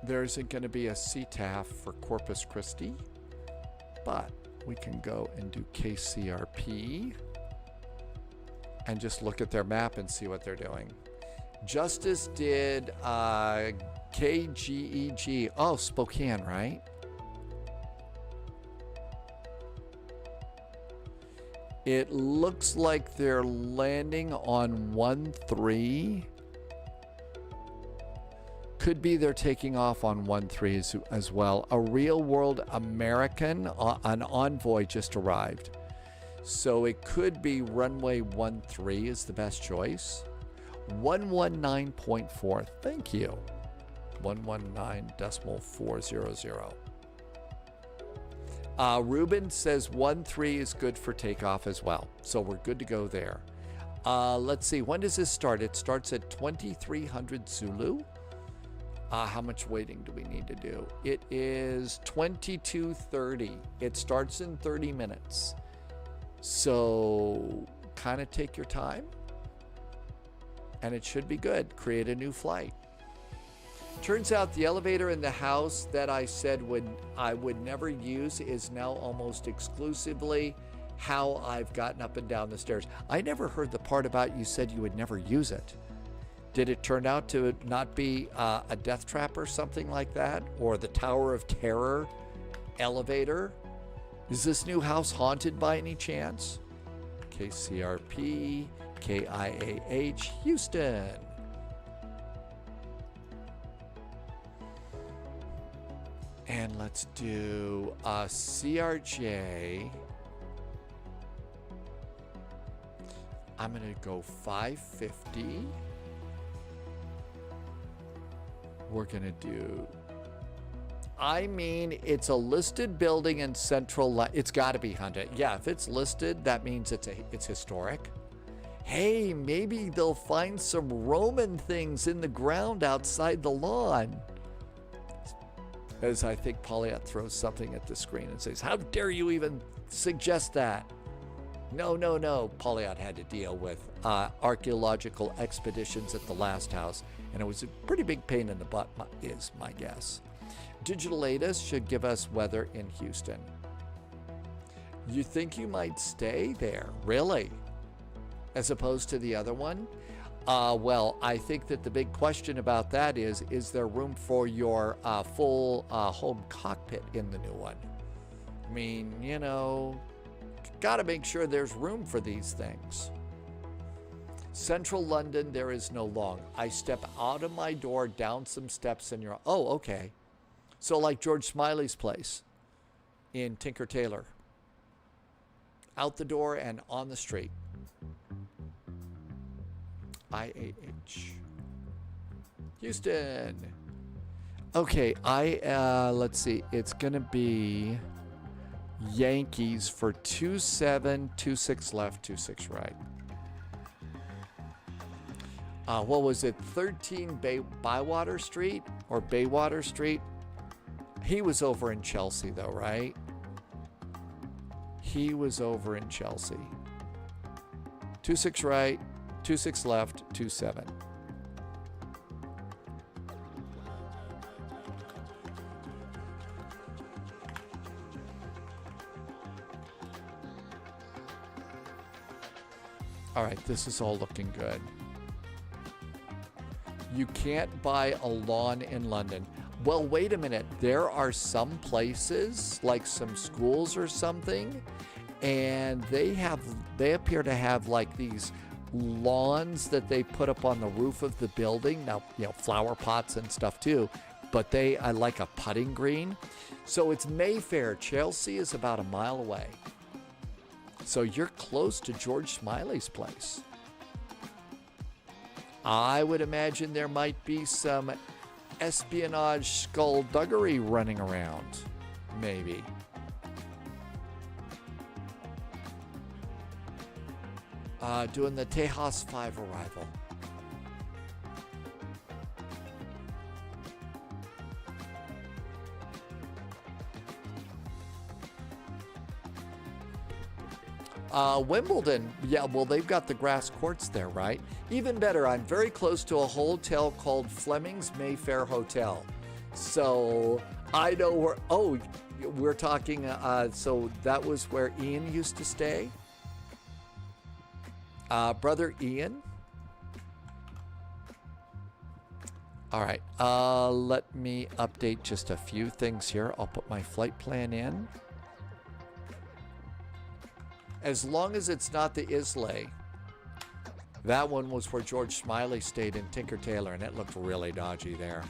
There isn't going to be a CTAF for Corpus Christi, but we can go and do KCRP and just look at their map and see what they're doing. Justice did KGEG. Oh, Spokane, right? It looks like they're landing on 1-3. Could be they're taking off on 1-3 as well. A real world American, an Envoy just arrived. So it could be runway 13 is the best choice. 119.4, thank you. 119.400. Ruben says 13 is good for takeoff as well. So we're good to go there. Let's see, when does this start? It starts at 2300 Zulu. How much waiting do we need to do? It is 22:30. It starts in 30 minutes. So kind of take your time. And it should be good. Create a new flight. Turns out the elevator in the house that I said I would never use is now almost exclusively how I've gotten up and down the stairs. I never heard the part about you said you would never use it. Did it turn out to not be a death trap or something like that? Or the Tower of Terror elevator? Is this new house haunted by any chance? KCRP, KIAH, Houston. And let's do a CRJ. I'm going to go 550. We're going to do, I mean, it's a listed building in central, it's got to be Hyundai. Yeah, if it's listed, that means it's historic. Hey, maybe they'll find some Roman things in the ground outside the lawn. As I think Polyot throws something at the screen and says, how dare you even suggest that? No. Polyot had to deal with archaeological expeditions at the last house, and it was a pretty big pain in the butt, is my guess. Digital latest should give us weather in Houston. You think you might stay there, really? As opposed to the other one? Well, I think that the big question about that is there room for your full home cockpit in the new one? I mean, you know, got to make sure there's room for these things. Central London, there is no long. I step out of my door, down some steps, and you're, oh, okay. So like George Smiley's place in Tinker Tailor. Out the door and on the street. IAH. Houston. Okay, let's see. It's going to be Yankees for 27, 26 left, 26 right. What was it? 13 Bywater Street or Baywater Street? He was over in Chelsea though, right? He was over in Chelsea. 26 right, 26 left, 27. All right, this is all looking good. You can't buy a lawn in London. Well, wait a minute. There are some places, like some schools or something, and they appear to have like these lawns that they put up on the roof of the building. Now, you know, flower pots and stuff too, but they are like a putting green. So it's Mayfair. Chelsea is about a mile away. So you're close to George Smiley's place. I would imagine there might be some espionage skullduggery running around, maybe. Doing the Tejas 5 arrival. Wimbledon, yeah, well, they've got the grass courts there, right? Even better, I'm very close to a hotel called Fleming's Mayfair Hotel. So I know where, oh, we're talking, so that was where Ian used to stay? Brother Ian? All right, let me update just a few things here. I'll put my flight plan in. As long as it's not the Islay. That one was where George Smiley stayed in Tinker Tailor, and it looked really dodgy there.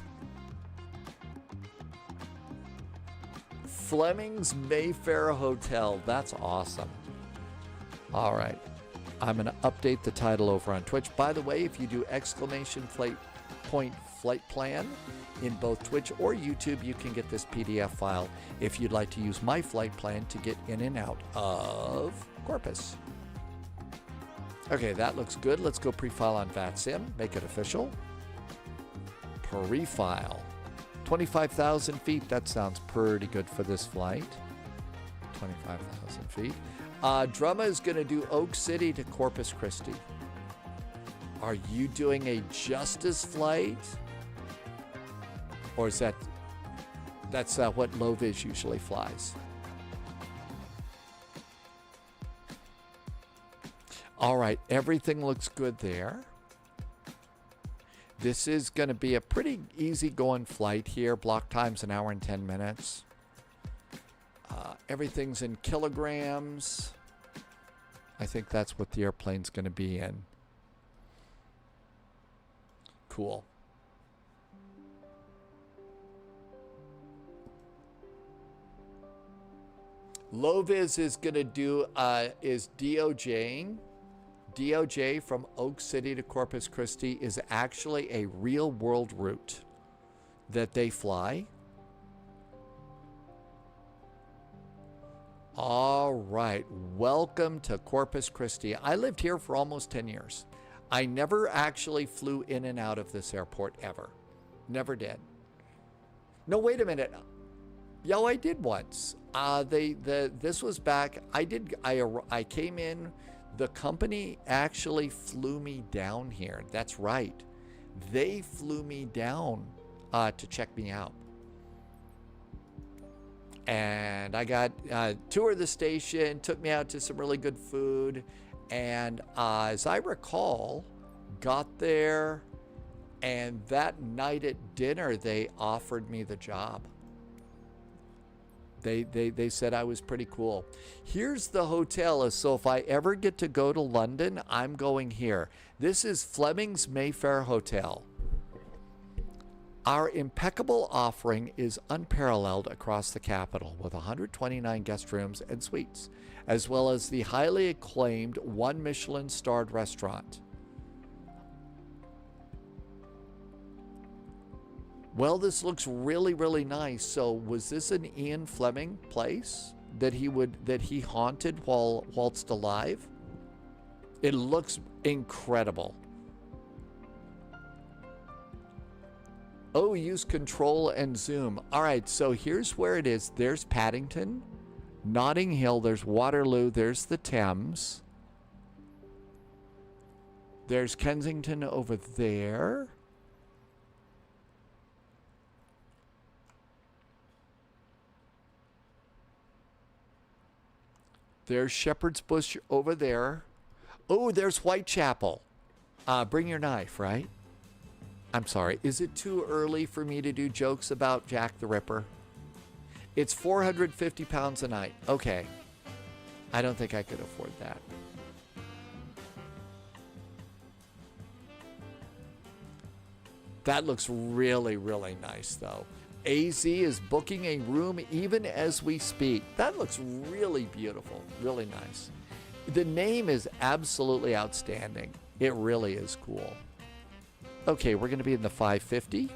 Fleming's Mayfair Hotel. That's awesome. All right. I'm going to update the title over on Twitch. By the way, if you do exclamation point flight plan in both Twitch or YouTube, you can get this PDF file if you'd like to use my flight plan to get in and out of Corpus. Okay, that looks good. Let's go pre-file on VATSIM. Make it official. Pre-file. 25,000 feet. That sounds pretty good for this flight. 25,000 feet. Drumma is going to do Oak City to Corpus Christi. Are you doing a Justice flight? Or is that's what Loviz usually flies? All right, everything looks good there. This is going to be a pretty easy-going flight here. Block time's 1 hour and 10 minutes. Everything's in kilograms. I think that's what the airplane's going to be in. Cool. Loviz is going to do, is DOJ. DOJ from Oak City to Corpus Christi is actually a real world route that they fly. All right, welcome to Corpus Christi. I lived here for almost 10 years. I never actually flew in and out of this airport ever. Never did. No, wait a minute. Yo, I did once. This was back. I came in. The company actually flew me down here. That's right. They flew me down to check me out. And I got toured the station, took me out to some really good food. And as I recall, got there, and that night at dinner, they offered me the job. They said I was pretty cool. Here's the hotel. So if I ever get to go to London, I'm going here. This is Fleming's Mayfair Hotel. Our impeccable offering is unparalleled across the capital with 129 guest rooms and suites, as well as the highly acclaimed 1 Michelin-starred restaurant. Well, this looks really, really nice. So was this an Ian Fleming place that he haunted whilst alive? It looks incredible. Oh, use control and zoom. All right, so here's where it is. There's Paddington, Notting Hill, there's Waterloo, there's the Thames. There's Kensington over there. There's Shepherd's Bush over there. Oh, there's Whitechapel. Bring your knife, right? I'm sorry. Is it too early for me to do jokes about Jack the Ripper? It's 450 pounds a night. Okay. I don't think I could afford that. That looks really, really nice, though. AZ is booking a room even as we speak. That looks really beautiful. Really nice. The name is absolutely outstanding. It really is cool. Okay, we're going to be in the 550.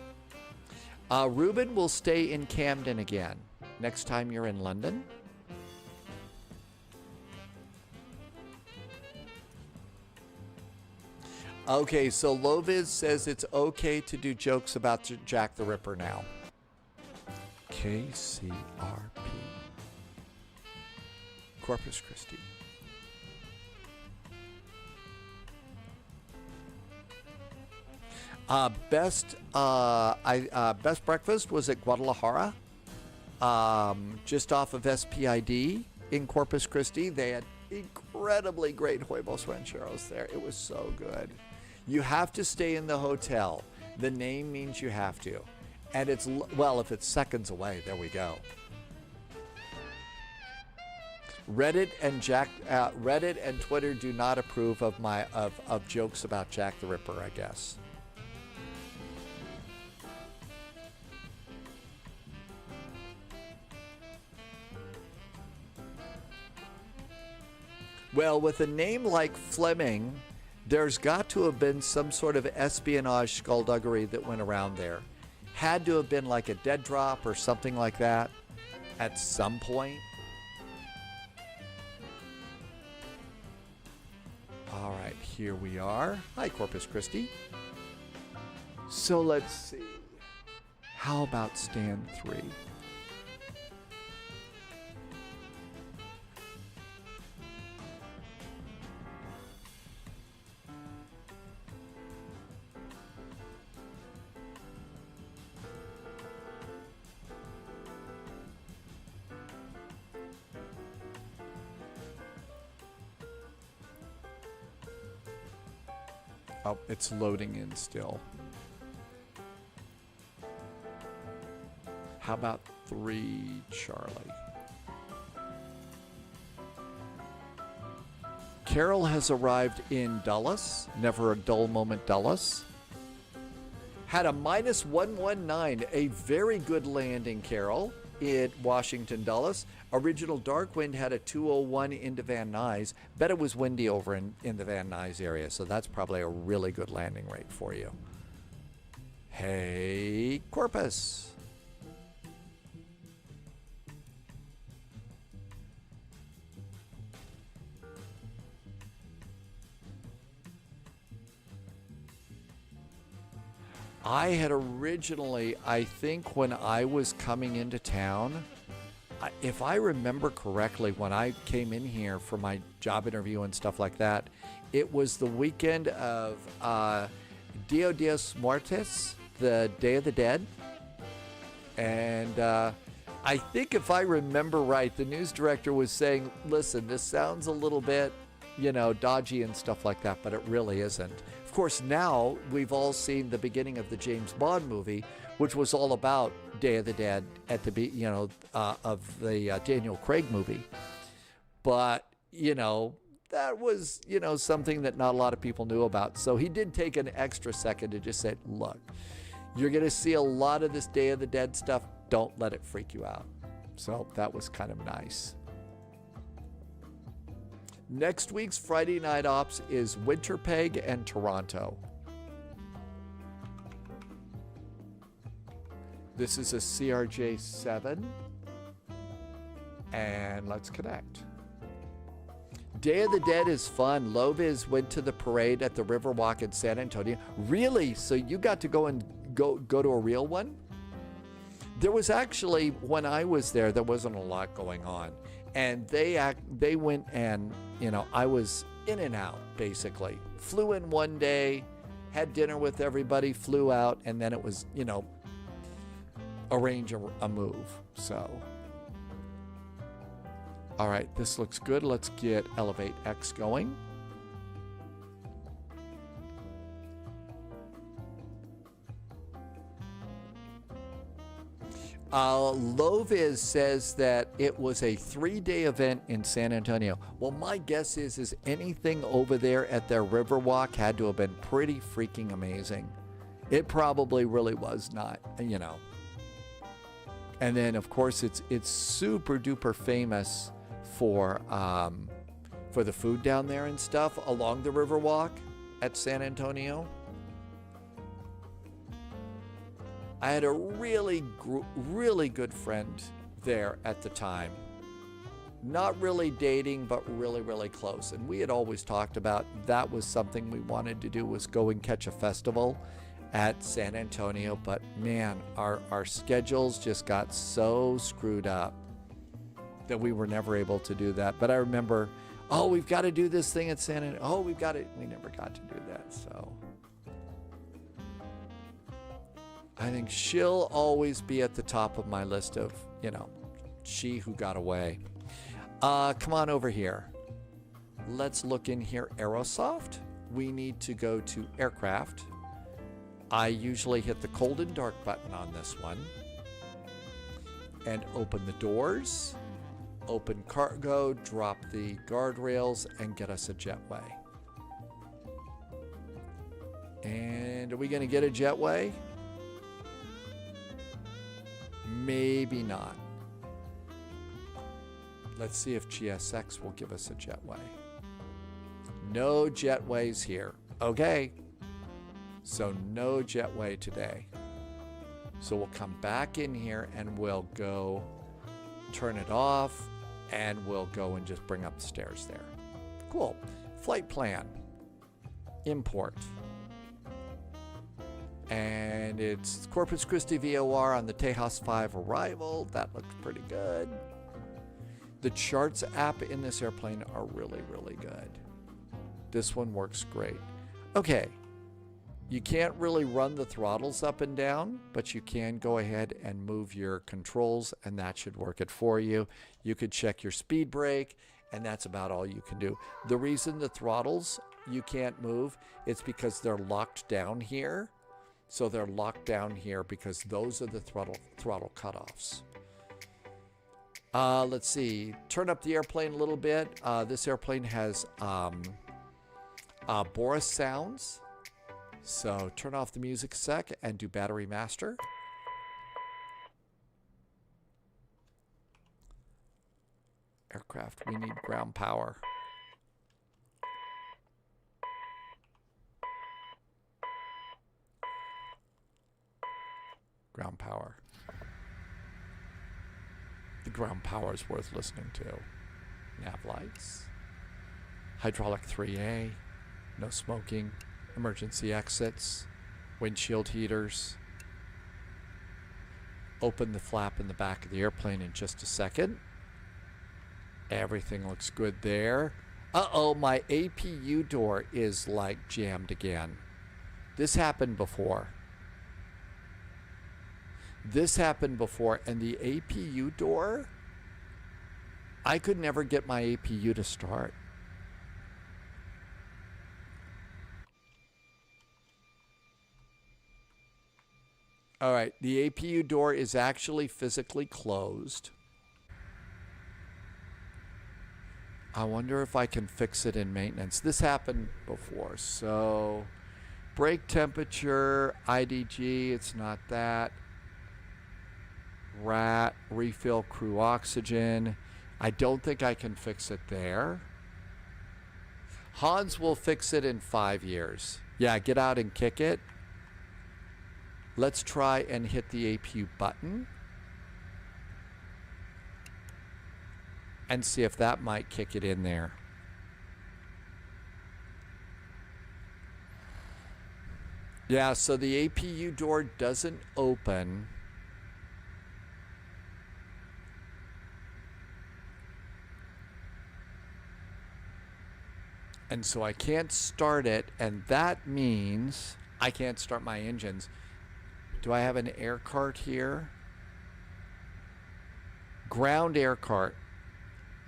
Ruben will stay in Camden again next time you're in London. Okay, so Loviz says it's okay to do jokes about Jack the Ripper now. KCRP. Corpus Christi. Best breakfast was at Guadalajara, just off of SPID in Corpus Christi. They had incredibly great huevos rancheros there. It was so good. You have to stay in the hotel. The name means you have to. And it's, well, if it's seconds away, there we go. Reddit and Twitter do not approve of jokes about Jack the Ripper, I guess. Well, with a name like Fleming, there's got to have been some sort of espionage skullduggery that went around there. Had to have been like a dead drop or something like that at some point. All right, here we are. Hi, Corpus Christi. So let's see. How about stand 3? Oh, it's loading in still. How about 3 Charlie? Carol has arrived in Dulles. Never a dull moment, Dulles. Had a -119, a very good landing, Carol, in Washington Dulles. Original Darkwind had a 201 into Van Nuys. Bet it was windy over in the Van Nuys area, so that's probably a really good landing rate for you. Hey, Corpus. I had originally, I think when I was coming into town, if I remember correctly, when I came in here for my job interview and stuff like that, it was the weekend of Dia Dios Muertos, the Day of the Dead. And I think if I remember right, the news director was saying, listen, this sounds a little bit, dodgy and stuff like that, but it really isn't. Of course, now we've all seen the beginning of the James Bond movie, which was all about Day of the Dead at the of the Daniel Craig movie. But, that was, something that not a lot of people knew about. So he did take an extra second to just say, look, you're going to see a lot of this Day of the Dead stuff. Don't let it freak you out. So that was kind of nice. Next week's Friday Night Ops is Winterpeg and Toronto. This is a CRJ-7. And let's connect. Day of the Dead is fun. Loviz went to the parade at the Riverwalk in San Antonio. Really? So you got to go to a real one? There was actually, when I was there wasn't a lot going on. And they went and, I was in and out, basically. Flew in one day, had dinner with everybody, flew out, and then it was, arrange a move. So, all right, this looks good. Let's get ELEVATE-X going. Loviz says that it was a 3-day event in San Antonio. Well, my guess is anything over there at their Riverwalk had to have been pretty freaking amazing. It probably really was not, And then, of course, it's super duper famous for the food down there and stuff along the Riverwalk at San Antonio. I had a really good friend there at the time. Not really dating, but really, really close. And we had always talked about that was something we wanted to do, was go and catch a festival at San Antonio. But man, our schedules just got so screwed up that we were never able to do that. But I remember, we've got to do this thing at San Antonio. We never got to do that, so. I think she'll always be at the top of my list of, she who got away. Come on over here. Let's look in here. Aerosoft. We need to go to aircraft. I usually hit the cold and dark button on this one. And open the doors. Open cargo. Drop the guardrails and get us a jetway. And are we going to get a jetway? Maybe not. Let's see if GSX will give us a jetway. No jetways here. Okay. So no jetway today. So we'll come back in here and we'll go turn it off and we'll go and just bring up the stairs there. Cool. Flight plan. Import. And it's Corpus Christi VOR on the Tejas 5 arrival. That looks pretty good. The charts app in this airplane are really, really good. This one works great. Okay. You can't really run the throttles up and down, but you can go ahead and move your controls, and that should work it for you. You could check your speed brake, and that's about all you can do. The reason the throttles you can't move, it's because they're locked down here. So they're locked down here because those are the throttle cutoffs. Let's see. Turn up the airplane a little bit. This airplane has Boris sounds. So turn off the music a sec and do battery master. Aircraft, we need ground power. Ground power. The ground power is worth listening to. Nav lights. Hydraulic 3A. No smoking. Emergency exits. Windshield heaters. Open the flap in the back of the airplane in just a second. Everything looks good there. Uh-oh, my APU door is like jammed again. This happened before. This happened before, and the APU door, I could never get my APU to start. All right, the APU door is actually physically closed. I wonder if I can fix it in maintenance. This happened before, so brake temperature, IDG, it's not that. RAT, refill crew oxygen. I don't think I can fix it there. Hans will fix it in 5 years. Yeah, get out and kick it. Let's try and hit the APU button and see if that might kick it in there. Yeah, so the APU door doesn't open. And so I can't start it, and that means I can't start my engines. Do I have an air cart here? Ground air cart.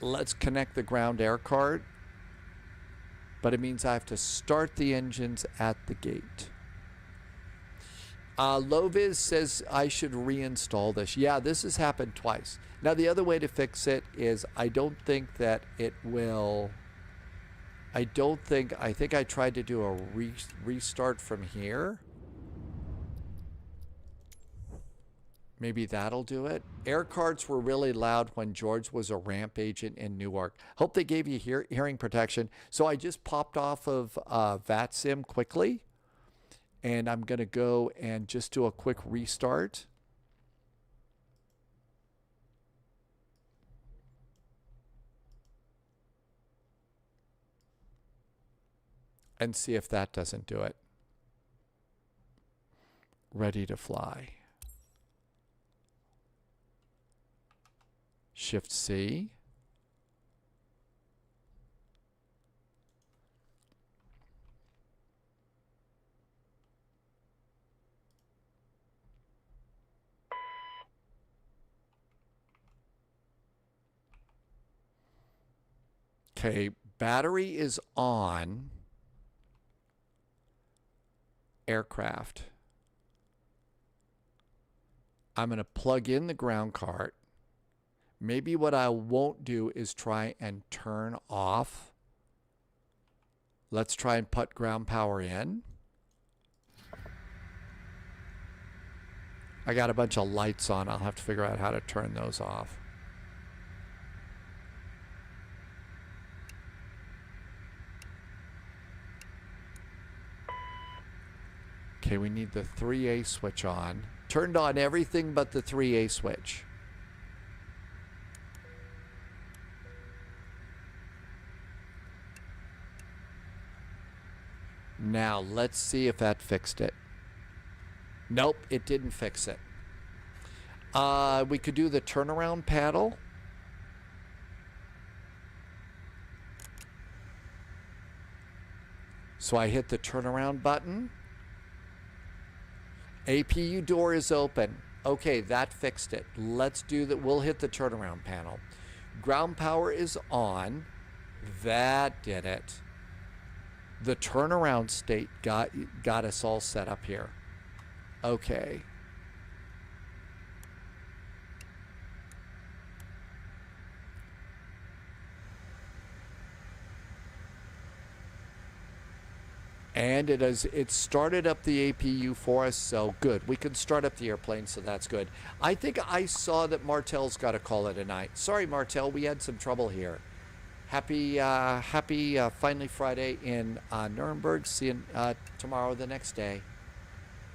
Let's connect the ground air cart. But it means I have to start the engines at the gate. Loviz says I should reinstall this. Yeah, this has happened twice. Now the other way to fix it is I think I tried to do a restart from here. Maybe that'll do it. Air carts were really loud when George was a ramp agent in Newark. Hope they gave you hearing protection. So I just popped off of VATSIM quickly. And I'm going to go and just do a quick restart. And see if that doesn't do it. Ready to fly. Shift C. Okay, battery is on. Aircraft. I'm going to plug in the ground cart. Maybe what I won't do is try and turn off. Let's try and put ground power in. I got a bunch of lights on. I'll have to figure out how to turn those off. Okay, we need the 3A switch on. Turned on everything but the 3A switch. Now, let's see if that fixed it. Nope, it didn't fix it. We could do the turnaround paddle. So I hit the turnaround button. APU door is open. Okay, that fixed it. Let's do that. We'll hit the turnaround panel. Ground power is on. That did it. The turnaround state got us all set up here. Okay. And it started up the APU for us, so good. We can start up the airplane, so that's good. I think I saw that Martel's got to call it a night. Sorry, Martel, we had some trouble here. Happy finally Friday in Nuremberg. See you tomorrow, the next day.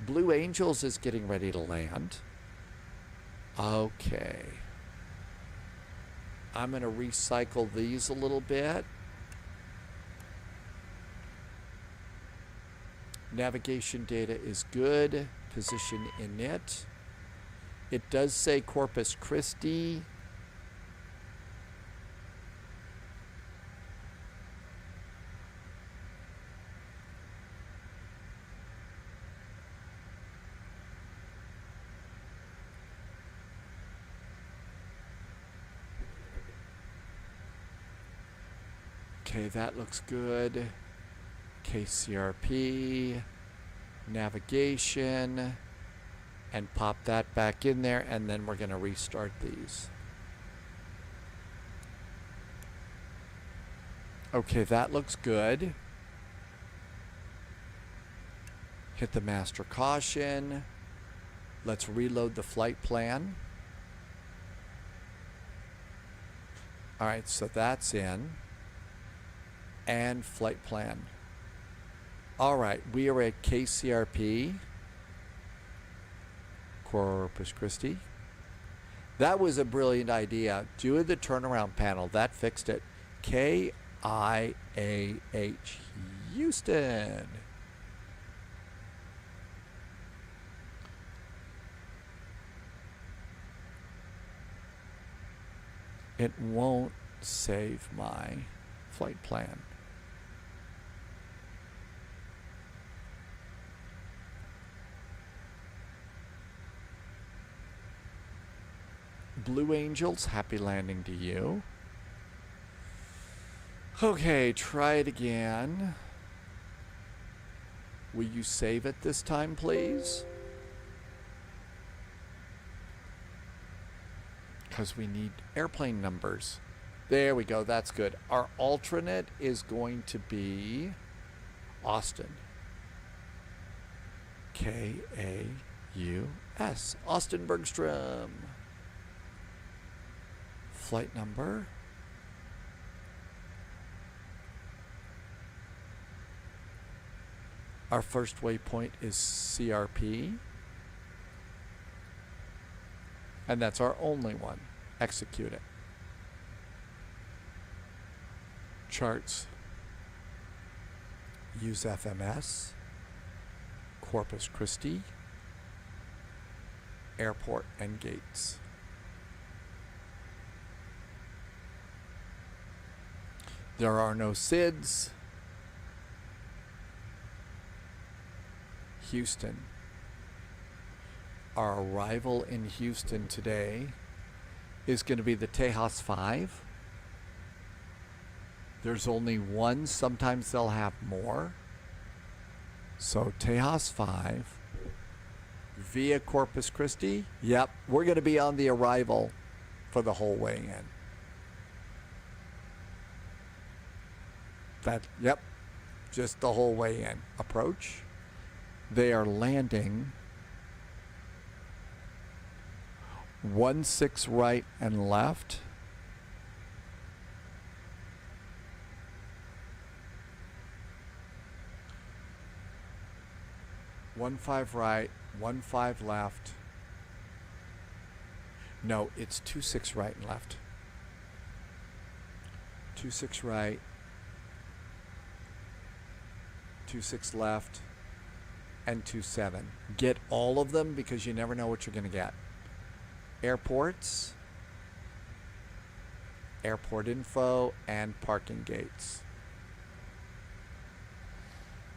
Blue Angels is getting ready to land. Okay. I'm going to recycle these a little bit. Navigation data is good. Position init. It does say Corpus Christi. Okay, that looks good. KCRP, navigation, and pop that back in there, and then we're going to restart these. Okay, that looks good. Hit the master caution. Let's reload the flight plan. All right, so that's in. And flight plan. All right, we are at KCRP, Corpus Christi. That was a brilliant idea. Do the turnaround panel. That fixed it. KIAH, Houston. It won't save my flight plan. Blue Angels, happy landing to you. Okay, try it again. Will you save it this time, please? Because we need airplane numbers. There we go, that's good. Our alternate is going to be Austin. KAUS, Austin Bergstrom. Flight number. Our first waypoint is CRP. And that's our only one. Execute it. Charts. Use FMS. Corpus Christi. Airport and gates. There are no SIDS. Houston. Our arrival in Houston today is going to be the Tejas 5. There's only one. Sometimes they'll have more. So Tejas 5 via Corpus Christi. Yep, we're going to be on the arrival for the whole way in. Yep, just the whole way in. Approach. They are landing 16 right and left. One 5 right, 15 left. No, it's 26 right and left. 26 right. 26 left, and 27. Get all of them because you never know what you're going to get. Airports, airport info, and parking gates.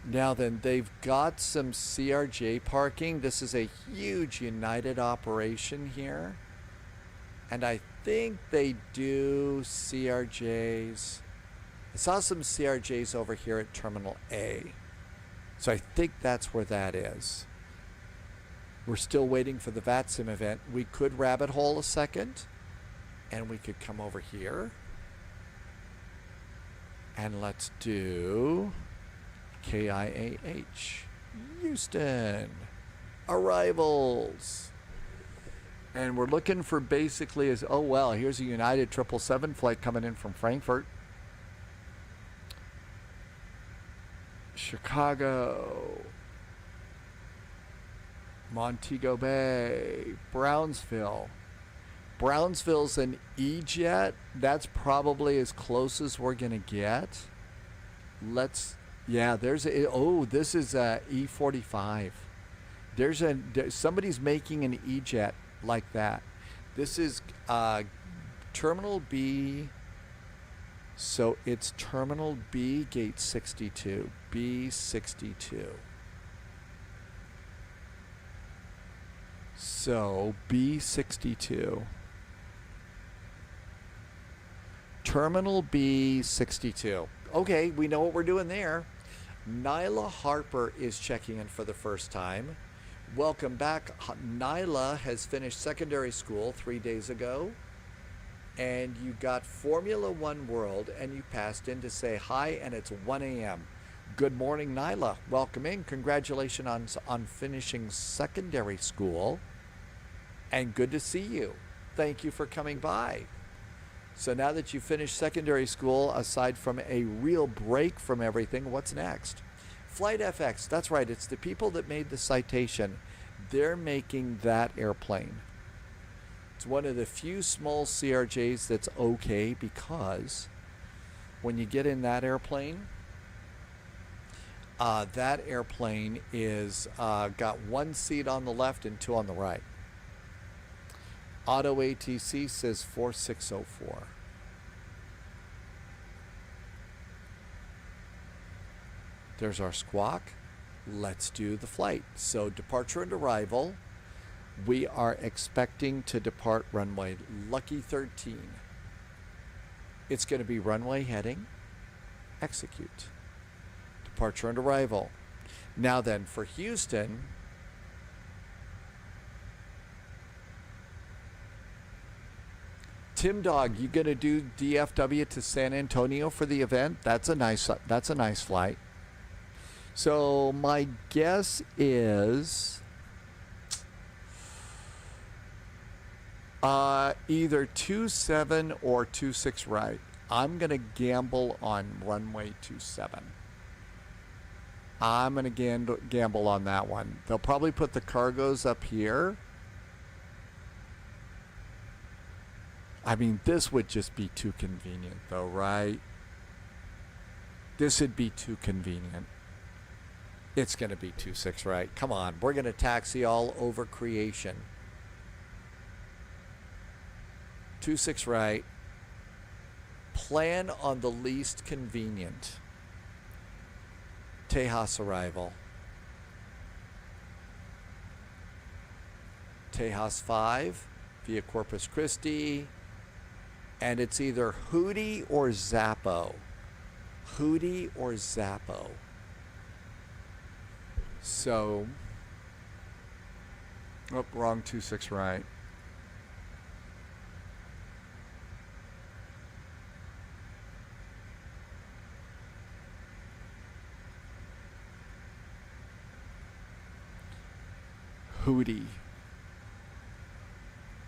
Now then, they've got some CRJ parking. This is a huge United operation here. And I think they do CRJs. I saw some CRJs over here at Terminal A. So I think that's where that is. We're still waiting for the VATSIM event. We could rabbit hole a second. And we could come over here. And let's do KIAH. Houston. Arrivals. And we're looking for basically as, oh well, here's a United 777 flight coming in from Frankfurt. Chicago, Montego Bay, Brownsville. Brownsville's an E-jet. That's probably as close as we're going to get. There's a, oh, this is a E45. Somebody's making an E-jet like that. This is Terminal B. So it's Terminal B, Gate 62. B62. So B62. Terminal B62. Okay, we know what we're doing there. Nyla Harper is checking in for the first time. Welcome back. Nyla has finished secondary school 3 days ago. And you got Formula One World, and you passed in to say hi, and it's 1 a.m. Good morning, Nyla. Welcome in. Congratulations on finishing secondary school. And good to see you. Thank you for coming by. So now that you finished secondary school, aside from a real break from everything, what's next? FlightFX, that's right. It's the people that made the Citation. They're making that airplane. It's one of the few small CRJs that's okay, because when you get in that airplane is got one seat on the left and two on the right. Auto ATC says 4604. There's our squawk. Let's do the flight. So departure and arrival. We are expecting to depart runway Lucky 13. It's going to be runway heading, execute. Departure and arrival. Now then, for Houston, Tim Dog, you going to do DFW to San Antonio for the event? That's a nice flight. So my guess is either 27 or 26 right. I'm going to gamble on runway 27. I'm going to gamble on that one. They'll probably put the cargoes up here. I mean, this would just be too convenient though, right? This would be too convenient. It's going to be 26 right. Come on, we're going to taxi all over creation. 26 right. Plan on the least convenient. Tejas arrival. Tejas 5 via Corpus Christi. And it's either Hootie or Zappo. Hootie or Zappo. So, oh, wrong 26 right. Hootie.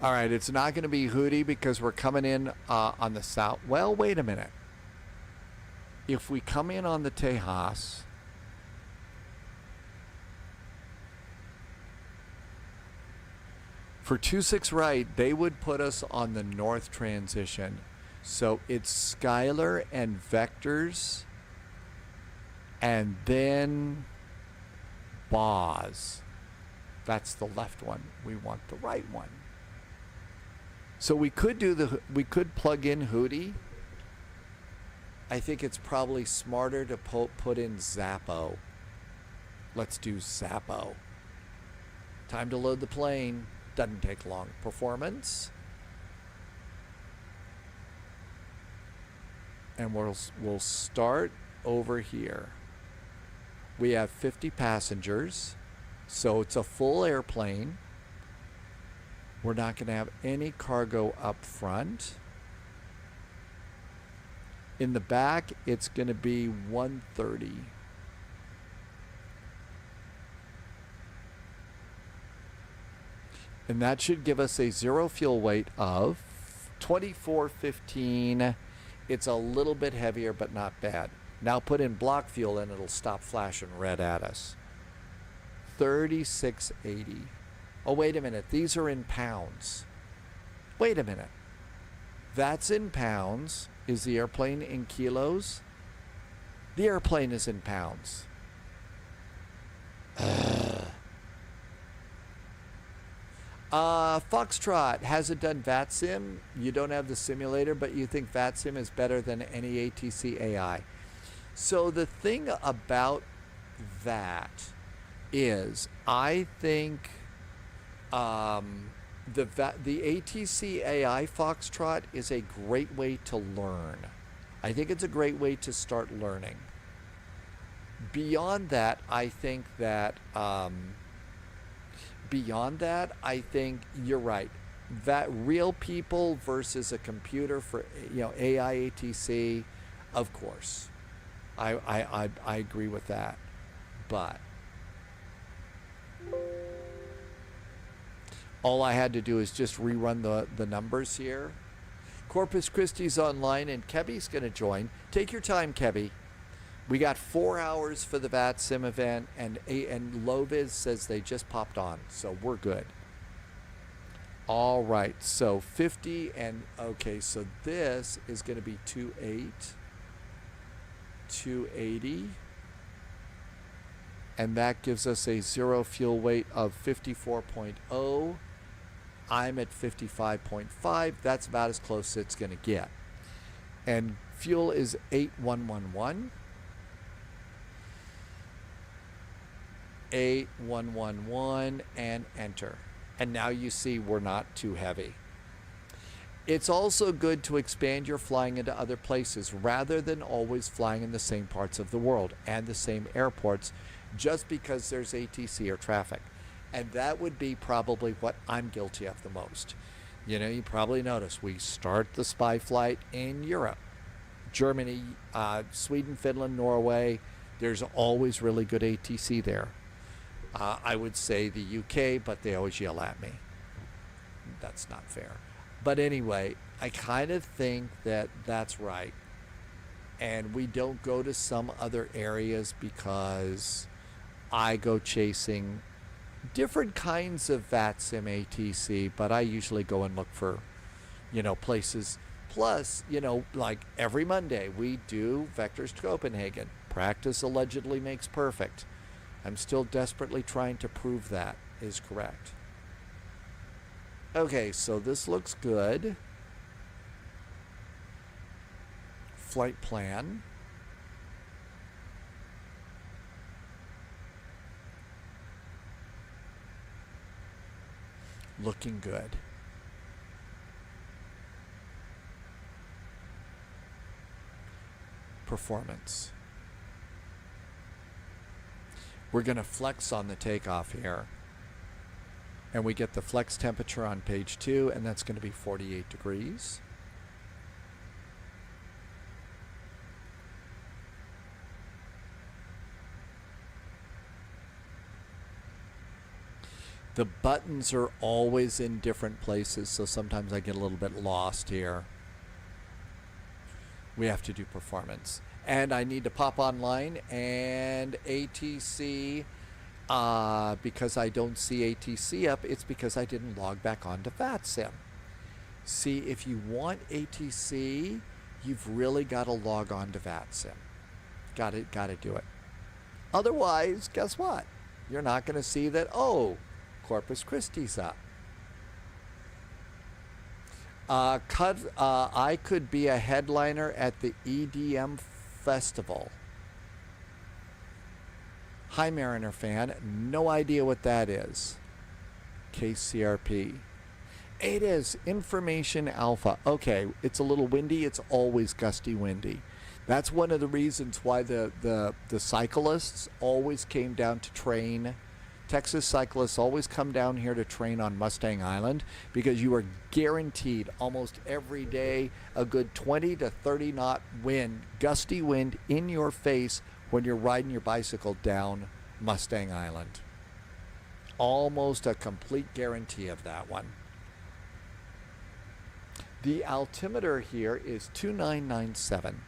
All right, it's not going to be Hootie because we're coming in on the south. Well, wait a minute. If we come in on the Tejas, for 26 right, they would put us on the north transition. So it's Skylar and Vectors, and then Boz. That's the left one. We want the right one. So we could plug in Hootie. I think it's probably smarter to put in Zappo. Let's do Zappo. Time to load the plane. Doesn't take long. Performance. And we'll start over here. We have 50 passengers. So it's a full airplane. We're not going to have any cargo up front. In the back, it's going to be 130. And that should give us a zero fuel weight of 2415. It's a little bit heavier, but not bad. Now put in block fuel and it'll stop flashing red at us. 3680. Oh, wait a minute. These are in pounds. Wait a minute. That's in pounds. Is the airplane in kilos? The airplane is in pounds. Foxtrot, has it done VATSIM? You don't have the simulator, but you think VATSIM is better than any ATC AI. So the thing about that is, I think the ATC AI Foxtrot is a great way to learn. I think it's a great way to start learning. Beyond that, I think that you're right. That real people versus a computer for, you know, AI ATC, of course. I agree with that. But all I had to do is just rerun the numbers here. Corpus Christi's online and Kevy's going to join. Take your time, Kevy. We got 4 hours for the VATSIM event, and Loviz says they just popped on, so we're good. All right, so 50 and okay, so this is going to be 280, and that gives us a zero fuel weight of 54.0. I'm at 55.5. That's about as close as it's going to get. And fuel is 8111. 8111 and enter. And now you see we're not too heavy. It's also good to expand your flying into other places rather than always flying in the same parts of the world and the same airports just because there's ATC or traffic. And that would be probably what I'm guilty of the most. You know, you probably notice we start the spy flight in Europe, Germany, Sweden, Finland, Norway. There's always really good ATC there. I would say the UK, but they always yell at me. That's not fair. But anyway, I kind of think that that's right. And we don't go to some other areas because I go chasing different kinds of VATSIM ATC, but I usually go and look for, you know, places. Plus, you know, like every Monday we do Vectors to Copenhagen. Practice allegedly makes perfect. I'm still desperately trying to prove that is correct. Okay, so this looks good. Flight plan. Looking good. Performance. We're going to flex on the takeoff here. And we get the flex temperature on page 2, and that's going to be 48 degrees. The buttons are always in different places, so sometimes I get a little bit lost here. We have to do performance. And I need to pop online and ATC, because I don't see ATC up, it's because I didn't log back onto VATSIM. See, if you want ATC, you've really got to log on to VATSIM. Got to do it. Otherwise, guess what? You're not going to see that, oh, Corpus Christi's up. I could be a headliner at the EDM Festival. Hi, Mariner fan. No idea what that is. KCRP. It is Information Alpha. Okay, it's a little windy. It's always gusty windy. That's one of the reasons why the cyclists always came down to train. Texas cyclists always come down here to train on Mustang Island because you are guaranteed almost every day a good 20 to 30 knot wind, gusty wind in your face when you're riding your bicycle down Mustang Island. Almost a complete guarantee of that one. The altimeter here is 2997.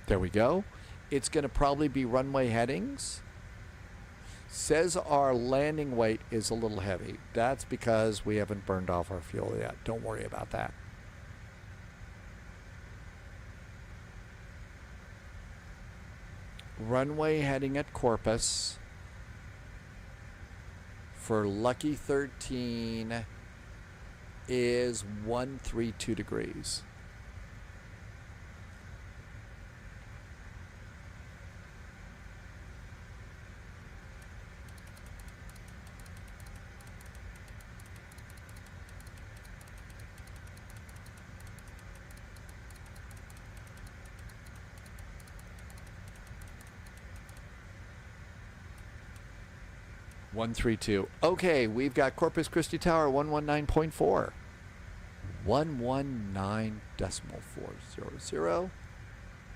There we go. It's going to probably be runway headings. Says our landing weight is a little heavy. That's because we haven't burned off our fuel yet. Don't worry about that. Runway heading at Corpus for Lucky 13 is 132 degrees. 132. Okay, we've got Corpus Christi Tower 119.4. 119.400.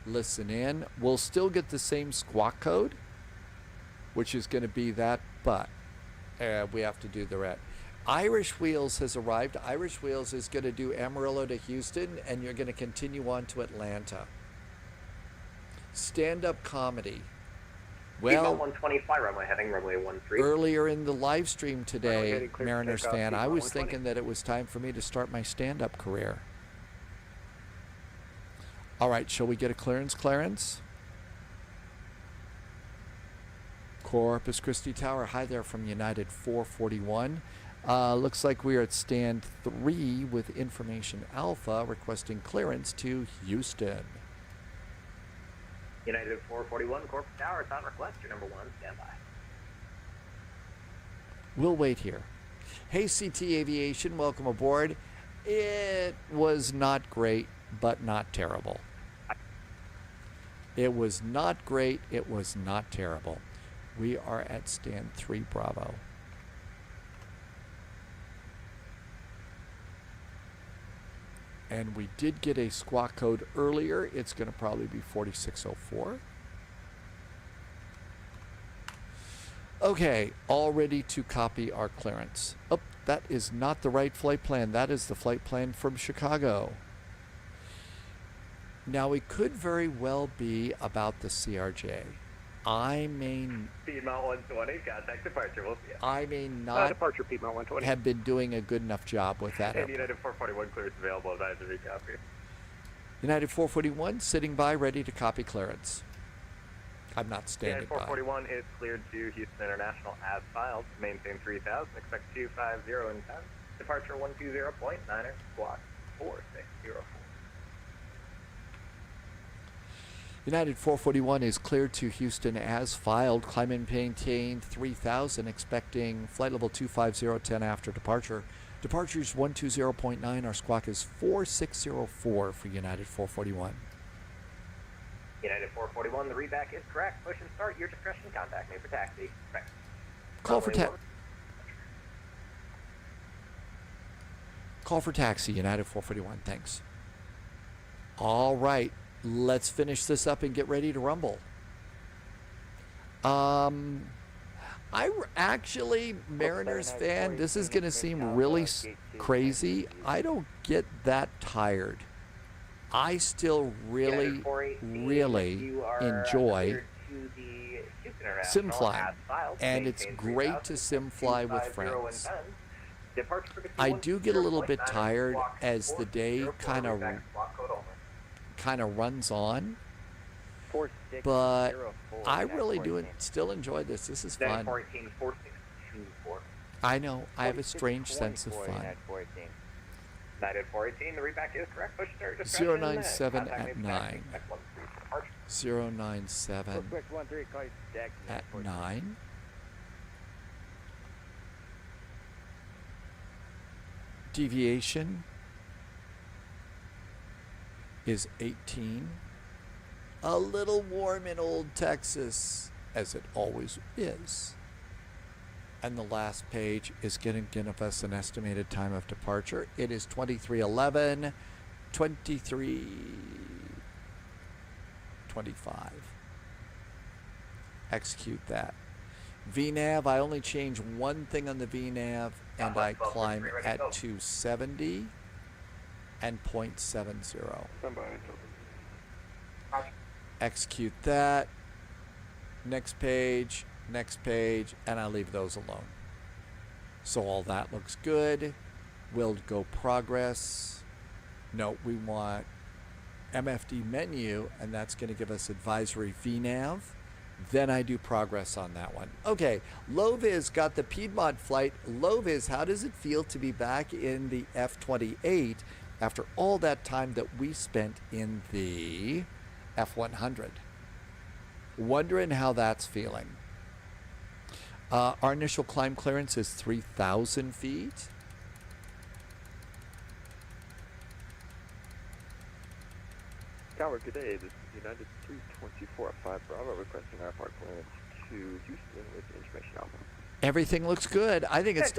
Listen in. We'll still get the same squawk code, which is going to be that, but we have to do the red. Irish Wheels has arrived. Irish Wheels is going to do Amarillo to Houston, and you're going to continue on to Atlanta. Stand-up comedy. Well, 125 runway heading runway 13. Earlier in the live stream today, Mariners fan, I was thinking that it was time for me to start my stand-up career. All right, shall we get a clearance? Corpus Christi Tower, hi there from United 441. Looks like we are at stand 3 with information alpha requesting clearance to Houston. United 441, Corpus Tower, it's on request. Your number 1, stand by. We'll wait here. Hey, CT Aviation, welcome aboard. It was not great, but not terrible. It was not great, it was not terrible. We are at stand 3 Bravo. And we did get a squawk code earlier. It's going to probably be 4604. Okay, all ready to copy our clearance. Oh, that is not the right flight plan. That is the flight plan from Chicago. Now, it could very well be about the CRJ. I may... Piedmont 120, contact departure, we'll see you. I may not departure Piedmont 120. have been doing a good enough job with that. And United 441 clearance available, advise to recopy. United 441 sitting by, ready to copy clearance. I'm not standing United 441 is cleared to Houston International as filed. Maintain 3000, expect 250 and 10. Departure 120.9er, squawk 4604. United 441 is cleared to Houston as filed. Climb and maintain 3000, expecting flight level 25010 after departure. Departure is 120.9. Our squawk is 4604 for United 441. United 441, the readback is correct. Push and start. Your discretion. Contact me for taxi. Correct. Call for taxi, United 441. Thanks. All right. Let's finish this up and get ready to rumble. Actually, Mariners fan, this is going to seem really crazy. I don't get that tired. I still really enjoy sim flying, and it's great to sim fly with friends. I do get a little bit tired as the day kind of runs on, but I really do still enjoy this. This is fun. I know. I have a strange sense of fun. 418, the readback is correct. Push start. 097 at 9. 097 at 9. Deviation is 18. A little warm in Old Texas, as it always is. And the last page is going to give us an estimated time of departure. It is 23:11, 23:25. Execute that. VNAV, I only change one thing on the VNAV, and I climb at 270 and 0.70. Execute that. Next page, and I leave those alone. So all that looks good. We'll go progress. No, we want MFD menu, and that's going to give us advisory VNAV. Then I do progress on that one. Okay, Loviz got the Piedmont flight. Loviz, how does it feel to be back in the F-28 after all that time that we spent in the F-100? Wondering how that's feeling. Our initial climb clearance is 3,000 feet. Tower, good day. This is United 324 at 5 Bravo requesting airport clearance to Houston with information alpha. Everything looks good. I think it's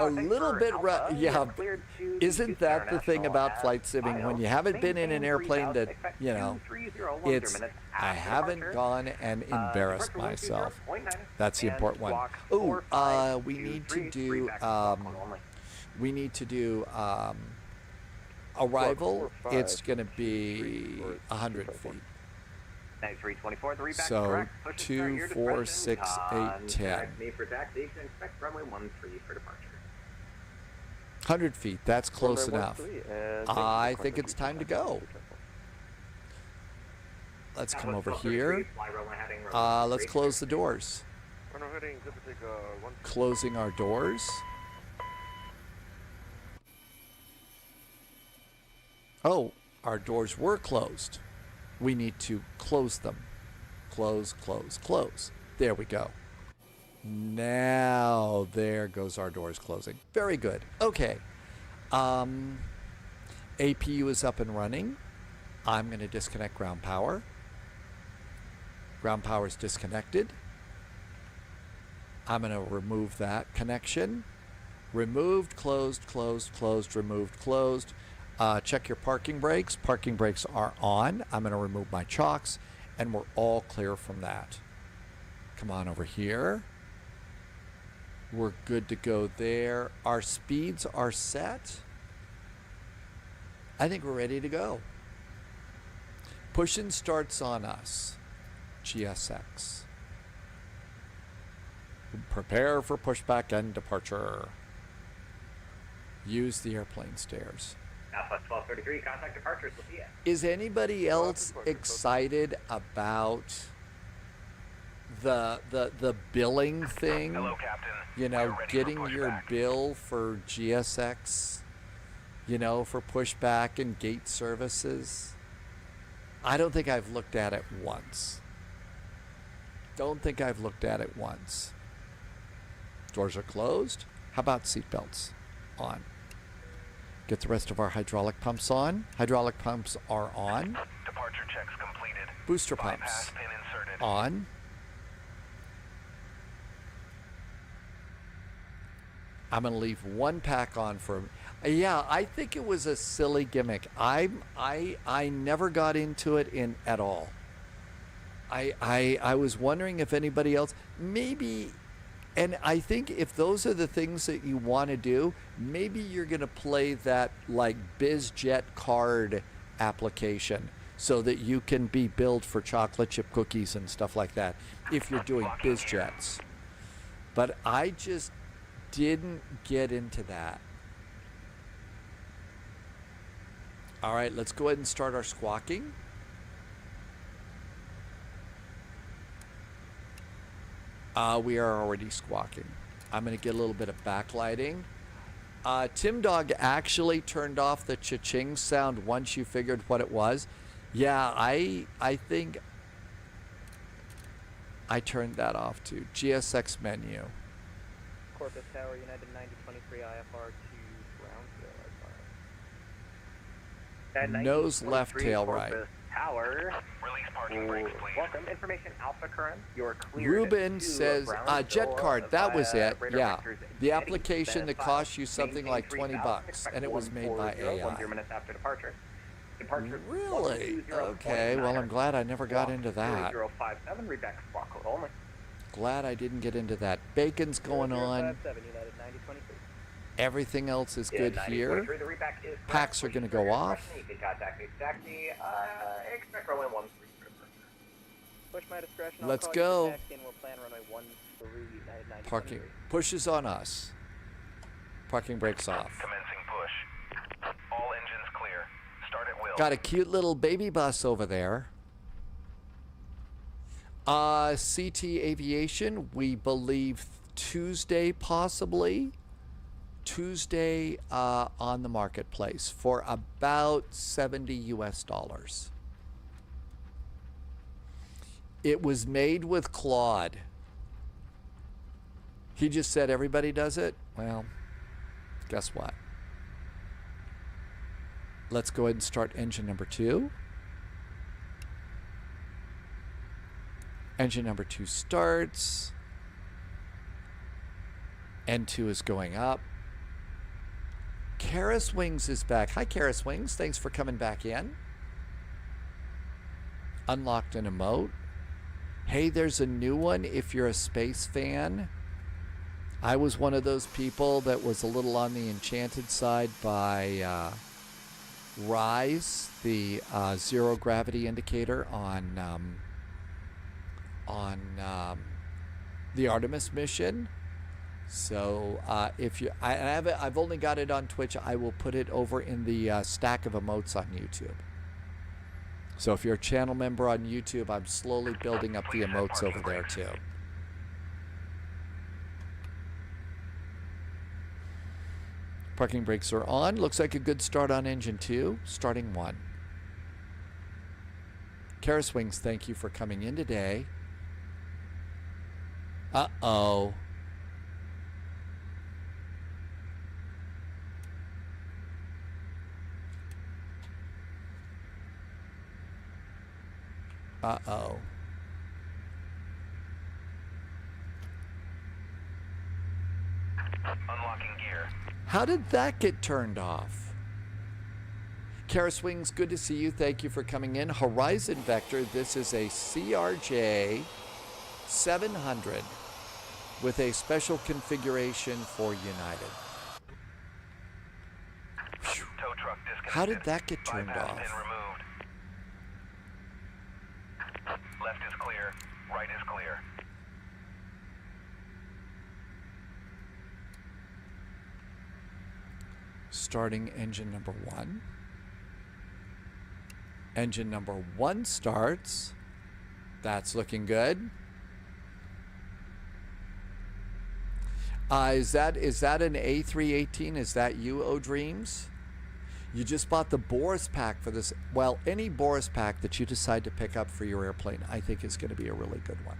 a little bit rough. Yeah, isn't that the thing about flight simming? When you haven't been in an airplane that, you know, it's, I haven't gone and embarrassed myself. That's the important one. Oh, we need to do arrival. It's going to be 100 feet. So 2, 4, 6, 8, 10. 100 feet, that's close enough. I think it's time to go. Let's come over here. Let's close the doors. Closing our doors. Oh, our doors were closed. We need to close them. Close, close, close. There we go. Now, there goes our doors closing. Very good. Okay. APU is up and running. I'm going to disconnect ground power. Ground power is disconnected. I'm going to remove that connection. Removed, closed, closed, closed, removed, closed. Check your parking brakes. Parking brakes are on. I'm going to remove my chocks, and we're all clear from that. Come on over here. We're good to go there. Our speeds are set. I think we're ready to go. Push-in starts on us. GSX. Prepare for pushback and departure. Use the airplane stairs. Southwest 1233, contact departures, Sophia. Is anybody else excited about the billing thing? Hello, Captain. You know, getting your bill for GSX, you know, for pushback and gate services? I don't think I've looked at it once. Don't think I've looked at it once. Doors are closed. How about seatbelts on? Get the rest of our hydraulic pumps on. Hydraulic pumps are on. Departure checks completed. Booster pumps on. I'm going to leave one pack on for... Yeah, I think it was a silly gimmick. I never got into it at all. I was wondering if anybody else... Maybe... And I think if those are the things that you want to do, maybe you're going to play that like BizJet card application so that you can be billed for chocolate chip cookies and stuff like that if you're doing BizJets. But I just didn't get into that. All right, let's go ahead and start our squawking. We are already squawking. I'm going to get a little bit of backlighting. Tim Dog actually turned off the cha-ching sound once you figured what it was. Yeah, I think I turned that off too. GSX menu. Corpus Tower, United 9023 IFR to ground zero. Nose left, tail right. Tower. Release parking brakes, please. Welcome. Information Alpha Current. You're clear. Ruben says, jet card, that was it. Yeah. The application that cost you something like $20, and it was made by AI. 0 minutes after departure. Really? Okay, well, I'm glad I never got into that. 0057, read back squawk code only. Glad I didn't get into that. Bacon's going on. Everything else is good here. Packs are going to go off. Let's go. Parking. Push is on us. Parking brakes off. Commencing push. All engines clear. Start at will. Got a cute little baby bus over there. CT Aviation, we believe Tuesday possibly. Tuesday on the marketplace for about $70 US. It was made with Claude. He just said everybody does it. Well, guess what? Let's go ahead and start engine number 2. Engine number 2 starts. N2 is going up. Karis Wings is back. Hi, Karis Wings. Thanks for coming back in. Unlocked an emote. Hey, there's a new one if you're a space fan. I was one of those people that was a little on the enchanted side by Rise, the zero gravity indicator on the Artemis mission. So if you, I've only got it on Twitch. I will put it over in the stack of emotes on YouTube. So if you're a channel member on YouTube, I'm slowly building up the emotes over there too. Parking brakes are on. Looks like a good start on engine 2, starting 1. Karis Wings, thank you for coming in today. Uh-oh. Uh-oh. Unlocking gear. How did that get turned off? Karis Wings, good to see you. Thank you for coming in. Horizon Vector, this is a CRJ 700 with a special configuration for United. Tow truck disconnected. How did that get turned Bypass off? pin removed. Left is clear. Right is clear. Starting engine number 1. Engine number 1 starts. That's looking good. Is that an A318? Is that you, O'Dreams? You just bought the Boris pack for this. Well, any Boris pack that you decide to pick up for your airplane, I think is going to be a really good one.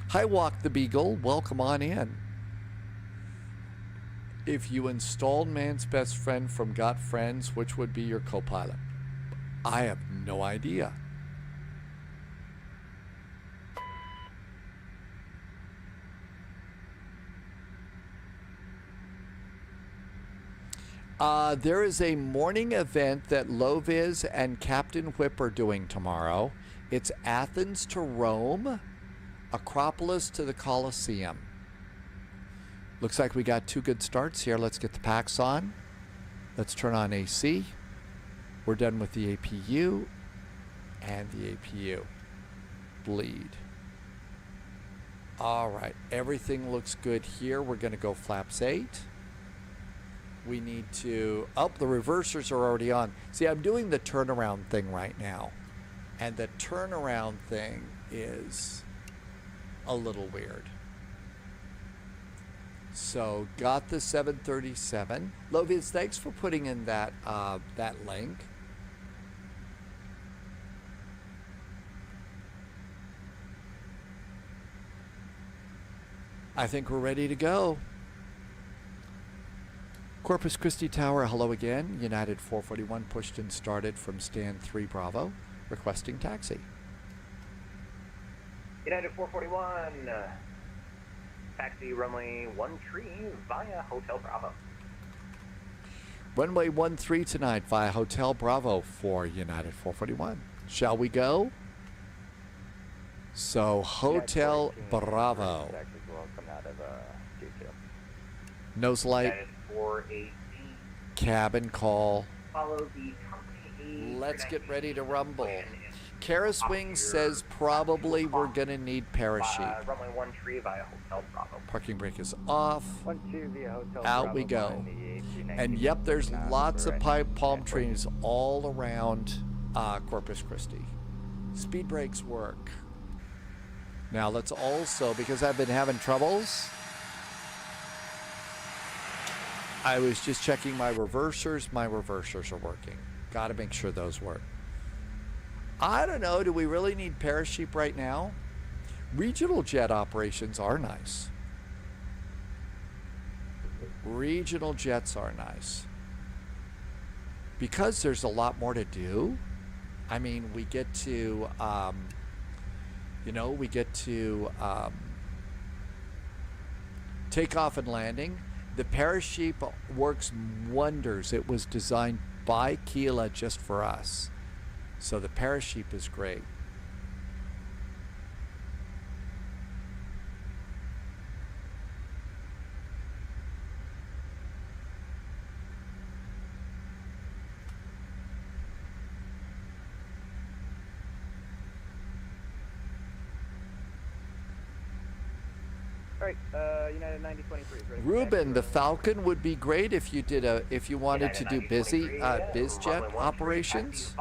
Hi, Walk the Beagle. Welcome on in. If you installed Man's Best Friend from Got Friends, which would be your co-pilot? I have no idea. There is a morning event that Loviz and Captain Whip are doing tomorrow. It's Athens to Rome, Acropolis to the Colosseum. Looks like we got 2 good starts here. Let's get the packs on. Let's turn on AC. We're done with the APU and the APU. Bleed. All right, everything looks good here. We're going to go flaps 8. We need to, oh, the reversers are already on. See, I'm doing the turnaround thing right now. And the turnaround thing is a little weird. So, got the 737. Loviz, thanks for putting in that, that link. I think we're ready to go. Corpus Christi Tower, hello again. United 441 pushed and started from stand 3 Bravo, requesting taxi. United 441, taxi runway 13 via Hotel Bravo. Runway 13 tonight via Hotel Bravo for United 441. Shall we go? So, Hotel Bravo. Nose light. Cabin call. Follow the company. Let's get ready to rumble. Karis Wing says probably we're going to need parachute. Runway 13 via Hotel Bravo. Parking brake is off. 12 via Hotel Out Bravo we go. And yep, there's lots of palm trees all around Corpus Christi. Speed brakes work. Now let's also, because I've been having troubles, I was just checking my reversers. My reversers are working. Got to make sure those work. I don't know. Do we really need parachute right now? Regional jet operations are nice. Regional jets are nice. Because there's a lot more to do. I mean, we get to You know, we get to take off and landing. The parachute works wonders. It was designed by KIAH just for us. So the parachute is great. Alright, United 9023 is ready. Ruben, the Falcon would be great if you did if you wanted to do BizJet operations.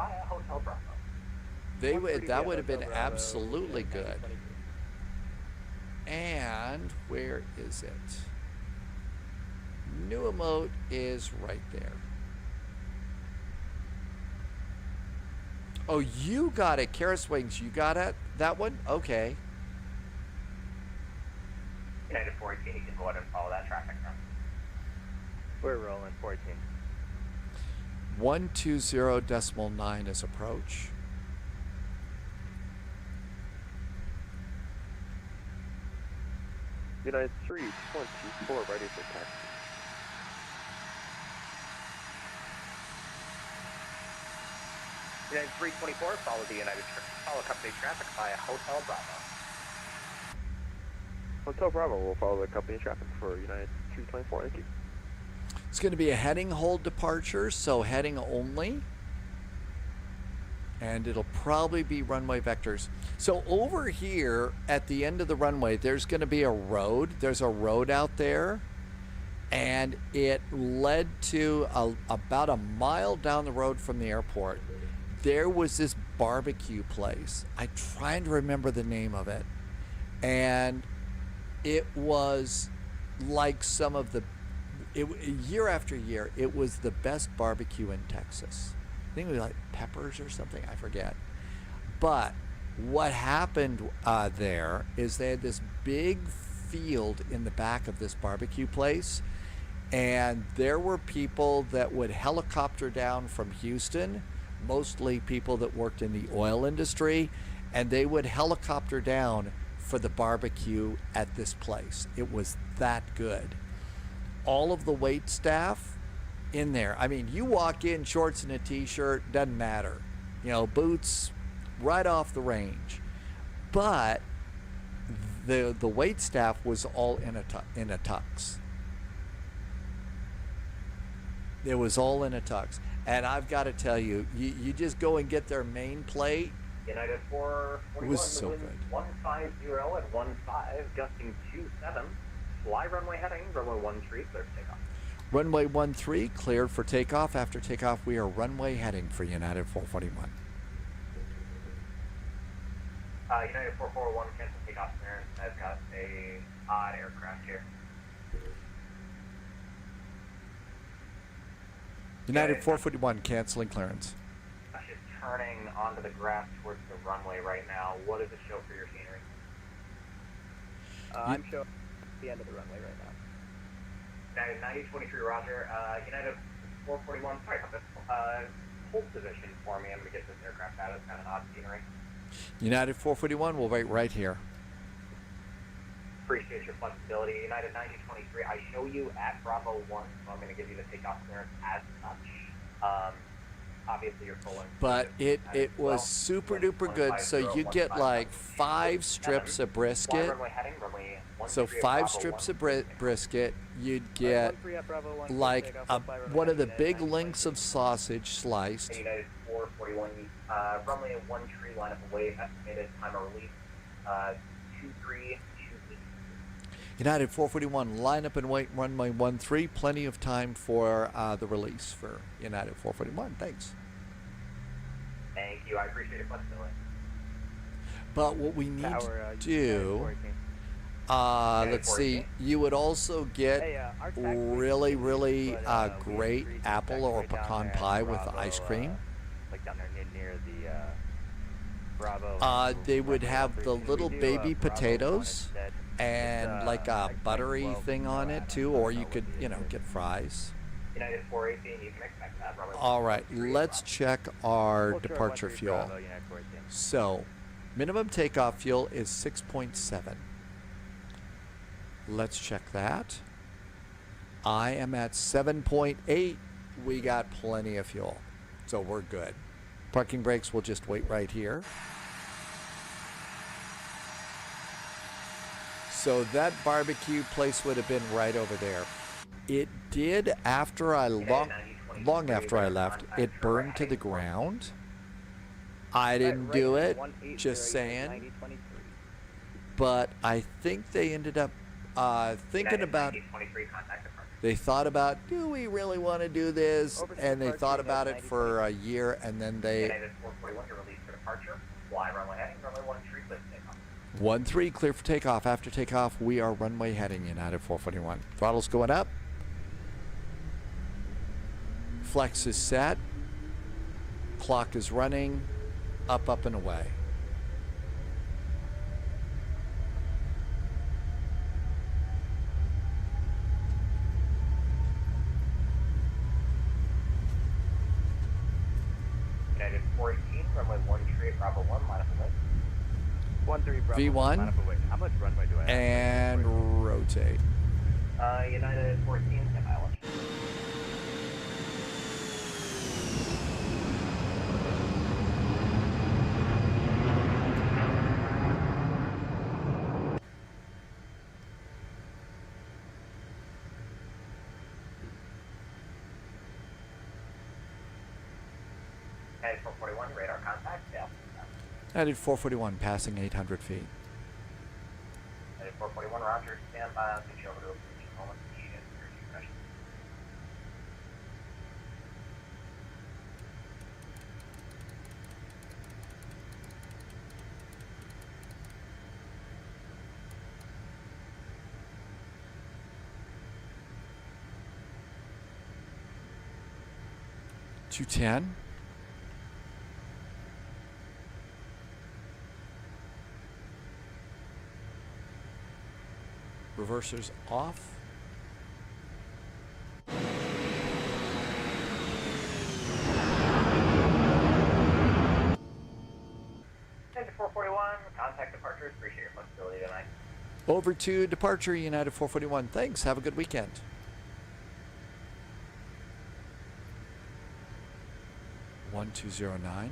That would have been absolutely good. And where is it? New emote is right there. Oh, you got it, Karis Wings. You got it? That one? Okay. United 418, you can go ahead and follow that traffic now. We're rolling 14. 120.9 is approach. United 324, ready for taxi. United 324, follow the follow company traffic via Hotel Bravo. Hotel Bravo will follow the company traffic for United 224. Thank you. It's going to be a heading hold departure, so heading only. And it'll probably be runway vectors. So over here at the end of the runway, there's going to be a road. There's a road out there. And it led to about a mile down the road from the airport. There was this barbecue place. I'm trying to remember the name of it. And it was like some of the, year after year, it was the best barbecue in Texas. I think it was like Peppers or something, I forget. But what happened there is they had this big field in the back of this barbecue place, and there were people that would helicopter down from Houston, mostly people that worked in the oil industry, and they would helicopter down for the barbecue at this place. It was that good. All of the wait staff in there. I mean, you walk in shorts and a t-shirt, doesn't matter. You know, boots right off the range. But the wait staff was all in a tux. It was all in a tux. And I've got to tell you, you just go and get their main plate. United 441, it was so good. 150 at 15, gusting 27. Fly runway heading, runway 13, clear for takeoff. Runway 13 cleared for takeoff. After takeoff, we are runway heading for United 441. United 441, cancel takeoff clearance. I've got a odd aircraft here. United 441, canceling clearance. Just turning onto the grass towards the runway right now. What does it show for your scenery? I'm showing the end of the runway right now. United 9023, roger. United 441, sorry about this. Hold position for me. I'm going to get this aircraft out. It's kind of an odd scenery. United 441, we'll wait right here. Appreciate your flexibility. United 9023, I show you at Bravo 1, so I'm going to give you the takeoff clearance as such. Obviously, you're pulling. But it was super duper good. So you get like 5 strips of brisket. So 5 strips of brisket. You'd get like one of the big links of sausage sliced. United 441, runway 13, line up away, estimated time of release 23. United 441, line up and wait, runway 13. Plenty of time for the release for United 441. Thanks. Thank you. I appreciate your flexibility. But what we need to do, let's see, you would also get really, really great apple or pecan pie with ice cream. Like down there near the Bravo. They would have the little baby potatoes and like a buttery thing on it too, or you could, you know, get fries. United 418, you can expect that. All right, let's check our departure fuel. So Minimum takeoff fuel is 6.7. Let's check that. I am at 7.8. We got plenty of fuel, so we're good. Parking brakes will just wait right here. So that barbecue place would have been right over there. It did after long after I left, it burned to the ground. I didn't do it, just saying. But I think they ended up thinking about, they thought about, do we really want to do this? And they thought about it for a year, and then they... 1-3, clear for takeoff. After takeoff, we are runway heading, United 441. Throttle's going up. Flex is set. Clock is running. Up, up, and away. United 14, runway 13, Bravo 1, line up away. 13 Bravo V1. 1, line up away. How much runway do I have? And rotate. United 14, stand by launch. United 441, radar contact, yeah. United 441, passing 800 feet. United 441, roger, stand by, I'll get you over to a position moment, speed and energy pressure. $210. Reversers off. United 441, contact departures, appreciate your flexibility tonight. Over to departure, United 441. Thanks. Have a good weekend. One 209.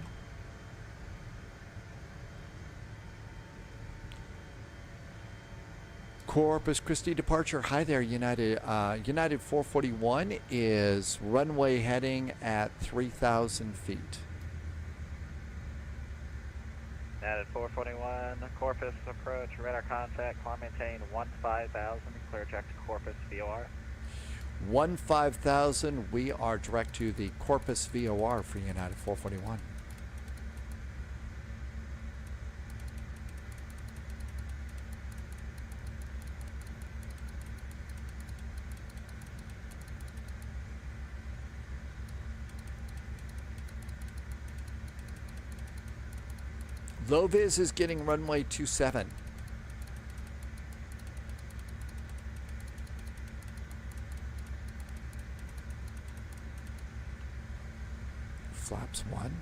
Corpus Christi departure. Hi there, United. United 441 is runway heading at 3,000 feet. United 441, Corpus approach, radar contact, climb maintain 15,000, clear check to Corpus VOR. 15,000. We are direct to the Corpus VOR for United 441. Low vis is getting runway 27. Flaps 1.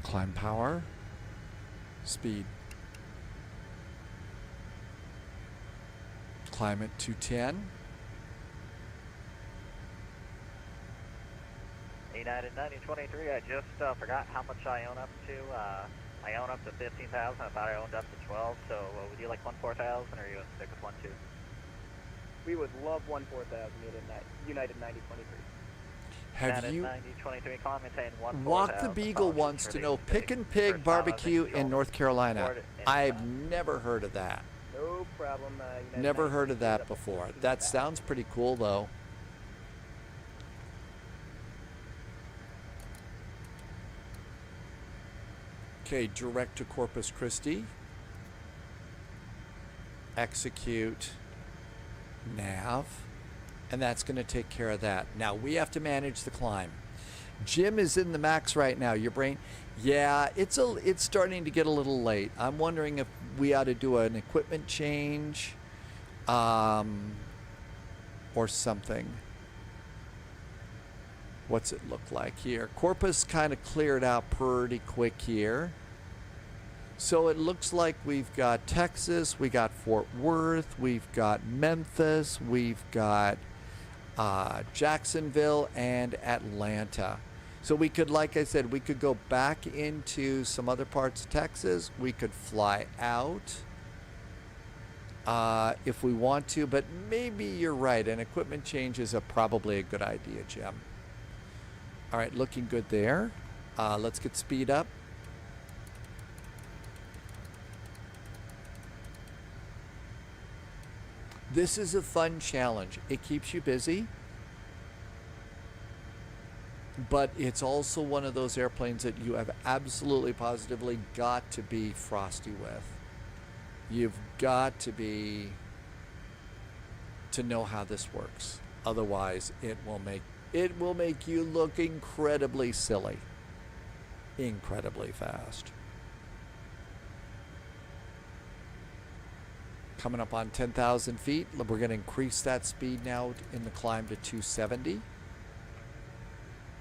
Climb power. Speed. Climb at 210. United 9023, I just forgot how much I own up to. I own up to 15,000. I thought I owned up to 12. So would you like 14,000 or are you going to stick with 12? We would love 14,000 United 9023. Have United you 9023, climb maintain 14,000. Walk the Beagle wants to know Pick and Pig barbecue in North Carolina. I've never heard of that. No problem. Never heard of that before. That sounds pretty cool though. Okay, direct to Corpus Christi. Execute nav. And that's going to take care of that. Now we have to manage the climb. Jim is in the max right now. Your brain, yeah, it's starting to get a little late. I'm wondering if we ought to do an equipment change, or something. What's it look like here? Corpus kind of cleared out pretty quick here. So it looks like we've got Texas, we got Fort Worth, we've got Memphis, we've got Jacksonville, and Atlanta. So we could, like I said, we could go back into some other parts of Texas. We could fly out if we want to, but maybe you're right. An equipment change is probably a good idea, Jim. All right, looking good there. Let's get speed up. This is a fun challenge. It keeps you busy, but it's also one of those airplanes that you have absolutely positively got to be frosty with. You've got to know how this works. Otherwise, it will make you look incredibly silly, incredibly fast. Coming up on 10,000 feet, we're going to increase that speed now in the climb to 270.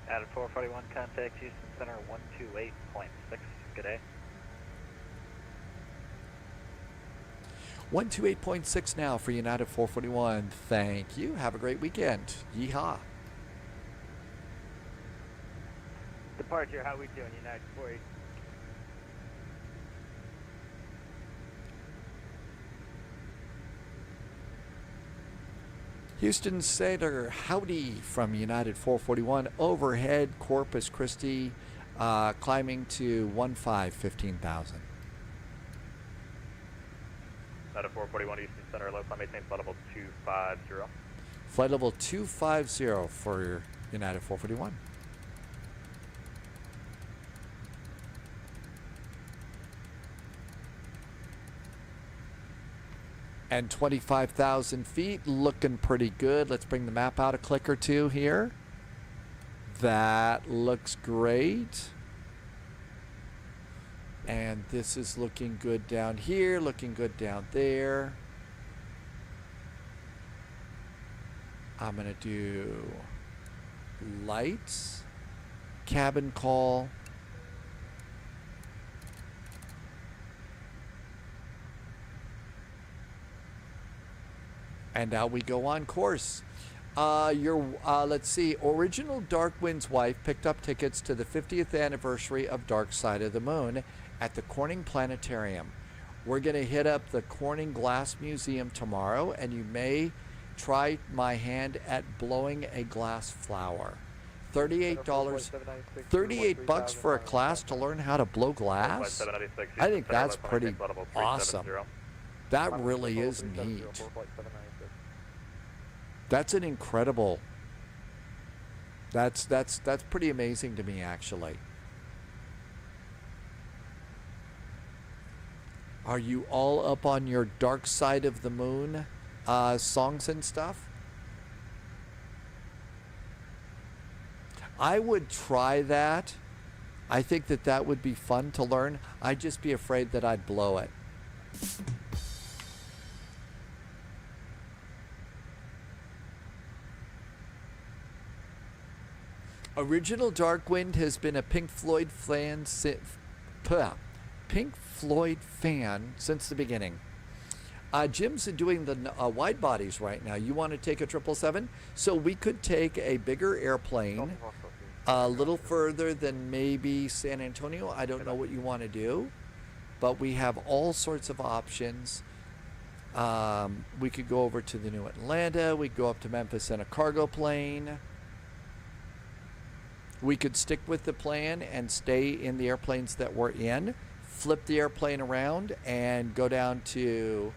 Added 441, contact Houston Center 128.6. Good day. 128.6 now for United 441. Thank you. Have a great weekend. Yeehaw. Departure, how we doing, United 48? Houston Center, howdy from United 441. Overhead, Corpus Christi, climbing to 15,000. United 441, Houston Center, low climb maintain flight level 250. Flight level 250 for United 441. And 25,000 feet, looking pretty good. Let's bring the map out a click or two here. That looks great. And this is looking good down here, looking good down there. I'm gonna do lights, cabin call, and out we go on course. Let's see, original Darkwind's wife picked up tickets to the 50th anniversary of Dark Side of the Moon at the Corning Planetarium. We're going to hit up the Corning Glass Museum tomorrow, and you may try my hand at blowing a glass flower. $38, 38 bucks for a class to learn how to blow glass? I think that's pretty awesome. That really is neat. That's an incredible, that's pretty amazing to me, actually. Are you all up on your Dark Side of the Moon songs and stuff? I would try that. I think that would be fun to learn. I'd just be afraid that I'd blow it. Original Darkwind has been a Pink Floyd fan since the beginning. Jim's doing the wide bodies right now. You want to take a 777? So we could take a bigger airplane a little further than maybe San Antonio. I don't know what you want to do, but we have all sorts of options. We could go over to the New Atlanta. We could go up to Memphis in a cargo plane. We could stick with the plan and stay in the airplanes that we're in, flip the airplane around, and go down to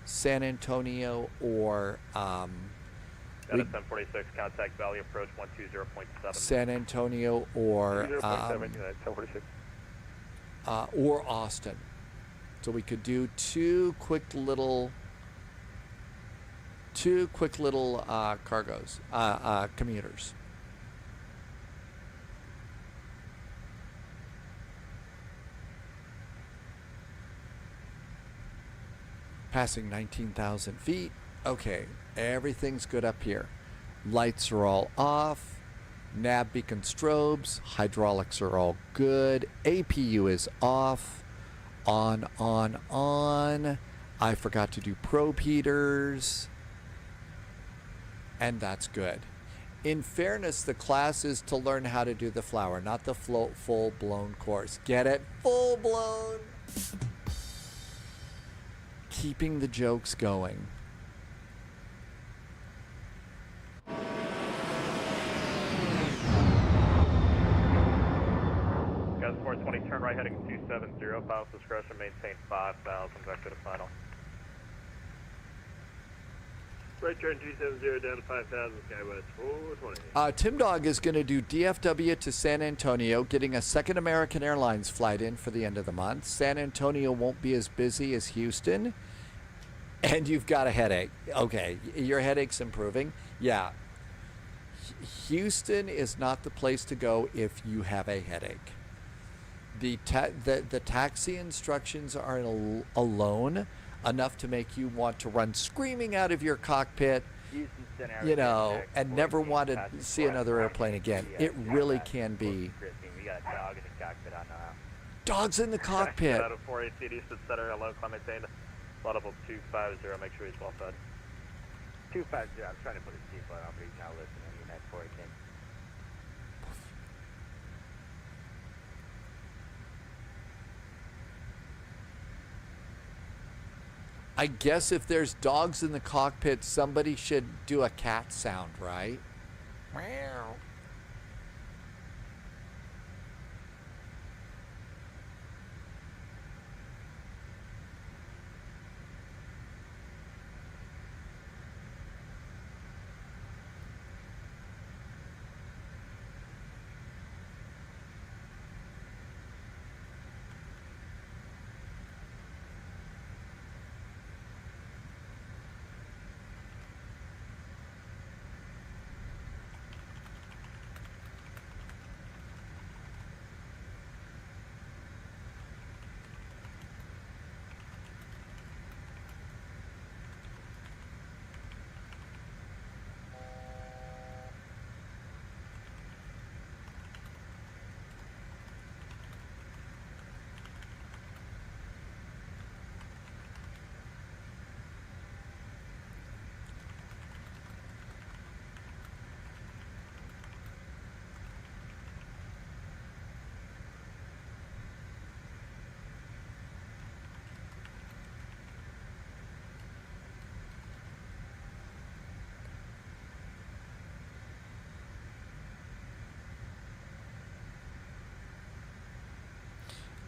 San Antonio or 1046, contact Valley approach 120.7. San Antonio or Austin. So we could do two quick little cargos, commuters. Passing 19,000 feet. Okay, everything's good up here. Lights are all off. Nav beacon strobes, hydraulics are all good. APU is off. On. I forgot to do probe heaters. And that's good. In fairness, the class is to learn how to do the flower, not the full-blown course. Get it? Full-blown. Keeping the jokes going. Guys, 420, turn right heading 270, final discretion, maintain 5,000, back to the final. Right turn 270 down to 5,000, Skywest 420. Tim Dog is going to do DFW to San Antonio, getting a second American Airlines flight in for the end of the month. San Antonio won't be as busy as Houston. And you've got a headache. Okay, your headache's improving. Yeah. Houston is not the place to go if you have a headache. The taxi instructions are alone enough to make you want to run screaming out of your cockpit, you know, and never want to see another airplane again. It really can be. We got a dog in the cockpit on Dogs in the cockpit. Out of 480 Eastern Center, hello, climb maintained. Laudable 250, make sure he's well fed. 250, I'm trying to put his seatbelt on, but he's not listening. United 418. I guess if there's dogs in the cockpit, somebody should do a cat sound, right? Meow.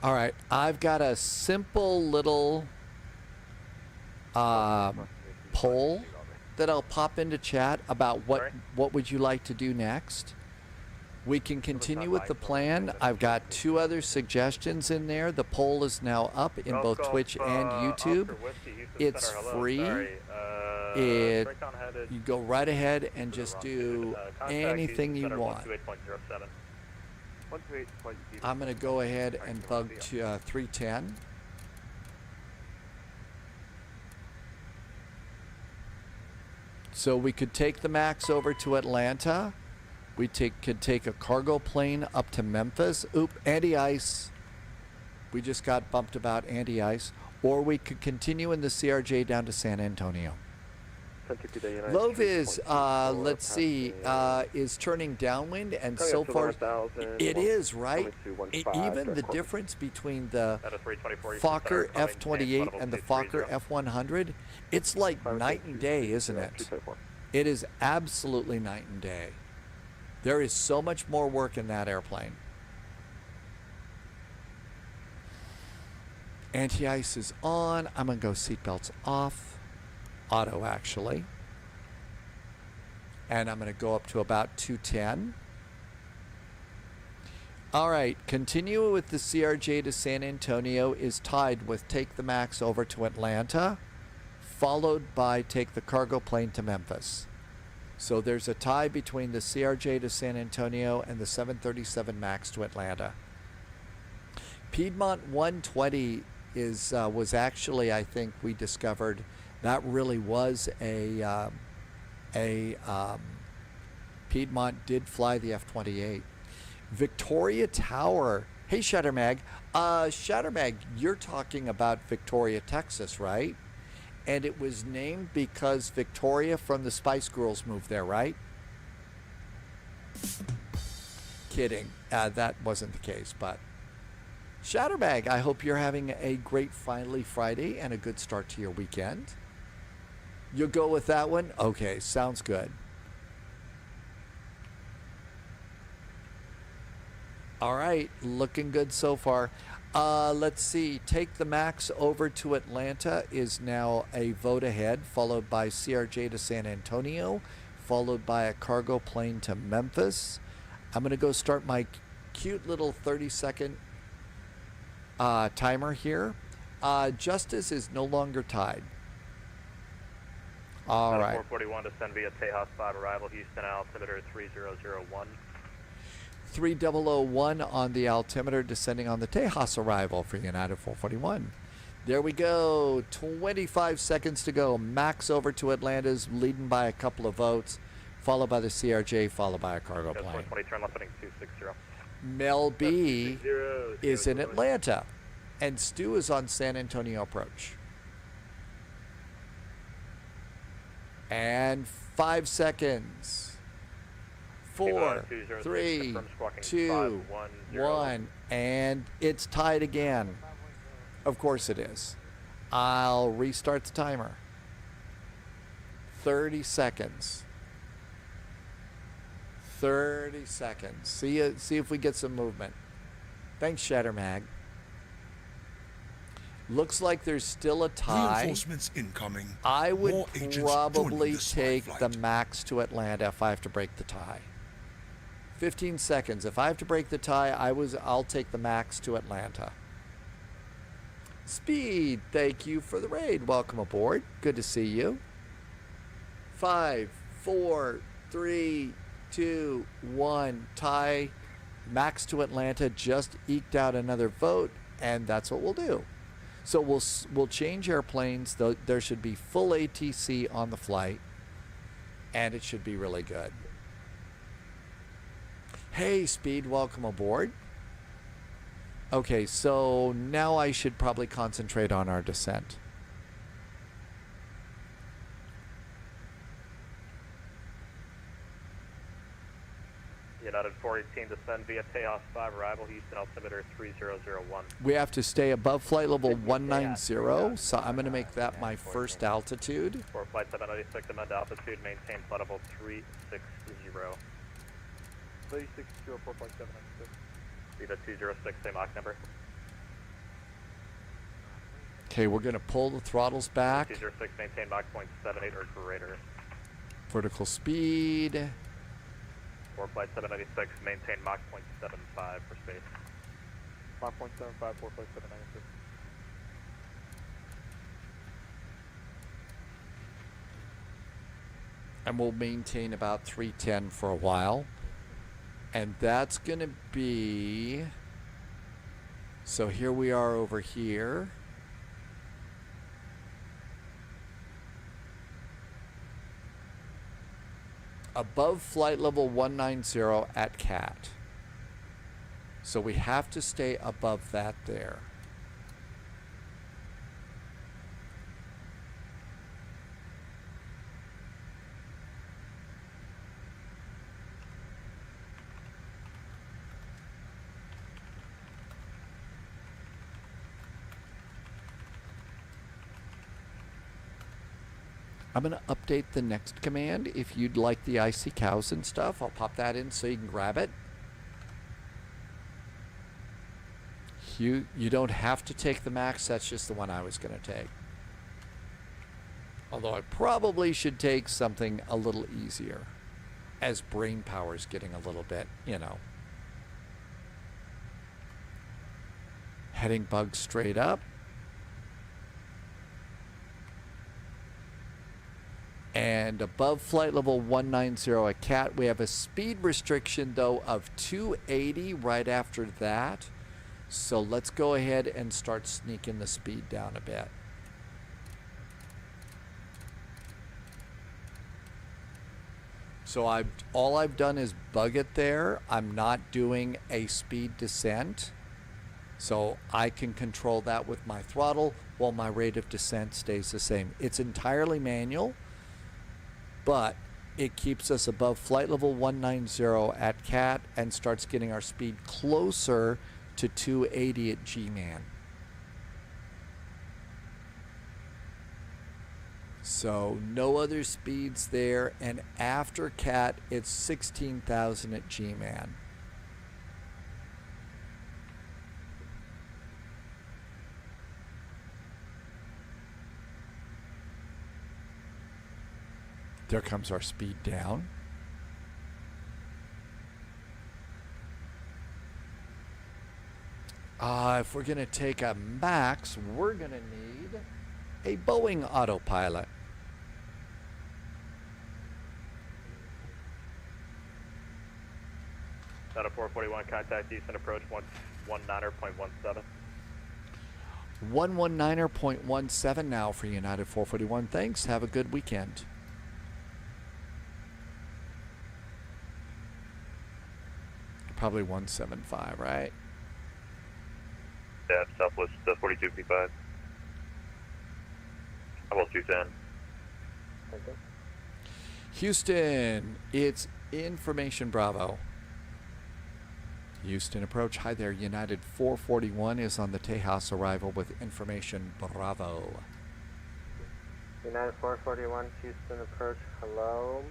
All right, I've got a simple little poll that I'll pop into chat about what would you like to do next. We can continue with the plan. I've got 2 other suggestions in there. The poll is now up in both Twitch and YouTube. It's free. You go right ahead and just do anything you want. I'm going to go ahead and bug to 310. So we could take the MAX over to Atlanta. We could take a cargo plane up to Memphis. Oop, anti-ice. We just got bumped about anti-ice. Or we could continue in the CRJ down to San Antonio. Love is, let's see, is turning downwind, and so far it is, right? Even the difference between the Fokker F-28 and the Fokker F-100, it's like night and day, isn't it? It is absolutely night and day. There is so much more work in that airplane. Anti-ice is on. I'm going to go seatbelts off. Auto, actually. And I'm going to go up to about 210. All right, continue with the CRJ to San Antonio is tied with take the MAX over to Atlanta, followed by take the cargo plane to Memphis. So there's a tie between the CRJ to San Antonio and the 737 MAX to Atlanta. Piedmont 120 was actually, I think we discovered, that really was a Piedmont did fly the F-28. Victoria Tower. Hey, Shuttermag. Shuttermag, you're talking about Victoria, Texas, right? And it was named because Victoria from the Spice Girls moved there, right? Kidding. That wasn't the case, but Shutterbag, I hope you're having a great finally Friday and a good start to your weekend. You'll go with that one? Okay, sounds good. All right, looking good so far. Let's see. Take the MAX over to Atlanta is now a vote ahead, followed by CRJ to San Antonio, followed by a cargo plane to Memphis. I'm going to go start my cute little 30-second timer here. Justice is no longer tied. All right. 441 descend via Tejas 5 arrival, Houston altimeter 3001. 3001 on the altimeter, descending on the Tejas arrival for United 441. There we go. 25 seconds to go. Max over to Atlanta's leading by a couple of votes, followed by the CRJ, followed by a cargo plane. 420, turn left heading 260. Mel B is in Atlanta, and Stu is on San Antonio approach. And 5 seconds. 4, 3, 2, 1, and it's tied again. Of course it is. I'll restart the timer. 30 seconds. 30 seconds. See if we get some movement. Thanks, Shattermag. Looks like there's still a tie. Reinforcements incoming. I would More agents probably joining the take flight. the MAX to Atlanta if I have to break the tie. 15 seconds. If I have to break the tie, I'll take the MAX to Atlanta. Speed, thank you for the raid. Welcome aboard. Good to see you. 5, 4, 3, 2, 1. Tie. MAX to Atlanta just eked out another vote, and that's what we'll do. So we'll change airplanes. There should be full ATC on the flight, and it should be really good. Hey, Speed, welcome aboard. Okay, so now I should probably concentrate on our descent. United 418 descend via Tejas 5 arrival, Houston altimeter 3001. We have to stay above flight level 190, so I'm going to make that my first altitude. For flight 796, amend altitude, maintain flight level 360. 360 for flight 796. Viva 206, same Mach number. Okay, we're going to pull the throttles back. 206, maintain Mach 0.78 or greater. Vertical speed. For flight 796, maintain Mach 0.75 for space. Mach 0.75 for flight 796. And we'll maintain about 310 for a while. And that's going to be... So here we are over here. Above flight level 190 at CAT. So we have to stay above that there. I'm going to update the next command. If you'd like the icy cows and stuff, I'll pop that in so you can grab it. You don't have to take the MAX. That's just the one I was going to take. Although I probably should take something a little easier, as brain power's getting a little bit, you know. Heading bug straight up. And above flight level 190 at CAT, we have a speed restriction, though, of 280 right after that. So let's go ahead and start sneaking the speed down a bit. So all I've done is bug it there. I'm not doing a speed descent. So I can control that with my throttle while my rate of descent stays the same. It's entirely manual, but it keeps us above flight level 190 at CAT and starts getting our speed closer to 280 at G-Man. So no other speeds there, and after CAT it's 16,000 at G-Man. There comes our speed down. If we're going to take a max, we're going to need a Boeing autopilot. Out of 441, contact Eastern approach 119.17. 119.17 now for United 441. Thanks. Have a good weekend. Probably 175, right? Yeah, Southwest 4255. About 210. Okay. Houston, it's Information Bravo. Houston approach. Hi there, United 441 is on the Tejas arrival with Information Bravo. United 441, Houston approach. Hello.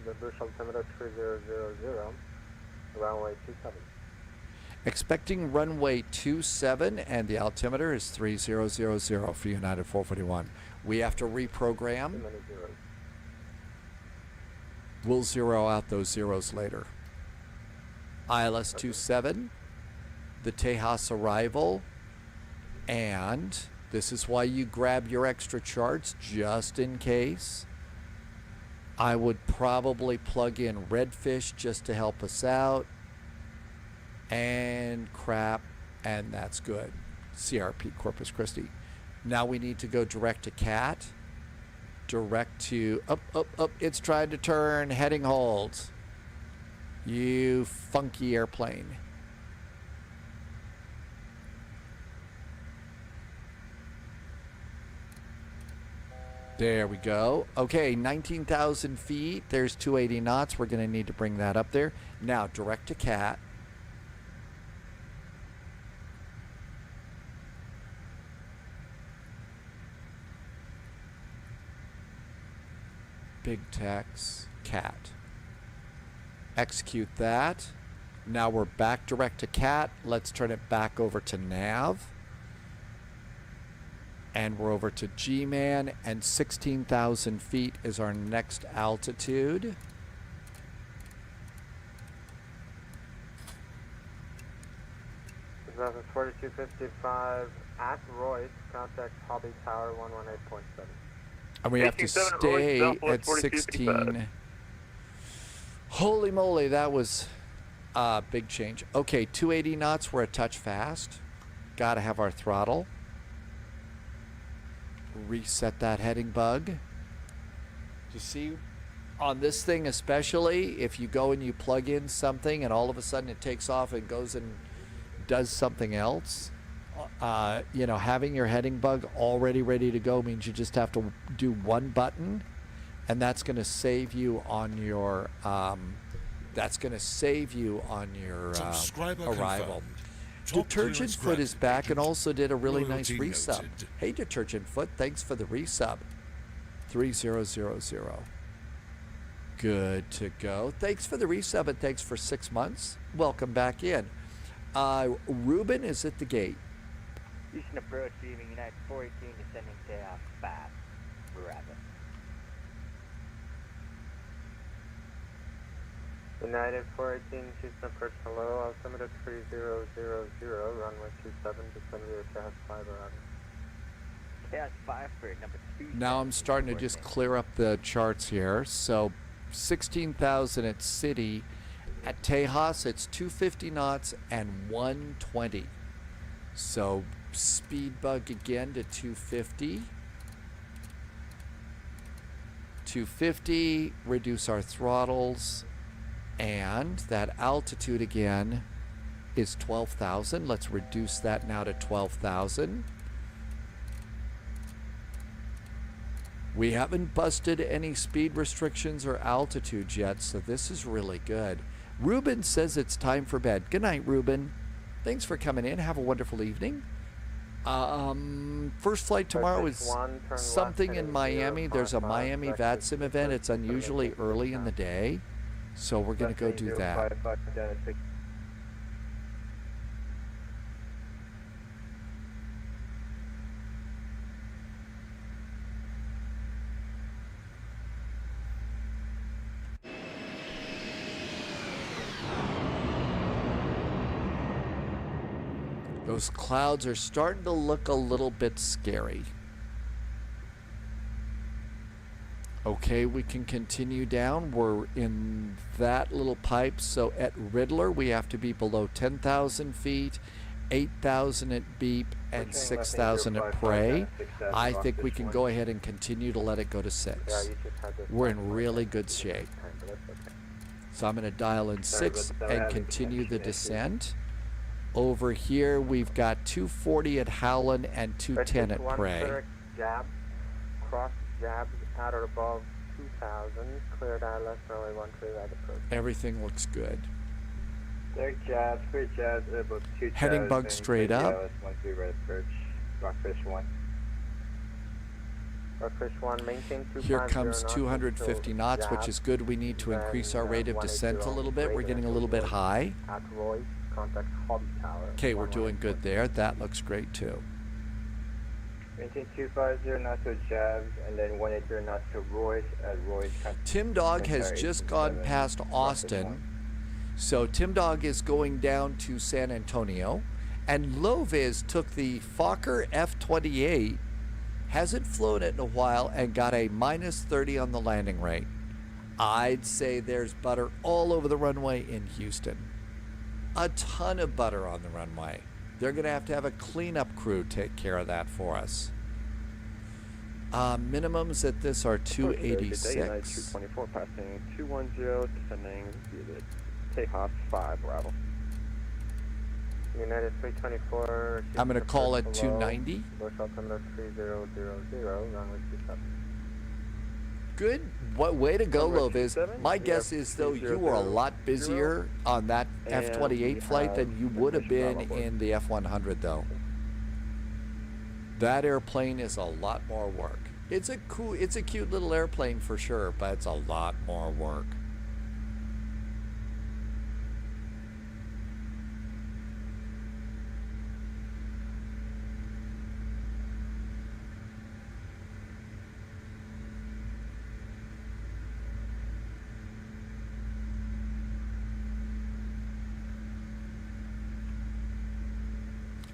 The Bush altimeter 3000. Runway 27. Expecting runway 27 and the altimeter is 3000 for United 441. We have to reprogram. Too many zeros. We'll zero out those zeros later. ILS 27, the Tejas arrival, and this is why you grab your extra charts just in case. I would probably plug in Redfish just to help us out. And crap, and that's good. CRP Corpus Christi. Now we need to go direct to CAT. Direct to, up, it's trying to turn, heading holds. You funky airplane. There we go. Okay, 19,000 feet. There's 280 knots. We're going to need to bring that up there. Now, direct to CAT. Big text, CAT. Execute that. Now we're back direct to CAT. Let's turn it back over to nav. And we're over to G-Man, and 16,000 feet is our next altitude. This is 4255 at Royce. Contact Hobby Tower 118.7. And we have to stay at 16. Holy moly, that was a big change. Okay, 280 knots. We're a touch fast. Got to have our throttle. Reset that heading bug. You see, on this thing especially, if you go and you plug in something and all of a sudden it takes off and goes and does something else, you know, having your heading bug already ready to go means you just have to do one button, and that's going to save you on your arrival. Detergent Foot is back and also did a really nice resub. Hey, Detergent Foot, thanks for the resub. 3000. Good to go. Thanks for the resub and thanks for 6 months. Welcome back in. Ruben is at the gate. Houston approach, leaving United 418, descending to 5. Rapid. United 418, Houston approach, hello, altimeter 3000, runway 27, descend to Tejas 5 around. Tejas 5 for number 2. Now I'm starting to just clear up the charts here. So 16,000 at City. At Tejas, it's 250 knots and 120. So speed bug again to 250. 250, reduce our throttles, and that altitude again is 12,000. Let's reduce that now to 12,000. We haven't busted any speed restrictions or altitudes yet, so this is really good. Ruben says it's time for bed. Good night, Ruben. Thanks for coming in. Have a wonderful evening. First flight tomorrow is something in Miami. There's a Miami VATSIM event. It's unusually early in the day, so we're going to go do that. Those clouds are starting to look a little bit scary. Okay, we can continue down. We're in that little pipe. So at Riddler, we have to be below 10,000 feet, 8,000 at Beep, and 6,000 at Prey. I think we can go ahead and continue to let it go to 6. We're in really good shape. So I'm going to dial in 6 and continue the descent. Over here, we've got 240 at Howland and 210 at Prey. Jab, cross jabs out or above 2,000. Cleared ILS, runway 13 right approach. Everything looks good. Clear jabs, about 2,000. Heading bug straight up. 13 right approach. Rockfish 1. Rockfish 1, maintain 250 Here comes knots 250 knots, which is good. We need to increase our rate of descent a little bit. We're getting a little bit high. At Royce. Contact Hobby Tower. Okay, we're doing good there. That looks great too. Maintain 250 knots to Jabs and then 180 knots to Royce at Royce. Tim Dog has just gone past Austin. So Tim Dog is going down to San Antonio. And Loviz took the Fokker F-28, hasn't flown it in a while, and got a -30 on the landing rate. I'd say there's butter all over the runway in Houston. A ton of butter on the runway. They're going to have a cleanup crew take care of that for us. Minimums at this are 286. 24 passing 210, descending takeoff 5 Bravo. United 324. I'm going to call it 290. Bush altimeter 3000, runway 27. Good. What way to go, Loviz. My guess is, though, you were a lot busier on that F-28 flight than you would have been in the F-100, though. That airplane is a lot more work. It's a cute little airplane for sure, but it's a lot more work.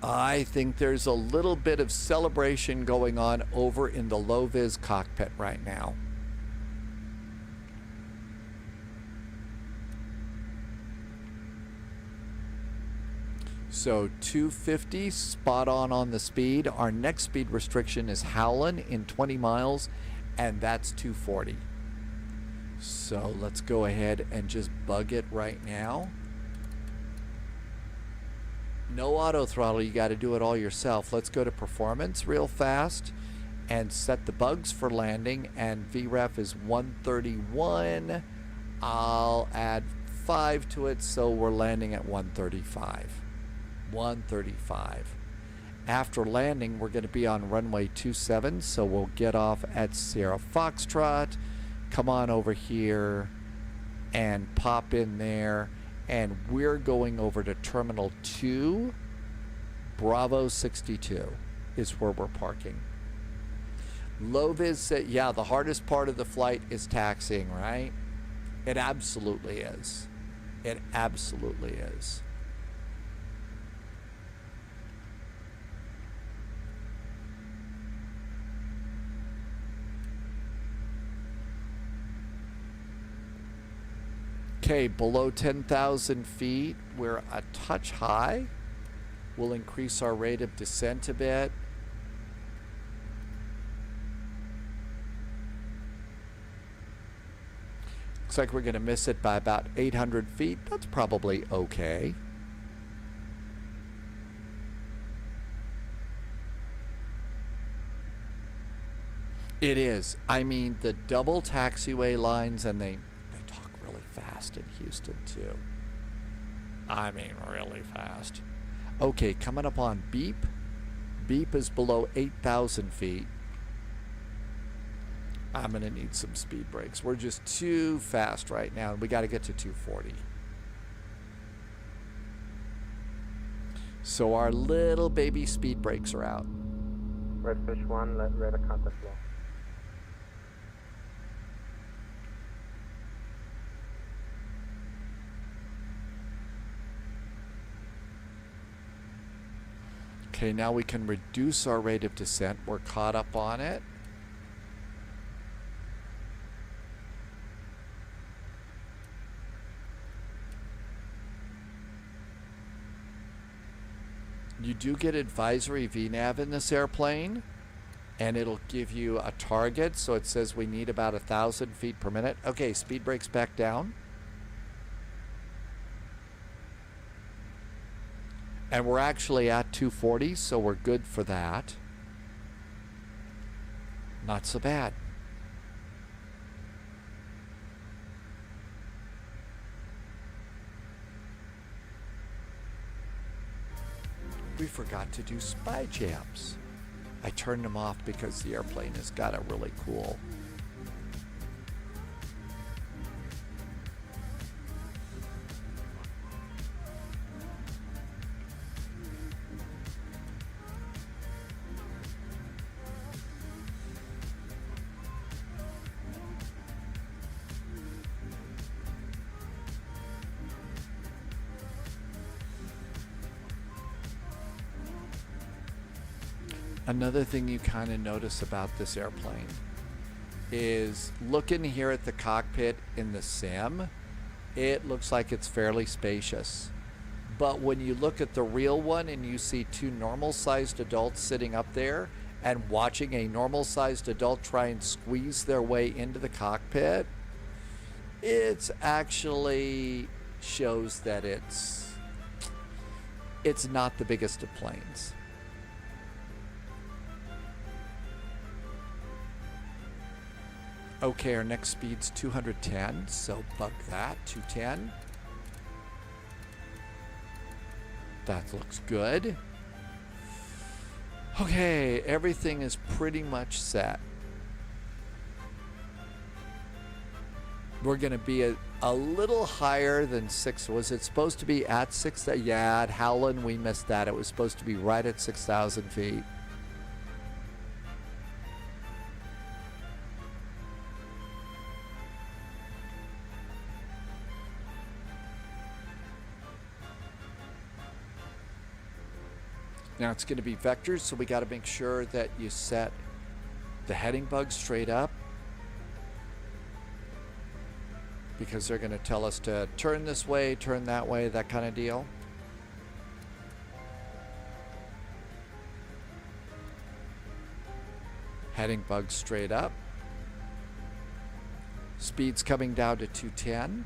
I think there's a little bit of celebration going on over in the low-vis cockpit right now. So 250, spot on the speed. Our next speed restriction is Howland in 20 miles, and that's 240. So let's go ahead and just bug it right now. No auto throttle, you got to do it all yourself. Let's go to performance real fast and set the bugs for landing, and VREF is 131. I'll add 5 to it, so we're landing at 135. 135. After landing, we're going to be on runway 27, so we'll get off at Sierra Foxtrot, come on over here and pop in there. And we're going over to Terminal 2, Bravo 62 is where we're parking. Loviz said, yeah, the hardest part of the flight is taxiing, right? It absolutely is. It absolutely is. Okay, below 10,000 feet, we're a touch high. We'll increase our rate of descent a bit. Looks like we're going to miss it by about 800 feet. That's probably okay. It is. I mean, the double taxiway lines, and they talk really fast in Houston, too. I mean, really fast. Okay, coming up on Beep. Beep is below 8,000 feet. I'm going to need some speed brakes. We're just too fast right now, and we got to get to 240. So our little baby speed brakes are out. Redfish 1, let radar contact low. Okay, now we can reduce our rate of descent. We're caught up on it. You do get advisory VNAV in this airplane, and it'll give you a target. So it says we need about 1,000 feet per minute. Okay, speed brakes back down. And we're actually at 240, so we're good for that. Not so bad. We forgot to do spy jams. I turned them off because the airplane has got a really cool. Another thing you kind of notice about this airplane is looking here at the cockpit in the sim, it looks like it's fairly spacious. But when you look at the real one and you see two normal-sized adults sitting up there and watching a normal-sized adult try and squeeze their way into the cockpit, it's actually shows that it's not the biggest of planes. Okay, our next speed's 210, so bug that, 210. That looks good. Okay, everything is pretty much set. We're going to be a little higher than 6. Was it supposed to be at 6? Yeah, at Howland we missed that. It was supposed to be right at 6,000 feet. Now it's going to be vectors, so we got to make sure that you set the heading bug straight up, because they're going to tell us to turn this way, turn that way, that kind of deal. Heading bug straight up. Speed's coming down to 210.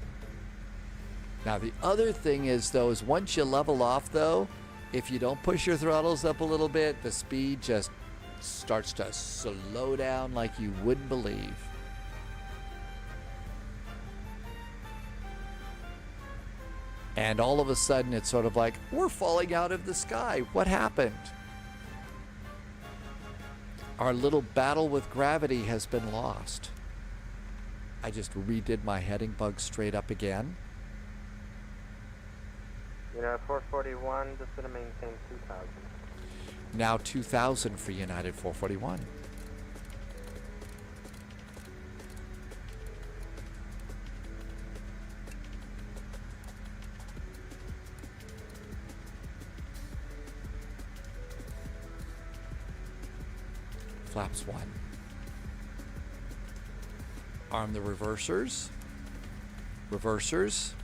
Now the other thing is, though, is once you level off, though, if you don't push your throttles up a little bit, the speed just starts to slow down like you wouldn't believe. And all of a sudden, it's sort of like, we're falling out of the sky. What happened? Our little battle with gravity has been lost. I just redid my heading bug straight up again. United 441, just going to maintain 2,000. Now 2,000 for United 441. Flaps 1. Arm the reversers. Reversers.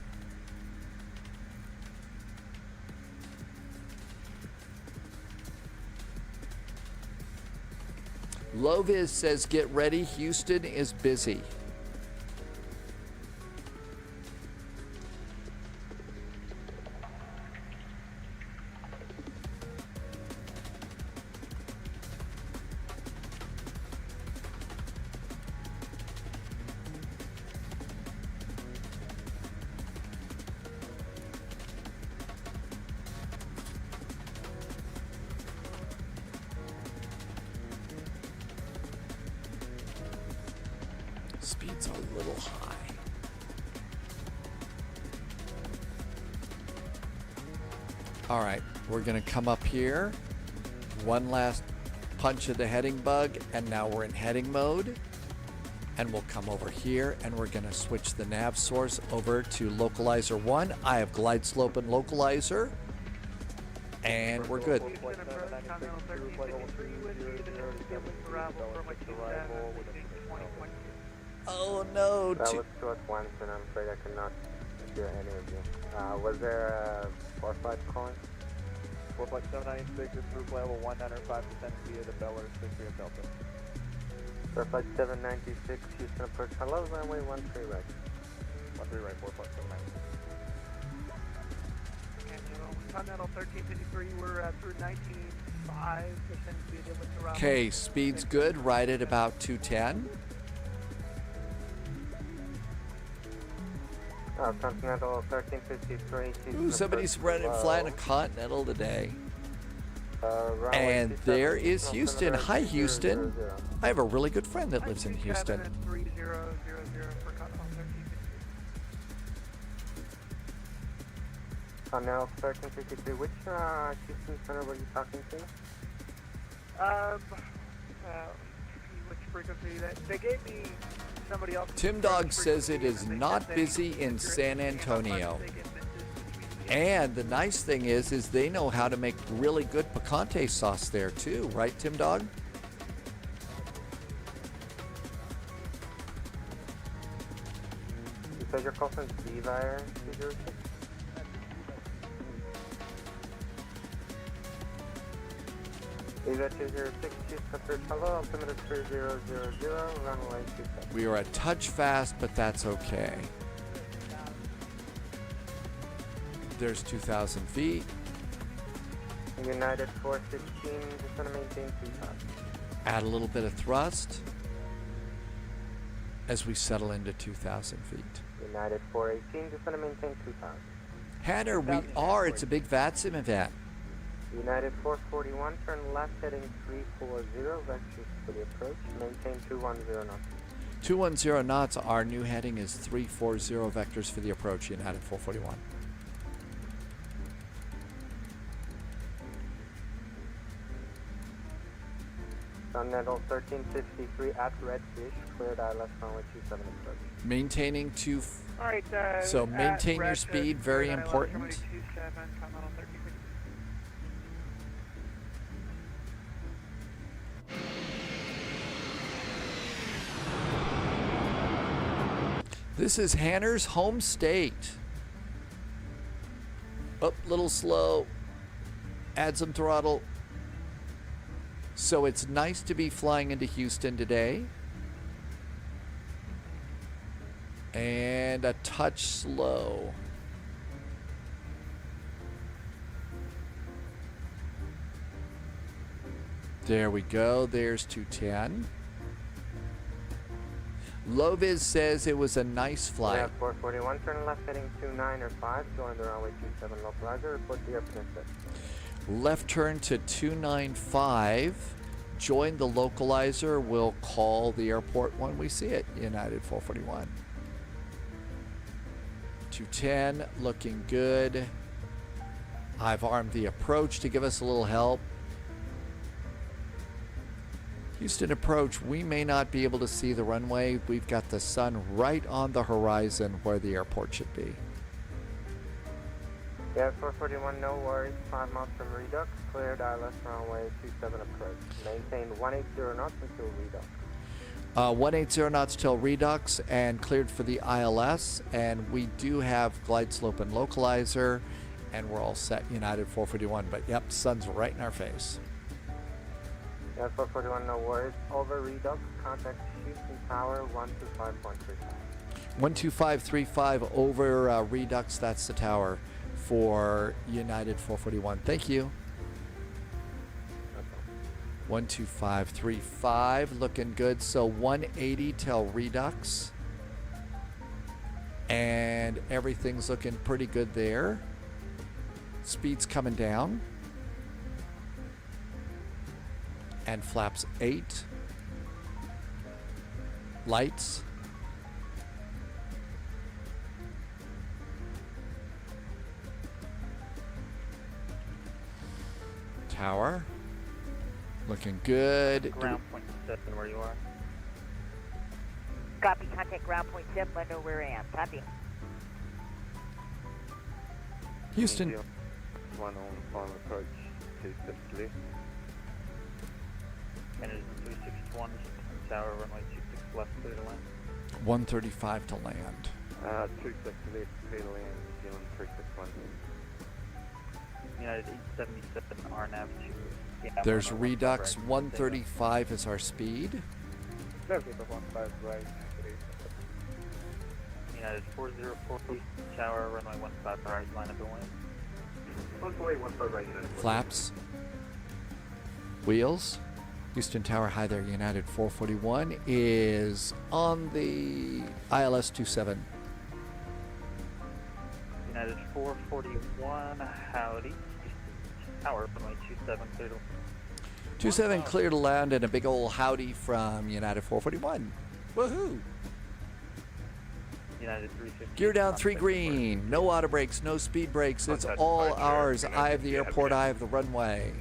Loviz says, get ready, Houston is busy. Speed's a little high. All right, we're gonna come up here. One last punch of the heading bug, and now we're in heading mode. And we'll come over here, and we're gonna switch the nav source over to localizer 1. I have glide slope and localizer, and we're good. Oh no! That was 2 and I'm afraid I cannot hear any of you. Was there a 4 flight calling? 4 flight 796 is through level 105% via the Bel Air 63 of Delta. 4 flight 796, Houston approach. Hello, runway 13 right. 13 right, 4 flight 796. Continental 1353, we're through 19.5% via the Toronto. Okay, speed's good, right at about 210. Continental 1353. Ooh, somebody's flying a Continental today. And there is Houston. Hi, Houston. I have a really good friend that lives in Houston. Continental 1353. Which Houston center were you talking to? Which frequency? They gave me somebody else. Tim Dog says it is not busy in San Antonio. And the nice thing is they know how to make really good picante sauce there too, right, Tim Dog? You said your call from Vire 206? Eva 206, Houston, hello, altimeter 3000, runway 27. We are a touch fast, but that's okay. There's 2,000 feet. United 416, just going to maintain 2,000. Add a little bit of thrust as we settle into 2,000 feet. United 418, just going to maintain 2,000. Hanner, we are. It's a big VATSIM event. United 441, turn left heading 340, vectors for the approach, maintain 210 knots. 210 knots, our new heading is 340 vectors for the approach, United 441. Continental 1353 at Redfish, cleared ILS runway 27 approach. Maintaining All right, so maintain your speed, very important. This is Hanner's home state. Up, little slow. Add some throttle. So it's nice to be flying into Houston today. And a touch slow. There we go. There's 210. Loviz says it was a nice flight. Yeah, 441, turn left heading 2905, join the runway 27 localizer, report the airport set. Left turn to 295. Join the localizer. We'll call the airport when we see it. United 441. 210, looking good. I've armed the approach to give us a little help. Houston approach, we may not be able to see the runway. We've got the sun right on the horizon where the airport should be. Yeah, 441, no worries. 5 miles from Redux, cleared ILS runway 27 approach. Maintain 180 knots until Redux. 180 knots till Redux and cleared for the ILS. And we do have glide slope and localizer, and we're all set, United 441. But yep, sun's right in our face. Yeah, 441, no worries. Over Redux, contact Houston Tower 125.35. 12535 over Redux, that's the tower for United 441. Thank you. 12535, looking good. So 180 till Redux. And everything's looking pretty good there. Speed's coming down. And flaps 8. Lights. Tower. Looking good. Ground point 7 where you are. Copy, contact ground point 7, let know where I am. Copy. Houston. 1 on final approach, 26 left. Canada 361, tower, runway 26 left, clear to land. 135 to land. 26 left, clear to land, New Zealand 361. United 877, RNAV to... There's Redux, 135 is our speed. United 404, tower, runway 15 right, line up and wind. 148, 15 right, United. Flaps. Wheels. Houston Tower, hi there, United 441 is on the ILS 27. United 441, howdy. Tower, runway 27, clear to 27 clear to land, and a big old howdy from United 441. Woohoo! United 350. Gear down 3 green. No auto brakes, no speed brakes. It's all ours. Eye of the airport, eye of the runway.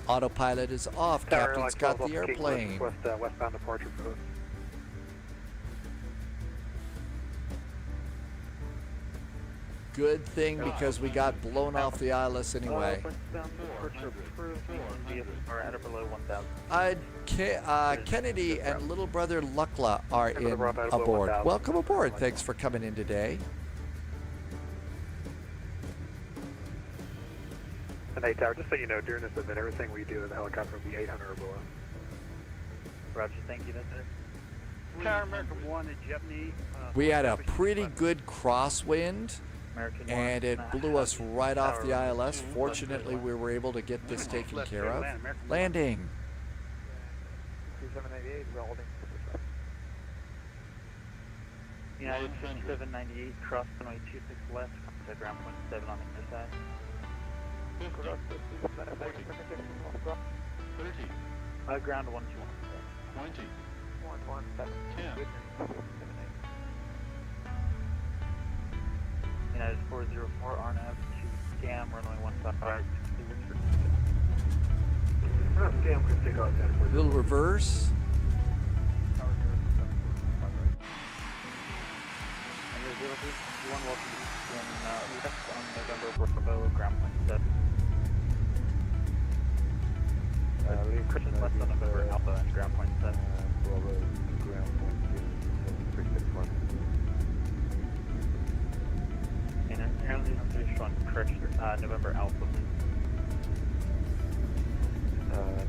Autopilot is off. Captain's got the airplane. Westbound departure code. Good thing because we got blown off the ILS anyway. Kennedy and little brother Lukla are aboard. Welcome aboard. Thanks for coming in today. And 8 Tower, just so you know, during this event, everything we do in the helicopter will be 800 or below. Roger, thank you, that's it. Tower American 1 at Jepney. We had a pretty good crosswind, and it blew us right off the ILS. Fortunately, we were able to get this taken care of. Landing. 2788, welding. United 5798, cross runway 26 left, contact ground point 7 on the other side. 30. Ground 121. 20. 10. United 404, RNAV to scam, runway 15. Scam could take off 10. Little reverse. One welcome in west on November Bravo, ground point 7. Christian left on November Alpha and ground point 7. Bravo, ground point 361. And apparently I'm pretty sure on November Alpha.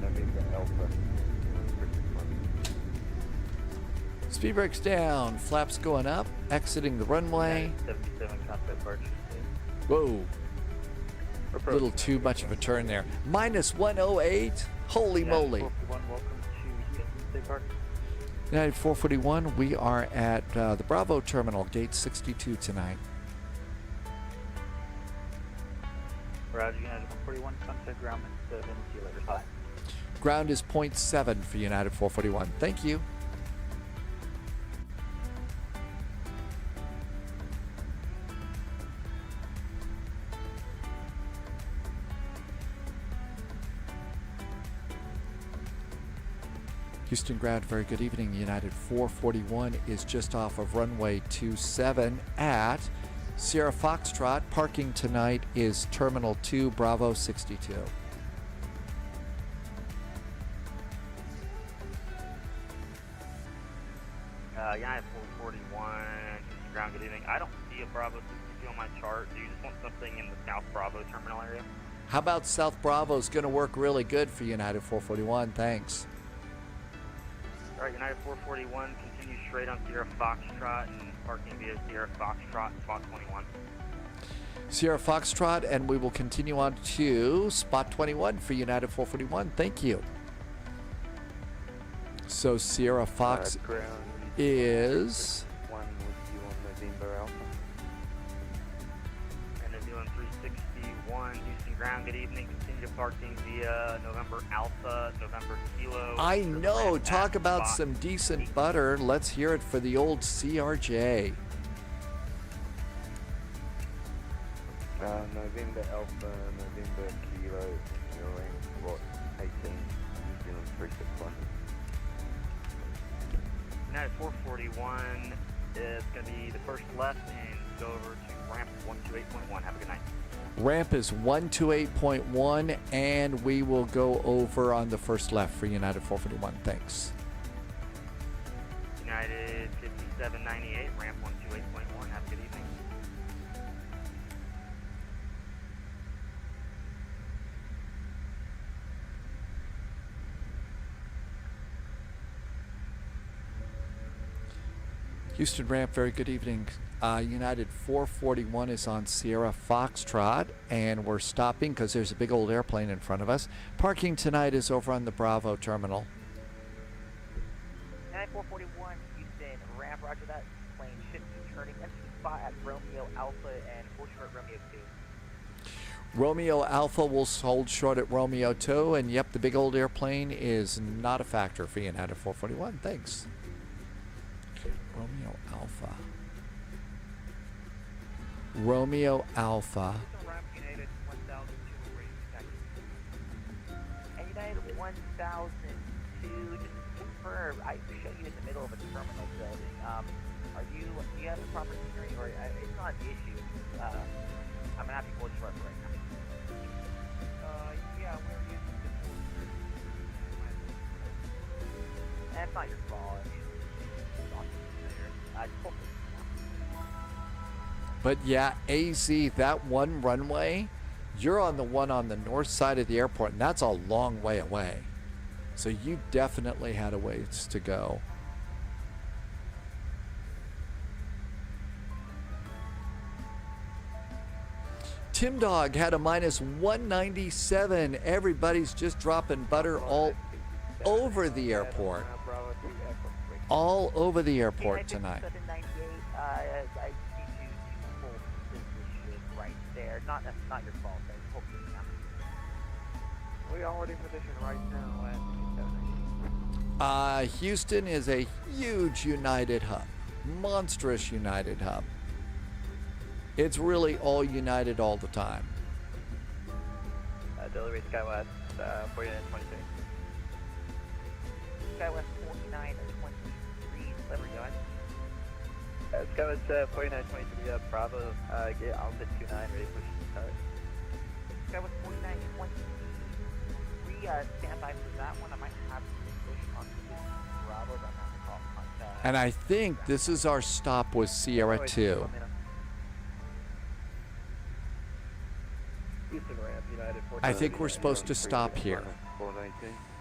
November Alpha. Speed brakes down, flaps going up, exiting the runway. 77 contact departure. Whoa. A little too much of a turn there. Minus 108. Holy moly. 441, welcome to Houston State Park. United 441, we are at the Bravo Terminal, gate 62 tonight. Roger, United 441, contact ground point 7, see you later. Bye. Ground is 0.7 for United 441. Thank you. Houston ground, very good evening. United 441 is just off of runway 27 at Sierra Foxtrot. Parking tonight is Terminal 2, Bravo 62. United 441, Houston ground, good evening. I don't see a Bravo 62 on my chart. Do you just want something in the South Bravo terminal area? How about South Bravo is going to work really good for United 441? Thanks. All right, United 441, continue straight on Sierra Foxtrot and parking via Sierra Foxtrot, spot 21. Sierra Foxtrot, and we will continue on to spot 21 for United 441. Thank you. So Sierra Fox is... One with you on November Alpha. And New Zealand 361, Houston ground, good evening. Continue parking via November Alpha, November Kilo. I know, talk about some decent butter. Let's hear it for the old CRJ. November Alpha, November Kilo, enjoying. 441 is going to be the first left and go over to ramp 128.1. Have a good night. Ramp is 128.1, and we will go over on the first left for United 441. Thanks. United 5798, ramp 128.1. Have a good evening. Houston ramp, very good evening. United 441 is on Sierra Foxtrot, and we're stopping because there's a big old airplane in front of us. Parking tonight is over on the Bravo terminal. United 441, Houston ramp, roger that. Plane should be turning into the spot at Romeo Alpha and full short Romeo 2. Romeo Alpha will hold short at Romeo 2, and yep, the big old airplane is not a factor for United 441. Thanks. Romeo Alpha. Romeo Alpha. And United 1002, just to confirm, I show you in the middle of a terminal building. Do you have the proper security, or it's not an issue? I'm gonna have to hold short right now. Yeah, we're using the full security. That's not your fault. I mean, it's not there. But yeah, AZ, that one runway, you're on the one on the north side of the airport, and that's a long way away. So you definitely had a ways to go. Tim Dog had a minus 197. Everybody's just dropping butter all over the airport. All over the airport tonight. I see you full position right there. Not your fault. We already positioned right now at Houston is a huge United hub. Monstrous United hub. It's really all United all the time. Delivery SkyWest 4923. SkyWest 4923, delivery guys. SkyWest 4923, Bravo, get Alpha 29, ready for start. SkyWest 4923, stand by for that one. I might have to push on to Bravo, but I'm have to call contact. And I think this is our stop with Sierra 2. I think we're supposed to stop here.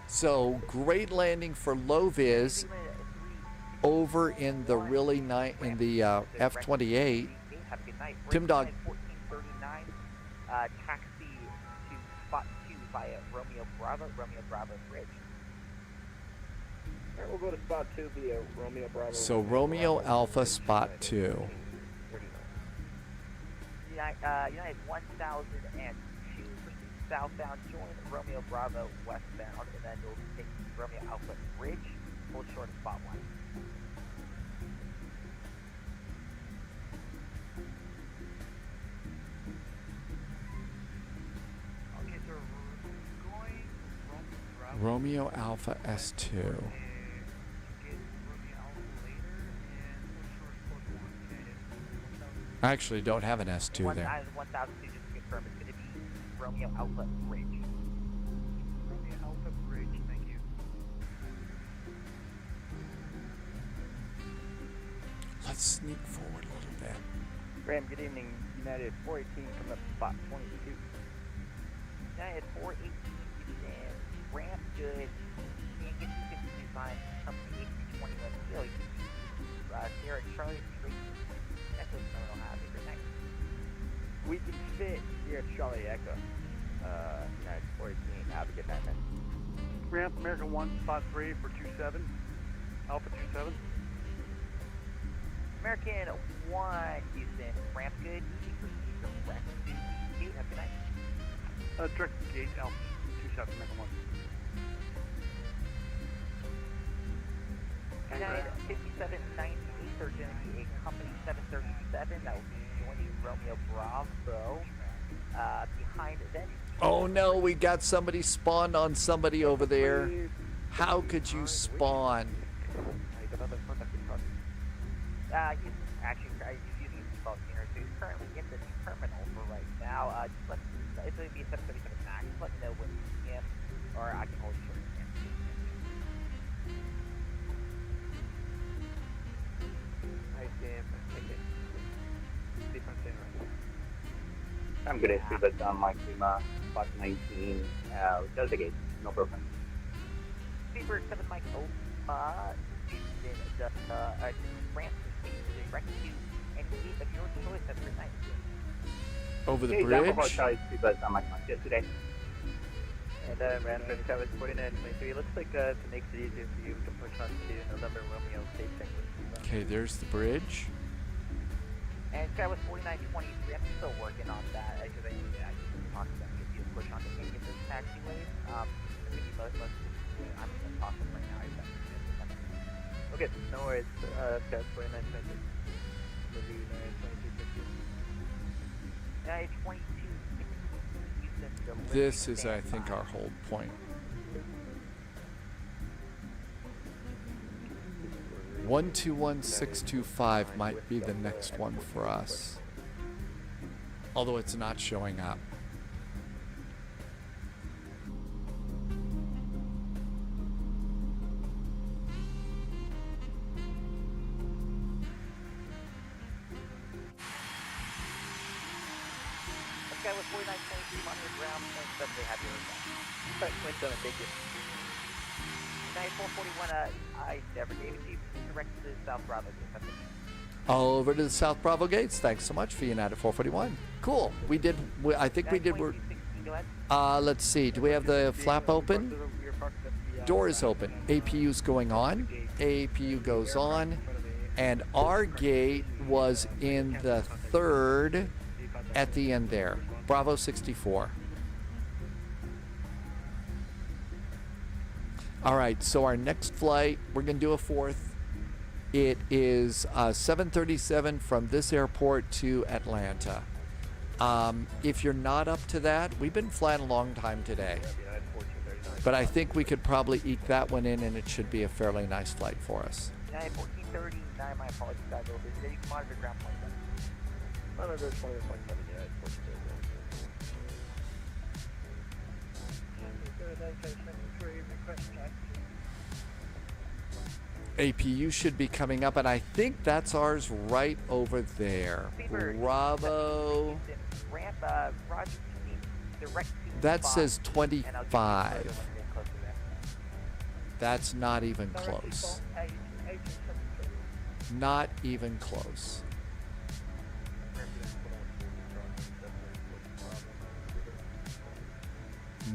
So great landing for low vis over in the really nice in the F-28. Tim Dog. 1439, taxi to spot 2 via Romeo Bravo Bridge. Alright, we'll go to spot 2 via Romeo Bravo. So Romeo Alpha spot 2. United 1002 southbound, join Romeo Bravo westbound, and then you'll take Romeo Alpha Bridge, hold short of spot 1. Okay, so we're going Romeo Alpha S2. I actually don't have an S2 there. 1002, just to confirm, it's going to be Romeo Alpha Bridge. Romeo Alpha Bridge, thank you. Let's sneak forward a little bit. Graham, good evening. United 418 coming up to spot 22. United 418, and ramp good. Can't get to 55, company 821 Philly. Sierra Charlie Street. Echo Terminal, have a good night. We can fit here at Charlie Echo. United 418, have a good night, man. Ramp American 1, spot 3 for 27. Alpha 27. American 1, Houston, ramp good. Easy proceed direct to gate, have a good night. Direct to gate, Alpha 27, American 1. United 5798, there's going to be a company 737 that will be joining Romeo Bravo. Behind them. Oh no, we got somebody spawned on somebody over there. How could you spawn? He's actually he's using his default tuner, so he's currently in the terminal for right now. It's going to be 737 max. Let me know when you can, or I can hold short. I see him. Okay. Different thing, right? I'm good at but on my Klima, Spot 19, just the gate, no problem. Fever 7 Mike Alpha, Houston, ramp to direct to and gate of your choice at 390. Over the Hey, bridge. Tampa Charlie Speedbus on my yes today. And random Travis 4923. It looks like to make it easier for you, we can push on to November Romeo State Check with Cuba. Okay, there's the bridge. And Travis 4923, I'm still working on that because I talked to them to get you to push on to any of those taxiways. I'm going to talk to them right now. Okay, no worries. Travis 4923. Movie 2260. This is, I think, our hold point. 121625 might be the next one for us. Although it's not showing up. Guy with 4923 monitor ground, and suddenly have your result. But Quinn, don't take it. 9441, I never gave it to you. Direct to the South Bravo gate. Over to the South Bravo gates. Thanks so much for United 441. Cool. We did. I think we did. Let's see. Do we have the flap open? Door is open. APU's going on. APU goes on, and our gate was in the third at the end there. Bravo 64. All right, so our next flight, we're going to do a fourth. It is 737 from this airport to Atlanta. If you're not up to that, we've been flying a long time today. But I think we could probably eke that one in, and it should be a fairly nice flight for us. 1439, my apologies, guys. You can monitor ground point. Monitor 20.7, yeah, it's 1439. APU should be coming up, and I think that's ours right over there. Bravo. That says 25. That's not even close. Not even close.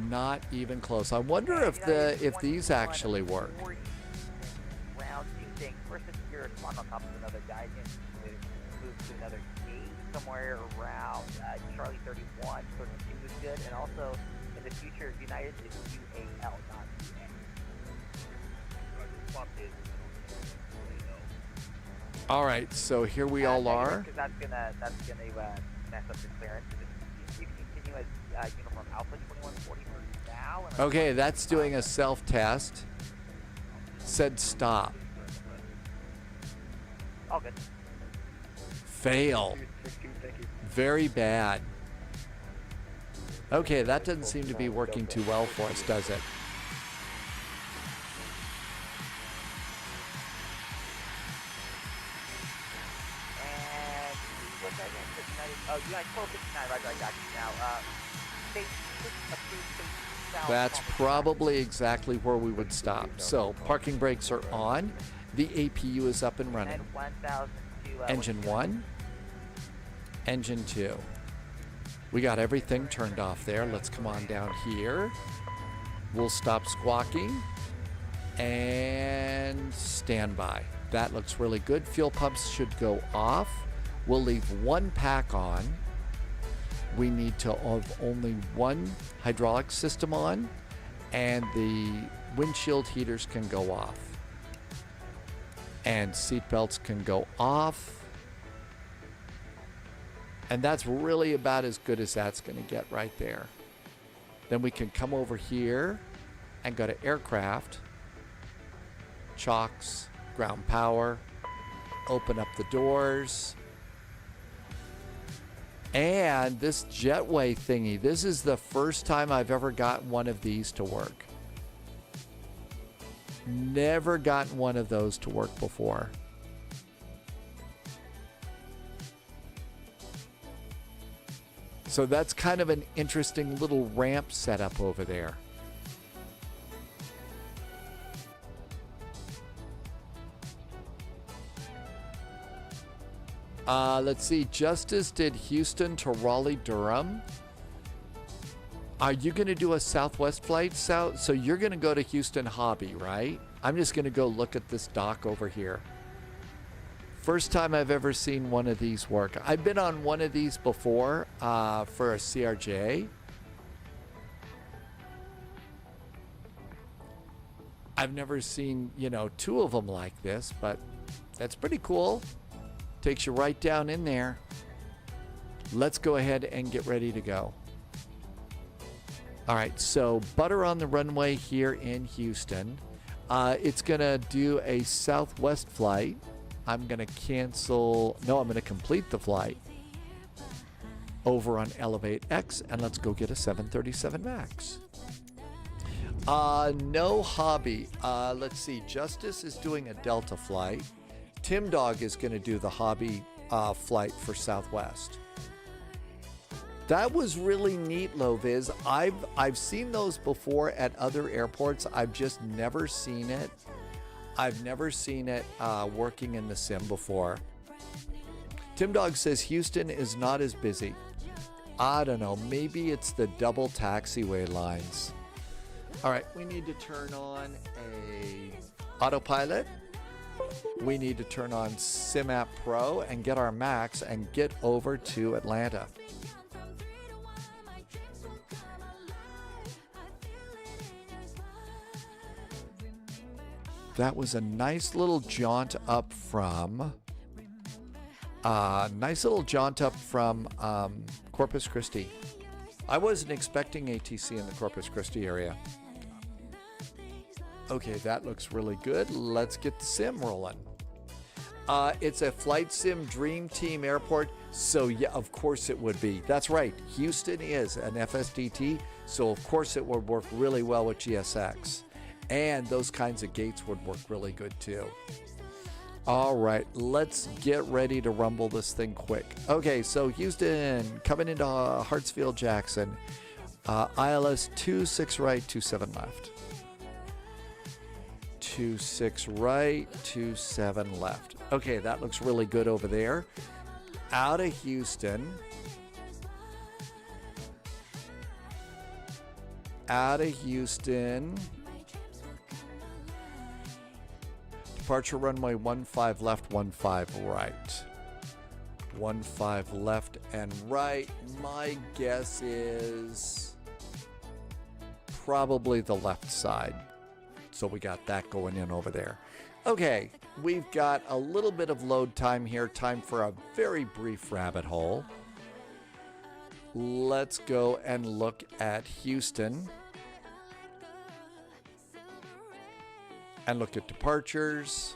Not even close. I wonder if these actually work. First, if you're on top of another guy, you can move to another gate somewhere around Charlie 31. 32 is good, and also in the future, United is UAL, not UA. All right, so here we all are. Because that's gonna mess up the clearance. You can continue as uniform Alpha 2140 for now. Okay, that's doing a self-test. Said stop. All good. Fail. Very bad. Okay, that doesn't seem to be working too well for us, does it? That's probably exactly where we would stop. So, parking brakes are on. The APU is up and running. Engine 1. Engine 2. We got everything turned off there. Let's come on down here. We'll stop squawking. And stand by. That looks really good. Fuel pumps should go off. We'll leave one pack on. We need to have only one hydraulic system on. And the windshield heaters can go off. And seat belts can go off. And that's really about as good as that's going to get right there. Then we can come over here and go to aircraft, chocks, ground power, open up the doors. And this jetway thingy, this is the first time I've ever gotten one of these to work. Never gotten one of those to work before. So that's kind of an interesting little ramp setup over there. Let's see. Justice did Houston to Raleigh-Durham. Are you going to do a Southwest flight? So you're going to go to Houston Hobby, right? I'm just going to go look at this dock over here. First time I've ever seen one of these work. I've been on one of these before for a CRJ. I've never seen, you know, two of them like this, but that's pretty cool. Takes you right down in there. Let's go ahead and get ready to go. All right, so butter on the runway here in Houston. It's going to do a Southwest flight. I'm going to cancel. No, I'm going to complete the flight over on ELEVATE-X, and let's go get a 737 MAX. No hobby. Let's see. Justice is doing a Delta flight. Tim Dog is going to do the hobby flight for Southwest. That was really neat, Loviz. I've seen those before at other airports. I've just never seen it. I've never seen it working in the sim before. Tim Dog says Houston is not as busy. I don't know. Maybe it's the double taxiway lines. All right, we need to turn on a autopilot. We need to turn on SimApp Pro and get our Max and get over to Atlanta. That was a nice little jaunt up from Corpus Christi. I wasn't expecting ATC in the Corpus Christi area. Okay, that looks really good. Let's get the sim rolling. It's a Flight Sim Dream Team airport, so yeah, of course it would be. That's right, Houston is an FSDT, so of course it would work really well with GSX. And those kinds of gates would work really good too. All right, let's get ready to rumble this thing quick. Okay, so Houston, coming into Hartsfield Jackson. ILS 26 right, 27 left. 26 right, 27 left. Okay, that looks really good over there. Out of Houston. Out of Houston. Departure runway 15 left, 15 right. 15 left and right. My guess is probably the left side. So we got that going in over there. Okay, we've got a little bit of load time here. Time for a very brief rabbit hole. Let's go and look at Houston. And look at departures.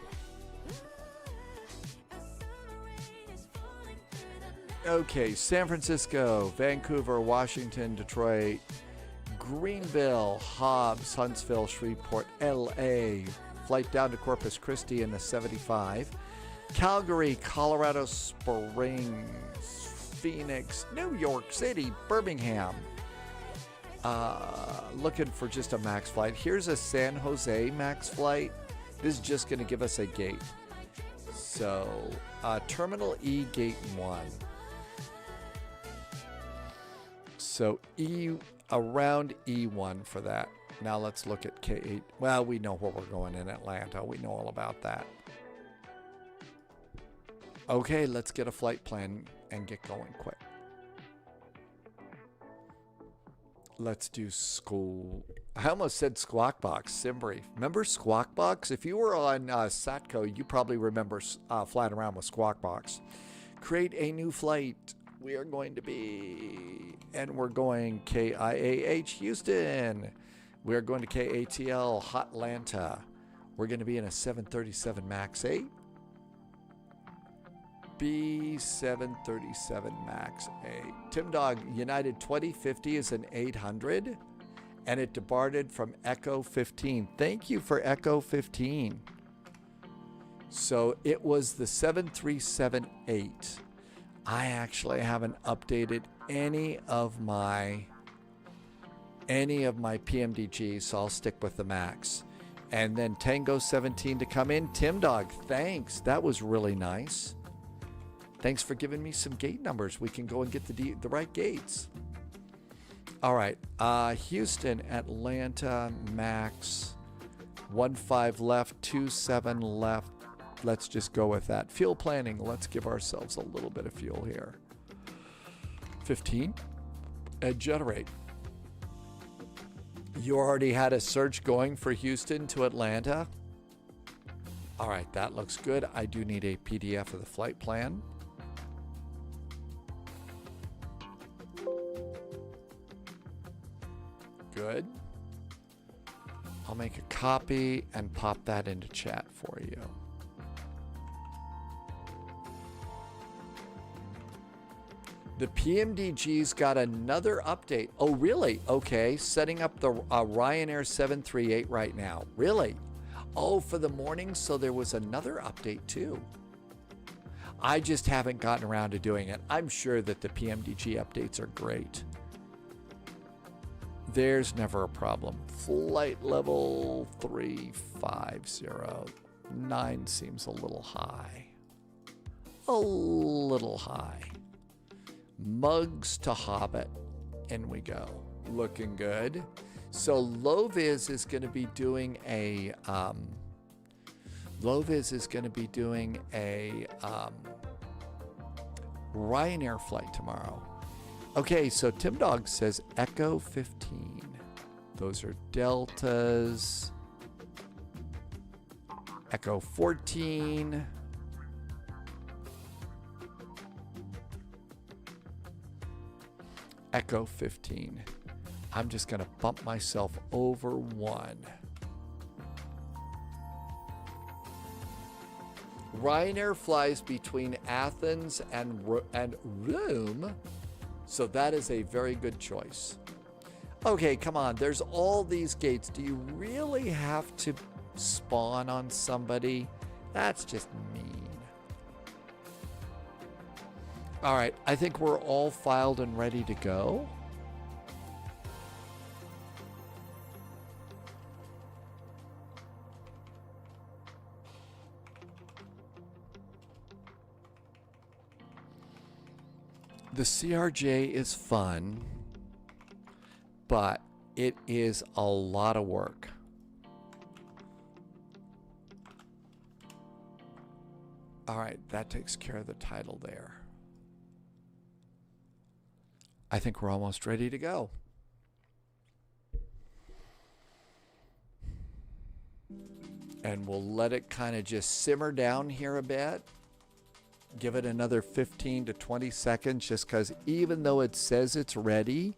Okay, San Francisco, Vancouver, Washington, Detroit, Greenville, Hobbs, Huntsville, Shreveport, LA. Flight down to Corpus Christi in the 75. Calgary, Colorado Springs, Phoenix, New York City, Birmingham. Looking for just a max flight. Here's a San Jose max flight. This is just going to give us a gate. So, Terminal E, Gate 1. So, around E1 for that. Now let's look at K8. Well, we know where we're going in Atlanta. We know all about that. Okay, let's get a flight plan and get going quick. Let's do school. I almost said Squawk Box, Simbrief. Remember Squawk Box? If you were on Satco, you probably remember flying around with Squawk Box. Create a new flight. We are going to be, and we're going KIAH Houston. We are going to KATL Hotlanta. We're going to be in a 737 MAX 8. B737 Max 8. Tim Dog, United 2050 is an 800, and it departed from Echo 15. Thank you for Echo 15. So it was the 737-8. I actually haven't updated any of my PMDGs, so I'll stick with the Max. And then Tango 17 to come in. Tim Dog, thanks. That was really nice. Thanks for giving me some gate numbers. We can go and get the right gates. All right. Houston, Atlanta, Max. 15 left, 27 left. Let's just go with that. Fuel planning. Let's give ourselves a little bit of fuel here. 15. And generate. You already had a search going for Houston to Atlanta. All right, that looks good. I do need a PDF of the flight plan. Good. I'll make a copy and pop that into chat for you. The PMDG's got another update. Oh, really? Okay, setting up the Ryanair 738 right now. Really? Oh, for the morning, so there was another update too. I just haven't gotten around to doing it. I'm sure that the PMDG updates are great. There's never a problem. Flight level 350. 9 seems a little high. A little high. Mugs to Hobbit. In we go. Looking good. So Loviz is going to be doing a Ryanair flight tomorrow. Okay, so Tim Dog says Echo 15. Those are Deltas. Echo 14. Echo 15. I'm just going to bump myself over 1. Ryanair flies between Athens and Rome, so that is a very good choice. Okay, come on. There's all these gates. Do you really have to spawn on somebody? That's just mean. All right, I think we're all filed and ready to go. The CRJ is fun, but it is a lot of work. All right, that takes care of the title there. I think we're almost ready to go. And we'll let it kind of just simmer down here a bit. Give it another 15 to 20 seconds, just because even though it says it's ready,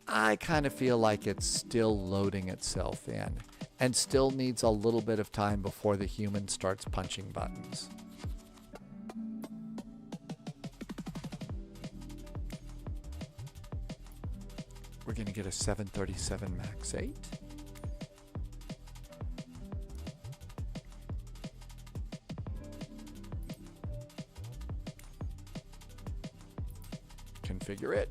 I kind of feel like it's still loading itself in and still needs a little bit of time before the human starts punching buttons. We're going to get a 737 MAX 8. Configure it.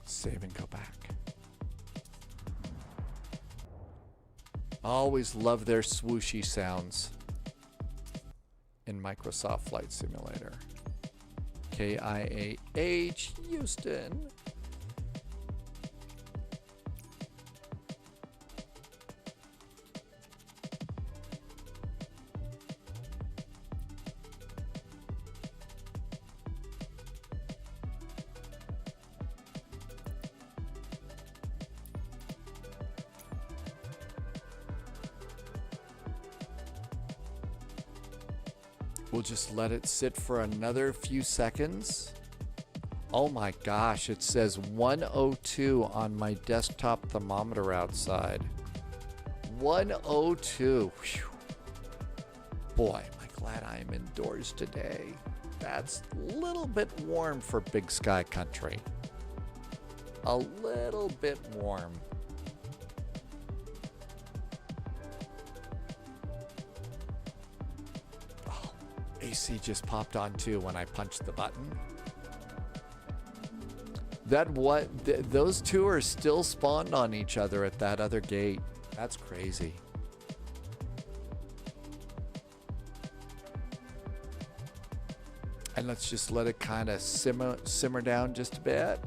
Save and go back. Always love their swooshy sounds in Microsoft Flight Simulator. KIAH Houston. We'll just let it sit for another few seconds. Oh my gosh, it says 102 on my desktop thermometer outside. 102. Whew. Boy, am I glad I am indoors today. That's a little bit warm for Big Sky Country. A little bit warm. Oh, AC just popped on too when I punched the button. Those two are still spawned on each other at that other gate. That's crazy. And let's just let it kind of simmer down just a bit.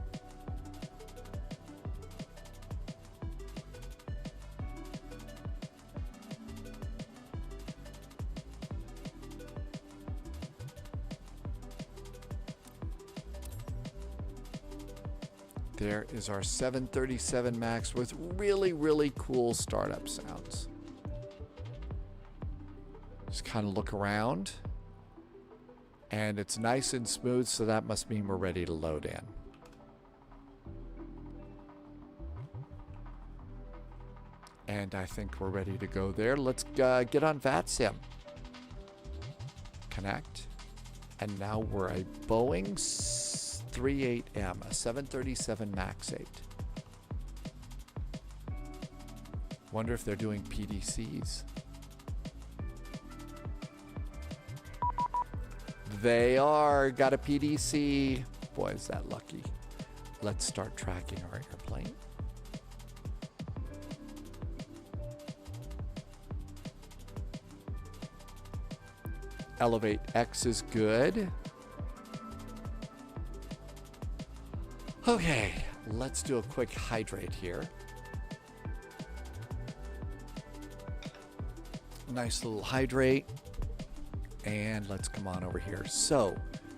There is our 737 MAX with really, really cool startup sounds. Just kind of look around. And it's nice and smooth, so that must mean we're ready to load in. And I think we're ready to go there. Let's get on VATSIM. Connect. And now we're a Boeing 38M, a 737 MAX 8. Wonder if they're doing PDCs. They are. Got a PDC. Boy, is that lucky. Let's start tracking our airplane. Elevate X is good. Okay, let's do a quick hydrate here. Nice little hydrate. And let's come on over here. So,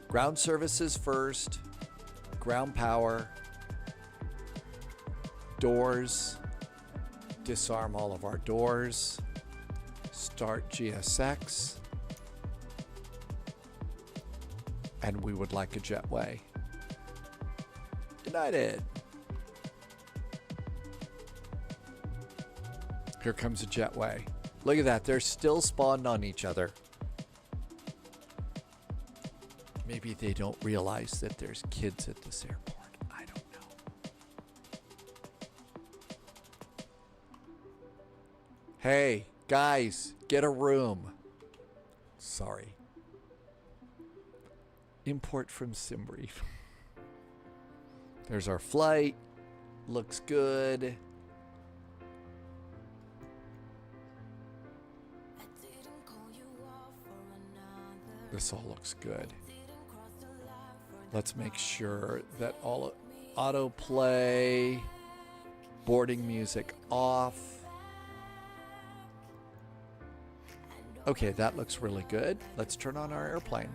ground services first, ground power, doors, disarm all of our doors, start GSX, and we would like a jetway. United. Here comes a jetway. Look at that, they're still spawned on each other. Maybe they don't realize that there's kids at this airport. I don't know. Hey, guys, get a room. Sorry. Import from SimBrief. There's our flight. Looks good. This all looks good. Let's make sure that all autoplay, boarding music off. Okay, that looks really good. Let's turn on our airplane.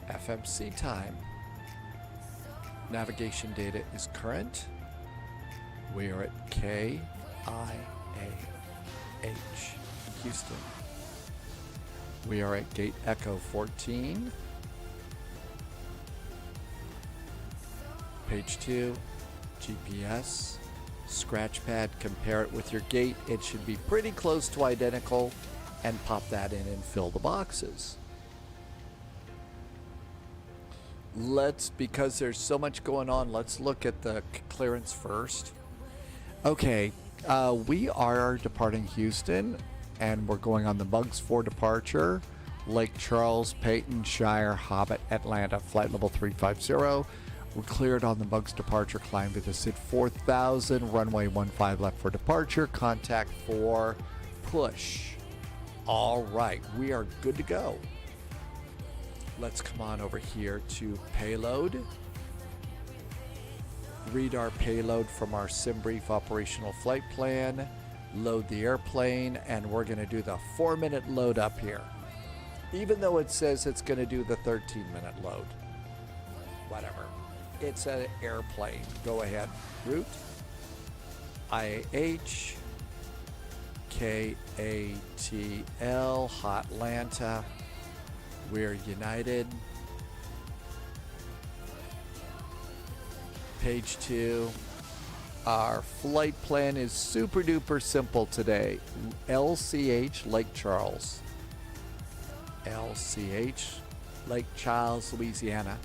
FMC time. Navigation data is current. We are at KIAH, Houston. We are at gate Echo 14. Page 2, GPS, scratch pad, compare it with your gate. It should be pretty close to identical, and pop that in and fill the boxes. Because there's so much going on, let's look at the clearance first. Okay, we are departing Houston, and we're going on the Bugs 4 departure. Lake Charles, Peyton, Shire, Hobbit, Atlanta, flight level 350. We're cleared on the Bugs departure, climb to the SID 4000, runway 15 left for departure, contact for push. All right, we are good to go. Let's come on over here to payload. Read our payload from our SimBrief operational flight plan. Load the airplane, and we're going to do the 4-minute load up here. Even though it says it's going to do the 13-minute load. Whatever. It's an airplane. Go ahead. Route. IAH. KATL. Hotlanta. We're United. Page 2. Our flight plan is super duper simple today. LCH Lake Charles. LCH Lake Charles, Louisiana.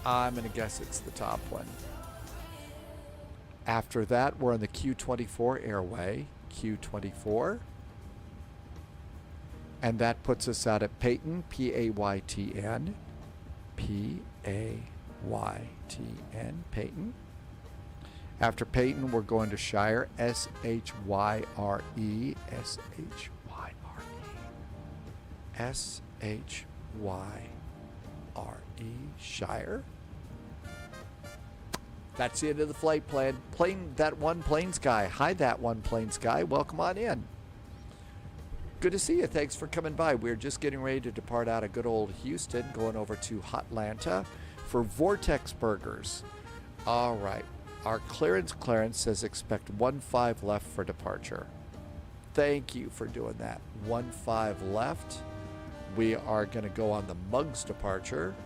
I'm going to guess it's the top one. After that, we're on the Q24 airway. Q24. And that puts us out at Payton, P-A-Y-T-N. P-A-Y-T-N, Payton. After Payton, we're going to Shire, S-H-Y-R-E, S-H-Y-R-E, S-H-Y-R-E, Shire. That's the end of the flight plan. That one Plains guy. Hi, that one Plains guy. Welcome on in. Good to see you. Thanks for coming by. We're just getting ready to depart out of good old Houston, going over to Hotlanta for Vortex Burgers. All right. Our clearance says expect 15 left for departure. Thank you for doing that. 15 left. We are going to go on the Mugs departure.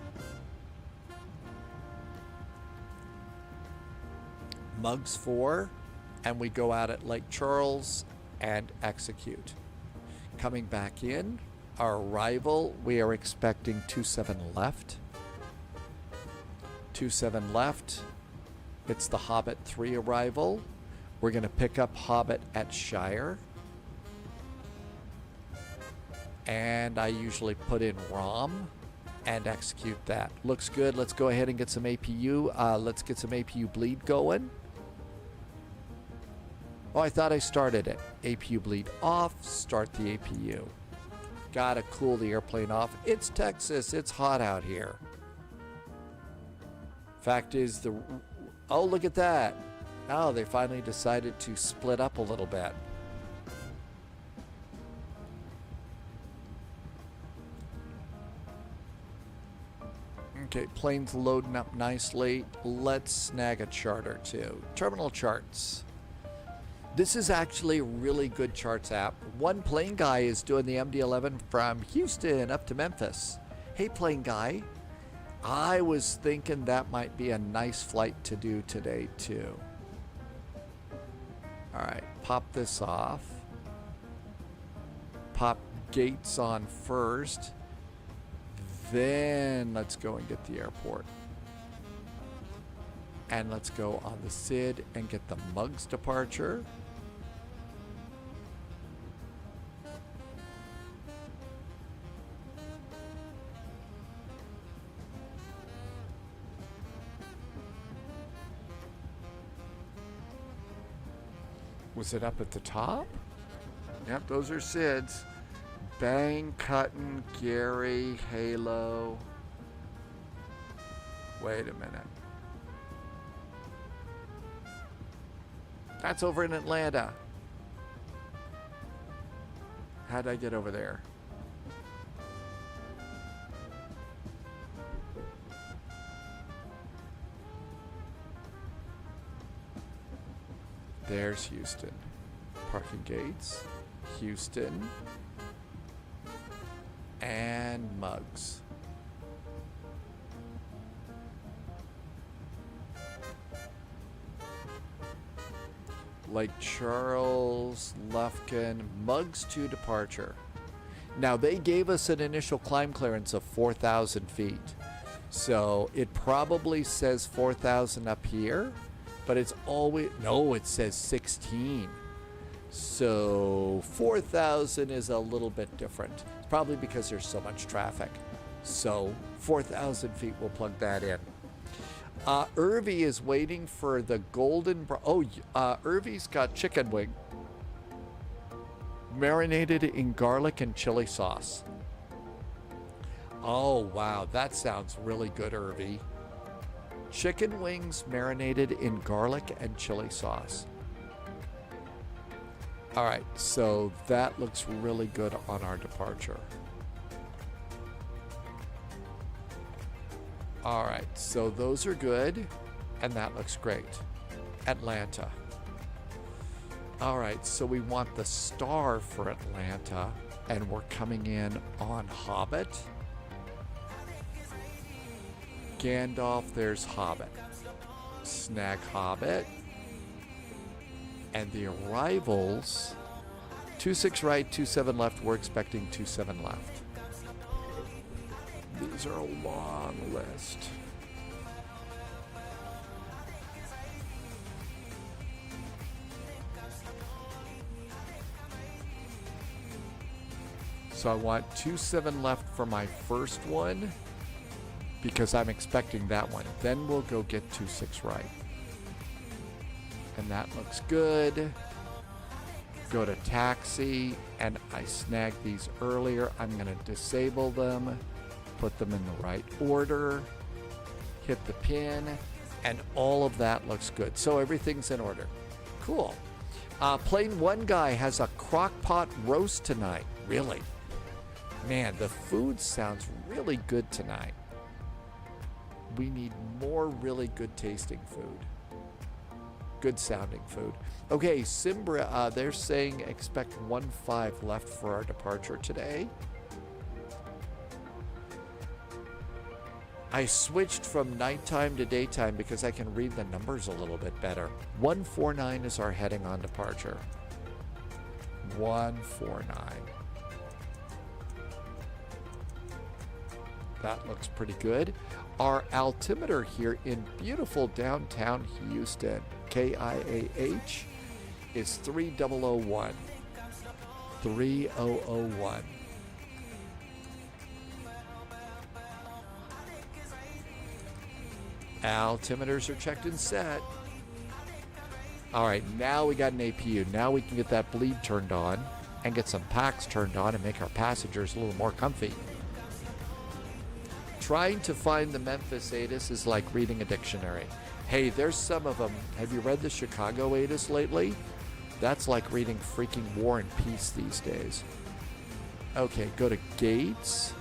Mugs 4, and we go out at Lake Charles and execute. Coming back in, our arrival, we are expecting 27 left. 27 left. It's the Hobbit 3 arrival. We're going to pick up Hobbit at Shire. And I usually put in ROM and execute that. Looks good. Let's go ahead and get some APU. Let's get some APU bleed going. Oh, I thought I started it. APU bleed off. Start the APU. Gotta cool the airplane off. It's Texas. It's hot out here. Fact is, oh, look at that. Oh, they finally decided to split up a little bit. Okay, plane's loading up nicely. Let's snag a chart or two. Terminal charts. This is actually a really good charts app. One plane guy is doing the MD-11 from Houston up to Memphis. Hey, plane guy. I was thinking that might be a nice flight to do today, too. All right, pop this off. Pop gates on first. Then let's go and get the airport. And let's go on the SID and get the Mugs departure. Was it up at the top? Yep, those are SIDs. Bang, Cutton, Gary, Halo. Wait a minute. That's over in Atlanta. How'd I get over there? There's Houston. Parking gates. Houston. And Mugs. Lake Charles, Lufkin, Mugs to departure. Now they gave us an initial climb clearance of 4,000 feet. So it probably says 4,000 up here, but it's always, no, it says 16. So 4,000 is a little bit different. It's probably because there's so much traffic. So 4,000 feet, we'll plug that in. Irvy is waiting for the golden, Irvy's got chicken wing. marinated in garlic and chili sauce. Oh, wow. That sounds really good, Irvy. Chicken wings marinated in garlic and chili sauce. All right, so that looks really good on our departure. All right, so those are good, and that looks great. Atlanta. All right, so we want the star for Atlanta, and we're coming in on Hobbit. Gandalf, there's Hobbit. Snag Hobbit. And the arrivals, 26 right, 27 left. We're expecting 27 left. These are a long list. So I want 27 left for my first one because I'm expecting that one. Then we'll go get 26 right. And that looks good. Go to taxi, and I snagged these earlier. I'm going to disable them, put them in the right order, hit the pin, and all of that looks good. So everything's in order. Cool. Plane one guy has a crock pot roast tonight. Really? Man, the food sounds really good tonight. We need more really good tasting food. Good sounding food. Okay, Simbra, they're saying expect 1-5 left for our departure today. I switched from nighttime to daytime because I can read the numbers a little bit better. 149 is our heading on departure. 149. That looks pretty good. Our altimeter here in beautiful downtown Houston, KIAH, is 3001. 3001. Altimeters are checked and set. All right, now we got an APU. Now we can get that bleed turned on and get some packs turned on and make our passengers a little more comfy. Trying to find the Memphis ATIS is like reading a dictionary. Hey, there's some of them. Have you read the Chicago ATIS lately? That's like reading freaking War and Peace these days. Okay, go to Gates.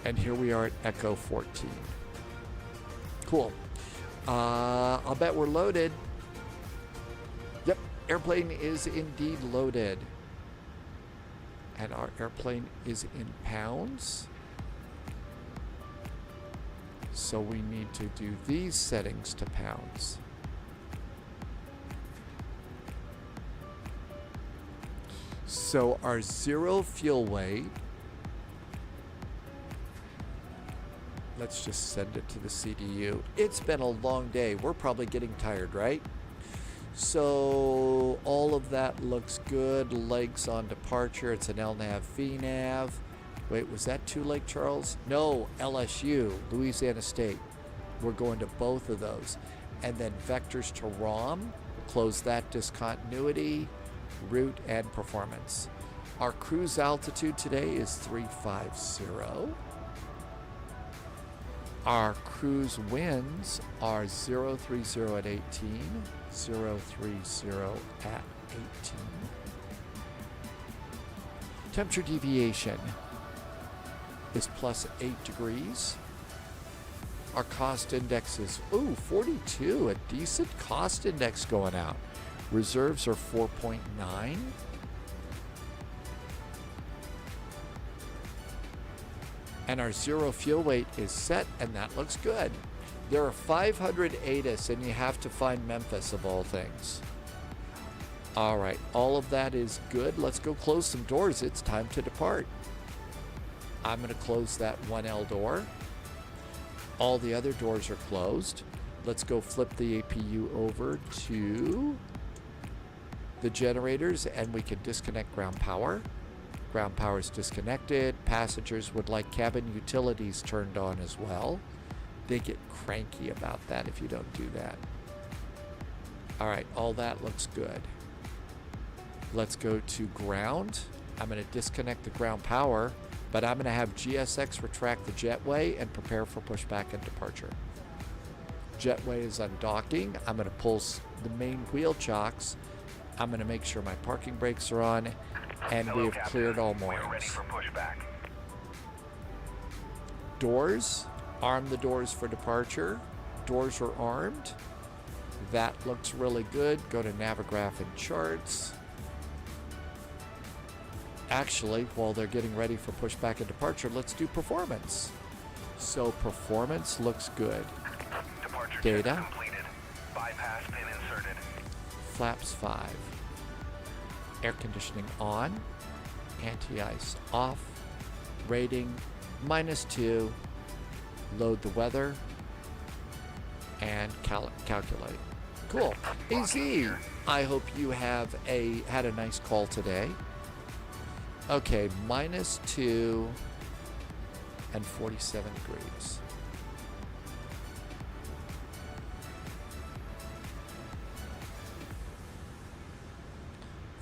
And here we are at Echo 14. Cool. I'll bet we're loaded. Yep, airplane is indeed loaded. And our airplane is in pounds. So we need to do these settings to pounds. So our zero fuel weight, let's just send it to the CDU. It's been a long day. We're probably getting tired, right? So all of that looks good. Legs on departure. It's an LNAV, VNAV. Wait, was that to Lake Charles? No, LSU, Louisiana State. We're going to both of those. And then vectors to ROM. Close that discontinuity, route, and performance. Our cruise altitude today is 350. Our cruise winds are 030 at 18, 030 at 18. Temperature deviation is plus 8 degrees. Our cost index is, 42, a decent cost index going out. Reserves are 4.9. And our zero fuel weight is set, and that looks good. There are 500 ATIS, and you have to find Memphis of all things. All right, all of that is good. Let's go close some doors. It's time to depart. I'm going to close that 1L door. All the other doors are closed. Let's go flip the APU over to the generators, and we can disconnect ground power. Ground power is disconnected. Passengers would like cabin utilities turned on as well. They get cranky about that if you don't do that. All right, all that looks good. Let's go to ground. I'm going to disconnect the ground power, but I'm going to have GSX retract the jetway and prepare for pushback and departure. Jetway is undocking. I'm going to pull the main wheel chocks. I'm going to make sure my parking brakes are on, and Hello, we have Captain. cleared all We are ready moorings. for pushback. Doors. Arm the doors for departure. Doors are armed. That looks really good. Go to Navigraph and charts. Actually, while they're getting ready for pushback and departure, let's do performance. So performance looks good. Departure Data. check completed. Bypass pin inserted. Flaps 5. Air conditioning on. Anti-ice off. Rating -2. Load the weather. And calculate. Cool. AZ, I hope you have had a nice call today. Okay, -2 and 47 degrees.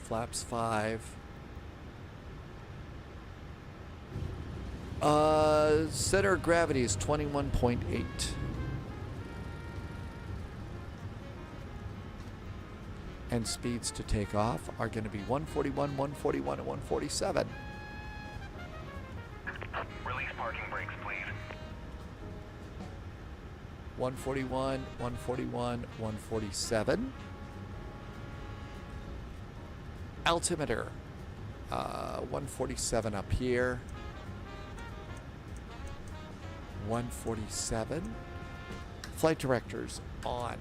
Flaps 5. Center of gravity is 21.8. And speeds to take off are going to be 141, 141, and 147. Release parking brakes, please. 141, 141, 147. Altimeter, 147 up here. 147. Flight directors on.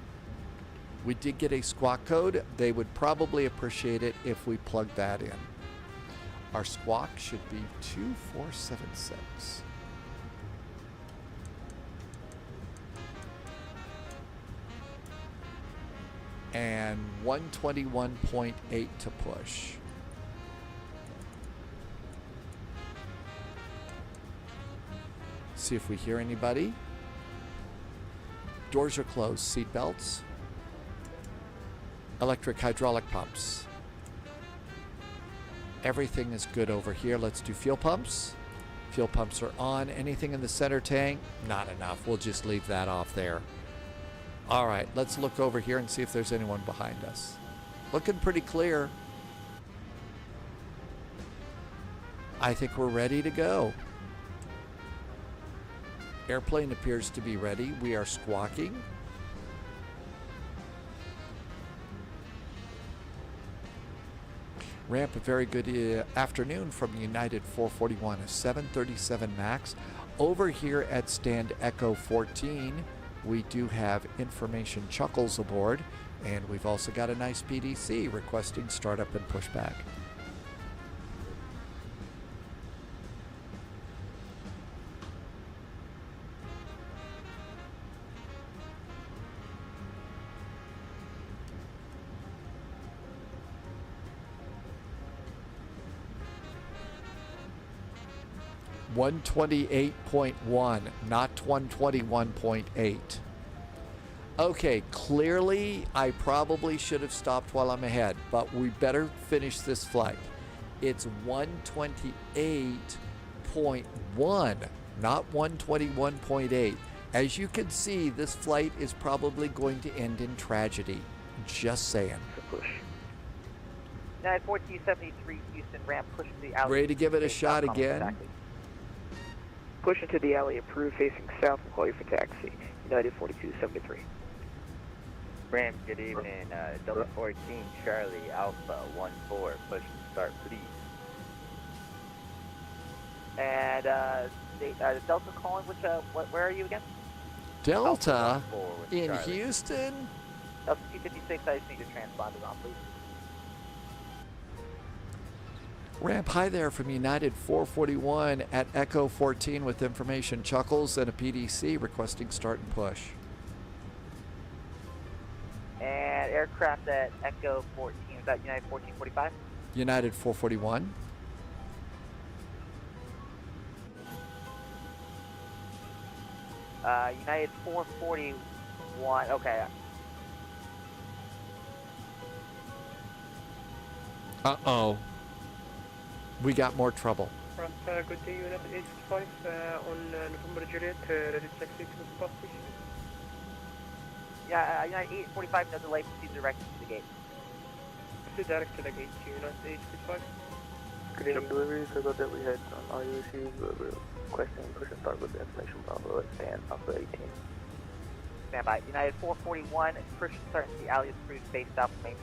We did get a squawk code. They would probably appreciate it if we plugged that in. Our squawk should be 2476. And 121.8 to push. See if we hear anybody. Doors are closed. Seat belts. Electric hydraulic pumps. Everything is good over here. Let's do fuel pumps. Fuel pumps are on. Anything in the center tank? Not enough. We'll just leave that off there. All right, let's look over here and see if there's anyone behind us. Looking pretty clear. I think we're ready to go. Airplane appears to be ready. We are squawking. Ramp, a very good afternoon from United 441, a 737 MAX. Over here at stand Echo 14, we do have information Chuckles aboard, and we've also got a nice PDC requesting startup and pushback. .1 not 121.8. Okay, clearly I probably should have stopped while I'm ahead, but we better finish this flight. It's 128.1, not 121.8. As you can see, this flight is probably going to end in tragedy. Just saying. Push. 91473 Houston ramp, push to the alley. Ready to give it a shot again? Exactly. Push into the alley, approved, facing south, and call you for taxi. United 4273. Ram, good evening. Delta 14 Charlie Alpha 14, push to start, please. And Delta calling, which where are you again? Delta with in Charlie. Houston. Delta 256, I just need your transponders on, please. Ramp, hi there from United 441 at Echo 14 with information Chuckles and a PDC requesting start and push. And aircraft at Echo 14, is that United 1445? United 441. United 441, okay. Uh-oh. We got more trouble. Ramp, good day, United 865 on November Juliet, ready to taxi to the spot, please. Yeah, United 845, no delay, proceed direct to the gate. Proceed direct to the gate, United 865. Good evening, delivery. So about that we had audio issues. We're requesting push and start with the information Bravo and Alpha 18. Stand by. United 441, push and start into the alley through space south main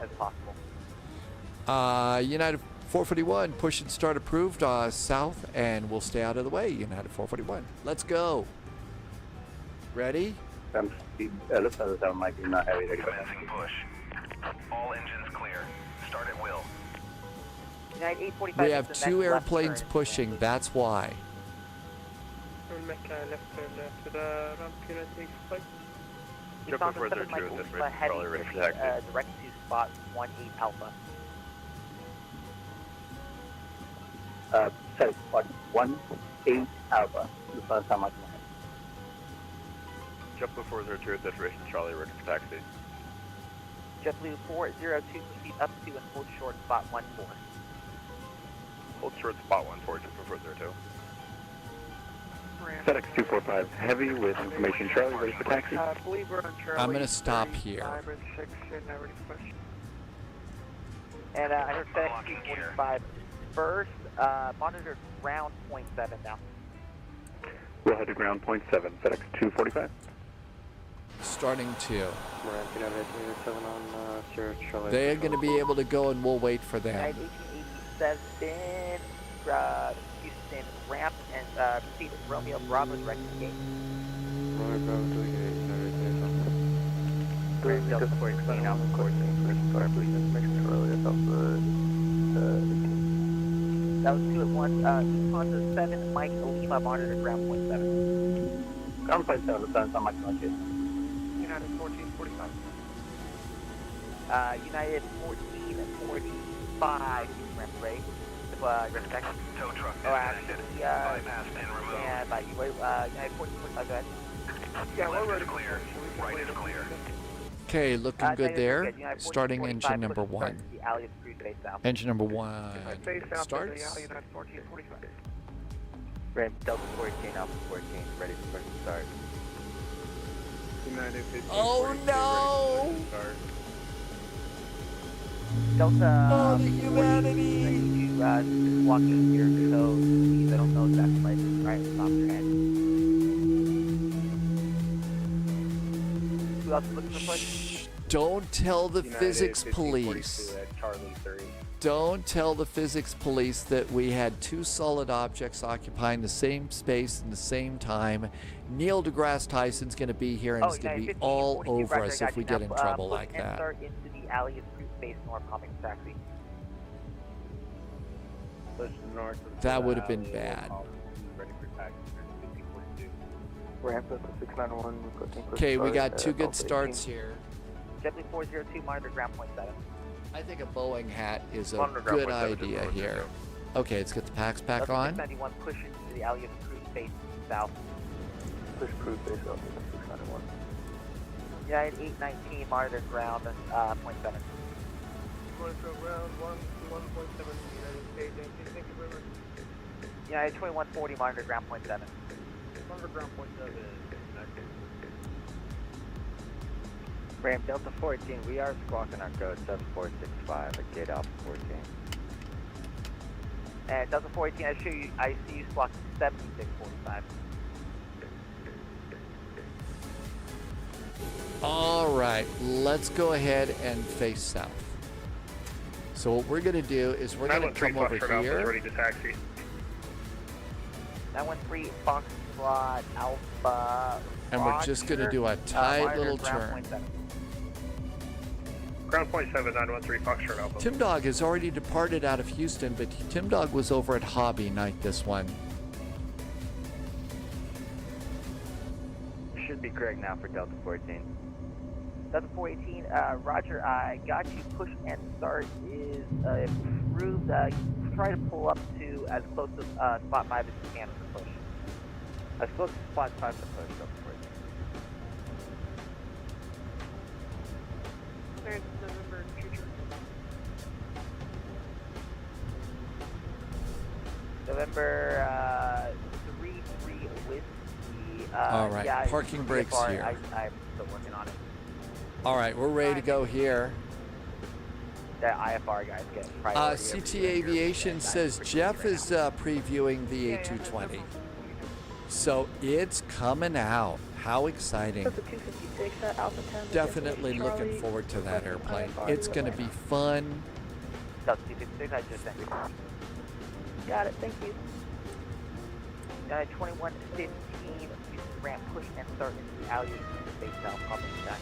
as possible. United 441, push and start approved south, and we'll stay out of the way. United 441. Let's go. Ready? Commencing push. All engines clear. Start at will. United 845. We have two airplanes pushing, that's why. We'll make a left turn to the ramp, United 865. Jump further to this probably ready for taxi. Direct to spot 18 Alpha. Sorry, spot 18 Alpha. The first time I can head. JetBlue 402, destination Charlie, ready for taxi. JetBlue 402, proceed up to and hold short spot 14. Hold short spot 14, JetBlue 402. FedEx 245 Heavy with information Charlie, ready for taxi. I believe we're on Charlie. I'm going to stop here. 5 and 6, and now ready for push. And I heard FedEx 245 first, monitor ground 0.7 now. We'll head to ground point 7, FedEx 245. Starting to. Ramp United 7 on Sierra Charlie. They are going to be able to go, and we'll wait for them. United 1887, Houston ramp, and proceed with Romeo Bravo direct to the gate. Romeo Bravo to the gate. Grand Delta 14, Alpha 14. Fire please information Charlie. That's Alpha 18. That was 2 at 1. Honda 7, Mike Lima, monitor ground 0.7. Ground point 7, the first time I can head. United 1445. United 1445, ramp ready. Respect. Tow truck Actually, bypassed and removed. United 1445, go ahead. Yeah, Left is clear. Right is clear. Okay, looking good United there. United Starting 1445, engine number push and start 1. to the alley of cruise base south. Engine number 1 Face out to the starts. alley, United 1445. Ramp Delta 14, Alpha 14, ready for push and start. United 15, Oh no! Delta. Oh, the humanity! Walk in here, so please, I don't know exactly right. Right, stop your hand. Who else is looking for push? Don't tell the United physics 1542 police. at Charlie 3. Don't tell the physics police that we had two solid objects occupying the same space in the same time. Neil deGrasse Tyson's going to be here, and it's going to be all over us if we get in trouble like that. Start into the alley of cruise base north, coming taxi. Push north. That would have been bad. Ready for taxi. 1542. Ramp up to 691. Requesting push Okay, we start got two at good Alpha starts 18. here. JetBlue 402, monitor ground 0.7. I think a Boeing hat is a Monitor good ground point 7, idea just here. Okay, let's get the packs back on. 691, push into the alley of cruise base south. Push cruise base up to 691. United 819, monitor ground 0.7. Going to round 1.7, United 819. Thank you very much. United 2140, monitor ground 0.7. Monitor ground 0.7 is Ramp Delta 14, we are squawking our code 7465 at gate Alpha 14. And Delta 14, I see you squawking 7645. All right, let's go ahead and face south. So what we're going to do is we're going to come over here. Ready to taxi. 913 Foxtrot Alpha. And we're just going to do a tight little turn. Ground point 7, 913 Foxtrot Alpha. Tim Dog has already departed out of Houston, but Tim Dog was over at Hobby Night this one. Should be correct now for Delta 14. Delta 418, Roger, I got you. Push and start is improved. Try to pull up to as close to spot 5 as you can for push. I spoke to spot 5 to push up for it. There's November future. November 3-3 whiskey. All right, yeah, parking brakes GeForce, here. I'm still working on it. All right, we're ready to go here. That IFR guy's getting priority. CT Aviation says Jeff is previewing the A220. So it's coming out. How exciting. Definitely looking forward to that airplane. It's going to be fun. Delta 256, I just sent you. Got it, thank you. 2115, ramp push and start into the alley space south, popping back.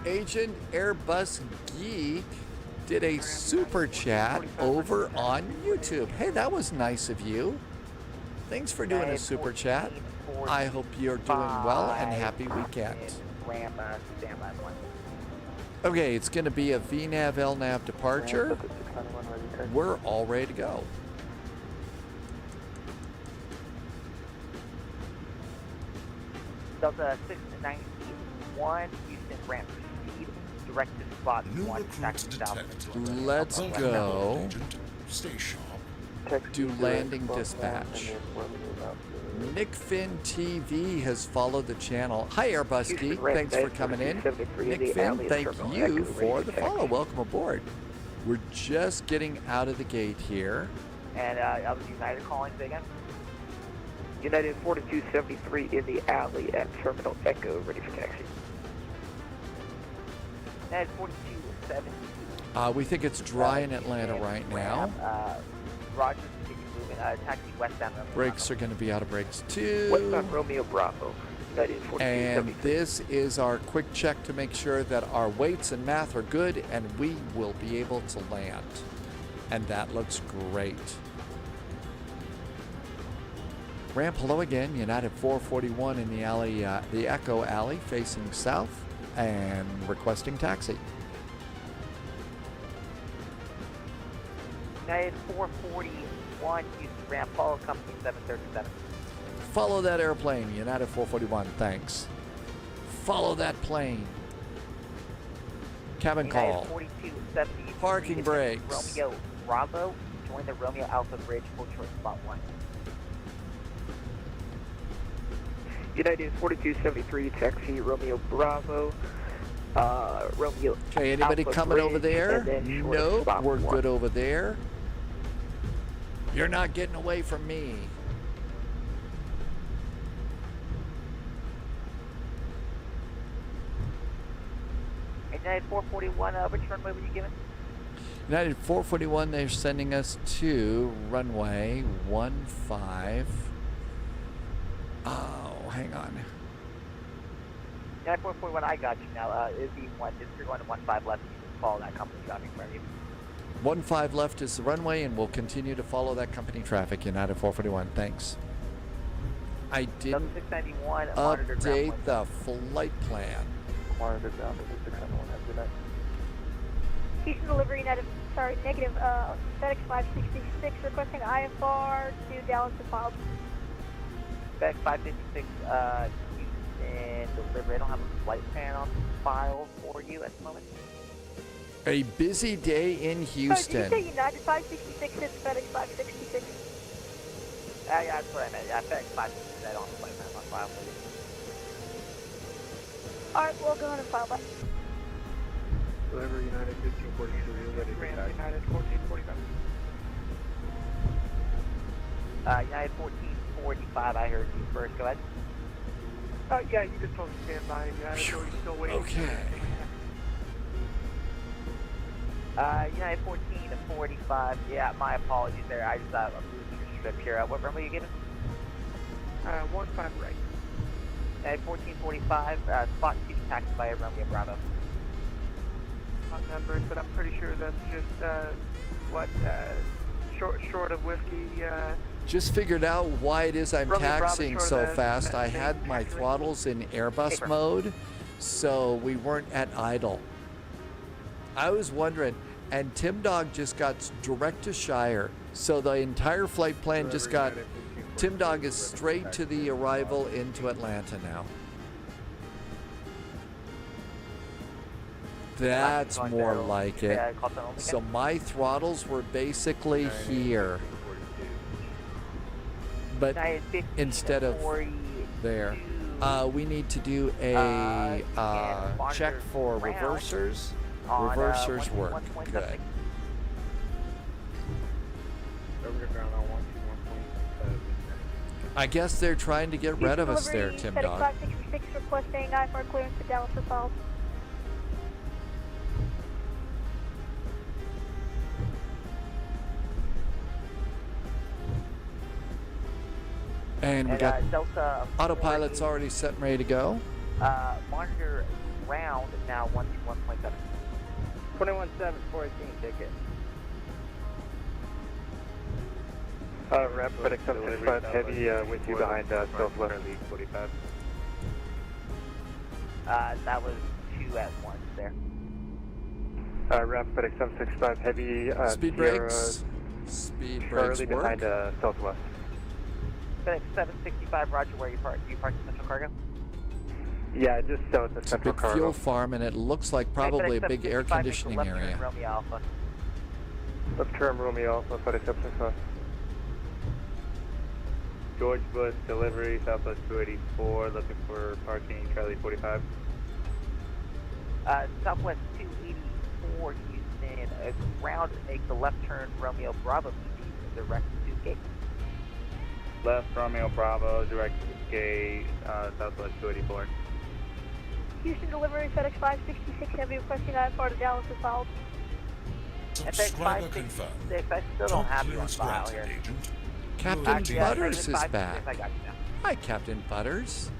Agent Airbus Geek did a super chat over on YouTube. Hey, that was nice of you. Thanks for doing a super chat. I hope you're doing well and happy weekend. Ramp standby one. Okay, it's going to be a VNAV LNAV departure. We're all ready to go. Delta 691, Houston ramp proceed, direct to spot New 1, recruits detected. Let's go. Agent, stay sharp. Do landing dispatch. Nick Finn TV has followed the channel. Hi, Airbus Geek. Thanks for coming in. Nick Finn, thank you for the follow. Welcome aboard. We're just getting out of the gate here. And I was United calling again. United 4273 in the alley at Terminal Echo, ready for taxi. United 4270. We think it's dry in Atlanta right now. Roger, continue moving. Taxi westbound. Brakes are going to be out of brakes too. Westbound Romeo Bravo. And this is our quick check to make sure that our weights and math are good and we will be able to land. And that looks great. Ramp hello again, United 441 in the alley, the Echo Alley facing south and requesting taxi. United 441, Houston ramp, follow company 737. Follow that airplane, United 441, thanks. Follow that plane. Cabin United call. 4270. Parking brakes. Romeo Bravo, join the Romeo Alpha Bridge, full choice spot 1. United 4273, taxi Romeo Bravo. Romeo. Okay, anybody Alpha coming Bridge, over there? Nope, we're 1. good over there. You're not getting away from me. United 441, which runway were you given? United 441, they're sending us to runway 15. Oh, hang on. United 441, I got you now. Is the one, if you're going to 15 left, you can follow that company traffic where you. 15 left is the runway, and we'll continue to follow that company traffic. United 441, thanks. I didn't update the flight plan. Houston delivery, negative, FedEx 566 requesting IFR to Dallas to file. FedEx 556, Houston delivery. I don't have a flight plan on file for you at the moment. A busy day in Houston. Did you say United 566 hits FedEx 566? Yeah, that's what I meant. Yeah, FedEx 566. I don't have a flight plan on file for you. Alright, we'll go ahead and file that. Delivery United 1542, ready for taxi. United 1445. United 1445, I heard you first. Go ahead. Yeah, you can still stand by. United, so you're still waiting. Okay. United 1445. Yeah, my apologies there. I just I'm losing your strip here. What runway are you giving? 15 right. United 1445. Spot 2 taxi by Romeo Bravo. Not numbers, but I'm pretty sure that's just short of whiskey. Just figured out why it is I'm Romeo taxiing Bravo, so short fast. of I had my throttles in Airbus mode, so we weren't at idle. I was wondering, and Tim Dog just got direct to Shire, So the entire flight plan just got... Tim Dog is straight to the arrival into Atlanta now. That's more like it. So my throttles were basically here. But instead of there, we need to do a check for reversers. Reversers work. Good. I guess they're trying to get rid of us there, Tim Dog. 566 requesting IFR clearance to Dallas for Falls. And we got Delta autopilot's already set and ready to go. Monitor ground now 121.7. 21-7-14 ticket. Rapid FedEx 765 Heavy with you behind Southwest. 45. That was 2 at once there. Rapid FedEx 765 Heavy. Speed brakes. Speed brakes Charlie work. behind Southwest. FedEx 765, Roger, where you parked? You parked in Central Cargo? Yeah, just south of It's a Central big Cargo. fuel farm, and it looks like probably a big air conditioning area. Romeo Alpha. Left turn Romeo Alpha, FedEx 765. George Bush, delivery, Southwest 284, looking for parking, Charlie 45. Southwest 284, Houston, ground, make the left turn Romeo Bravo, direct to gate. Left Romeo Bravo, direct to gate, Southwest 284. Houston delivery, FedEx 566 Heavy requesting IFR to Dallas for Falls. Subscriber confirmed. I still don't have you on file here. Captain Butters is back. I got you now. Hi, Captain Butters.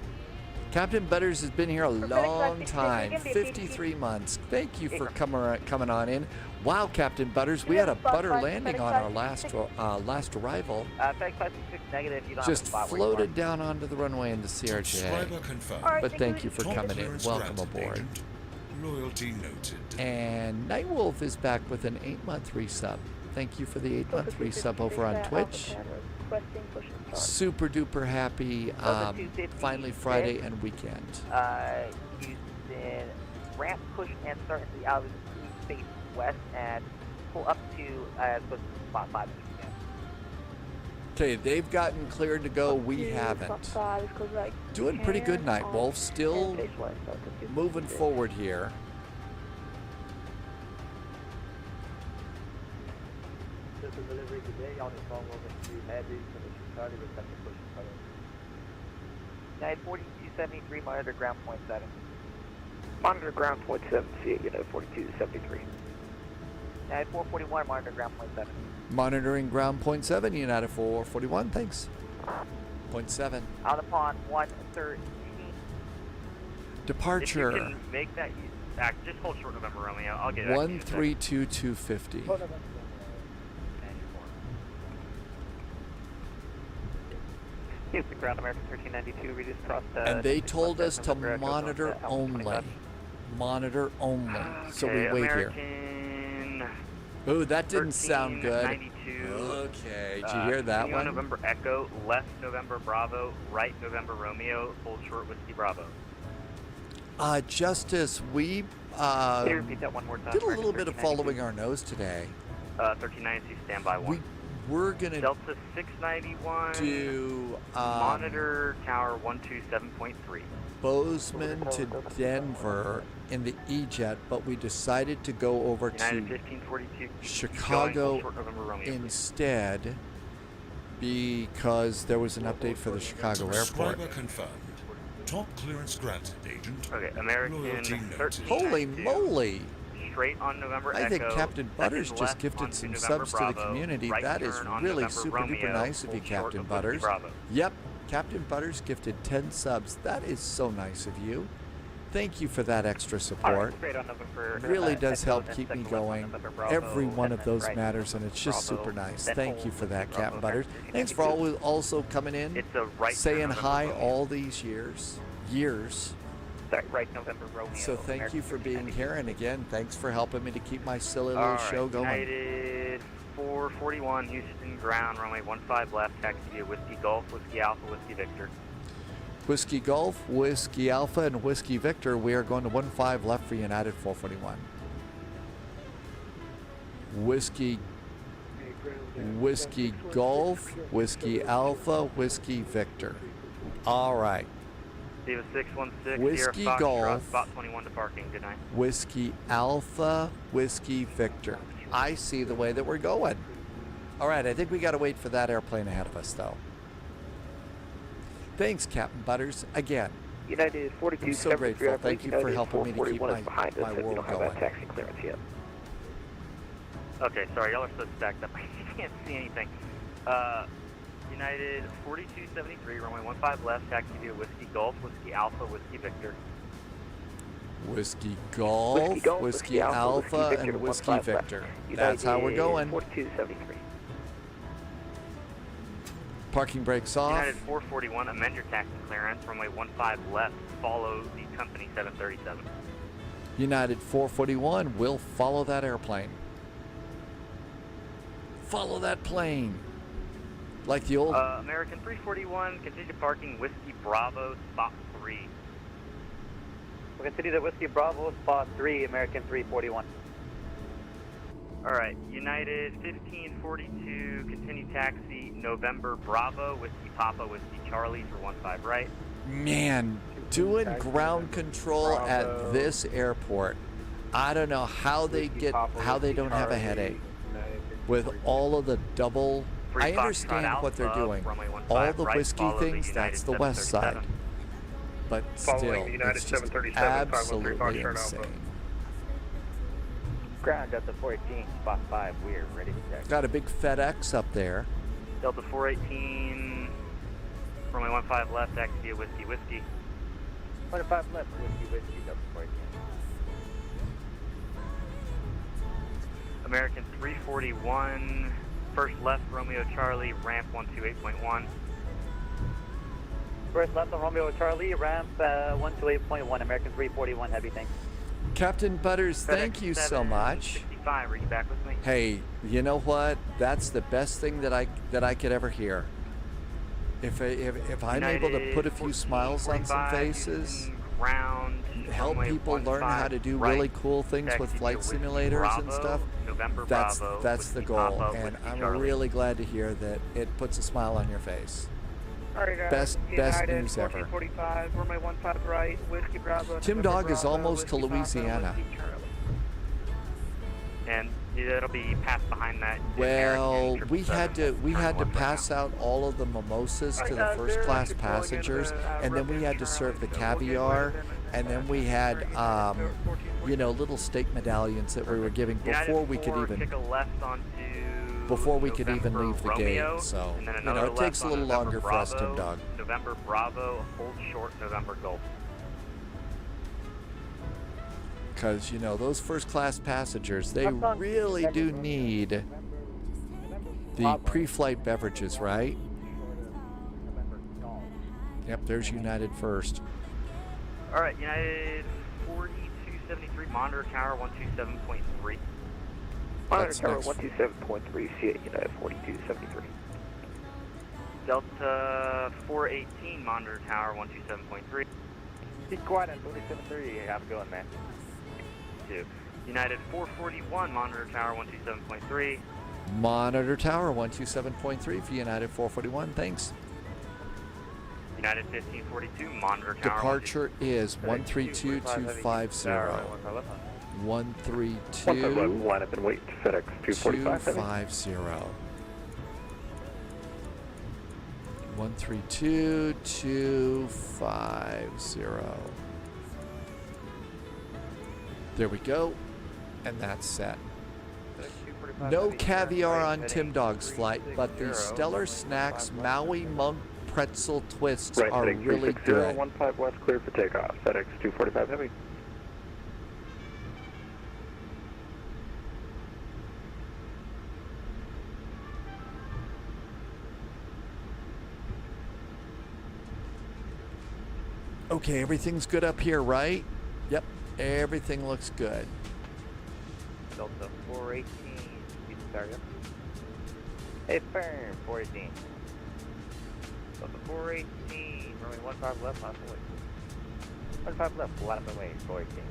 Captain Butters has been here a long time, 53 months. Thank you for coming on in. Wow, Captain Butters, we had a butter landing on our last arrival. FedEx 566 negative, you don't Just have a spot floated down onto the runway into CRJ. Subscriber confirmed. But thank you for Top coming in. clearance Welcome granted, aboard. agent. Loyalty noted. And Nightwolf is back with an 8-month resub. Thank you for the 8-month resub over on Twitch. Super duper happy. Finally Friday and weekend. Houston, ramp push and start into the alley face west and pull up to spot 5. Okay, they've gotten cleared to go. We haven't. Doing pretty good, Nightwolf. Still moving forward here. Delivery today on the phone over to Heavy for the Chicago reception push and 4273, monitor ground point 7. Monitor ground point 7, see you at 4273. 441, monitor ground point 7. Monitoring ground point 7, United 441, thanks. Point 7. Out upon 113. Departure. If you can make that back, just hold short November Romeo. I'll get it. 132250. Houston ground American 1392, reduce cross And they told us to monitor only. Monitor only. So we wait here. Oh, that didn't sound good. 92. Okay, did you hear that one? November Echo, left November Bravo, right November Romeo, hold short Whiskey Bravo. Justice, we Can you repeat that one more time? did a little bit of following our nose today. 1392, standby 1. We're gonna Delta 691. do monitor tower 127.3. Bozeman to Denver in the E-Jet, but we decided to go over United to 1542. Chicago Short November Romeo, instead because there was an update for the Chicago airport. Subscriber confirmed. Top clearance granted, agent. Okay, American Loyalty noted. 1392. Holy moly! Straight on November I think Echo, Captain Butters second just left gifted onto some November subs to Bravo, the community. right That is turn on really November super Romeo, duper nice of you, hold short Captain of Whiskey Butters. Bravo. Yep, Captain Butters gifted 10 subs. That is so nice of you. Thank you for that extra support. Straight on November, Really does Echo, help and keep me second left on going. November Bravo, Every one and of then those right matters, and it's just Bravo, super nice. then Thank hold you for that, Bravo, Captain Butters. American Thanks for also coming in, It's a right saying turn on hi November all these years. Sorry, right November Romeo. So thank American you for being 1392. here, and again, thanks for helping me to keep my silly little All right, show going. United 441, Houston ground, runway 15 left, taxi via Whiskey Golf, Whiskey Alpha, Whiskey Victor. Whiskey Golf, Whiskey Alpha, and Whiskey Victor. We are going to 15 left for United 441. Whiskey Golf, Whiskey Alpha, Whiskey Victor. All right. Diva 616, Whiskey Sierra Fox, Golf. spot 21 to parking. Good night. Whiskey Alpha, Whiskey Victor. I see the way that we're going. All right, I think we got to wait for that airplane ahead of us, though. Thanks, Captain Butters. Again, United 42. I'm so grateful. Thank you for helping me to keep my world going. Taxi clearance yet. Okay, sorry, y'all are so stacked up. I can't see anything. United 4273, runway 15 left, taxi via Whiskey Golf, Whiskey Alpha, Whiskey Victor. Whiskey Golf, Whiskey Alpha, and Whiskey Victor. That's how we're going. 4273. Parking brakes off. United 441, amend your taxi clearance, runway 15 left, follow the company 737. United 441 will follow that airplane. Follow that plane. Like the old... American 341, continue parking Whiskey Bravo, spot 3. We'll continue to Whiskey Bravo, spot 3, American 341. Alright, United 1542, continue taxi, November Bravo, Whiskey Papa, Whiskey Charlie for 15 right. Man, doing ground control at this airport, I don't know how they don't have a headache with all of the double. I understand what they're doing. All the whiskey things, that's the west side. But still, it's just absolutely insane. Ground Delta 14, spot 5, we're ready to check. Got a big FedEx up there. Delta 418, runway 15 left, taxi via Whiskey Whiskey. 25 left, Whiskey Whiskey, Delta 14. American 341, first left, Romeo Charlie, ramp 128.1. First left on Romeo Charlie, ramp 128.1, American 341, heavy thanks. Captain Butters, thank you so much. 65, are you back with me? Hey, you know what? That's the best thing that I could ever hear. If I'm able to put a few smiles on some faces, help people learn how to do really cool things with flight simulators and stuff, that's the goal. And I'm really glad to hear that it puts a smile on your face. Alright, best news ever. 45, runway 15 right, Whiskey Bravo. Tim Dog is almost to Louisiana. And it'll be passed behind that. Well, we had to pass out all of the mimosas to the first class passengers, and then we had to serve the caviar, and then we had little steak medallions that we were giving before we could even leave the gate. So it takes a little longer for us, Tim Dog. November Bravo, hold short, November Golf. Because, those first-class passengers, they really do need the pre-flight beverages, right? Yep, there's United first. All right, United 4273, monitor tower 127.3. Monitor tower 127.3, see it, United 4273. Delta 418, monitor tower 127.3. Be quiet on 473, how's it going, man? United 441, monitor tower 127.3. Monitor tower 127.3 for United 441, thanks. United 1542, monitor tower. Departure is 132250. 132 line up and wait, FedEx 245. 132250. There we go, and that's set. No caviar on Tim Dog's flight, but the Stellar Snacks Maui Monk Pretzel Twists are really good. 15 west, clear for takeoff. FedEx 245 heavy. Okay, everything's good up here, right? Yep. Everything looks good. Delta 418, sorry. Hey, firm, 418. Delta 418, runway 15 left, line up and wait. 15 left, line up and wait, 418.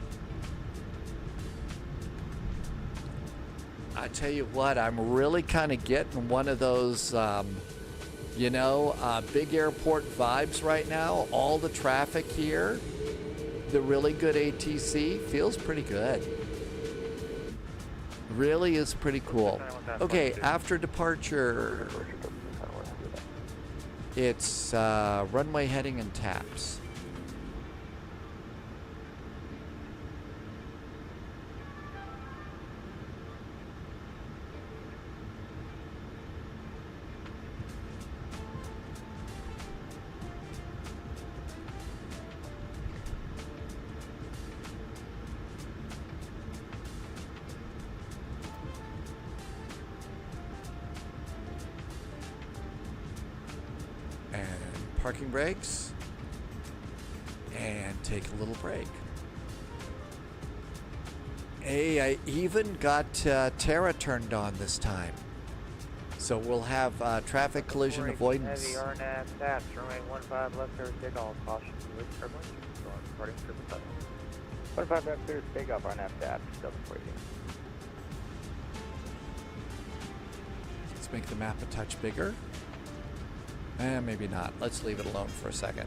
I tell you what, I'm really kind of getting one of those, big airport vibes right now. All the traffic here, the really good ATC feels pretty good. Really is pretty cool. Okay, after departure, it's runway heading and taps. Parking brakes, and take a little break. Hey, I even got Terra turned on this time. So we'll have traffic collision avoidance. Heavy RNAV taps, runway 15 left, clear takeoff, caution, with turbulence, departing 777. 15 left, clear takeoff, RNAV taps, Delta 418. Let's make the map a touch bigger. Maybe not. Let's leave it alone for a second.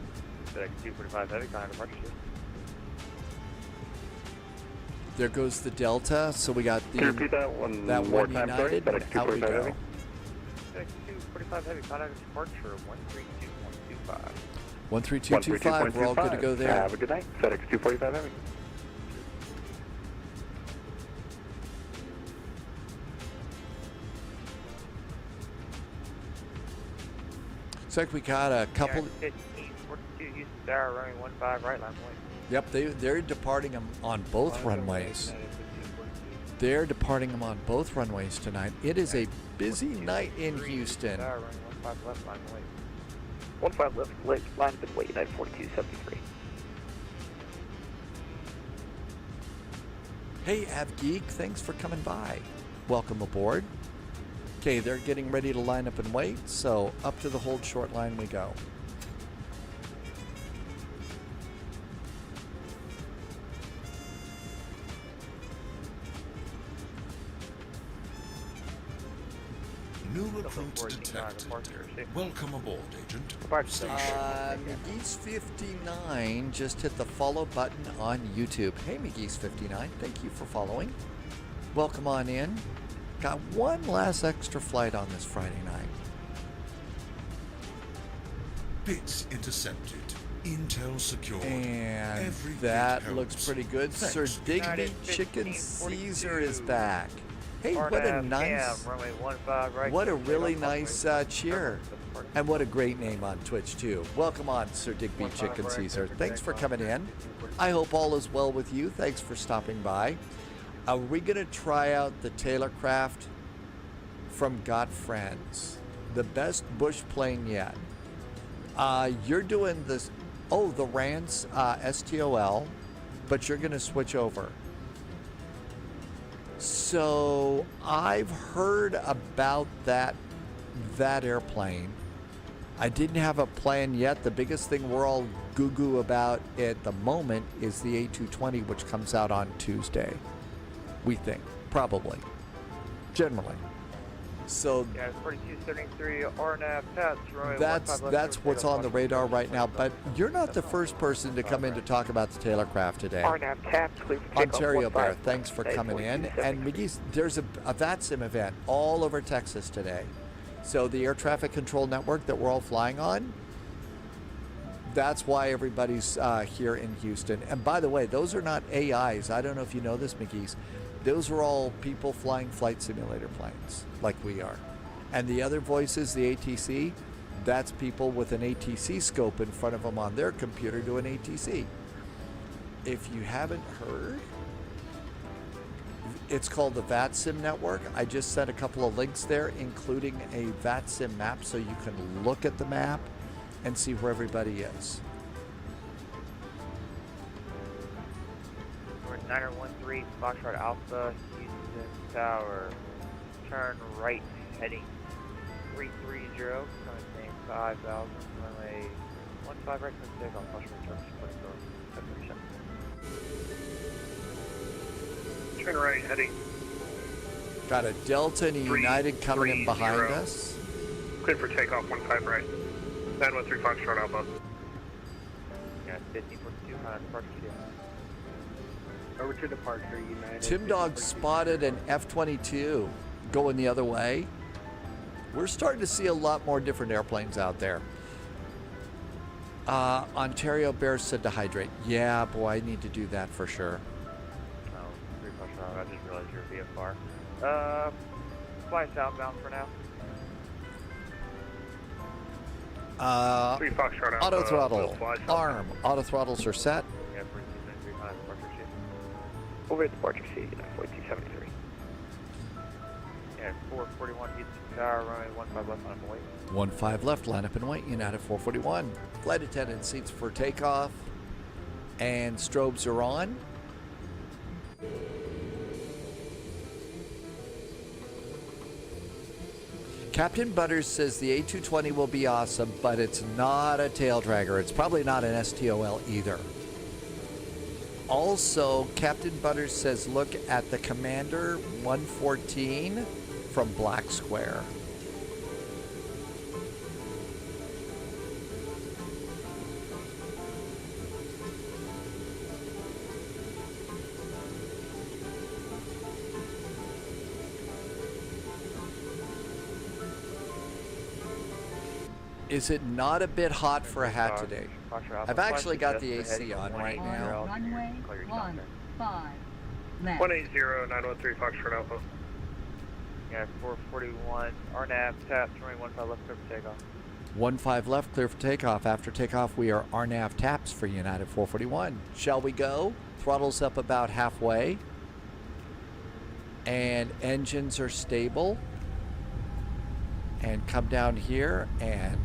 FedEx 245 heavy, contact departure. There goes the Delta. So we got the Can you repeat that one more time, sorry? United. FedEx Out we 245 go. heavy. FedEx 245 heavy, contact departure 132125. 13225. We're all good to go there. Have a good night. FedEx 245 heavy. Looks like we got a couple. 1542 Houston Tower, runway 15 right, line point. Yep, they're departing them on both runways. They're departing them on both runways tonight. It is a busy night in Houston. 15 left, line point. 15 left, line up and wait, United 4273. Hey, AvGeek, thanks for coming by. Welcome aboard. Okay, they're getting ready to line up and wait, so up to the hold short line we go. New recruits detected. Welcome aboard, Agent. Station. McGee's 59 just hit the follow button on YouTube. Hey, McGee's 59, thank you for following. Welcome on in. Got one last extra flight on this Friday night. Bits intercepted. Intel secured. And Every that bit looks helps. pretty good. Thanks. Sir Digby Chicken Caesar is back. Hey, what a nice, what a really nice cheer. And what a great name on Twitch, too. Welcome on, Sir Digby Chicken Caesar. Thanks for coming in. I hope all is well with you. Thanks for stopping by. Are we going to try out the Taylorcraft from Got Friends? The best bush plane yet. You're doing this, the Rance STOL, but you're going to switch over. So I've heard about that airplane. I didn't have a plan yet. The biggest thing we're all goo-goo about at the moment is the A220, which comes out on Tuesday. We think, probably, generally. So Yeah, it's 4273 RNAV taps, runway 15 that's left, what's on the radar right now. 25. But you're not the first person to come in to talk about the Taylorcraft today. RNAV taps, clear for takeoff, Ontario 15. Bear, thanks for coming in. And McGee's, there's a VATSIM event all over Texas today. So the air traffic control network that we're all flying on, that's why everybody's here in Houston. And by the way, those are not AIs. I don't know if you know this, McGee's. Those are all people flying flight simulator planes, like we are. And the other voices, the ATC, that's people with an ATC scope in front of them on their computer doing ATC. If you haven't heard, it's called the VATSIM network. I just sent a couple of links there, including a VATSIM map, so you can look at the map and see where everybody is. We're 913 Foxtrot Alpha, Houston Tower. Turn right, heading 330, maintain 5,000, runway 15 right, clear for takeoff, caution returns, 24, Turn right, heading. Got a Delta and a United coming in behind us. Clear for takeoff, 15 right. 913 Foxtrot Alpha. Yeah, 1542, departure shield. Over to departure, United. Tim Dog spotted an F-22 going the other way. We're starting to see a lot more different airplanes out there. Ontario Bear said to hydrate. Yeah, boy, I need to do that for sure. Oh, 3 Foxtrot, I just realized you're VFR. Fly southbound for now. 3 Foxtrot Alpha. Auto throttle. Arm. Auto throttles are set. Yeah, 4273, departure sheet. Over at departure sheet, 4273. Yeah, 441 Houston Tower, runway 15 left, line up and wait. 15 left, line up and wait, United 441. Flight attendant seats for takeoff. And strobes are on. Captain Butters says the A220 will be awesome, but it's not a tail dragger. It's probably not an STOL either. Also, Captain Butters says look at the Commander 114 from Black Square. Is it not a bit hot for a hat today? I've actually got the AC on right now. Runway 15 left. 180, 913 Foxtrot Alpha. Yeah, 441, RNAV, taps, runway 15 left, clear for takeoff. 15 left, clear for takeoff. After takeoff, we are RNAV taps for United 441. Shall we go? Throttle's up about halfway. And engines are stable. And come down here and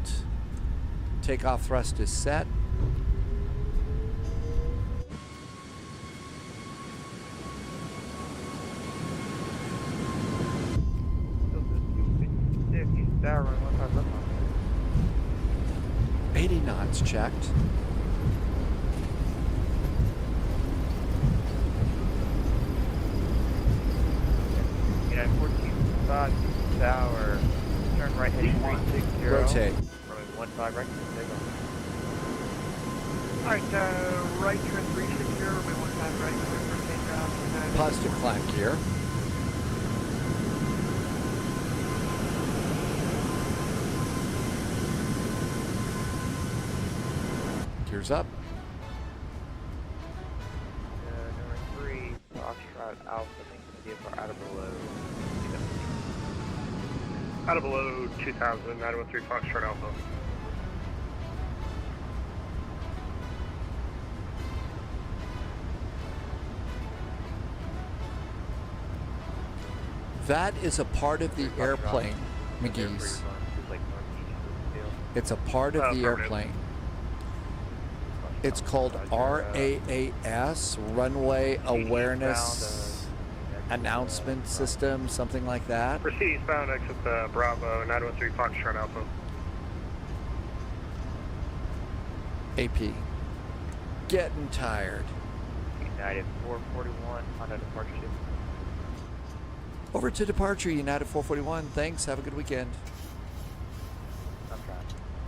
takeoff thrust is set. Houston Tower, runway 15 left. 80 knots checked. United 14.5 Tower. Turn right heading 360. Rotate. Runway 15 right, takeoff. Alright, right turn 360, runway 15 right, clear for takeoff. Positive climb gear. Gears up. Number 3, Foxtrot Alpha, thank you for out of below. Out of below 2000, 913 Foxtrot Alpha. That is a part of the airplane, McGee's. It's a part of the airplane. It's called RAAS, Runway Awareness Announcement System, something like that. Proceed eastbound, exit Bravo, 913 Foxtrot Alpha. AP. Getting tired. United 441, Honda departure ship. Over to departure, United 441. Thanks. Have a good weekend.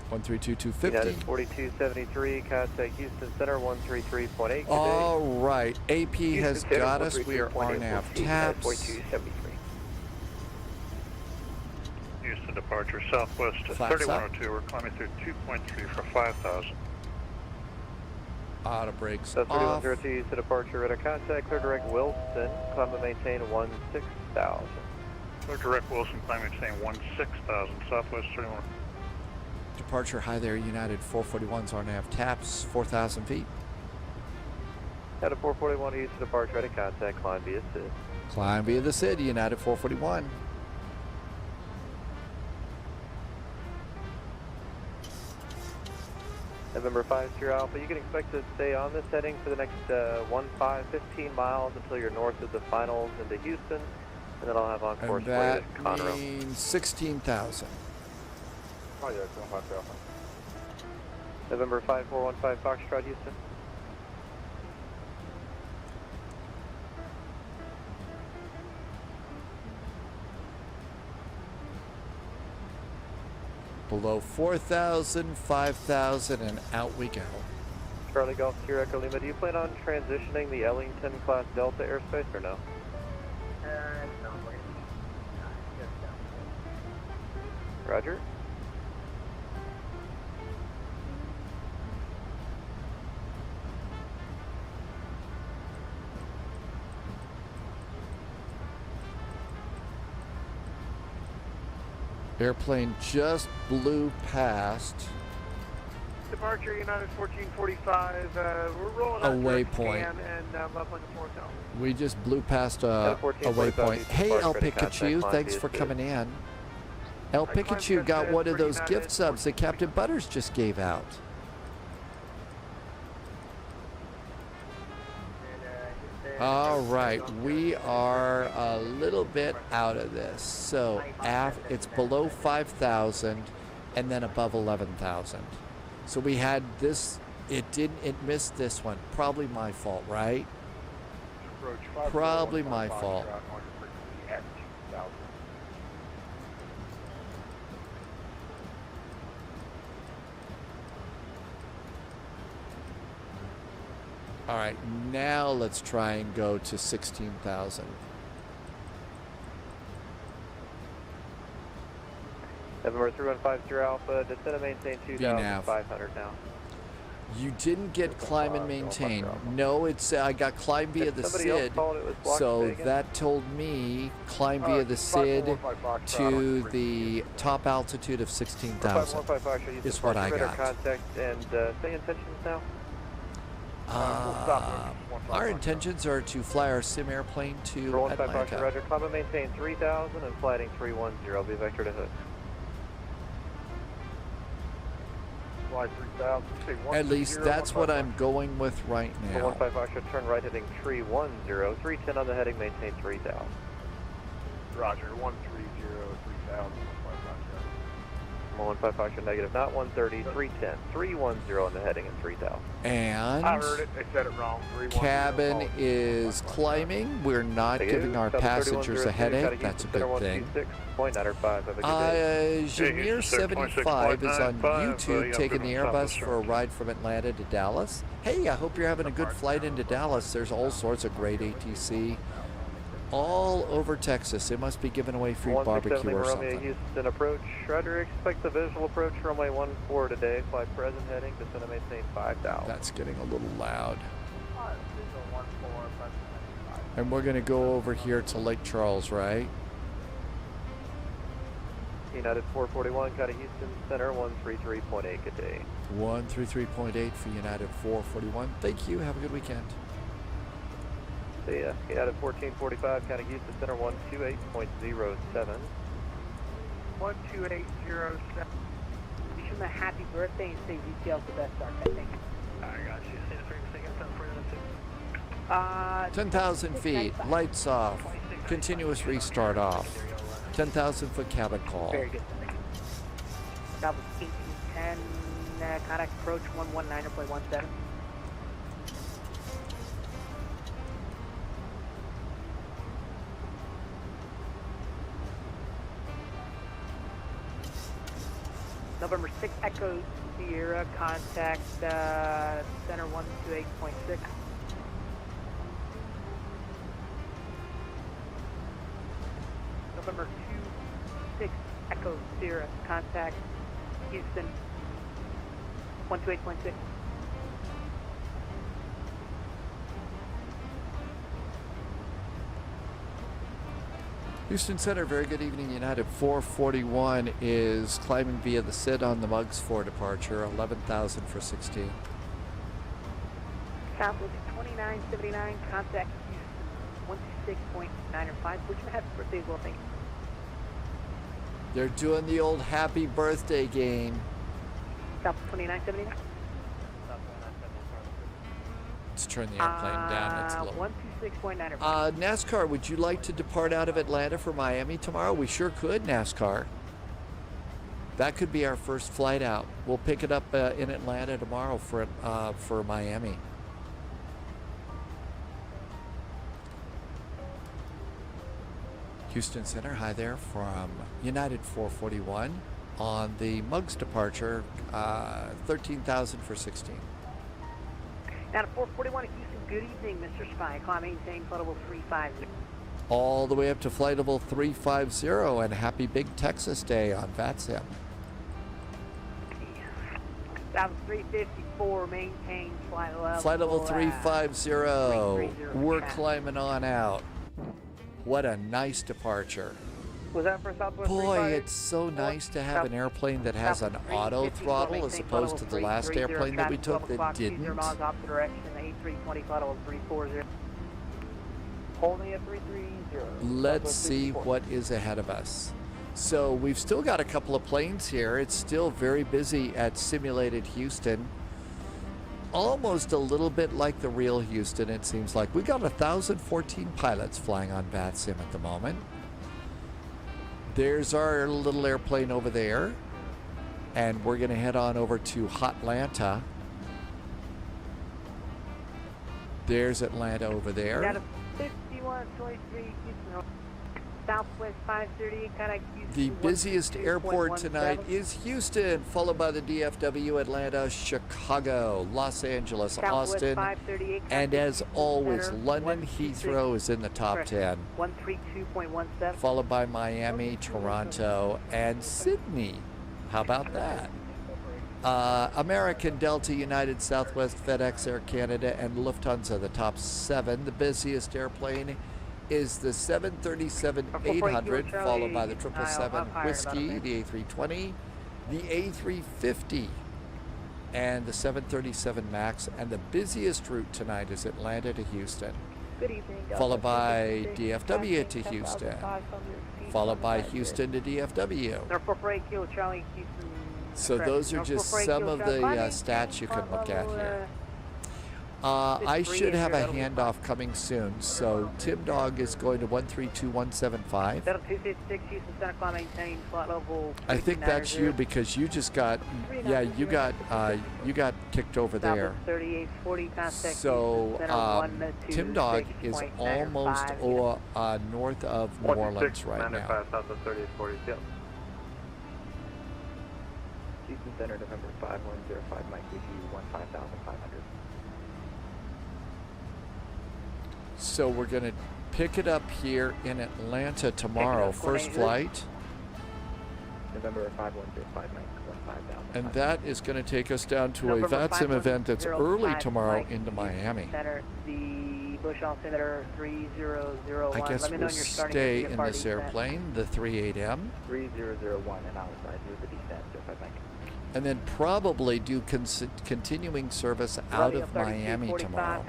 132250. United 4273, contact Houston Center 133.8. All right. AP has got us. We are RNAV taps. 4273. Houston departure, southwest to 3102. We're climbing through 2.3 for 5,000. Auto brakes So off. 3102, Houston departure, radar contact, clear direct Wilson, climb and maintain 16,000. Clear direct Wilson, climb and maintain 16,000, southwest 31. Departure, hi there, United 441's RNAV taps, 4,000 feet. Out of 441, Houston departure, radar contact, climb via SID. Climb via the SID, United 441. November 5 Sierra Alpha, you can expect to stay on this heading for the next 15 miles until you're north of the finals into Houston, and then I'll have on course for you And at that Conroe. means 16,000. Oh yeah, 215 Alpha. November 5415 Foxtrot, Houston. Below 4,000, 5,000, and out we go. Charlie Golf Sierra Echo Lima, do you plan on transitioning the Ellington class Delta airspace or no? No, we're going to be just down. Roger. Airplane just blew past Departure United 1445. We're rolling a out waypoint. and leveling the 4,000. We just blew past a waypoint. Hey, El Pikachu, thanks for coming in. El Pikachu got one of those gift subs that Captain Butters just gave out. All right, we are a little bit out of this. So it's below 5,000 and then above 11,000. So we had this, it missed this one. Probably my fault, right? Probably my fault. All right, now let's try and go to 16,000. November 3150 Alpha, descend and maintain 2,500 now. You didn't get climb and maintain. No, it's I got climb via the SID, so that told me climb via the SID to the top altitude of 16,000 is what I got. Contact and say intentions now. Our intentions are to fly our sim airplane to Atlanta. Roger, climb and maintain 3,000 and flighting 310. I'll be vector to hood. At least that's what I'm going with right now. 155 should turn right heading 310. 310 on the heading, maintain 3,000. Roger, 130, 3,000. 155 should negative, not 130, 310. 310 on the heading and 3,000. And I heard it, they said it wrong. cabin is climbing. We're not giving our passengers a headache. That's a good thing. Jameer75 is on YouTube taking the Airbus for a ride from Atlanta to Dallas. Hey, I hope you're having a good flight into Dallas. There's all sorts of great ATC all over Texas. It must be giving away free barbecue or something. Houston approach. Roger, expect the visual approach runway 14 today. Fly present heading, descend and maintain 5,000. That's getting a little loud. And we're going to go over here to Lake Charles, right? United 441, County Houston Center, 133.8 good day. 133.8 for United 441. Thank you. Have a good weekend. See ya. United 1445, County Houston Center, 128.07. 12807. Wish him a happy birthday and say VTL's the best arc, I think. I got you. Say the frequency again, 10,000 feet, lights off, continuous restart off. 10,000 foot cabin call. Very good. That was 1810, contact approach 119.17. November 6 Echo Sierra, contact center 128.6. November 26 Echo Sierra, contact Houston 128.6. Houston Center, very good evening. United 441 is climbing via the SID on the Mugs for departure, 11,000 for 16. Southwest 2979, contact Houston 126.905. Which one happy birthday as well, thank you. They're doing the old happy birthday game. Southwest 2979. Let's turn the airplane down. It's low. 126.905. NASCAR, would you like to depart out of Atlanta for Miami tomorrow? We sure could, NASCAR. That could be our first flight out. We'll pick it up in Atlanta tomorrow for Miami. Houston Center, hi there from United 441 on the Muggs departure, 13,000 for 16. Now to 441 Houston, good evening, Mr. Spy. Climb maintain flight level 350. All the way up to flight level 350, and happy Big Texas Day on VATSIM. South 354, maintain flight level. Flight level 350. We're climbing on out. What a nice departure. Was that for Southwest? Boy, it's so nice to have an airplane that has an auto throttle as opposed to the last airplane that we took that didn't. Holding at 330. Let's see what is ahead of us. So we've still got a couple of planes here. It's still very busy at simulated Houston. Almost a little bit like the real Houston, it seems like. We got 1,014 pilots flying on VATSIM at the moment. There's our little airplane over there. And we're going to head on over to Hotlanta. There's Atlanta over there. Got a 5123 Houston. Southwest 530, kind of Houston. The busiest airport tonight is Houston, followed by the DFW, Atlanta, Chicago, Los Angeles, Austin, and as always, London Heathrow is in the top 10. 132.17. Followed by Miami, Toronto, and Sydney. How about that? American, Delta, United, Southwest, FedEx, Air Canada, and Lufthansa, the top 7. The busiest airplane is the 737-800, followed by the 777 Whiskey, the A320, the A350, and the 737 MAX. And the busiest route tonight is Atlanta to Houston, Good evening, followed by DFW to Houston, followed by Houston to DFW. Charlie, Houston. So those are just some of the stats you can look at here. I should have a handoff coming soon. So Tim Dog is going to 132175. I think that's you because you just got, yeah, you got kicked over there. So Tim Dog is almost north of New Orleans right now. Houston Center, November 5105, Mike, with you 15,500. So we're going to pick it up here in Atlanta tomorrow. First flight. November 5105, Mike, 15,000. And that is going to take us down to a VATSIM event that's early tomorrow into Miami. Center, the Bush altimeter 3001. I guess we'll stay in this airplane, the 38M. 3001, and I'll advise you of the descent, if I think. And then probably do continuing service out of Miami tomorrow.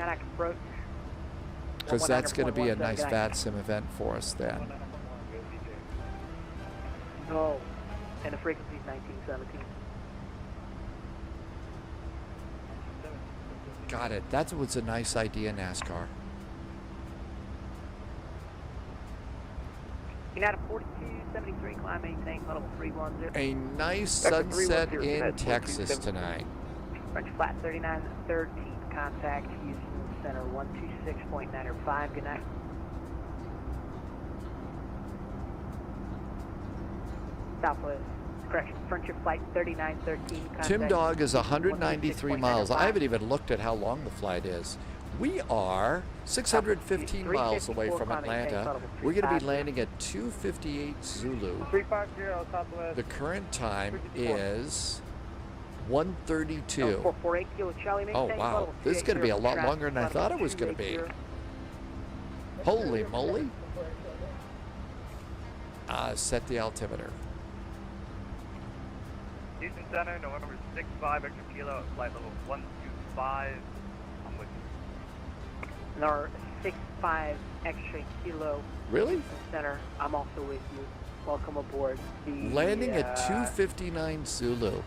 Because that's going to be a nice VATSIM event for us then. Oh, and the frequency is 1917. Got it. That was a nice idea, NASCAR. United 4273, climb maintain, level 310. A nice sunset in Texas tonight. French flat 3913, contact Houston Center 126.905. Good night. Southwest, correction, French flight 3913. Tim Dog is 193 miles. I haven't even looked at how long the flight is. We are 615 miles away from Atlanta. We're going to be landing at 2:58 Zulu. 350 Southwest. The current time is 1:32. Oh wow, this is going to be a lot longer than I thought it was going to be. Holy moly. Set the altimeter. Houston Center, November 65, extra kilo, flight level 125. I'm with you. Number 65, extra kilo. Really? Center, I'm also with you. Welcome aboard. Landing at 2:59 Zulu.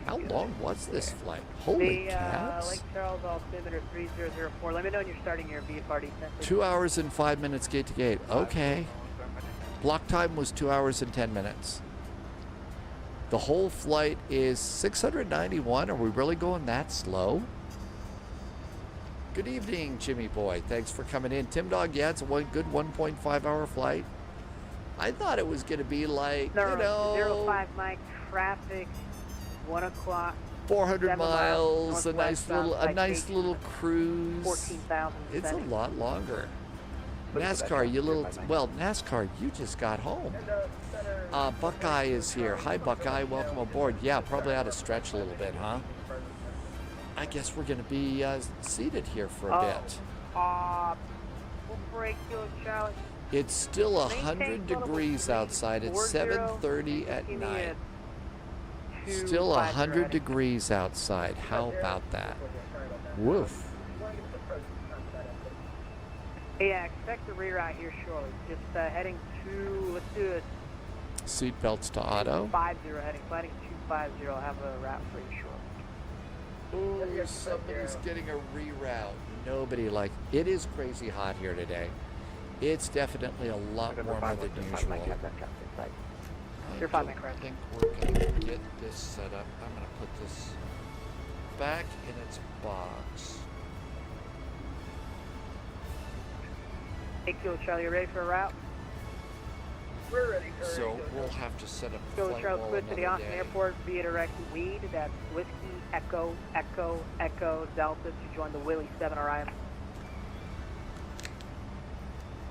How long was this flight? Holy cats. Lake Charles, altimeter 3004. Let me know when you're starting your VFR descent. 2 hours and 5 minutes gate to gate. Okay. Block time was 2 hours and 10 minutes. The whole flight is 691. Are we really going that slow? Good evening, Jimmy boy. Thanks for coming in. Tim Dog, yeah, it's a good 1.5 hour flight. I thought it was going to be like, you know, 05 Mike, traffic, 1 o'clock. 400 miles, a nice little cruise. 14,000. It's a lot longer. NASCAR, you little, well, NASCAR, you just got home. Buckeye is here. Hi, Buckeye. Welcome aboard. Yeah, probably ought to stretch a little bit, huh? I guess we're going to be seated here for a bit. Full brake, Kilo Charlie. It's still 100 degrees outside. It's 7:30 at night. Still 100 degrees outside. How about that? Woof. Yeah, expect the reroute here shortly. Just heading to, let's do it. Seatbelts to auto. 50 heading, flighting 250. I'll have a route for you shortly. Ooh, somebody's getting a reroute. Nobody like it is crazy hot here today. It's definitely a lot warmer than usual. I think we're going to get this set up. I'm going to put this back in its box. Hey, Kilo Charlie, you ready for a route? We're ready. So we'll have to set up Kilo flight Charlie, wall clear to the another Austin day. Airport via direct lead. That's Whiskey, Echo, Echo, Echo, Delta to join the Willie 7 Orion.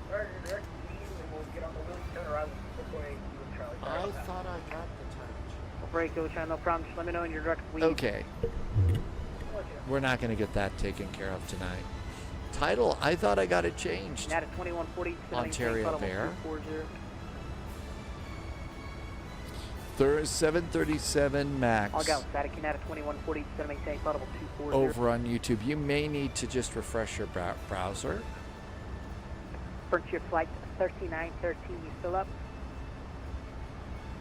Alright, you're direct lead, and we'll get on the Willie 7 Orion before Kilo Charlie. I thought I got the touch. We'll break, Kilo Charlie, no problem. Just let me know when you're direct lead. Okay. We're not going to get that taken care of tonight. Title, I thought I got it changed. At 2140, Ontario Bear. There's 737 Max. All go, static in at 2140, maintain audible 240. Over on YouTube. You may need to just refresh your browser. Frontier flight 3913, you still up?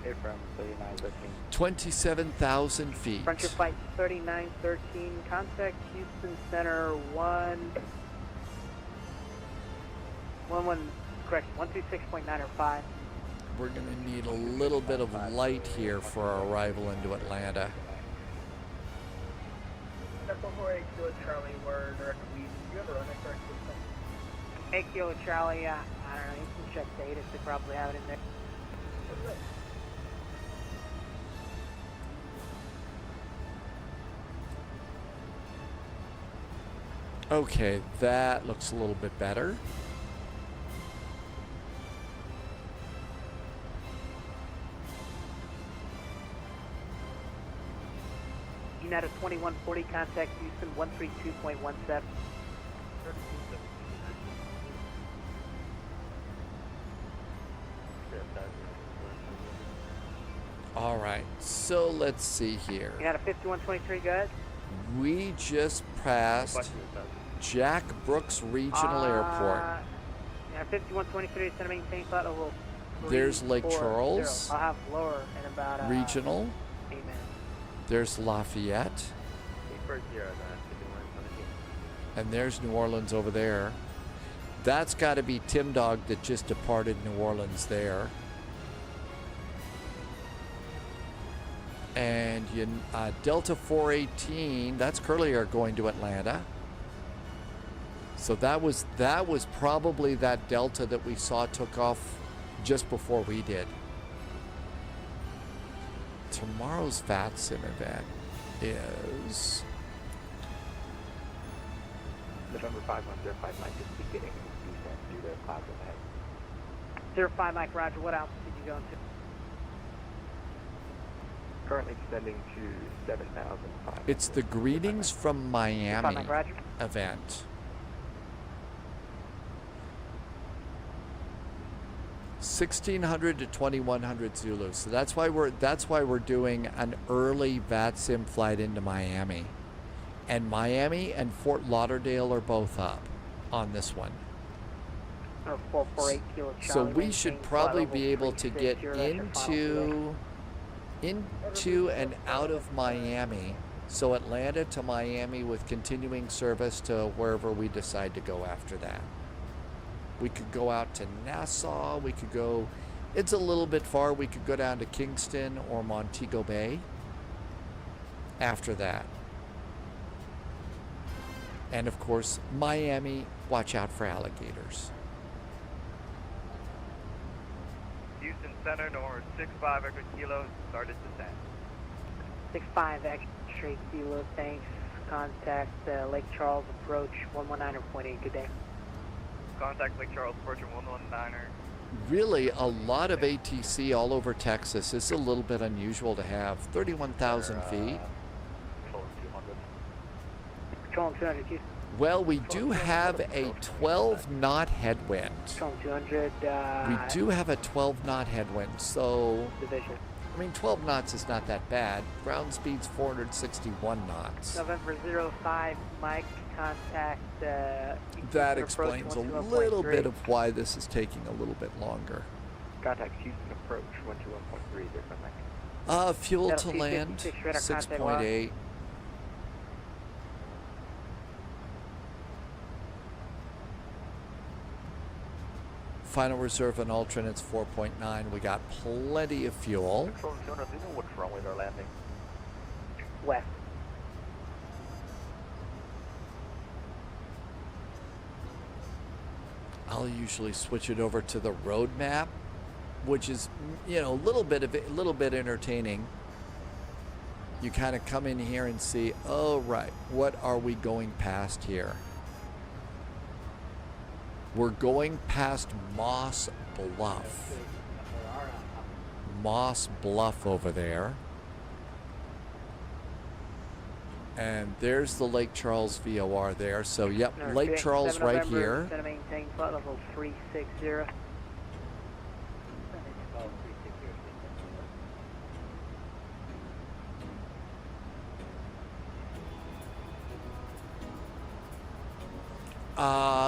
Here from 3913. 27,000 feet. Frontier flight 3913, contact Houston Center 126.905. We're going to need a little bit of light here for our arrival into Atlanta. That's before Kilo Charlie, we're direct lead. Do you have a run correct system? Hey, Kilo Charlie, I don't know, you can check data, they probably have it in there. Okay, that looks a little bit better. United 2140, contact Houston 132.17. All right, so let's see here. United 5123, go ahead. We just passed Jack Brooks Regional Airport. United 5123, center maintain flight level 340. There's Lake Charles. I'll have lower in about Regional. Amen. There's Lafayette. And there's New Orleans over there. That's got to be Tim Dog that just departed New Orleans there. And Delta 418, that's Curly Air going to Atlanta. So that was probably that Delta that we saw took off just before we did. Tomorrow's VATSIM event is November 5105 Mike is beginning descent due to clouds ahead. 05 Mike, Roger. What altitude you going to? Currently descending to 7,005. It's the Greetings from Miami Mike, Roger. event. 1600 to 2100 Zulu. So that's why we're doing an early VATSIM flight into Miami. And Miami and Fort Lauderdale are both up on this one. 448 Kilo Charlie. So we should probably be able to get into and out of Miami. So Atlanta to Miami with continuing service to wherever we decide to go after that. We could go out to Nassau. We could go It's a little bit far. We could go down to Kingston or Montego Bay after that. And of course, Miami, watch out for alligators. Houston Center, North 65 Echo Kilo, started descent. 65 X-ray Kilo, thanks. Contact Lake Charles approach 119.8, good day. Contact Lake Charles approach 119er. Really, a lot of ATC all over Texas. It's a little bit unusual to have 31,000 feet. Control 200, Houston. Well, we do have a 12-knot headwind. Control 200, We do have a 12-knot headwind, so... Division. I mean, 12 knots is not that bad. Ground speed's 461 knots. November 05, Mike, contact... That explains a little bit of why this is taking a little bit longer. Contact Houston approach 121.3, different thing. Fuel to land, 6.8. Final reserve and alternates 4.9. We got plenty of fuel. Control 200, do you know what's wrong with our landing? West. I'll usually switch it over to the road map, which is, you know, a little bit entertaining. You kind of come in here and see, oh right, what are we going past here? We're going past Moss Bluff. Moss Bluff over there. And there's the Lake Charles VOR there. So, yep, Lake Charles right here. Center maintain flight level 360.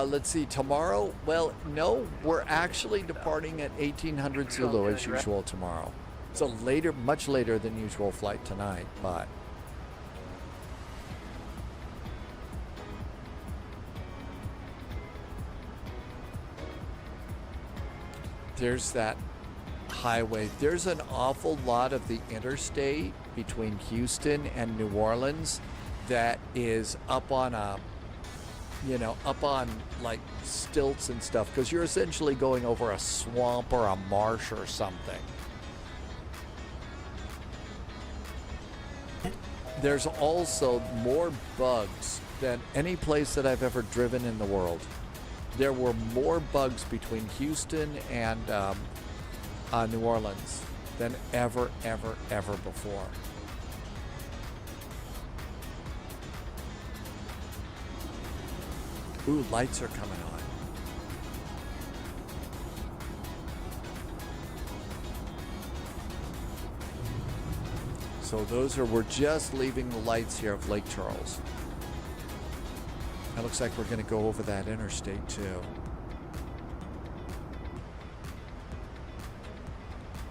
Let's see, tomorrow, well, no, we're actually departing at 1800 Zulu as usual tomorrow. It's a later, much later than usual flight tonight, but... There's that highway. There's an awful lot of the interstate between Houston and New Orleans that is up on a, you know, up on like stilts and stuff, because you're essentially going over a swamp or a marsh or something. There's also more bugs than any place that I've ever driven in the world. There were more bugs between Houston and New Orleans than ever before. Ooh, lights are coming on. So those are, we're just leaving the lights here of Lake Charles. It looks like we're going to go over that interstate too.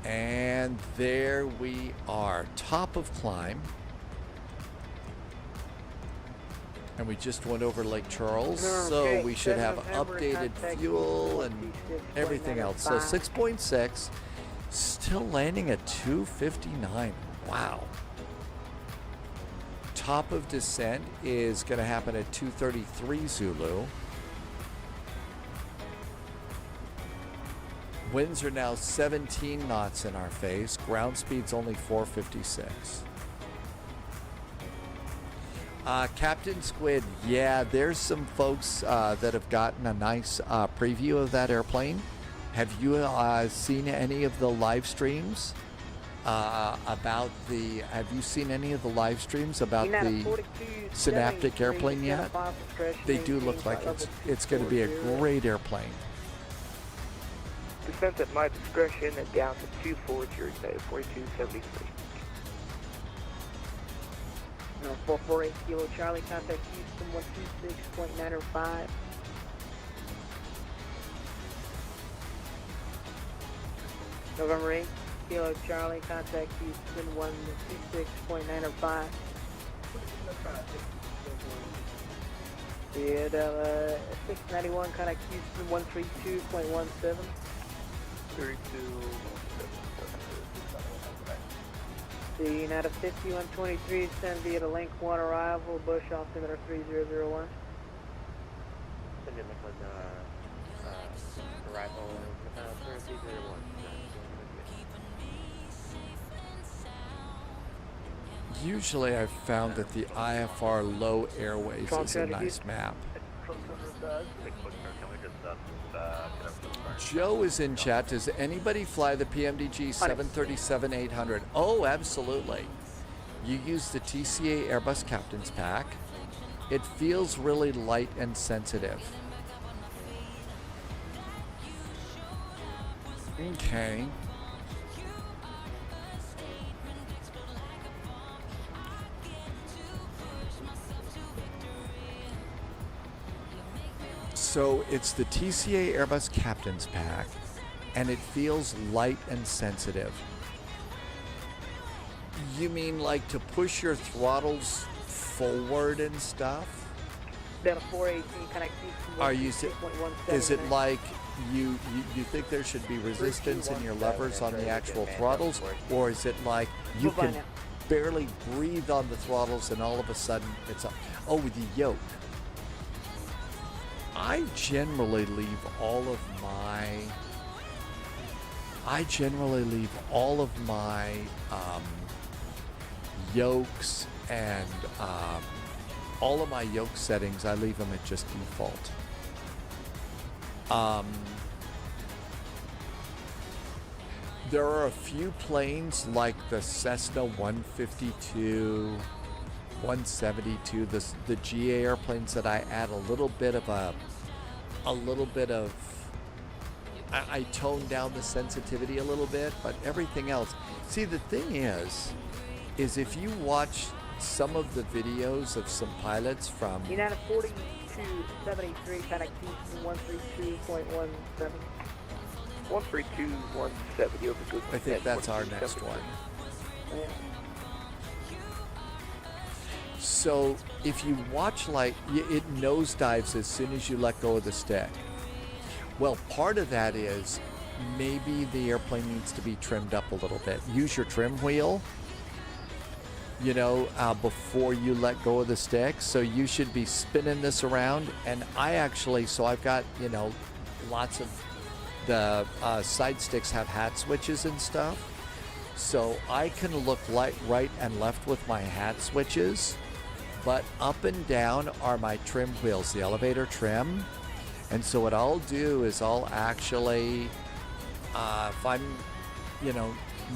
And there we are, top of climb. And we just went over Lake Charles, so we should have updated fuel and everything else. So 6.6, still landing at 259. Wow. Top of descent is going to happen at 233 Zulu. Winds are now 17 knots in our face. Ground speed's only 456. Captain Squid, yeah, there's some folks that have gotten a nice preview of that airplane. Have you seen any of the live streams about the? Have you seen any of the live streams about the Synaptic airplane yet? They do look like it's going to be a great airplane. Descent at my discretion and down to 240, United 4273. No, 448 Kilo Charlie, contact Houston 126.905. November 8, Kilo Charlie, contact Houston 126.905. Yeah, 691, contact Houston 132.17. The United 5123, send via the link 1 arrival, Bush altimeter 3001. Arrival 3001. Usually I've found that the IFR low airways is a nice map. Joe is in chat. Does anybody fly the PMDG 737-800? Oh, absolutely. You use the TCA Airbus Captain's Pack. It feels really light and sensitive. Okay. So it's the TCA Airbus Captain's Pack, and it feels light and sensitive. You mean like to push your throttles forward and stuff? Delta 418, connect Are you? Is it like you think there should be resistance in your levers on the actual throttles, or is it like you can barely breathe on the throttles and all of a sudden it's up? Oh, with the yoke. I generally leave all of my yokes and all of my yoke settings, I leave them at just default. There are a few planes like the Cessna 152, 172, the GA airplanes that I add a little bit of I tone down the sensitivity a little bit, but everything else. See, the thing is if you watch some of the videos of some pilots from United 4273, connect 132.17. 132.17, over good. I think that's our next one. Yeah. So if you watch, like, it nosedives as soon as you let go of the stick. Well, part of that is maybe the airplane needs to be trimmed up a little bit. Use your trim wheel, before you let go of the stick. So you should be spinning this around. And I've got, lots of the side sticks have hat switches and stuff. So I can look right and left with my hat switches. But up and down are my trim wheels, the elevator trim. And so what I'll do is I'll actually, if I'm,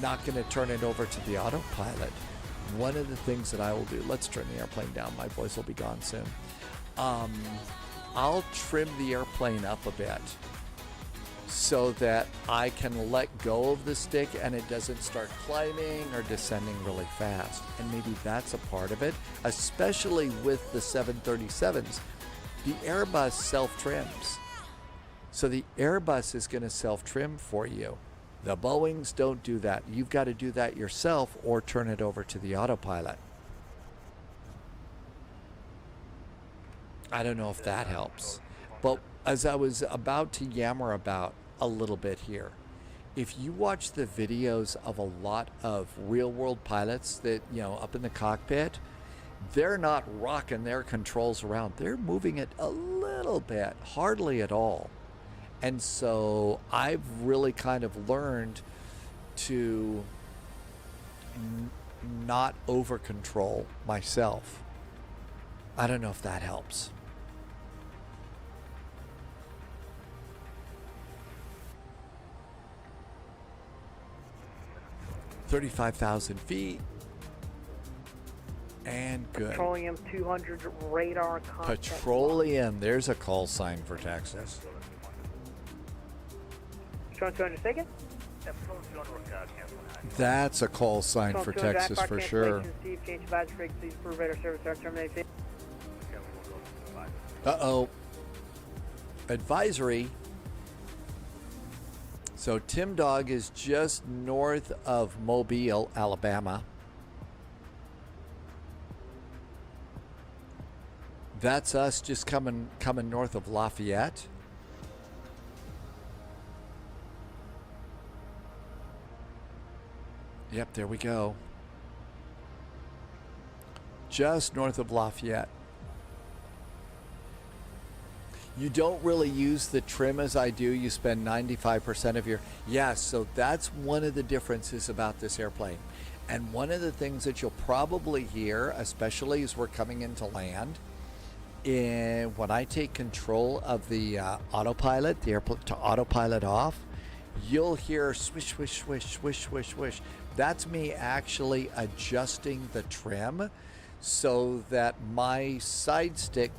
not going to turn it over to the autopilot, one of the things that I will do, let's turn the airplane down, my voice will be gone soon. I'll trim the airplane up a bit so that I can let go of the stick and it doesn't start climbing or descending really fast. And maybe that's a part of it, especially with the 737s. The Airbus self-trims. So the Airbus is going to self-trim for you. The Boeings don't do that. You've got to do that yourself or turn it over to the autopilot. I don't know if that helps. But as I was about to yammer about a little bit here, if you watch the videos of a lot of real-world pilots that, up in the cockpit, they're not rocking their controls around. They're moving it a little bit, hardly at all. And so I've really kind of learned to not over-control myself. I don't know if that helps. 35,000 feet. And good. Petroleum 200 radar contact. Petroleum. There's a call sign for Texas. Strong 200 second? That's a call sign for Texas for sure. Uh-oh. Advisory. So Tim Dog is just north of Mobile, Alabama. That's us just coming north of Lafayette. Yep, there we go. Just north of Lafayette. You don't really use the trim as I do. You spend 95% of your... Yeah, so that's one of the differences about this airplane. And one of the things that you'll probably hear, especially as we're coming into land, when I take control of the autopilot, the airplane to autopilot off, you'll hear swish, swish, swish, swish, swish, swish. That's me actually adjusting the trim so that my side stick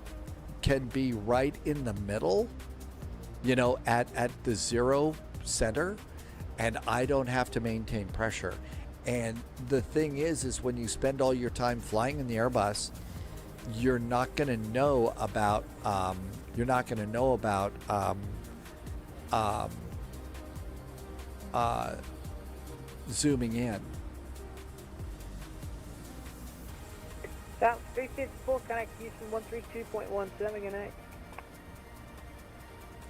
can be right in the middle, you know, at the 0 center, and I don't have to maintain pressure. And the thing is when you spend all your time flying in the Airbus, you're not going to know about zooming in. South 354, connect Houston 132.17, good night.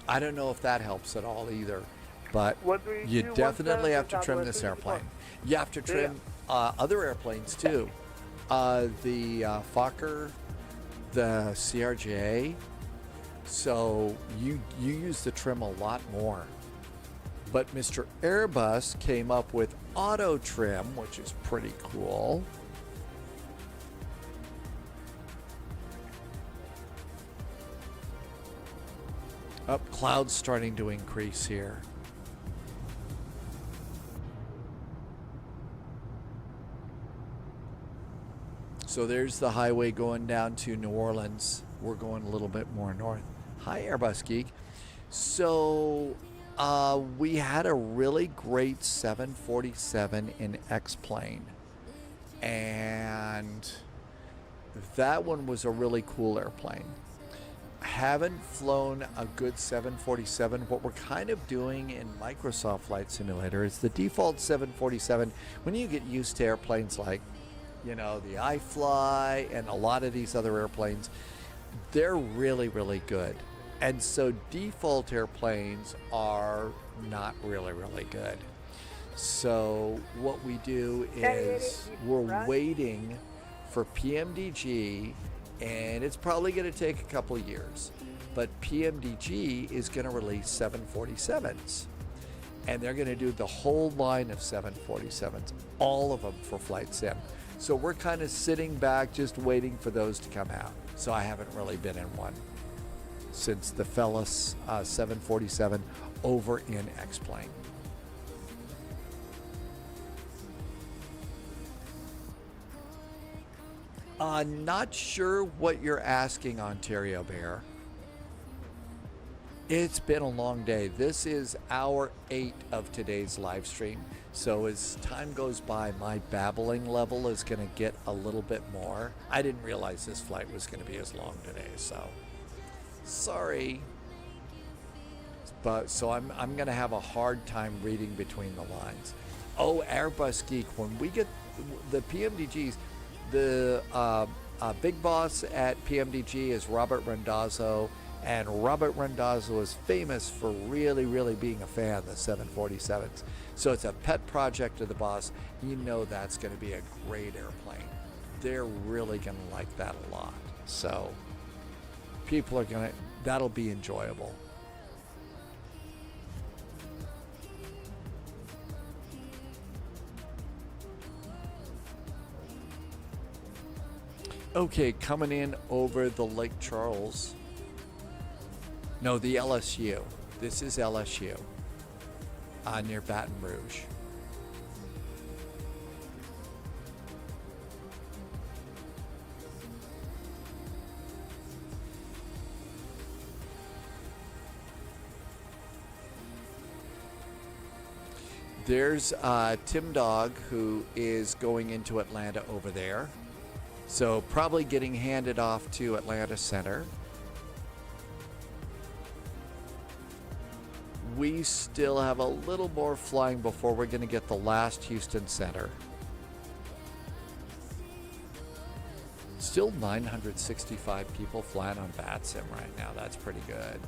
I don't know if that helps at all either, but you definitely have to trim this airplane. You have to trim other airplanes too. The Fokker, the CRJ, so you use the trim a lot more. But Mr. Airbus came up with auto trim, which is pretty cool. Up, clouds starting to increase here. So there's the highway going down to New Orleans. We're going a little bit more north. Hi, Airbus Geek. So we had a really great 747 in X-plane. And that one was a really cool airplane. Haven't flown a good 747. What we're kind of doing in Microsoft Flight Simulator is the default 747. When you get used to airplanes like, you know, the iFly and a lot of these other airplanes, they're really, really good. And so default airplanes are not really, really good. So what we do is we're waiting for PMDG, and it's probably going to take a couple years, but PMDG is going to release 747s, and they're going to do the whole line of 747s, all of them for flight sim. So we're kind of sitting back just waiting for those to come out. So I haven't really been in one since the Fellas 747 over in X-plane. Not sure what you're asking, Ontario Bear. It's been a long day. This is hour 8 of today's live stream. So as time goes by, my babbling level is going to get a little bit more. I didn't realize this flight was going to be as long today, so sorry. But so I'm going to have a hard time reading between the lines. Oh, Airbus Geek, when we get the PMDGs, the big boss at PMDG is Robert Randazzo, and Robert Randazzo is famous for really, really being a fan of the 747s. So it's a pet project of the boss. You know that's going to be a great airplane. They're really going to like that a lot. So people are going to, that'll be enjoyable. Okay, coming in over the Lake Charles. No, the LSU. This is LSU. Near Baton Rouge. There's Tim Dog, who is going into Atlanta over there. So probably getting handed off to Atlanta Center. We still have a little more flying before we're going to get the last Houston Center. Still 965 people flying on VATSIM right now. That's pretty good.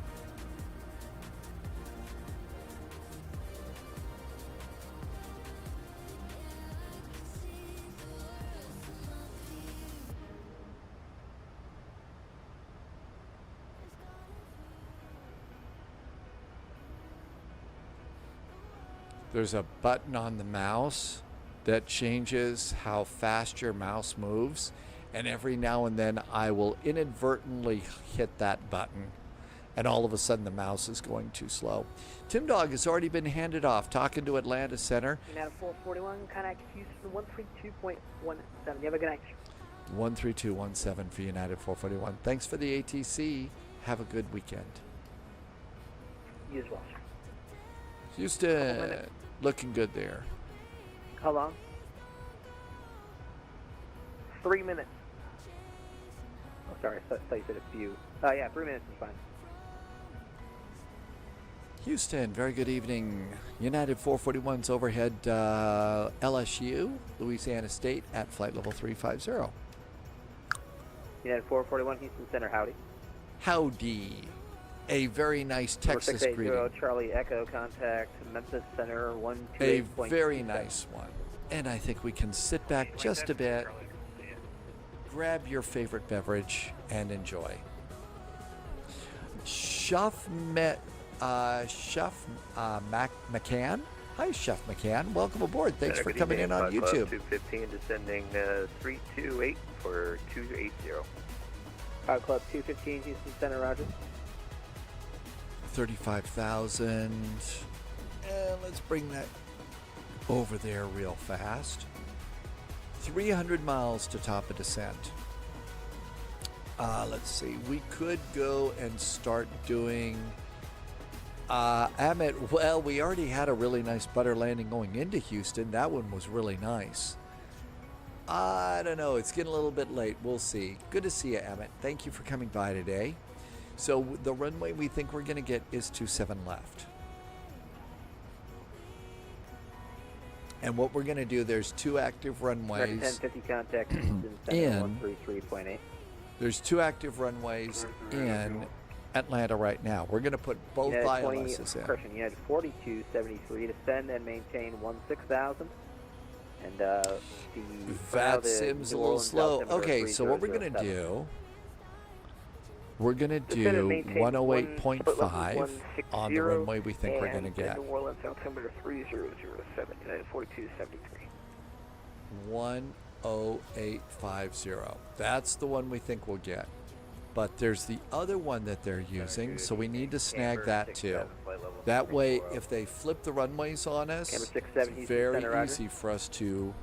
there's a button on the mouse that changes how fast your mouse moves. And every now and then I will inadvertently hit that button. And all of a sudden the mouse is going too slow. Tim Dog has already been handed off, talking to Atlanta Center. United 441, contact Houston 132.17. You have a good night. 13217 for United 441. Thanks for the ATC. Have a good weekend. You as well, sir. Houston, looking good there. How long? 3 minutes. Oh, sorry, I thought you said a few. Yeah, 3 minutes is fine. Houston, very good evening. United 441's overhead LSU, Louisiana State at flight level 350. United 441, Houston Center, howdy. Howdy. A very nice Texas greeting. Charlie Echo, contact Memphis Center 128.27. A very nice one. And I think we can sit back just a bit, grab your favorite beverage, and enjoy. Chef McCann. Hi, Chef McCann. Welcome aboard. Thanks for coming in on YouTube. 215 descending 328 for 280. Cloud Club 215, Houston Center, roger. 35,000. And let's bring that over there real fast. 300 miles to top of descent. Let's see. We could go and start doing... Amit, well, we already had a really nice butter landing going into Houston. That one was really nice. I don't know. It's getting a little bit late. We'll see. Good to see you, Amit. Thank you for coming by today. So the runway we think we're going to get is 27 left. And what we're going to do, there's 2 active runways. 1050 contact Houston Center 133.8. There's 2 active runways in Atlanta right now. We're going to put both ILSs in. Correction, you had 4273 to send and maintain 16,000. And the VATSIM's a little slow. Okay, so what we're going to do, we're going to do 108.5 on the runway we think we're going to get. New Orleans altimeter 3007, United 4273. 10850. That's the one we think we'll get. But there's the other one that they're using, so we need to snag that too. That way, if they flip the runways on us, it's very easy for us to...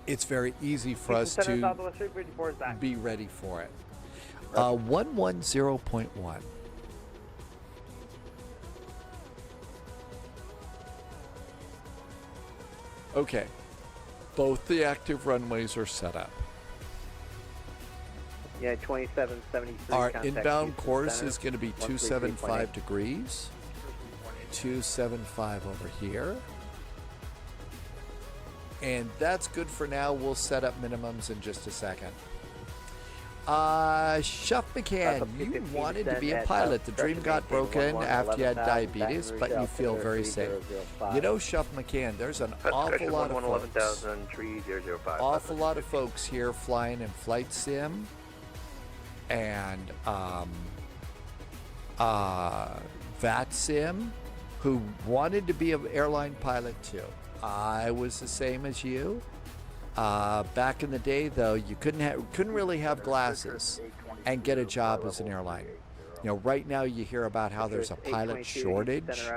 It's very easy for us to be ready for it. 110.1. Okay. Both the active runways are set up. Yeah, 2773. Our inbound course is going to be 275 degrees. 275 over here. And that's good for now. We'll set up minimums in just a second. Chef McCann, you wanted to be a pilot. The dream got broken after you had diabetes, but you feel very safe. You know, Chef McCann, there's an awful lot of folks here flying in flight sim and VATSIM who wanted to be an airline pilot too. I was the same as you. Back in the day, though, you couldn't really have glasses and get a job as an airline. You know, right now you hear about how there's a pilot shortage.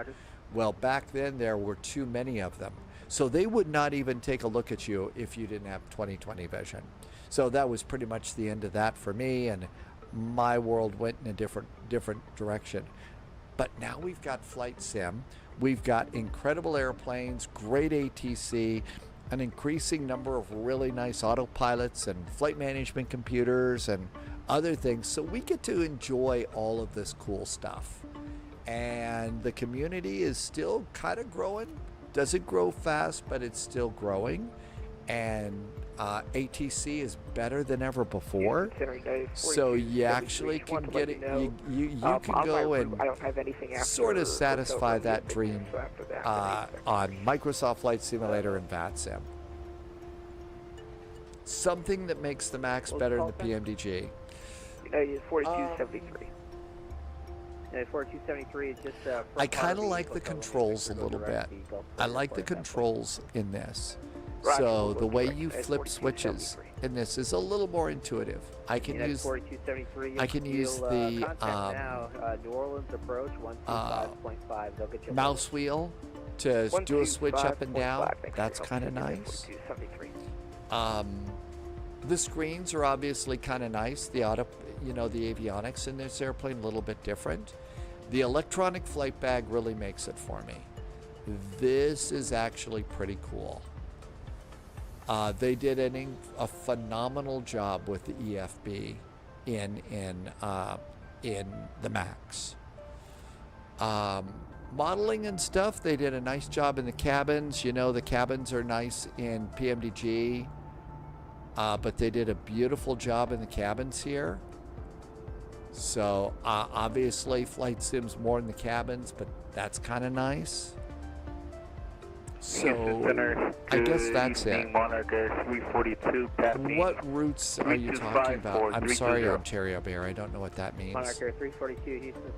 Well, back then there were too many of them. So they would not even take a look at you if you didn't have 20/20 vision. So that was pretty much the end of that for me, and my world went in a different direction. But now we've got flight sim. We've got incredible airplanes, great ATC, an increasing number of really nice autopilots and flight management computers and other things. So we get to enjoy all of this cool stuff. And the community is still kind of growing. Doesn't grow fast, but it's still growing. And ATC is better than ever before. So you actually can get it. You can go and sort of satisfy that dream on Microsoft Flight Simulator and VATSIM. Something that makes the MAX better than the PMDG. 4273. United 4273, just I kind of like the controls a little bit. I like the controls in this. So the way you flip switches in this is a little more intuitive. I can use the New Orleans approach 125.5. They'll get you mouse wheel to do a switch up and down. That's kind of nice. The screens are obviously kind of nice. The auto, the avionics in this airplane a little bit different. The electronic flight bag really makes it for me. This is actually pretty cool. They did a phenomenal job with the EFB in the Max. Modeling and stuff, they did a nice job in the cabins. The cabins are nice in PMDG, but they did a beautiful job in the cabins here. So obviously flight sims more in the cabins, but that's kind of nice. So I guess that's it. What routes are you talking about? I'm sorry, Ontario Bear. I don't know what that means. Monarch Air 342, Houston.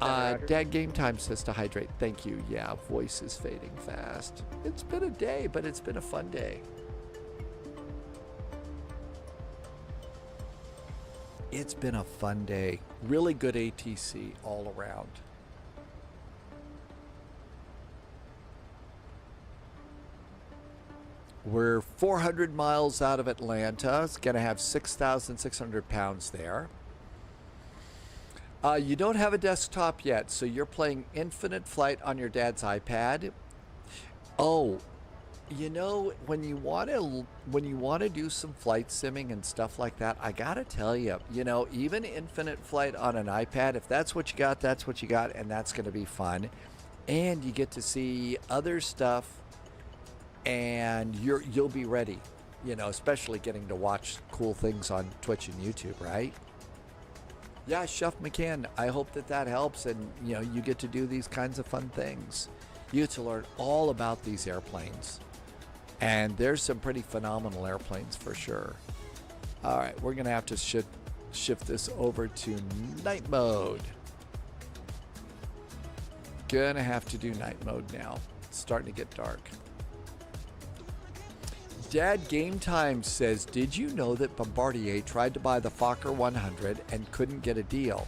Dad Game Time says to hydrate. Thank you. Yeah, voice is fading fast. It's been a day, but it's been a fun day. It's been a fun day. Really good ATC all around. We're 400 miles out of Atlanta. It's going to have 6,600 pounds there. You don't have a desktop yet, so you're playing Infinite Flight on your dad's iPad. Oh, when you want to do some flight simming and stuff like that, I gotta tell you, even Infinite Flight on an iPad, if that's what you got, that's what you got, and that's going to be fun. And you get to see other stuff, and you'll be ready, especially getting to watch cool things on Twitch and YouTube, right? Yeah, Chef McCann, I hope that helps, and you get to do these kinds of fun things. You get to learn all about these airplanes, and there's some pretty phenomenal airplanes for sure. All right, we're gonna have to shift this over to night mode. Gonna have to do night mode now. It's starting to get dark. Dad Game Time says, did you know that Bombardier tried to buy the Fokker 100 and couldn't get a deal?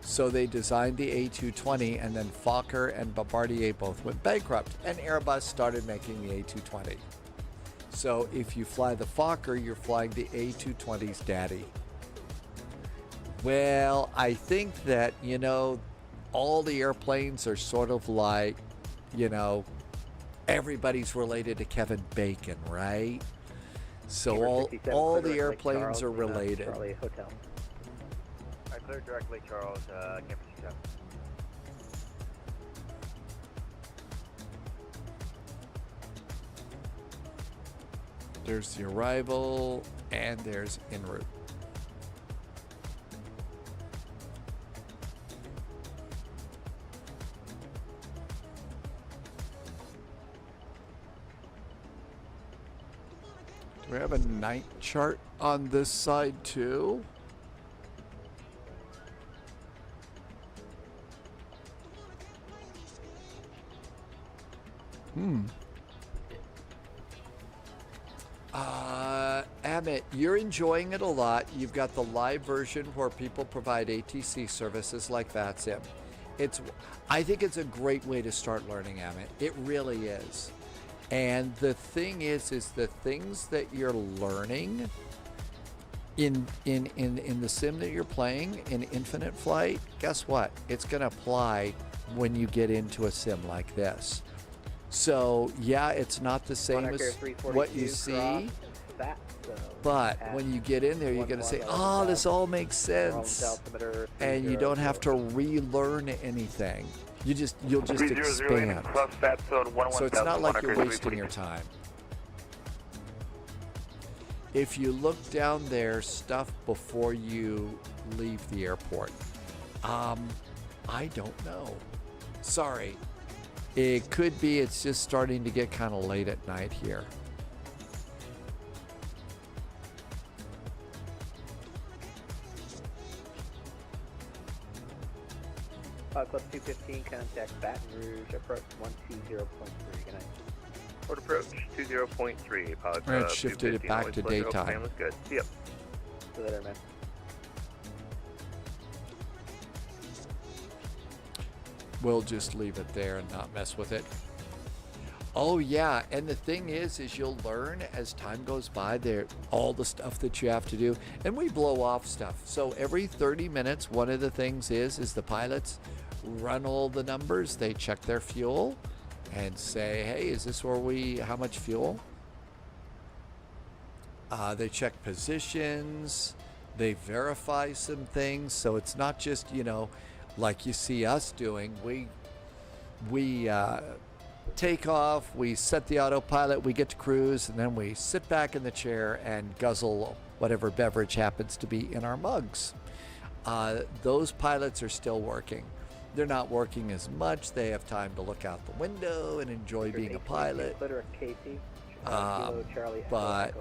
So they designed the A220, and then Fokker and Bombardier both went bankrupt, and Airbus started making the A220. So if you fly the Fokker, you're flying the A220's daddy. Well, I think that, all the airplanes are sort of like, everybody's related to Kevin Bacon, right? So all the airplanes are related. Charlie Hotel. I cleared directly, Charles, campus 7. There's the arrival, and there's en route. Do we have a night chart on this side too? Amit, you're enjoying it a lot. You've got the live version where people provide ATC services like VATSIM. I think it's a great way to start learning, Amit. It really is. And the thing is the things that you're learning in the sim that you're playing in Infinite Flight, guess what? It's going to apply when you get into a sim like this. So yeah, it's not the same as what you see, but when you get in there, you're going to say, oh, this all makes sense. And you don't have to relearn anything. You'll just expand. So it's not like you're wasting your time. If you look down there, stuff before you leave the airport. I don't know. Sorry. It could be it's just starting to get kind of late at night here. Club 215, contact Baton Rouge, approach 120.3. Good night. Port approach 20.3. Pilot Right, it shifted it back to daytime. Was good. See ya. See you later, man. We'll just leave it there and not mess with it. Oh yeah, and the thing is you'll learn as time goes by there all the stuff that you have to do, and we blow off stuff. So every 30 minutes, one of the things is the pilots run all the numbers. They check their fuel and say, hey, is this how much fuel? They check positions. They verify some things. So it's not just, like you see us doing. We take off, we set the autopilot, we get to cruise, and then we sit back in the chair and guzzle whatever beverage happens to be in our mugs. Those pilots are still working. They're not working as much. They have time to look out the window and enjoy being a pilot. But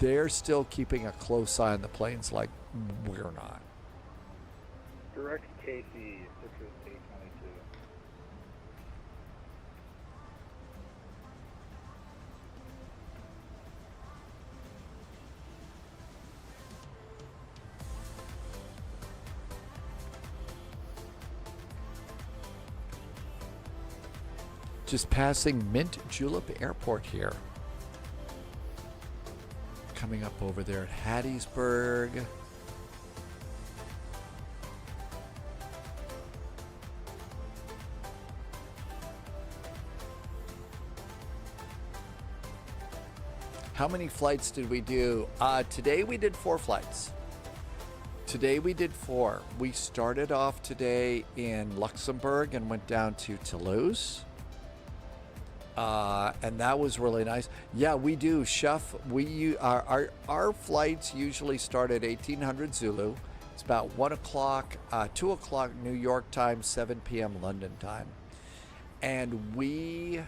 they're still keeping a close eye on the planes like we're not. Direct KC 60822. Just passing Mint Julep Airport here. Coming up over there at Hattiesburg. How many flights did we do? Today we did 4 flights. Today we did 4. We started off today in Luxembourg and went down to Toulouse. And that was really nice. Yeah, we do. Chef, our flights usually start at 1800 Zulu. It's about 1 o'clock, 2 o'clock New York time, 7 p.m. London time. And we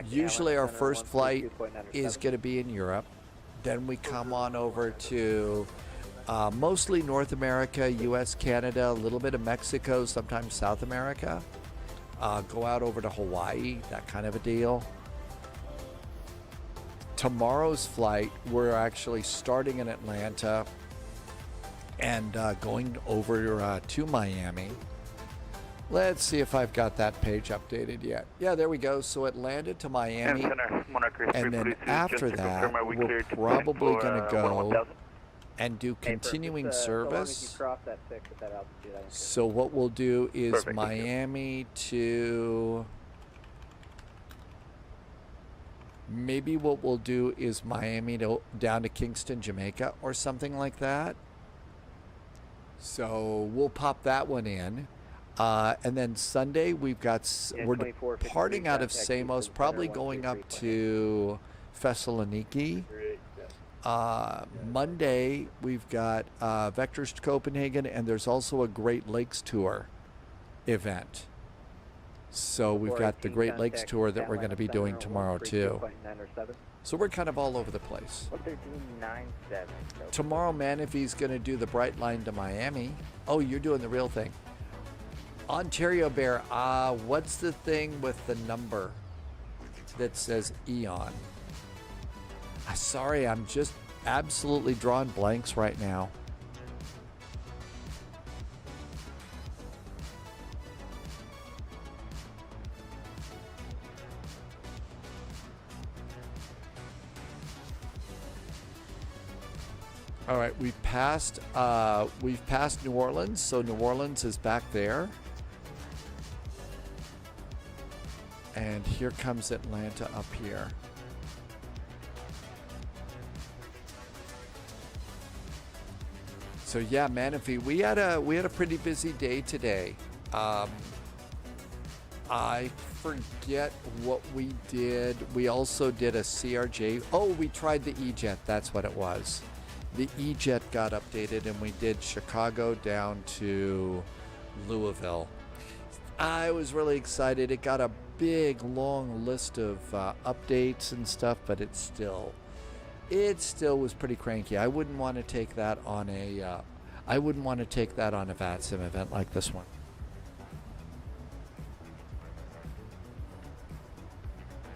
usually our first flight is going to be in Europe. Then we come on over to mostly North America, US, Canada, a little bit of Mexico, sometimes South America. Go out over to Hawaii, that kind of a deal. Tomorrow's flight, we're actually starting in Atlanta and going over to Miami. Let's see if I've got that page updated yet. Yeah, there we go. So Atlanta to Miami. And then after that, we're probably going to go and do continuing service. So what we'll do is Miami to... Maybe what we'll do is Miami to down to Kingston, Jamaica, or something like that. So we'll pop that one in. And then Sunday we're departing out of Samos, probably going up to Thessaloniki. Monday we've got Vectors to Copenhagen, and there's also a Great Lakes tour event. So we've got the Great Lakes tour that we're going to be doing tomorrow too. So we're kind of all over the place. Tomorrow Manafi's going to do the Bright Line to Miami. Oh, you're doing the real thing. Ontario Bear, what's the thing with the number that says Eon? Sorry, I'm just absolutely drawing blanks right now. All right, we've passed New Orleans, so New Orleans is back there. And here comes Atlanta up here. So yeah, Manatee, we had a pretty busy day today. I forget what we did. We also did a CRJ. Oh, we tried the E-Jet. That's what it was. The E-Jet got updated, and we did Chicago down to Louisville. I was really excited. It got a big, long list of updates and stuff, but it still was pretty cranky. I wouldn't want to take that on a I wouldn't want to take that on a VATSIM event like this one.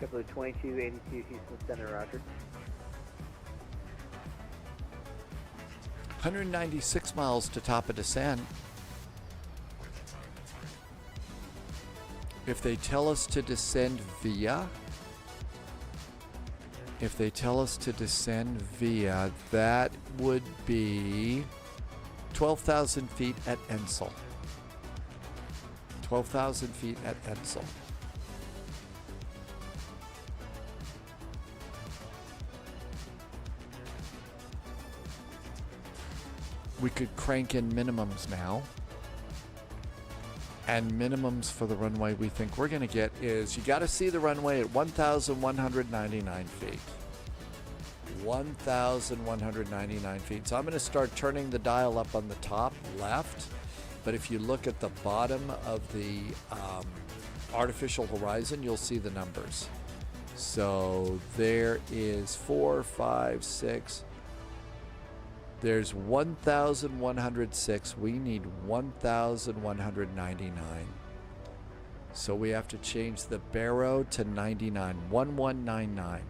Couple of 2282 Houston Center, roger. 196 miles to top of descent. If they tell us to descend via, that would be 12,000 feet at Ensel. 12,000 feet at Ensel. We could crank in minimums now. And minimums for the runway we think we're going to get is, you got to see the runway at 1,199 feet. 1,199 feet. So I'm going to start turning the dial up on the top left. But if you look at the bottom of the artificial horizon, you'll see the numbers. So there is 4, 5, 6. There's 1,106. We need 1,199. So we have to change the baro to 99. 1199.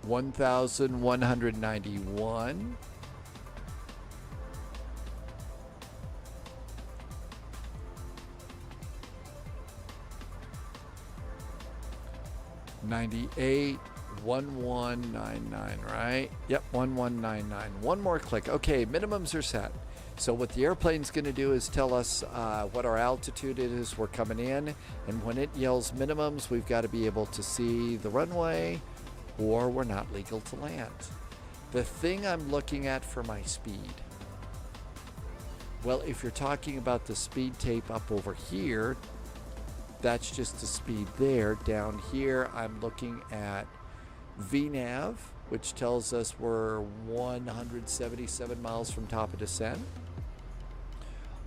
$1,191. $98, 1199, right? Yep, 1199. One more click. Okay, minimums are set. So what the airplane's going to do is tell us what our altitude is we're coming in, and when it yells minimums, we've got to be able to see the runway, or we're not legal to land. The thing I'm looking at for my speed, well, if you're talking about the speed tape up over here, that's just the speed there. Down here, I'm looking at VNAV, which tells us we're 177 miles from top of descent.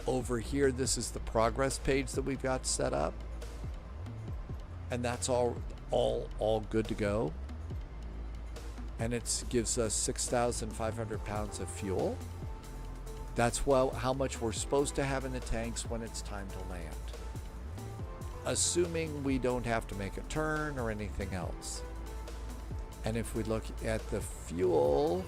Over here, this is the progress page that we've got set up. And that's all good to go. And it gives us 6,500 pounds of fuel. That's how much we're supposed to have in the tanks when it's time to land, assuming we don't have to make a turn or anything else. And if we look at the fuel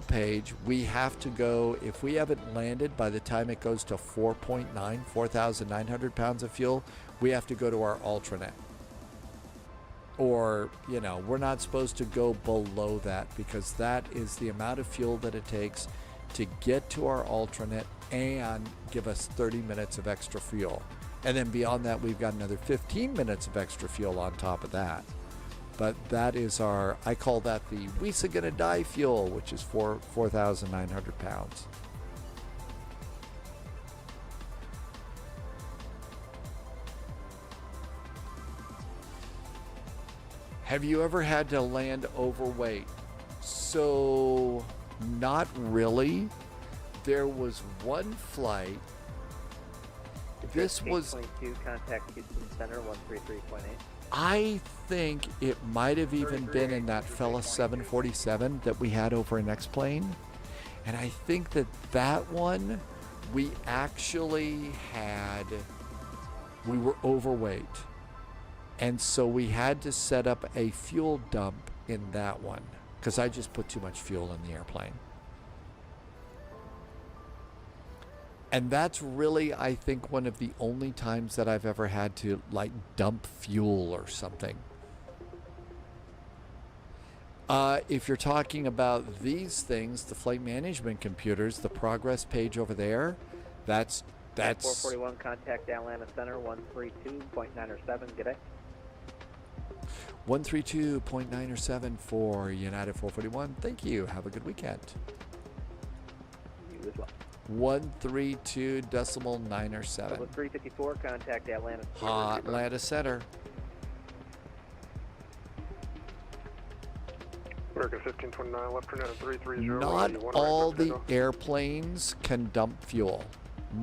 page, we have to go, if we haven't landed by the time it goes to 4,900 pounds of fuel, we have to go to our Ultranet. Or, you know, we're not supposed to go below that, because that is the amount of fuel that it takes to get to our Ultranet and give us 30 minutes of extra fuel. And then beyond that, we've got another 15 minutes of extra fuel on top of that. But that is our, I call that the Weesa Gonna Die fuel, which is 4,900 pounds. Have you ever had to land overweight? So, not really. There was one flight. This was 22, contact Houston Center 133.8. I think it might have even been in that fella 747 that we had over in X-Plane. And I think that one, we actually we were overweight. And so we had to set up a fuel dump in that one, because I just put too much fuel in the airplane. And that's really, I think, one of the only times that I've ever had to, like, dump fuel or something. If you're talking about these things, the flight management computers, the progress page over there, that's 441, contact Atlanta Center 132.907. Good day. 132.907 for United 441. Thank you. Have a good weekend. You as well. 132.907. 354, contact Atlanta. Atlanta Center. American 1529, left turn at 330. Not all the airplanes can dump fuel.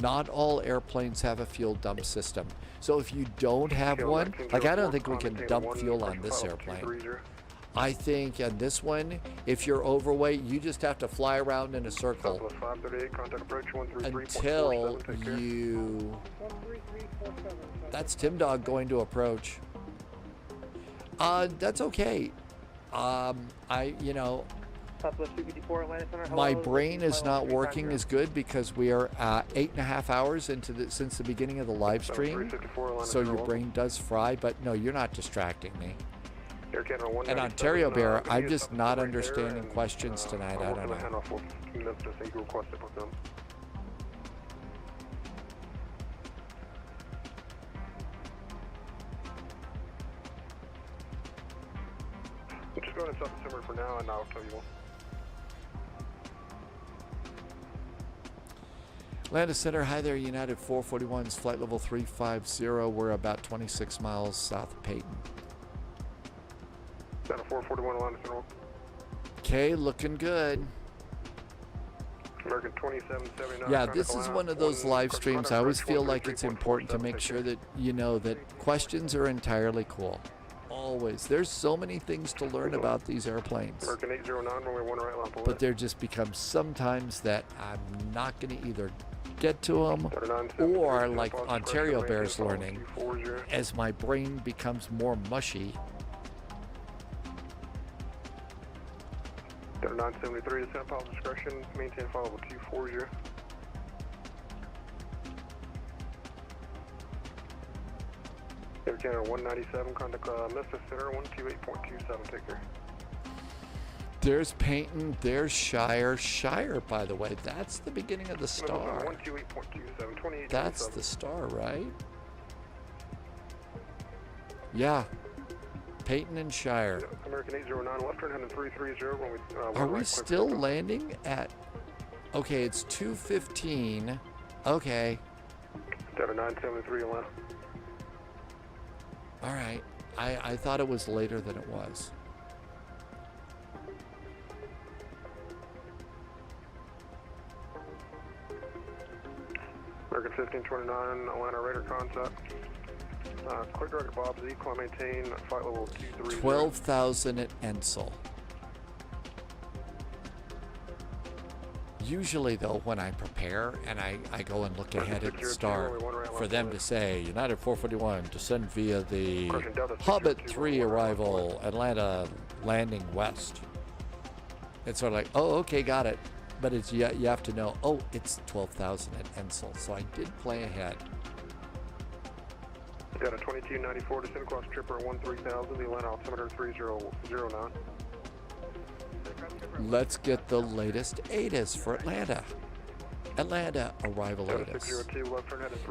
Not all airplanes have a fuel dump system. So if you don't have one, like I don't think we can dump fuel on this airplane. I think on this one, if you're overweight, you just have to fly around in a circle until you... That's Tim Dog going to approach. That's okay. My brain is not working as good because we are 8.5 hours since the beginning of the live stream. So your brain does fry, but no, you're not distracting me. And Ontario Bear, I'm just not understanding questions tonight. I don't know. Just go ahead and stop the simmer for now, and I'll tell you more. Atlanta Center, hi there, United 441's flight level 350. We're about 26 miles south of Peyton. Center 441, Atlanta Center. Okay, looking good. American 2779. Yeah, this is one of those live streams. I always feel like it's important to make sure that you know that questions are entirely cool. Always. There's so many things to learn about these airplanes. American 809, runway 1 right, line but there just becomes sometimes that I'm not going to either get to them or like Ontario Bear's learning as my brain becomes more mushy. 973, descent pilot discretion, maintain flight level 240. Air Canada 197, contact Memphis Center 128.27, take care. There's Peyton, there's Shire. Shire, by the way, that's the beginning of the star. 128.27, That's the star, right? Yeah. Peyton and Shire. American 809, left turn heading 330. When we, are we still landing at... Okay, it's 2:15. Okay. 973, Atlanta. All right. I thought it was later than it was. American 1529, Atlanta radar contact. Quick direct Bob Z, climb maintain, flight level 230. 12,000 at Ensel. Usually, though, when I prepare and I go and look ahead at the star, for them to say, United 441, descend via the Hobbit 3 arrival, Atlanta landing west. It's sort of like, oh, okay, got it. But it's you have to know, oh, it's 12,000 at Ensel. So I did play ahead. Got a 2294 descent across Tripper at 13,000, the Atlanta altimeter 3009. Let's get the latest ATIS for Atlanta. Atlanta arrival ATIS.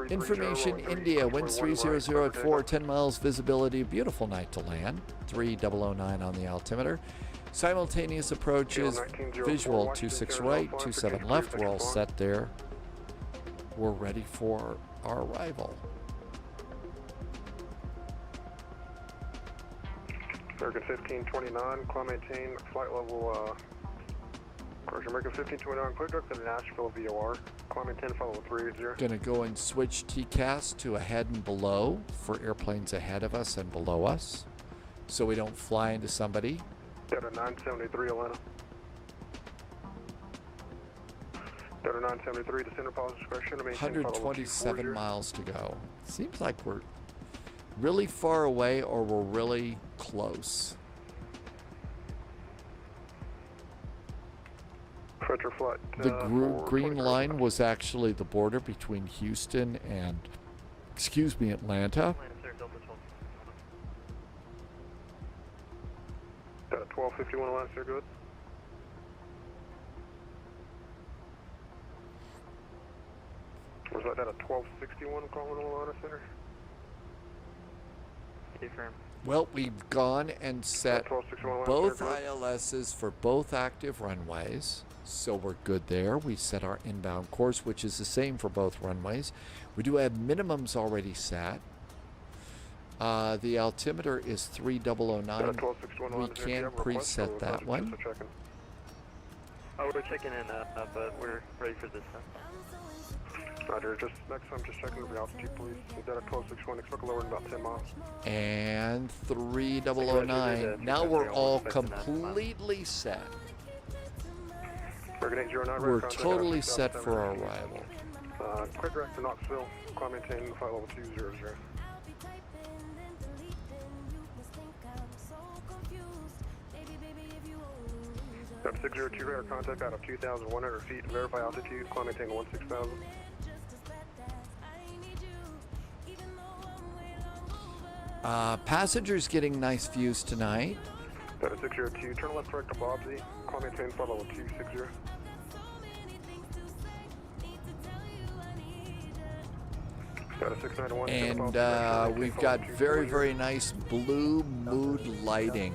Information India, winds 300 at 4, 10 miles visibility, beautiful night to land. 3009 on the altimeter. Simultaneous approaches, visual 26 right, 27 left. We're all set there. We're ready for our arrival. American 1529, climb maintain, flight level, American 1529, quick direct to Nashville VOR, climb maintain, flight level 380. Gonna go and switch TCAS to ahead and below for airplanes ahead of us and below us, so we don't fly into somebody. Got a 973 Atlanta. Got a 973, descender pilot discretion. 127 miles to go. Seems like we're really far away or we're really close. The green line was actually the border between Houston and, Atlanta. Got a 1251 Atlanta, sir, good. Was that a 1261 calling Atlanta Center? Confirm. Well, we've gone and set both ILSs for both active runways, so we're good there. We set our inbound course, which is the same for both runways. We do have minimums already set. The altimeter is 3009. We can preset that one. Oh, we're checking in, but we're ready for this. Roger, just next time, just checking the altitude, please. Data 1261, expect a lower in about 10 miles. And 3009. Now we're all completely set. We're totally set for our arrival. Quick direct to Knoxville, climb maintain flight level 200. Step 602 radar contact out of 2,100 feet, verify altitude, climb maintain 16,000. Passengers getting nice views tonight. Data 602, turn left correct to Bobsey, climb maintain flight level 260. And we've got very, very nice blue mood lighting.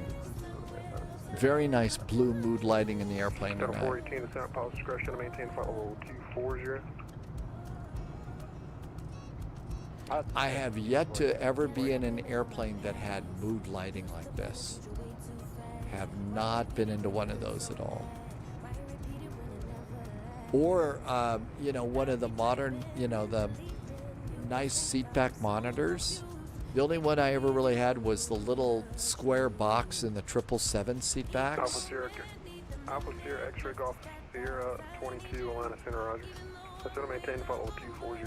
Very nice blue mood lighting in the airplane tonight. 418 descent, pilot discretion to maintain flight level 240. I have yet to ever be in an airplane that had mood lighting like this. Have not been into one of those at all. Or, you know, one of the modern, you know, the nice seat back monitors. The only one I ever really had was the little square box in the 777 seat backs. Alpha Sierra X-ray Golf Sierra 22 Atlanta Center, Roger. That's going to maintain flight level 240.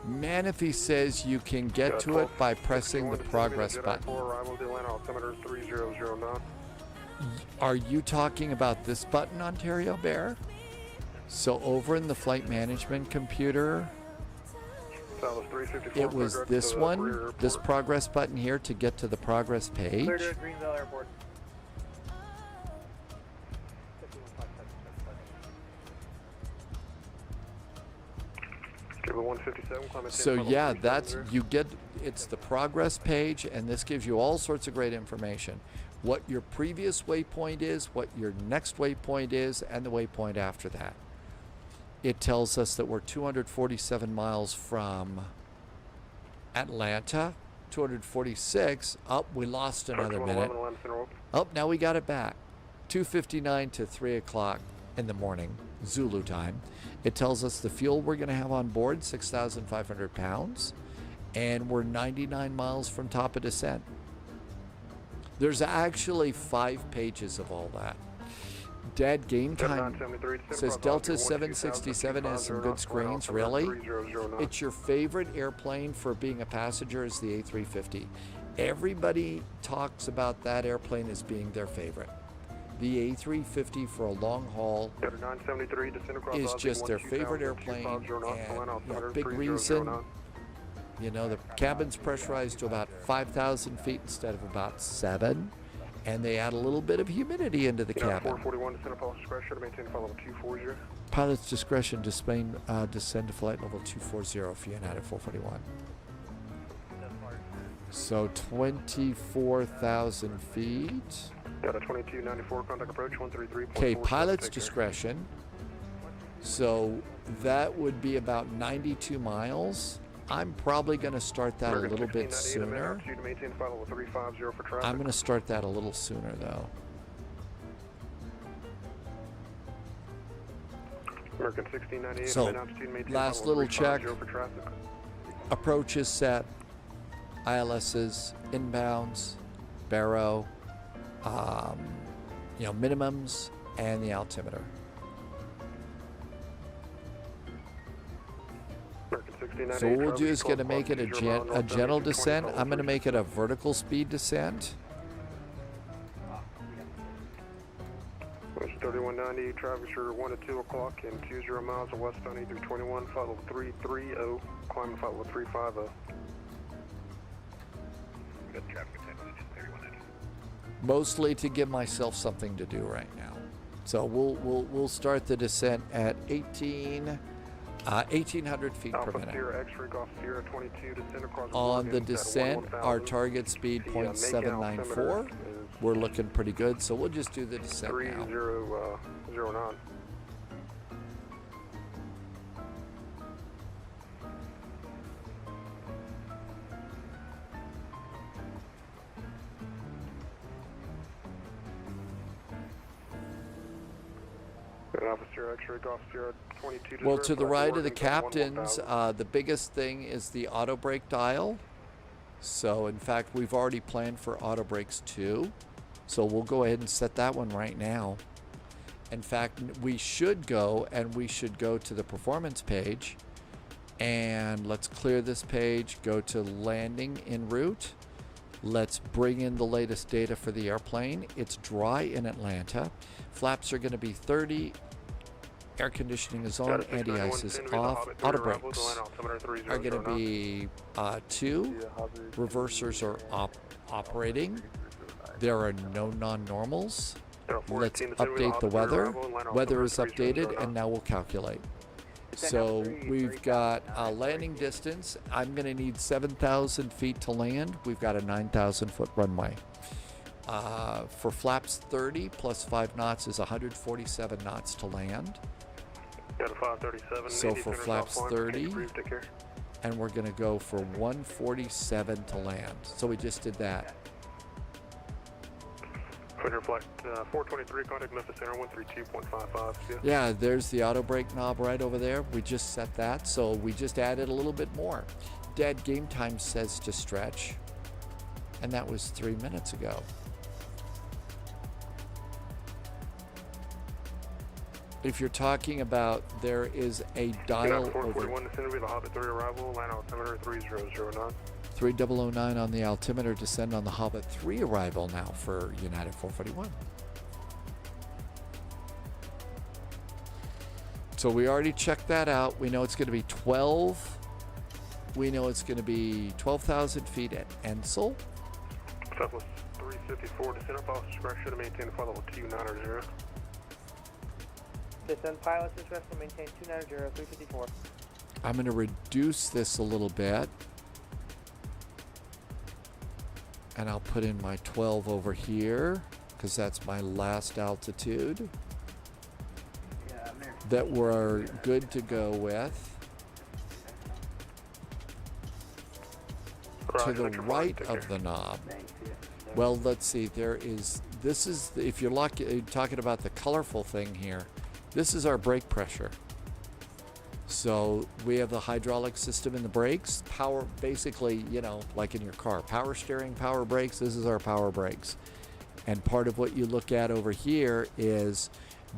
Manify says you can get to it by pressing the progress button. Are you talking about this button, Ontario Bear? So over in the flight management computer, it was this one, this progress button here to get to the progress page. Clear to Greenville Airport. So yeah, that's, you get, it's the progress page, and this gives you all sorts of great information. What your previous waypoint is, what your next waypoint is, and the waypoint after that. It tells us that we're 247 miles from Atlanta, 246. Oh, we lost another minute. Oh, now we got it back. 2:59 to 3 o'clock in the morning, Zulu time. It tells us the fuel we're going to have on board, 6,500 pounds, and we're 99 miles from top of descent. There's actually 5 pages of all that. Dad, game time says Delta 767 has some good screens. Really? It's your favorite airplane for being a passenger is the A350. Everybody talks about that airplane as being their favorite. The A350 for a long haul is just their favorite airplane, and the big reason, you know, the cabin's pressurized to about 5,000 feet instead of about 7. And they add a little bit of humidity into the cabin. 441 descend to pilot's discretion to maintain flight level 240. Pilot's discretion to descend to flight level 240 for United 441. So 24,000 feet. Got a 2294 contact approach 133. Okay, pilot's discretion. So that would be about 92 miles. I'm probably going to start that a little bit sooner. I'm going to start that a little sooner, though. So, last little check. Approach is set. ILS's, inbounds, baro, you know, minimums, and the altimeter. So what we'll do is going to make it a gentle descent. I'm going to make it a vertical speed descent. 3190, traffic short 1 to 2 o'clock and 20 miles of west on E321, flight level 330, climbing flight level 350. Mostly to give myself something to do right now. So we'll start the descent at 1,800 feet per minute. On the descent, our target speed 0.794. We're looking pretty good, so we'll just do the descent now. 3009. Well, to the right of the captains, the biggest thing is the auto brake dial. So, in fact, we've already planned for auto brakes 2. So we'll go ahead and set that one right now. In fact, we should go to the performance page. And let's clear this page, go to landing en route. Let's bring in the latest data for the airplane. It's dry in Atlanta. Flaps are going to be 30. Air conditioning is on. Anti-ice is off. Auto brakes are going to be 2. Reversers are operating. There are no non-normals. Let's update the weather. Weather is updated, and now we'll calculate. So we've got a landing distance. I'm going to need 7,000 feet to land. We've got a 9,000 foot runway. For flaps 30 plus 5 knots is 147 knots to land. So for flaps 30, and we're going to go for 147 to land. So we just did that. Flight 423, contact Memphis Center 132.55. Yeah, there's the auto brake knob right over there. We just set that, so we just added a little bit more. Dead game time says to stretch, and that was 3 minutes ago. If you're talking about, there is a dial over 441, descend with a Hobbit 3 arrival, land altimeter 3009. 3009 on the altimeter, descend on the Hobbit 3 arrival now for United 441. So we already checked that out. We know it's going to be 12. We know it's going to be 12,000 feet at Ensel. Southwest 354, descend up officer correction to maintain flight level 290. Descend pilot discretion to maintain 290, 354. I'm going to reduce this a little bit. And I'll put in my 12 over here, because that's my last altitude that we're good to go with. To the right of the knob. Well, let's see. This is, if you're talking about the colorful thing here, this is our brake pressure. So we have the hydraulic system in the brakes, power, basically, you know, like in your car, power steering, power brakes. This is our power brakes. And part of what you look at over here is,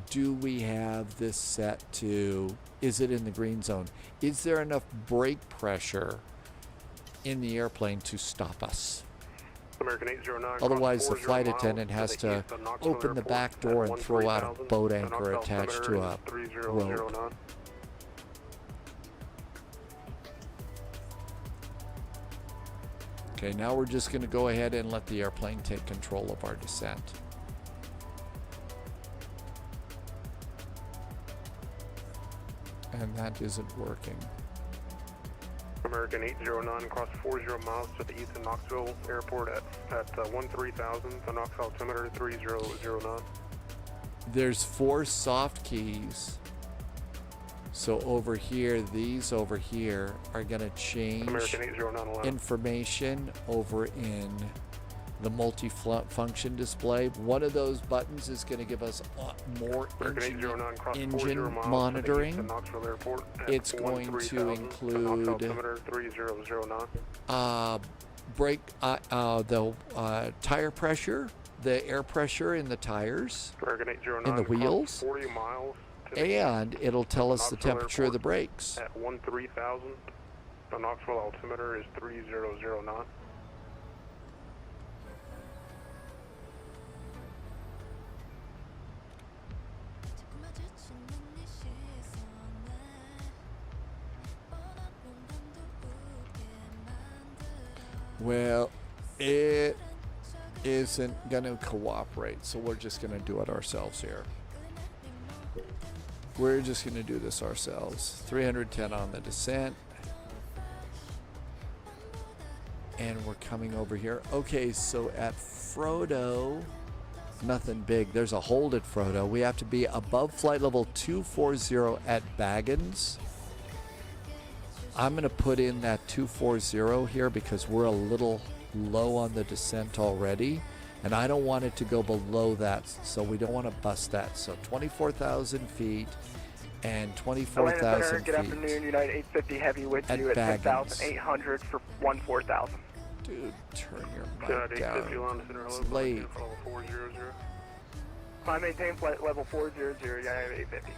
do we have this set to, is it in the green zone? Is there enough brake pressure in the airplane to stop us? American 809, otherwise, the flight attendant has to open the back door and throw out a boat anchor attached to a rope. Okay, now we're just going to go ahead and let the airplane take control of our descent. And that isn't working. American 809, cross 40 miles to the east of Knoxville Airport at 13,000, the Knox altimeter 3009. There's 4 soft keys. So over here, these over here are going to change information over in the multi-function display. One of those buttons is going to give us more engine monitoring. It's going to include brake, the tire pressure, the air pressure in the tires, in the wheels, and it'll tell us the temperature of the brakes. At 13,000, the Knoxville altimeter is 3009. Well, it isn't going to cooperate, so we're just going to do it ourselves here. We're just going to do this ourselves. 310 on the descent. And we're coming over here. Okay, so at Frodo, nothing big. There's a hold at Frodo. We have to be above flight level 240 at Baggins. I'm going to put in that 240 here because we're a little low on the descent already. And I don't want it to go below that, so we don't want to bust that. So 24,000 feet and 24,000 feet. Good afternoon, United 850 Heavy with you at 10,800 for 14,000. Dude, turn your mic down. It's late. I maintain flight level 400, United 850.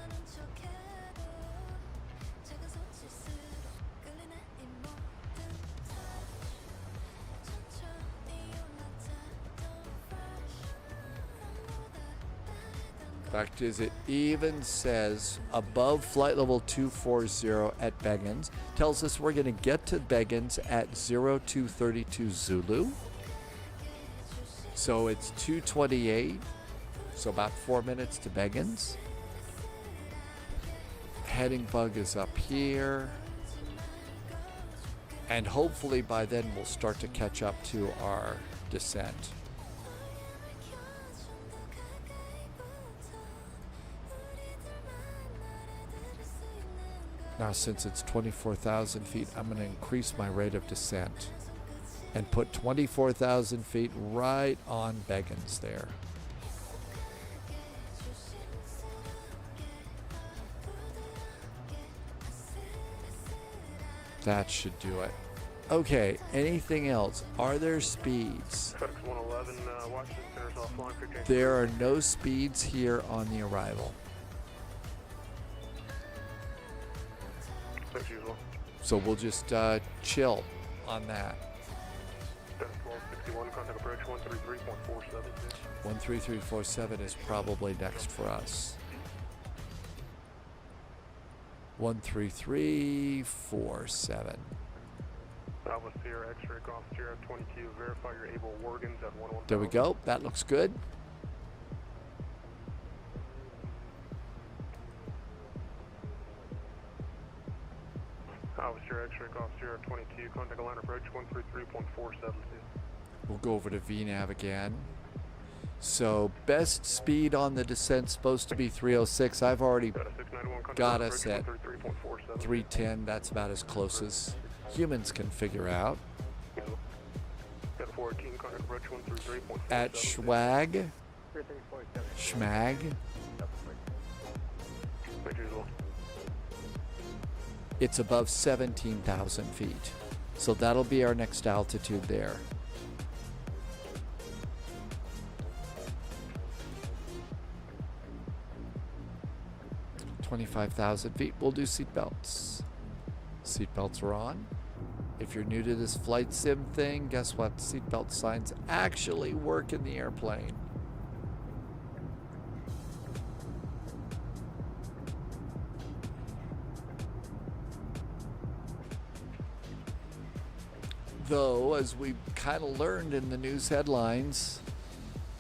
Fact is, it even says above flight level 240 at Beggins. Tells us we're going to get to Beggins at 0232 Zulu. So it's 2:28. So about 4 minutes to Beggins. Heading bug is up here. And hopefully by then we'll start to catch up to our descent. Now, since it's 24,000 feet, I'm going to increase my rate of descent and put 24,000 feet right on Beggins there. That should do it. Okay, anything else? Are there speeds? There are no speeds here on the arrival. So we'll just chill on that. 1261, contact approach 133.47. 13347 is probably next for us. 13347. Alpha Sierra X-ray Golf Sierra 22. Verify your able organs at 110. There we go. That looks good. Alpha Sierra X-ray Golf Sierra 22. Contact line approach 133.472. We'll go over to VNAV again. So best speed on the descent supposed to be 306. I've already got us at 310. That's about as close as humans can figure out. At Schmag. It's above 17,000 feet. So that'll be our next altitude there. 25,000 feet. We'll do seatbelts. Seatbelts are on. If you're new to this flight sim thing, guess what? Seatbelt signs actually work in the airplane. Though, as we kind of learned in the news headlines,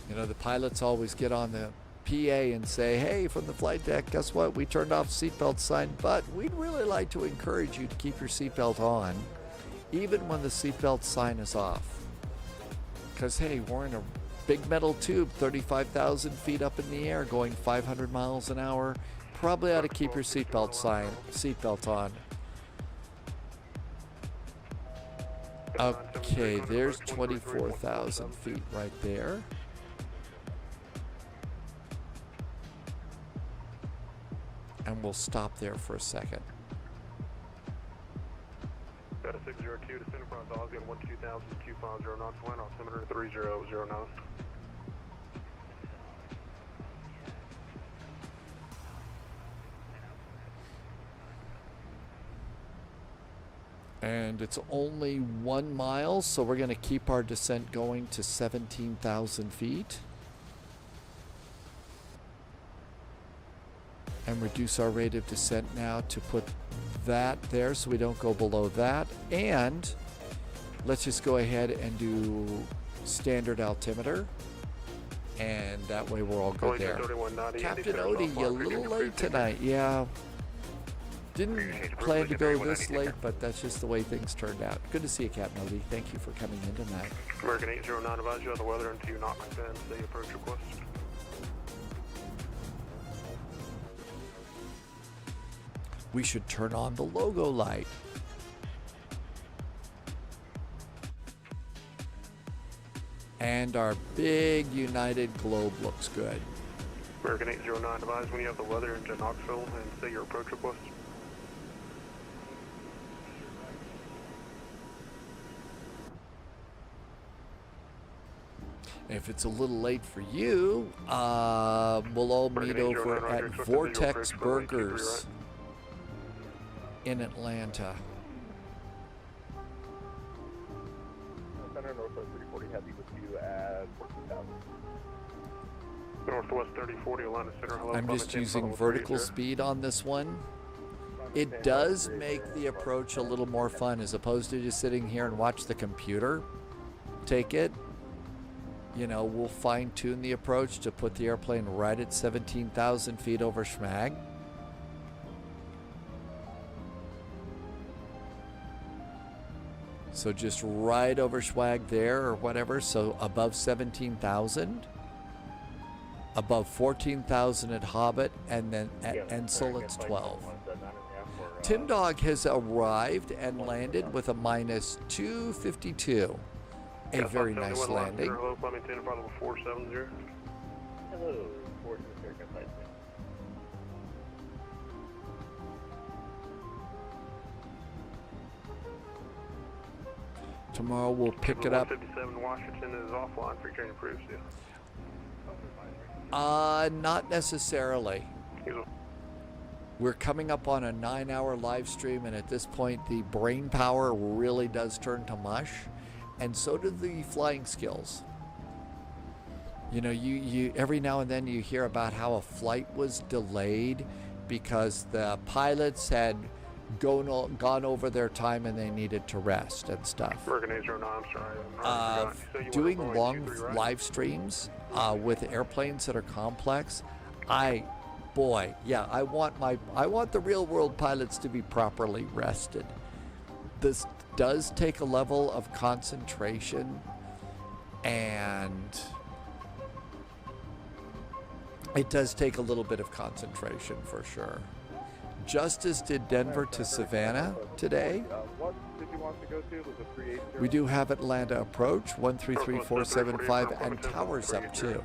you know, the pilots always get on the PA and say, hey, from the flight deck, guess what? We turned off seatbelt sign, but we'd really like to encourage you to keep your seatbelt on, even when the seatbelt sign is off. Because, hey, we're in a big metal tube, 35,000 feet up in the air, going 500 miles an hour. Probably ought to keep your seatbelt on. Okay, there's 24,000 feet right there. And we'll stop there for a second. Got a 602 to center across Osgood 12050 knots, line altimeter 3009. And it's only 1 mile, so we're going to keep our descent going to 17,000 feet. And reduce our rate of descent now to put that there so we don't go below that. And let's just go ahead and do standard altimeter. And that way we're all good there. Captain Odie, you're a little late tonight. Yeah. Didn't plan to go this late, but that's just the way things turned out. Good to see you, Captain Odie. Thank you for coming in tonight. American 809 advise you of the weather into knock and say approach request. We should turn on the logo light. And our big United globe looks good. American 809, advise when you have the weather into Knoxville and say your approach request. If it's a little late for you, we'll all meet over at Vortex Burgers in Atlanta. Center Northwest 340 Heavy with you at 14,000. Northwest 3040, Atlanta Center. Hello, I'm just using vertical speed on this one. It does make the approach a little more fun as opposed to just sitting here and watch the computer take it. You know, we'll fine tune the approach to put the airplane right at 17,000 feet over schmag. So just right over schwag there or whatever. So above 17,000. Above 14,000 at Hobbit, and then at Ensel it's 12. Tim Dog has arrived and landed with a minus 252. A very nice landing. Hello, flight maintainer, level 470. Hello, 470. Tomorrow we'll pick it up. 157 Washington is offline for training proofs, yeah. Not necessarily. We're coming up on a 9-hour live stream, and at this point the brain power really does turn to mush, and so do the flying skills. You know, you every now and then you hear about how a flight was delayed because the pilots had gone over their time and they needed to rest and stuff. Doing long live streams with airplanes that are complex, I want the real world pilots to be properly rested. This does take a level of concentration, and it does take a little bit of concentration for sure. Justice did Denver to Savannah today. What did you want to go to? Was it 380? We do have Atlanta approach, 133475, and towers up too.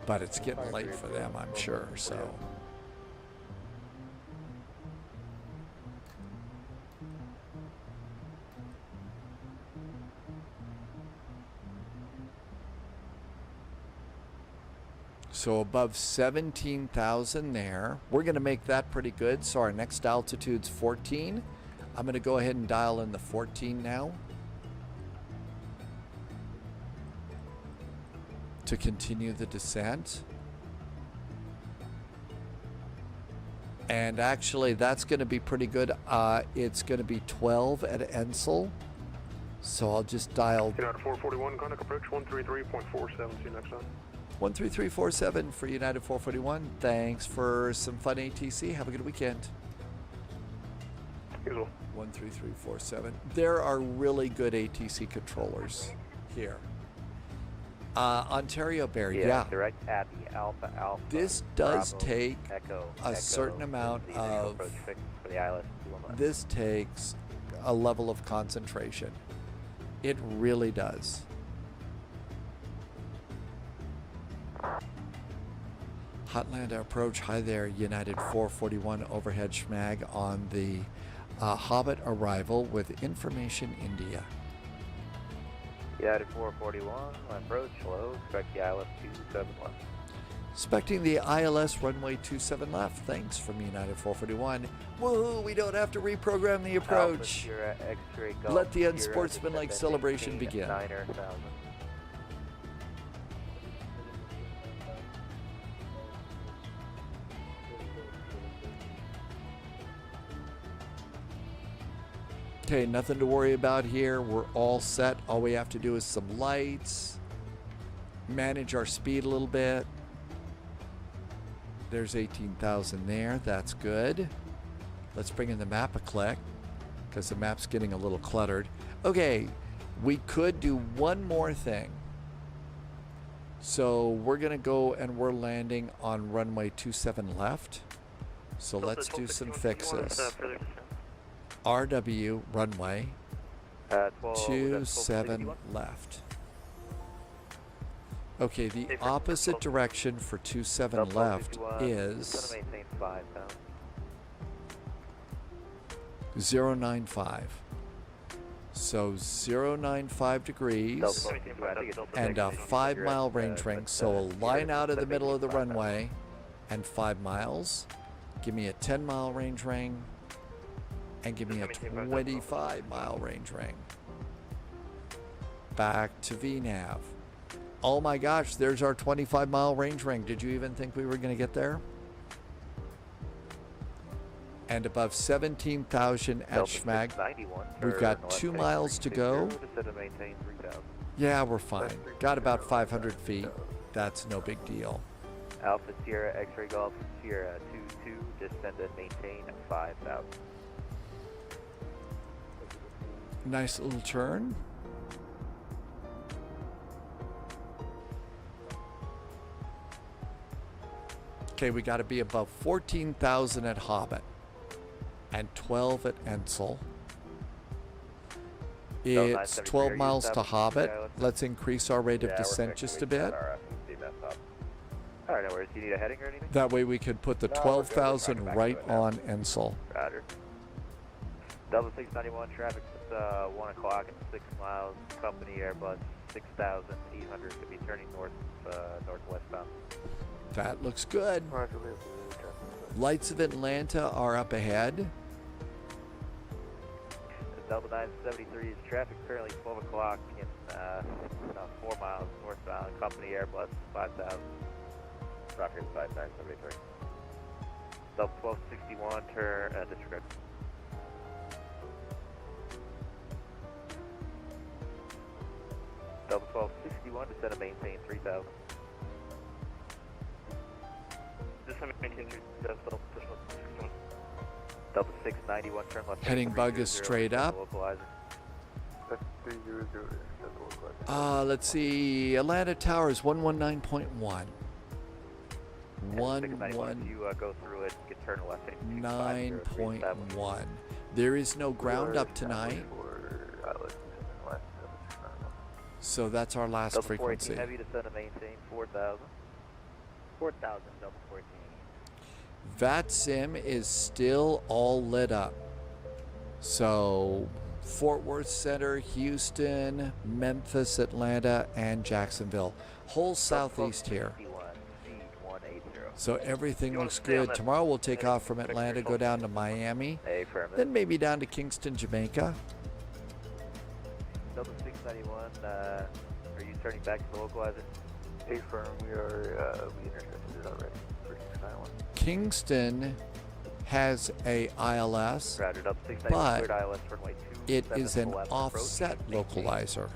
But it's getting late for them, I'm sure, so. So above 17,000 there. We're going to make that pretty good. So our next altitude's 14. I'm going to go ahead and dial in the 14 now to continue the descent. And actually that's going to be pretty good. It's going to be 12 at Ensel. So I'll just dial. United 441, contact approach 133.47. See you next time. 13347 for United 441. Thanks for some fun ATC. Have a good weekend. 13347. There are really good ATC controllers here. Ontario Bear, yeah. Direct Abby, Alpha, Alpha. This does Bravo, take Echo, a certain amount of. For the ILS this takes a level of concentration. It really does. Hotlanda approach. Hi there, United 441 overhead schmag on the Hobbit arrival with information India. United 441, approach, hello, expect the ILS 27 left. Expecting the ILS runway 27 left. Thanks from United 441. Woohoo, we don't have to reprogram the approach. Let the unsportsmanlike celebration begin. Okay, nothing to worry about here. We're all set. All we have to do is some lights, manage our speed a little bit. There's 18,000 there. That's good. Let's bring in the map a click because the map's getting a little cluttered. Okay, we could do one more thing. So we're going to go and we're landing on runway 27 left. So let's do some fixes. RW runway 27 left. Okay, the opposite direction for 27 left is 095. So 095 degrees and a 5-mile range ring. So a line out of the middle of the runway and 5 miles. Give me a 10-mile range ring and give me a 25-mile range ring. Back to VNAV. Oh my gosh, there's our 25-mile range ring. Did you even think we were going to get there? And above 17,000 at Schmag. We've got 2 miles to go. Yeah, we're fine. Got about 500 feet. That's no big deal. Alpha Sierra X-Ray Golf Sierra 22, descend and maintain 5,000. Nice little turn. Okay, we got to be above 14,000 at Hobbit and 12 at Ensel. It's 12 miles to Hobbit. Let's increase our rate of descent just a bit. All right, no worries. Do you need a heading or anything? That way we could put the 12,000 right on Ensel. Roger. Double 691 traffic at 1 o'clock and 6 miles. Company Airbus 6,800 could be turning northwestbound. That looks good. Lights of Atlanta are up ahead. Delta 973 is traffic currently 12 o'clock in 4 miles northbound. Company Airbus 5,000. Traffic 5973. Delta 1261, turn disregard. Delta 1261, descend and maintain 3,000. Descend and maintain 3,000. Delta 691, turn left. Heading bug is straight up. Let's see. Atlanta Towers 119.1. 9.1. There is no ground up tonight. So that's our last frequency. Heavy descend and maintain 4,000. 4,000, double 14. VATSIM is still all lit up. So Fort Worth Center, Houston, Memphis, Atlanta, and Jacksonville. Whole southeast here. So everything looks good. Tomorrow we'll take off from Atlanta, go down to Miami, then maybe down to Kingston, Jamaica. Delta 691, are you turning back to the localizer? Affirm, we intercepted it already. Kingston has a ILS, but it is an offset localizer.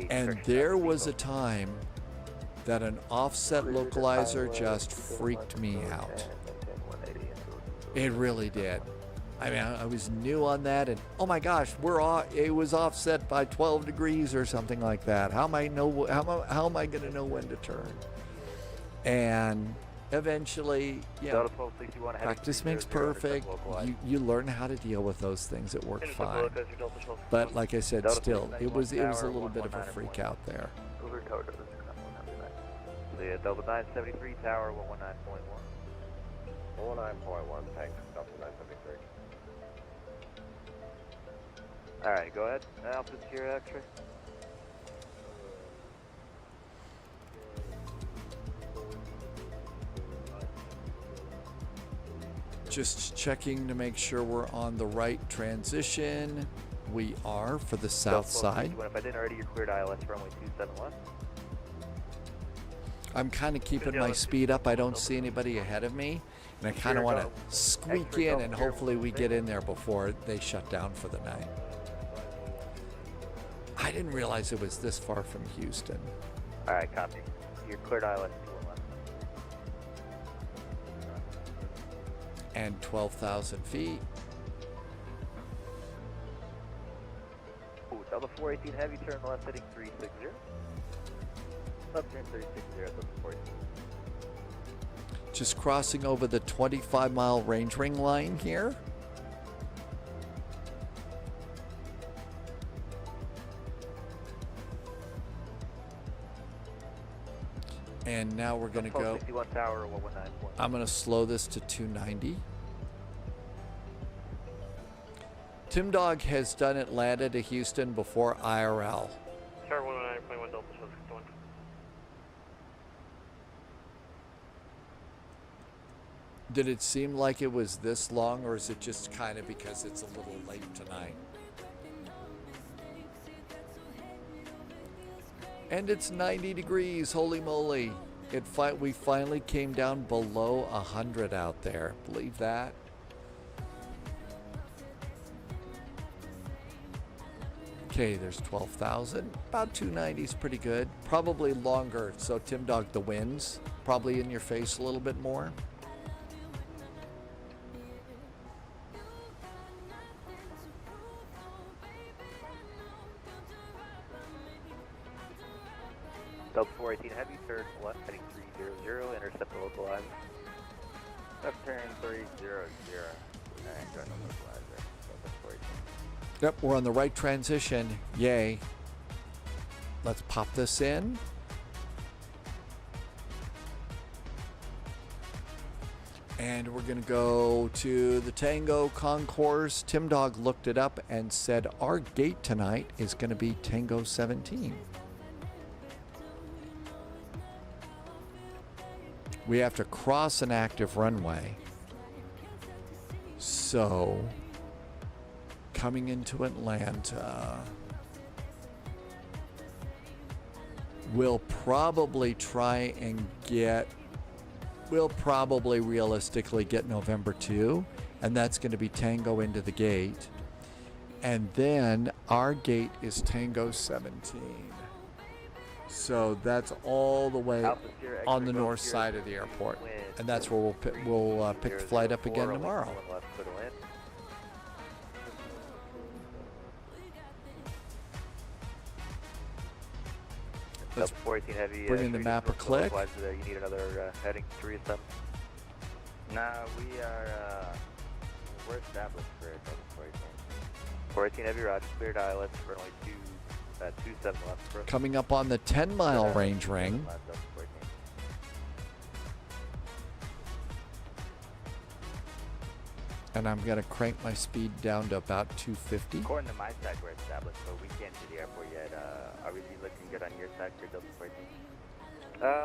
And there was a time that an offset localizer just freaked me out. It really did. I mean, I was new on that, and oh my gosh, it was offset by 12 degrees or something like that. How am I going to know when to turn? And eventually, practice makes perfect. You learn how to deal with those things. It worked fine. But like I said, still, it was a little bit of a freak out there. The Delta 973 tower 119.1. 119.1, thanks. Delta 973. All right, go ahead. Alpha Sierra X-ray. Just checking to make sure we're on the right transition. We are for the south side. If I didn't already, you're cleared ILS runway 271. I'm kind of keeping my speed up. I don't see anybody ahead of me, and I kind of want to squeak in, and hopefully we get in there before they shut down for the night. I didn't realize it was this far from Houston. All right, copy. You're cleared ILS 211. And 12,000 feet. Ooh, Delta 418 heavy, turn left heading 360. Left turn 360, Delta 418. Just crossing over the 25-mile range ring line here. And now we're going to go. 61 tower, 119. I'm going to slow this to 290. Tim Dog has done Atlanta to Houston before IRL. Tower 119.1 Delta shows 61. Did it seem like it was this long, or is it just kind of because it's a little late tonight? And it's 90 degrees, holy moly. We finally came down below 100 out there. Believe that? Okay, there's 12,000. About 290 is pretty good. Probably longer, so Tim Dog, the winds probably in your face a little bit more. Delta 418 heavy, turn left heading 300, intercept the localizer. Left turn 300. Alright, going to localizer. Delta 418. Yep, we're on the right transition. Yay. Let's pop this in. And we're going to go to the Tango Concourse. Tim Dog looked it up and said our gate tonight is going to be Tango 17. We have to cross an active runway. So, coming into Atlanta, we'll probably try and we'll probably realistically get November 2, and that's going to be Tango into the gate. And then our gate is Tango 17. So that's all the way on the north side of the airport, and that's where we'll pick the flight up again tomorrow. Let's bring in the map a click. You need another heading 37. Nah, we're established for Delta 418. 418 heavy, roger, cleared ILS for only 27 left. Coming up on the 10-mile range ring. And I'm going to crank my speed down to about 250. According to my side, we're established, but we can't see the airport yet. Are we looking good on your side for Delta 14?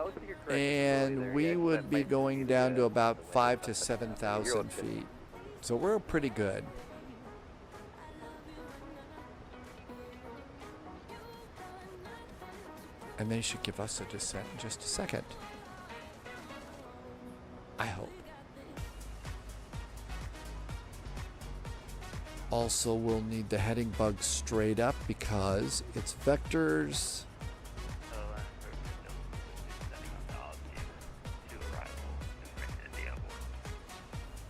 Looks like you're correct. And we would be going down to about 5,000 to 7,000 feet. So we're pretty good. And they should give us a descent in just a second. I hope. Also, we'll need the heading bug straight up because it's vectors.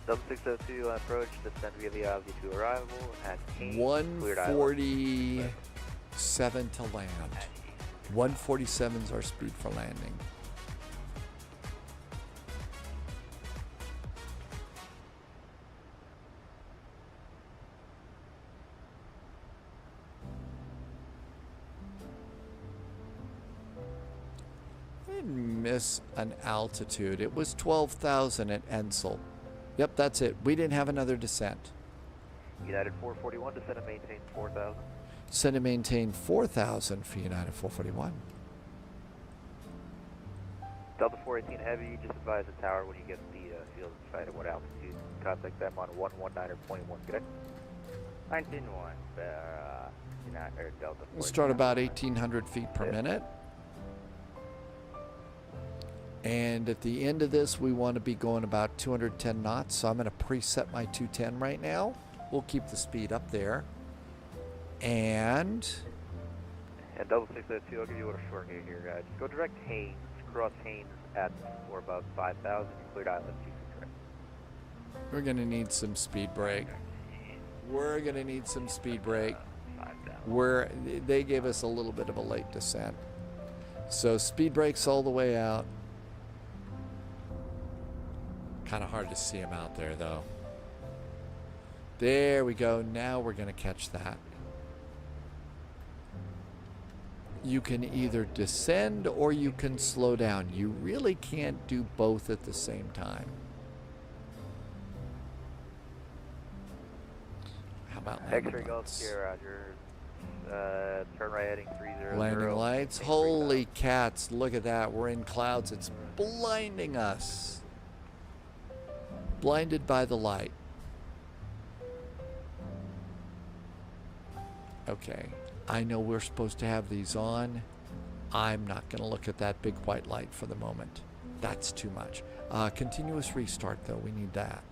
Delta 602 approach, descend via the altitude to arrival at 147 to land. 147 is our speed for landing. I didn't miss an altitude. It was 12,000 at Ensel. Yep, that's it. We didn't have another descent. United 441, descend and maintain 4,000. Descend and maintain 4,000 for United 441. Delta 418 heavy, just advise the tower when you get the field of sight at what altitude. Contact them on 119.1. Good day. 19.1. Delta 418. We'll start about 1,800 feet per minute. And at the end of this, we want to be going about 210 knots. So I'm going to preset my 210 right now. We'll keep the speed up there. And Delta 602, I'll give you a little short here, guys. Just go direct Haynes, cross Haynes at or above 5,000, cleared island 263. we're going to need some speed brake. We're going to need some speed brake. They gave us a little bit of a late descent. So speed brakes all the way out. Kind of hard to see them out there, though. There we go. Now we're going to catch that. You can either descend or you can slow down. You really can't do both at the same time. How about X-ray Golf Sierra, Roger. Turn right heading 300. landing lights? Holy cats, look at that. We're in clouds. It's blinding us. Blinded by the light. Okay, I know we're supposed to have these on. I'm not going to look at that big white light for the moment. That's too much. Continuous restart, though. We need that.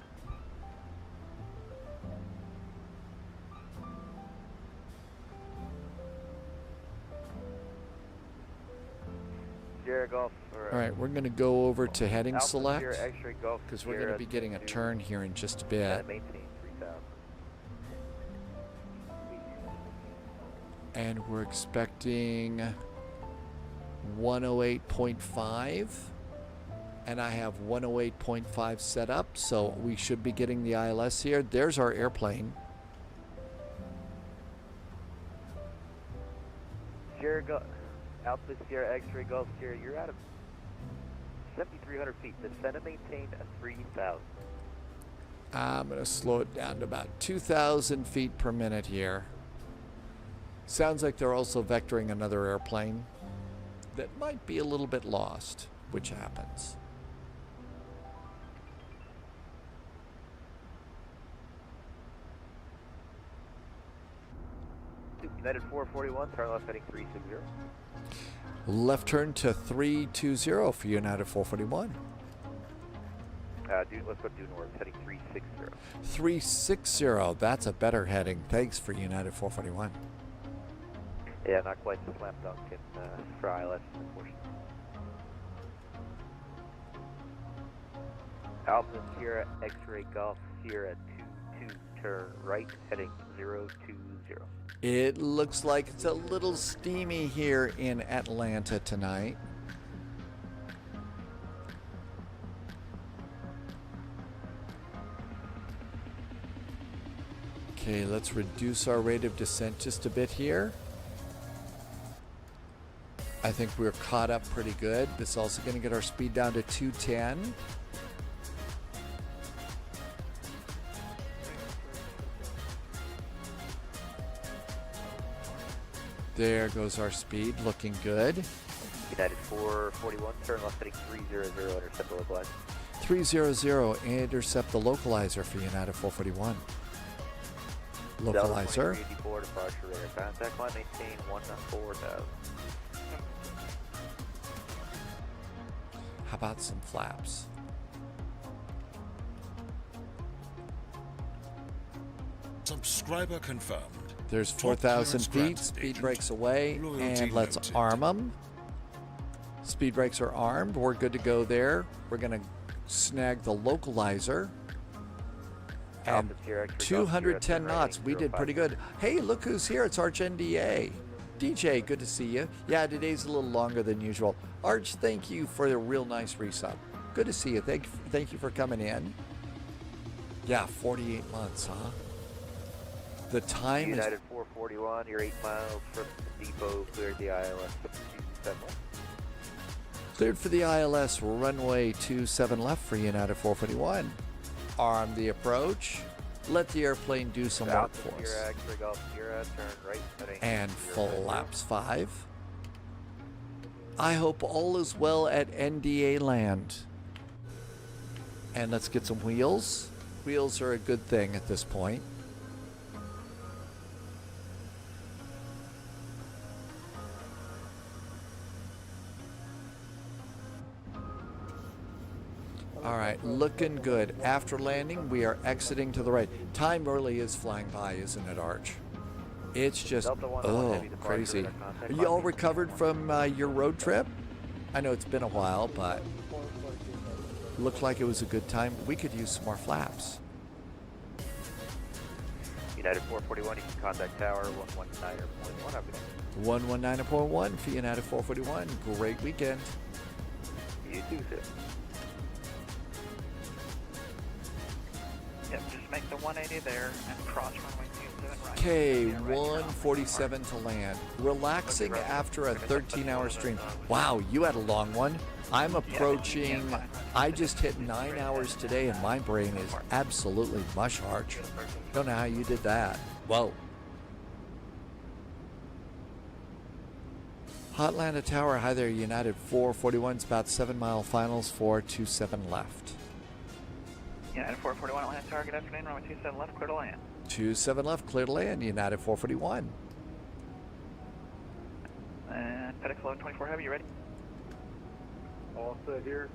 Sierra Golf. All right, we're going to go over to heading Alpha select Sierra X-ray Golf because we're going to be getting a turn here in just a bit. Maintain 3000. And we're expecting 108.5. And I have 108.5 set up, so we should be getting the ILS here. There's our airplane. Sierra Golf, Alpha Sierra X-ray Golf Sierra, you're out of 7,300 feet. Descend and maintain at 3,000. I'm going to slow it down to about 2,000 feet per minute here. Sounds like they're also vectoring another airplane that might be a little bit lost, which happens. United 441, turn left heading 360. Left turn to 320 for United 441. Let's go due north, heading 360. 360, that's a better heading. Thanks for United 441. Yeah, not quite the slam dunk for ILS, unfortunately. Alpha Sierra X-ray Golf Sierra 22, turn right heading 020. It looks like it's a little steamy here in Atlanta tonight. Okay, let's reduce our rate of descent just a bit here. I think we're caught up pretty good. This is also going to get our speed down to 210. There goes our speed, looking good. United 441, turn left heading 300, intercept the localizer. 300, intercept the localizer for United 441. Localizer. Departure radar contact line, maintain 14,000. How about some flaps? Subscriber confirmed. There's 4,000 feet. Speed brakes away, and let's arm them. Speed brakes are armed. We're good to go there. We're going to snag the localizer. And 210 knots. We did pretty good. Hey, look who's here. It's Arch NDA. DJ, good to see you. Yeah, today's a little longer than usual. Arch, thank you for the real nice resub. Good to see you. Thank you for coming in. Yeah, 48 months, huh? The time United 441, you're 8 miles from the depot, cleared the ILS 27 left. Cleared for the ILS, runway 27 left for United 441. Arm the approach. Let the airplane do some work for us. And flaps 5. I hope all is well at NDA land. And let's get some wheels. Wheels are a good thing at this point. All right, looking good. After landing, we are exiting to the right. Time really is flying by, isn't it, Arch? It's just, crazy. Are you all recovered from your road trip? I know it's been a while, but looked like it was a good time. We could use some more flaps. United 441, you can contact tower 119.1. 119.1 for United 441. Great weekend. You too, sir. Yep, just make the 180 there and cross runway 27 right. Okay, Yeah, right, 147 to land. Relaxing after a 13-hour stream. Wow, you had a long one. I'm approaching, I just hit 9 hours today and my brain is absolutely mush arch. Don't know how you did that. Whoa. Hotlanta Tower, hi there, United 441. It's about 7 mile finals, 427 left. United 441 Atlanta Tower, good afternoon, runway 27 left, clear to land. 27 left, clear to land, United 441. And FedEx Load 24 Heavy, you ready? All set here.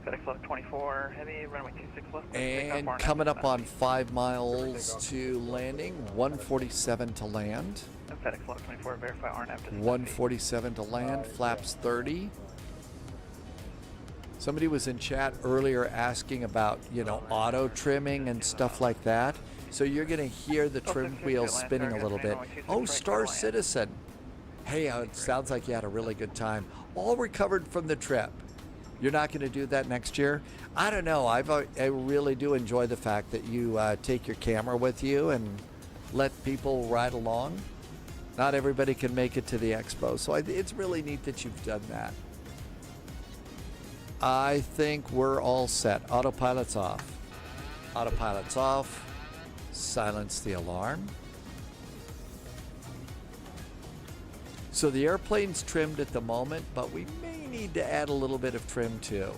FedEx Load 24 Heavy, runway 26 left. And coming up on 5 miles to landing, 147 to land. And FedEx Load 24, verify RNAV to 147 to land, flaps 30. Somebody was in chat earlier asking about, you know, auto trimming and stuff like that. So you're going to hear the trim wheels spinning a little bit. Oh, Star Citizen. Hey, it sounds like you had a really good time. All recovered from the trip. You're not going to do that next year? I don't know. I really do enjoy the fact that you take your camera with you and let people ride along. Not everybody can make it to the expo, so it's really neat that you've done that. I think we're all set. Autopilot's off. Autopilot's off. Silence the alarm. So the airplane's trimmed at the moment, but we may need to add a little bit of trim too.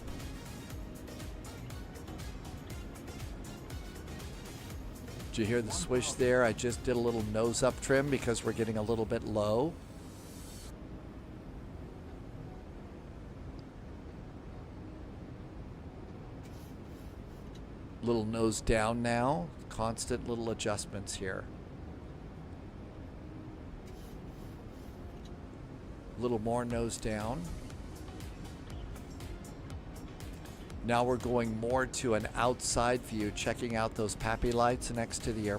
Did you hear the swish there? I just did a little nose up trim because we're getting a little bit low. Little nose down now. Constant little adjustments here. A little more nose down. Now we're going more to an outside view, checking out those PAPI lights next to the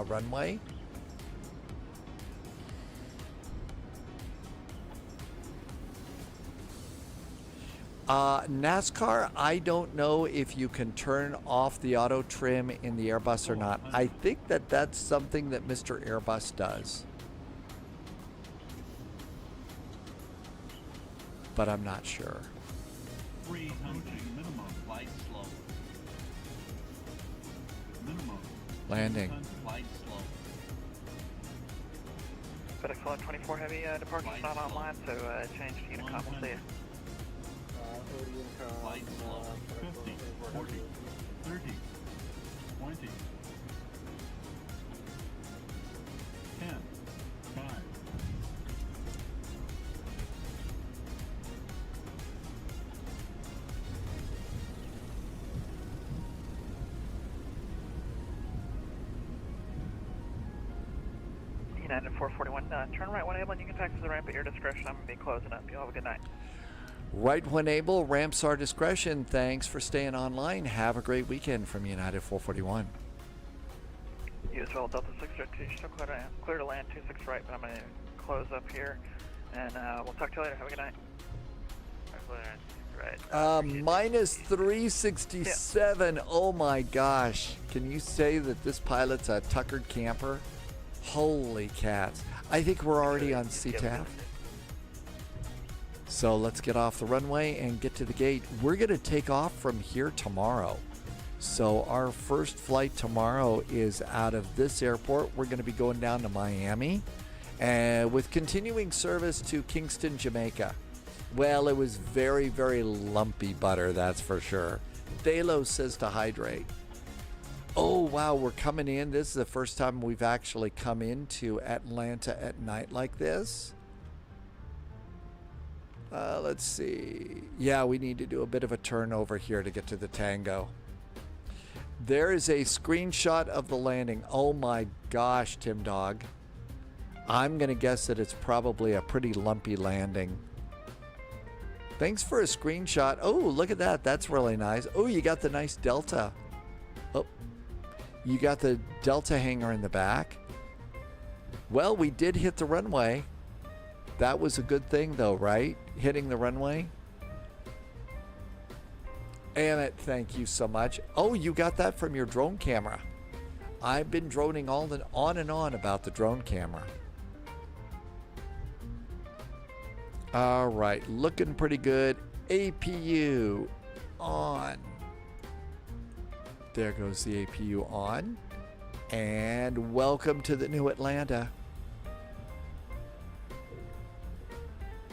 runway. NASCAR, I don't know if you can turn off the auto trim in the Airbus or not. I think that that's something that Mr. Airbus does. But I'm not sure. 300 minimum, flight slow. Minimum. Landing. Flight slow. FedEx Load 24 Heavy, departure's not online, so change to Unicom, we'll see you. Flight slow. 50, 40, 30, 20, 10, 5. United 441, turn right when able and you can taxi the ramp at your discretion. I'm going to be closing up. You have a good night. Right when able, ramps our discretion. Thanks for staying online. Have a great weekend from United 441. You as well, Delta 602, still clear to land 26 right, but I'm going to close up here, and we'll talk to you later. Have a good night. Right. Minus 367. Yeah. Oh my gosh. Can you say that this pilot's a tuckered camper? Holy cats. I think we're already on CTAF. So let's get off the runway and get to the gate. We're going to take off from here tomorrow. So our first flight tomorrow is out of this airport. We're going to be going down to Miami with continuing service to Kingston, Jamaica. Well, it was very, very lumpy butter, that's for sure. Thalo says to hydrate. Oh, wow, we're coming in. This is the first time we've actually come into Atlanta at night like this. Let's see. Yeah, we need to do a bit of a turnover here to get to the Tango. There is a screenshot of the landing. Oh my gosh, Tim Dog. I'm going to guess that it's probably a pretty lumpy landing. Thanks for a screenshot. Oh, look at that. That's really nice. Oh, you got the nice Delta. Oh, you got the Delta hangar in the back. Well, we did hit the runway. That was a good thing though, right? Hitting the runway. Amit, thank you so much. Oh, you got that from your drone camera. I've been droning on and on about the drone camera. All right, looking pretty good. APU on. There goes the APU on. And welcome to the new Atlanta.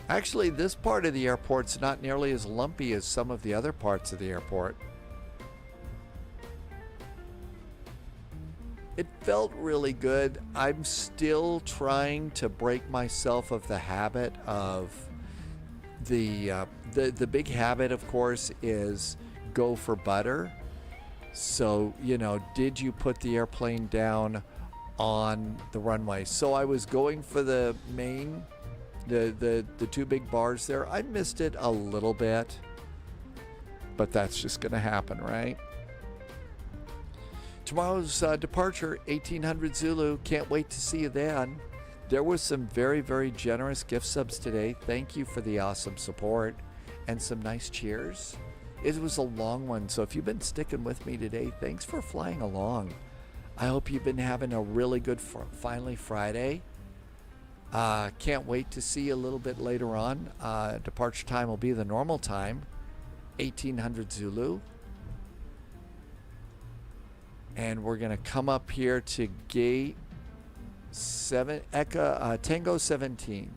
Actually, this part of the airport's not nearly as lumpy as some of the other parts of the airport. It felt really good. I'm still trying to break myself of the habit of the big habit, of course, is go for butter. So, you know, did you put the airplane down on the runway? So I was going for the main, the two big bars there. I missed it a little bit, but that's just going to happen, right? Tomorrow's departure, 1800 Zulu. Can't wait to see you then. There was some very, very generous gift subs today. Thank you for the awesome support and some nice cheers. It was a long one, so if you've been sticking with me today, thanks for flying along. I hope you've been having a really good finally Friday. Can't wait to see you a little bit later on. Departure time will be the normal time, 1800 Zulu. And we're going to come up here to gate 7, Tango 17.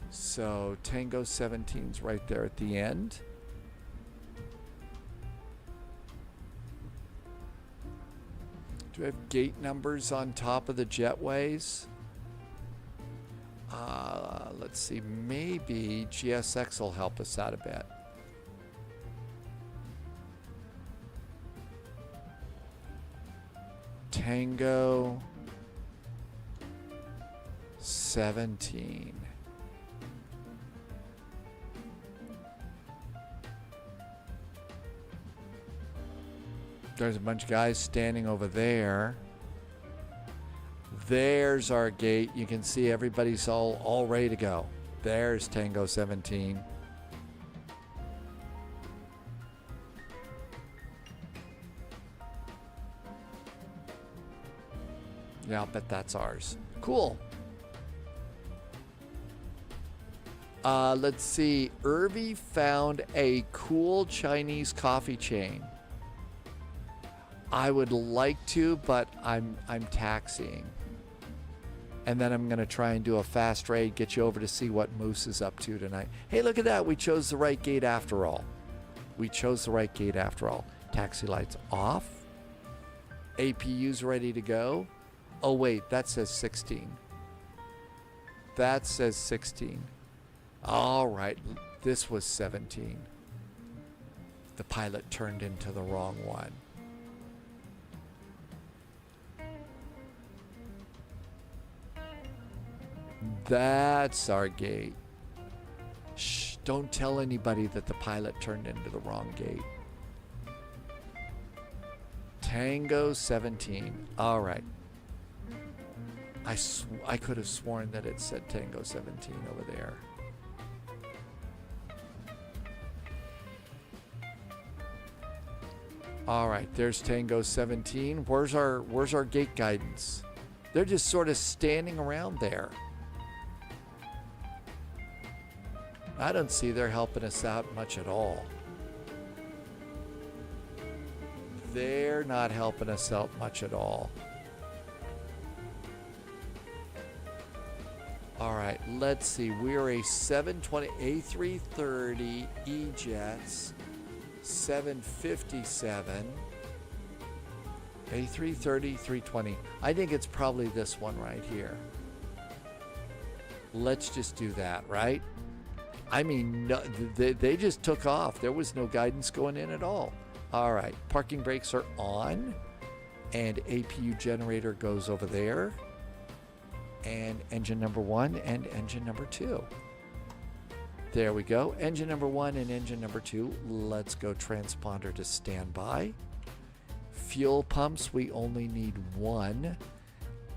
So Tango 17's right there at the end. Do we have gate numbers on top of the jetways? Let's see, maybe GSX will help us out a bit. Tango 17. There's a bunch of guys standing over there. There's our gate. You can see everybody's all ready to go. There's Tango 17. Yeah, I'll bet that's ours. Cool. Let's see. Irby found a cool Chinese coffee chain. I would like to, but I'm taxiing. And then I'm going to try and do a fast raid, get you over to see what Moose is up to tonight. Hey, look at that. We chose the right gate after all. We chose the right gate after all. Taxi lights off. APU's ready to go. Oh, wait, that says 16. That says 16. All right, this was 17. The pilot turned into the wrong one. That's our gate. Shh, don't tell anybody that the pilot turned into the wrong gate. Tango 17. All right. I could have sworn that it said Tango 17 over there. All right, there's Tango 17. Where's our gate guidance? They're just sort of standing around there. I don't see they're helping us out much at all. They're not helping us out much at all. All right, let's see. We're a 720 A330 E-Jets 757 A330 320. I think it's probably this one right here. Let's just do that, right? I mean, no, they just took off. There was no guidance going in at all. All right, parking brakes are on, and APU generator goes over there, and engine number 1 and engine number 2. There we go. Engine number 1 and engine number 2. Let's go transponder to standby. Fuel pumps, we only need 1.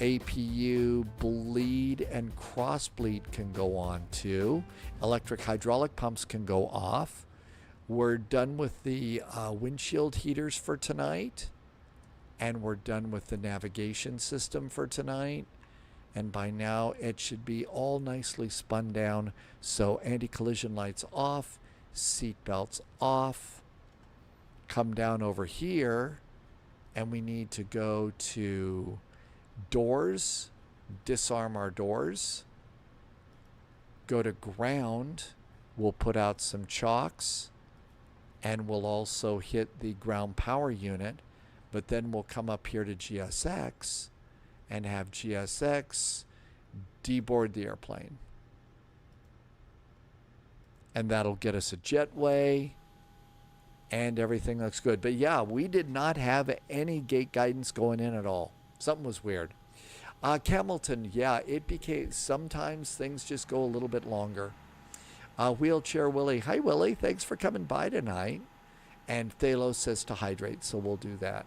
APU bleed and cross bleed can go on too. Electric hydraulic pumps can go off. We're done with the windshield heaters for tonight, and we're done with the navigation system for tonight. And by now, it should be all nicely spun down. So anti-collision lights off, seat belts off. Come down over here, and we need to go to doors, disarm our doors. Go to ground. We'll put out some chocks, and we'll also hit the ground power unit. But then we'll come up here to GSX and have GSX deboard the airplane. And that'll get us a jetway, and everything looks good. But yeah, we did not have any gate guidance going in at all. Something was weird. Camelton, yeah, it became, sometimes things just go a little bit longer. Wheelchair Willie, hi Willie, thanks for coming by tonight. And Thalos says to hydrate, so we'll do that.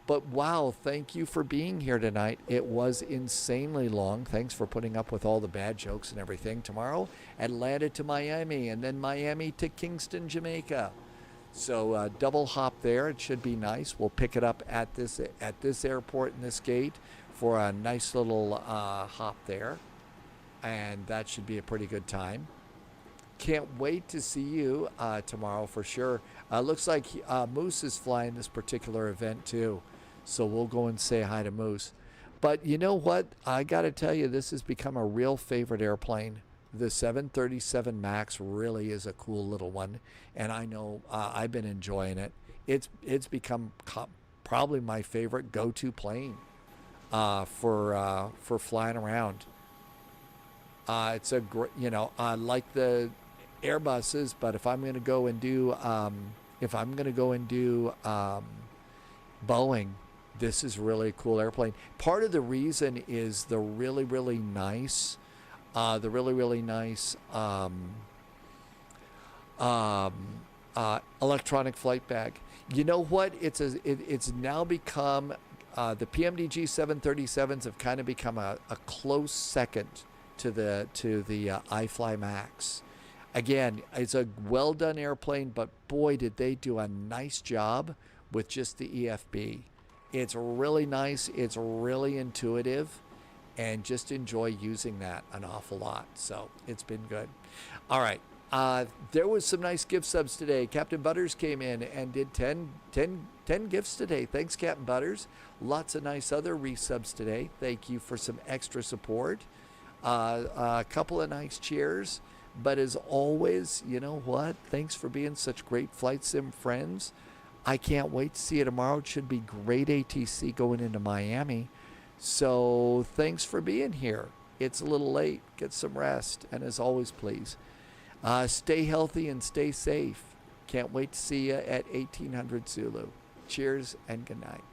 But wow, thank you for being here tonight. It was insanely long. Thanks for putting up with all the bad jokes and everything. Tomorrow, Atlanta to Miami, and then Miami to Kingston, Jamaica. So double hop there. It should be nice. We'll pick it up at this airport and this gate for a nice little hop there, and that should be a pretty good time. Can't wait to see you tomorrow for sure. Looks like Moose is flying this particular event too. So we'll go and say hi to Moose. But you know what? I got to tell you, this has become a real favorite airplane. The 737 MAX really is a cool little one. And I know I've been enjoying it. It's become probably my favorite go-to plane for flying around. It's a great, you know, I like the Airbuses, but if I'm going to go and do Boeing, this is really a cool airplane. Part of the reason is the really nice electronic flight bag. You know what? It's now become the PMDG 737s have kind of become a close second to the iFly Max. Again, it's a well done airplane, but boy, did they do a nice job with just the EFB. It's really nice. It's really intuitive, and just enjoy using that an awful lot. So it's been good. All right. There was some nice gift subs today. Captain Butters came in and did 10 gifts today. Thanks, Captain Butters. Lots of nice other resubs today. Thank you for some extra support. A couple of nice cheers. But as always, you know what? Thanks for being such great Flight Sim friends. I can't wait to see you tomorrow. It should be great ATC going into Miami. So thanks for being here. It's a little late. Get some rest. And as always, please, stay healthy and stay safe. Can't wait to see you at 1800 Zulu. Cheers and good night.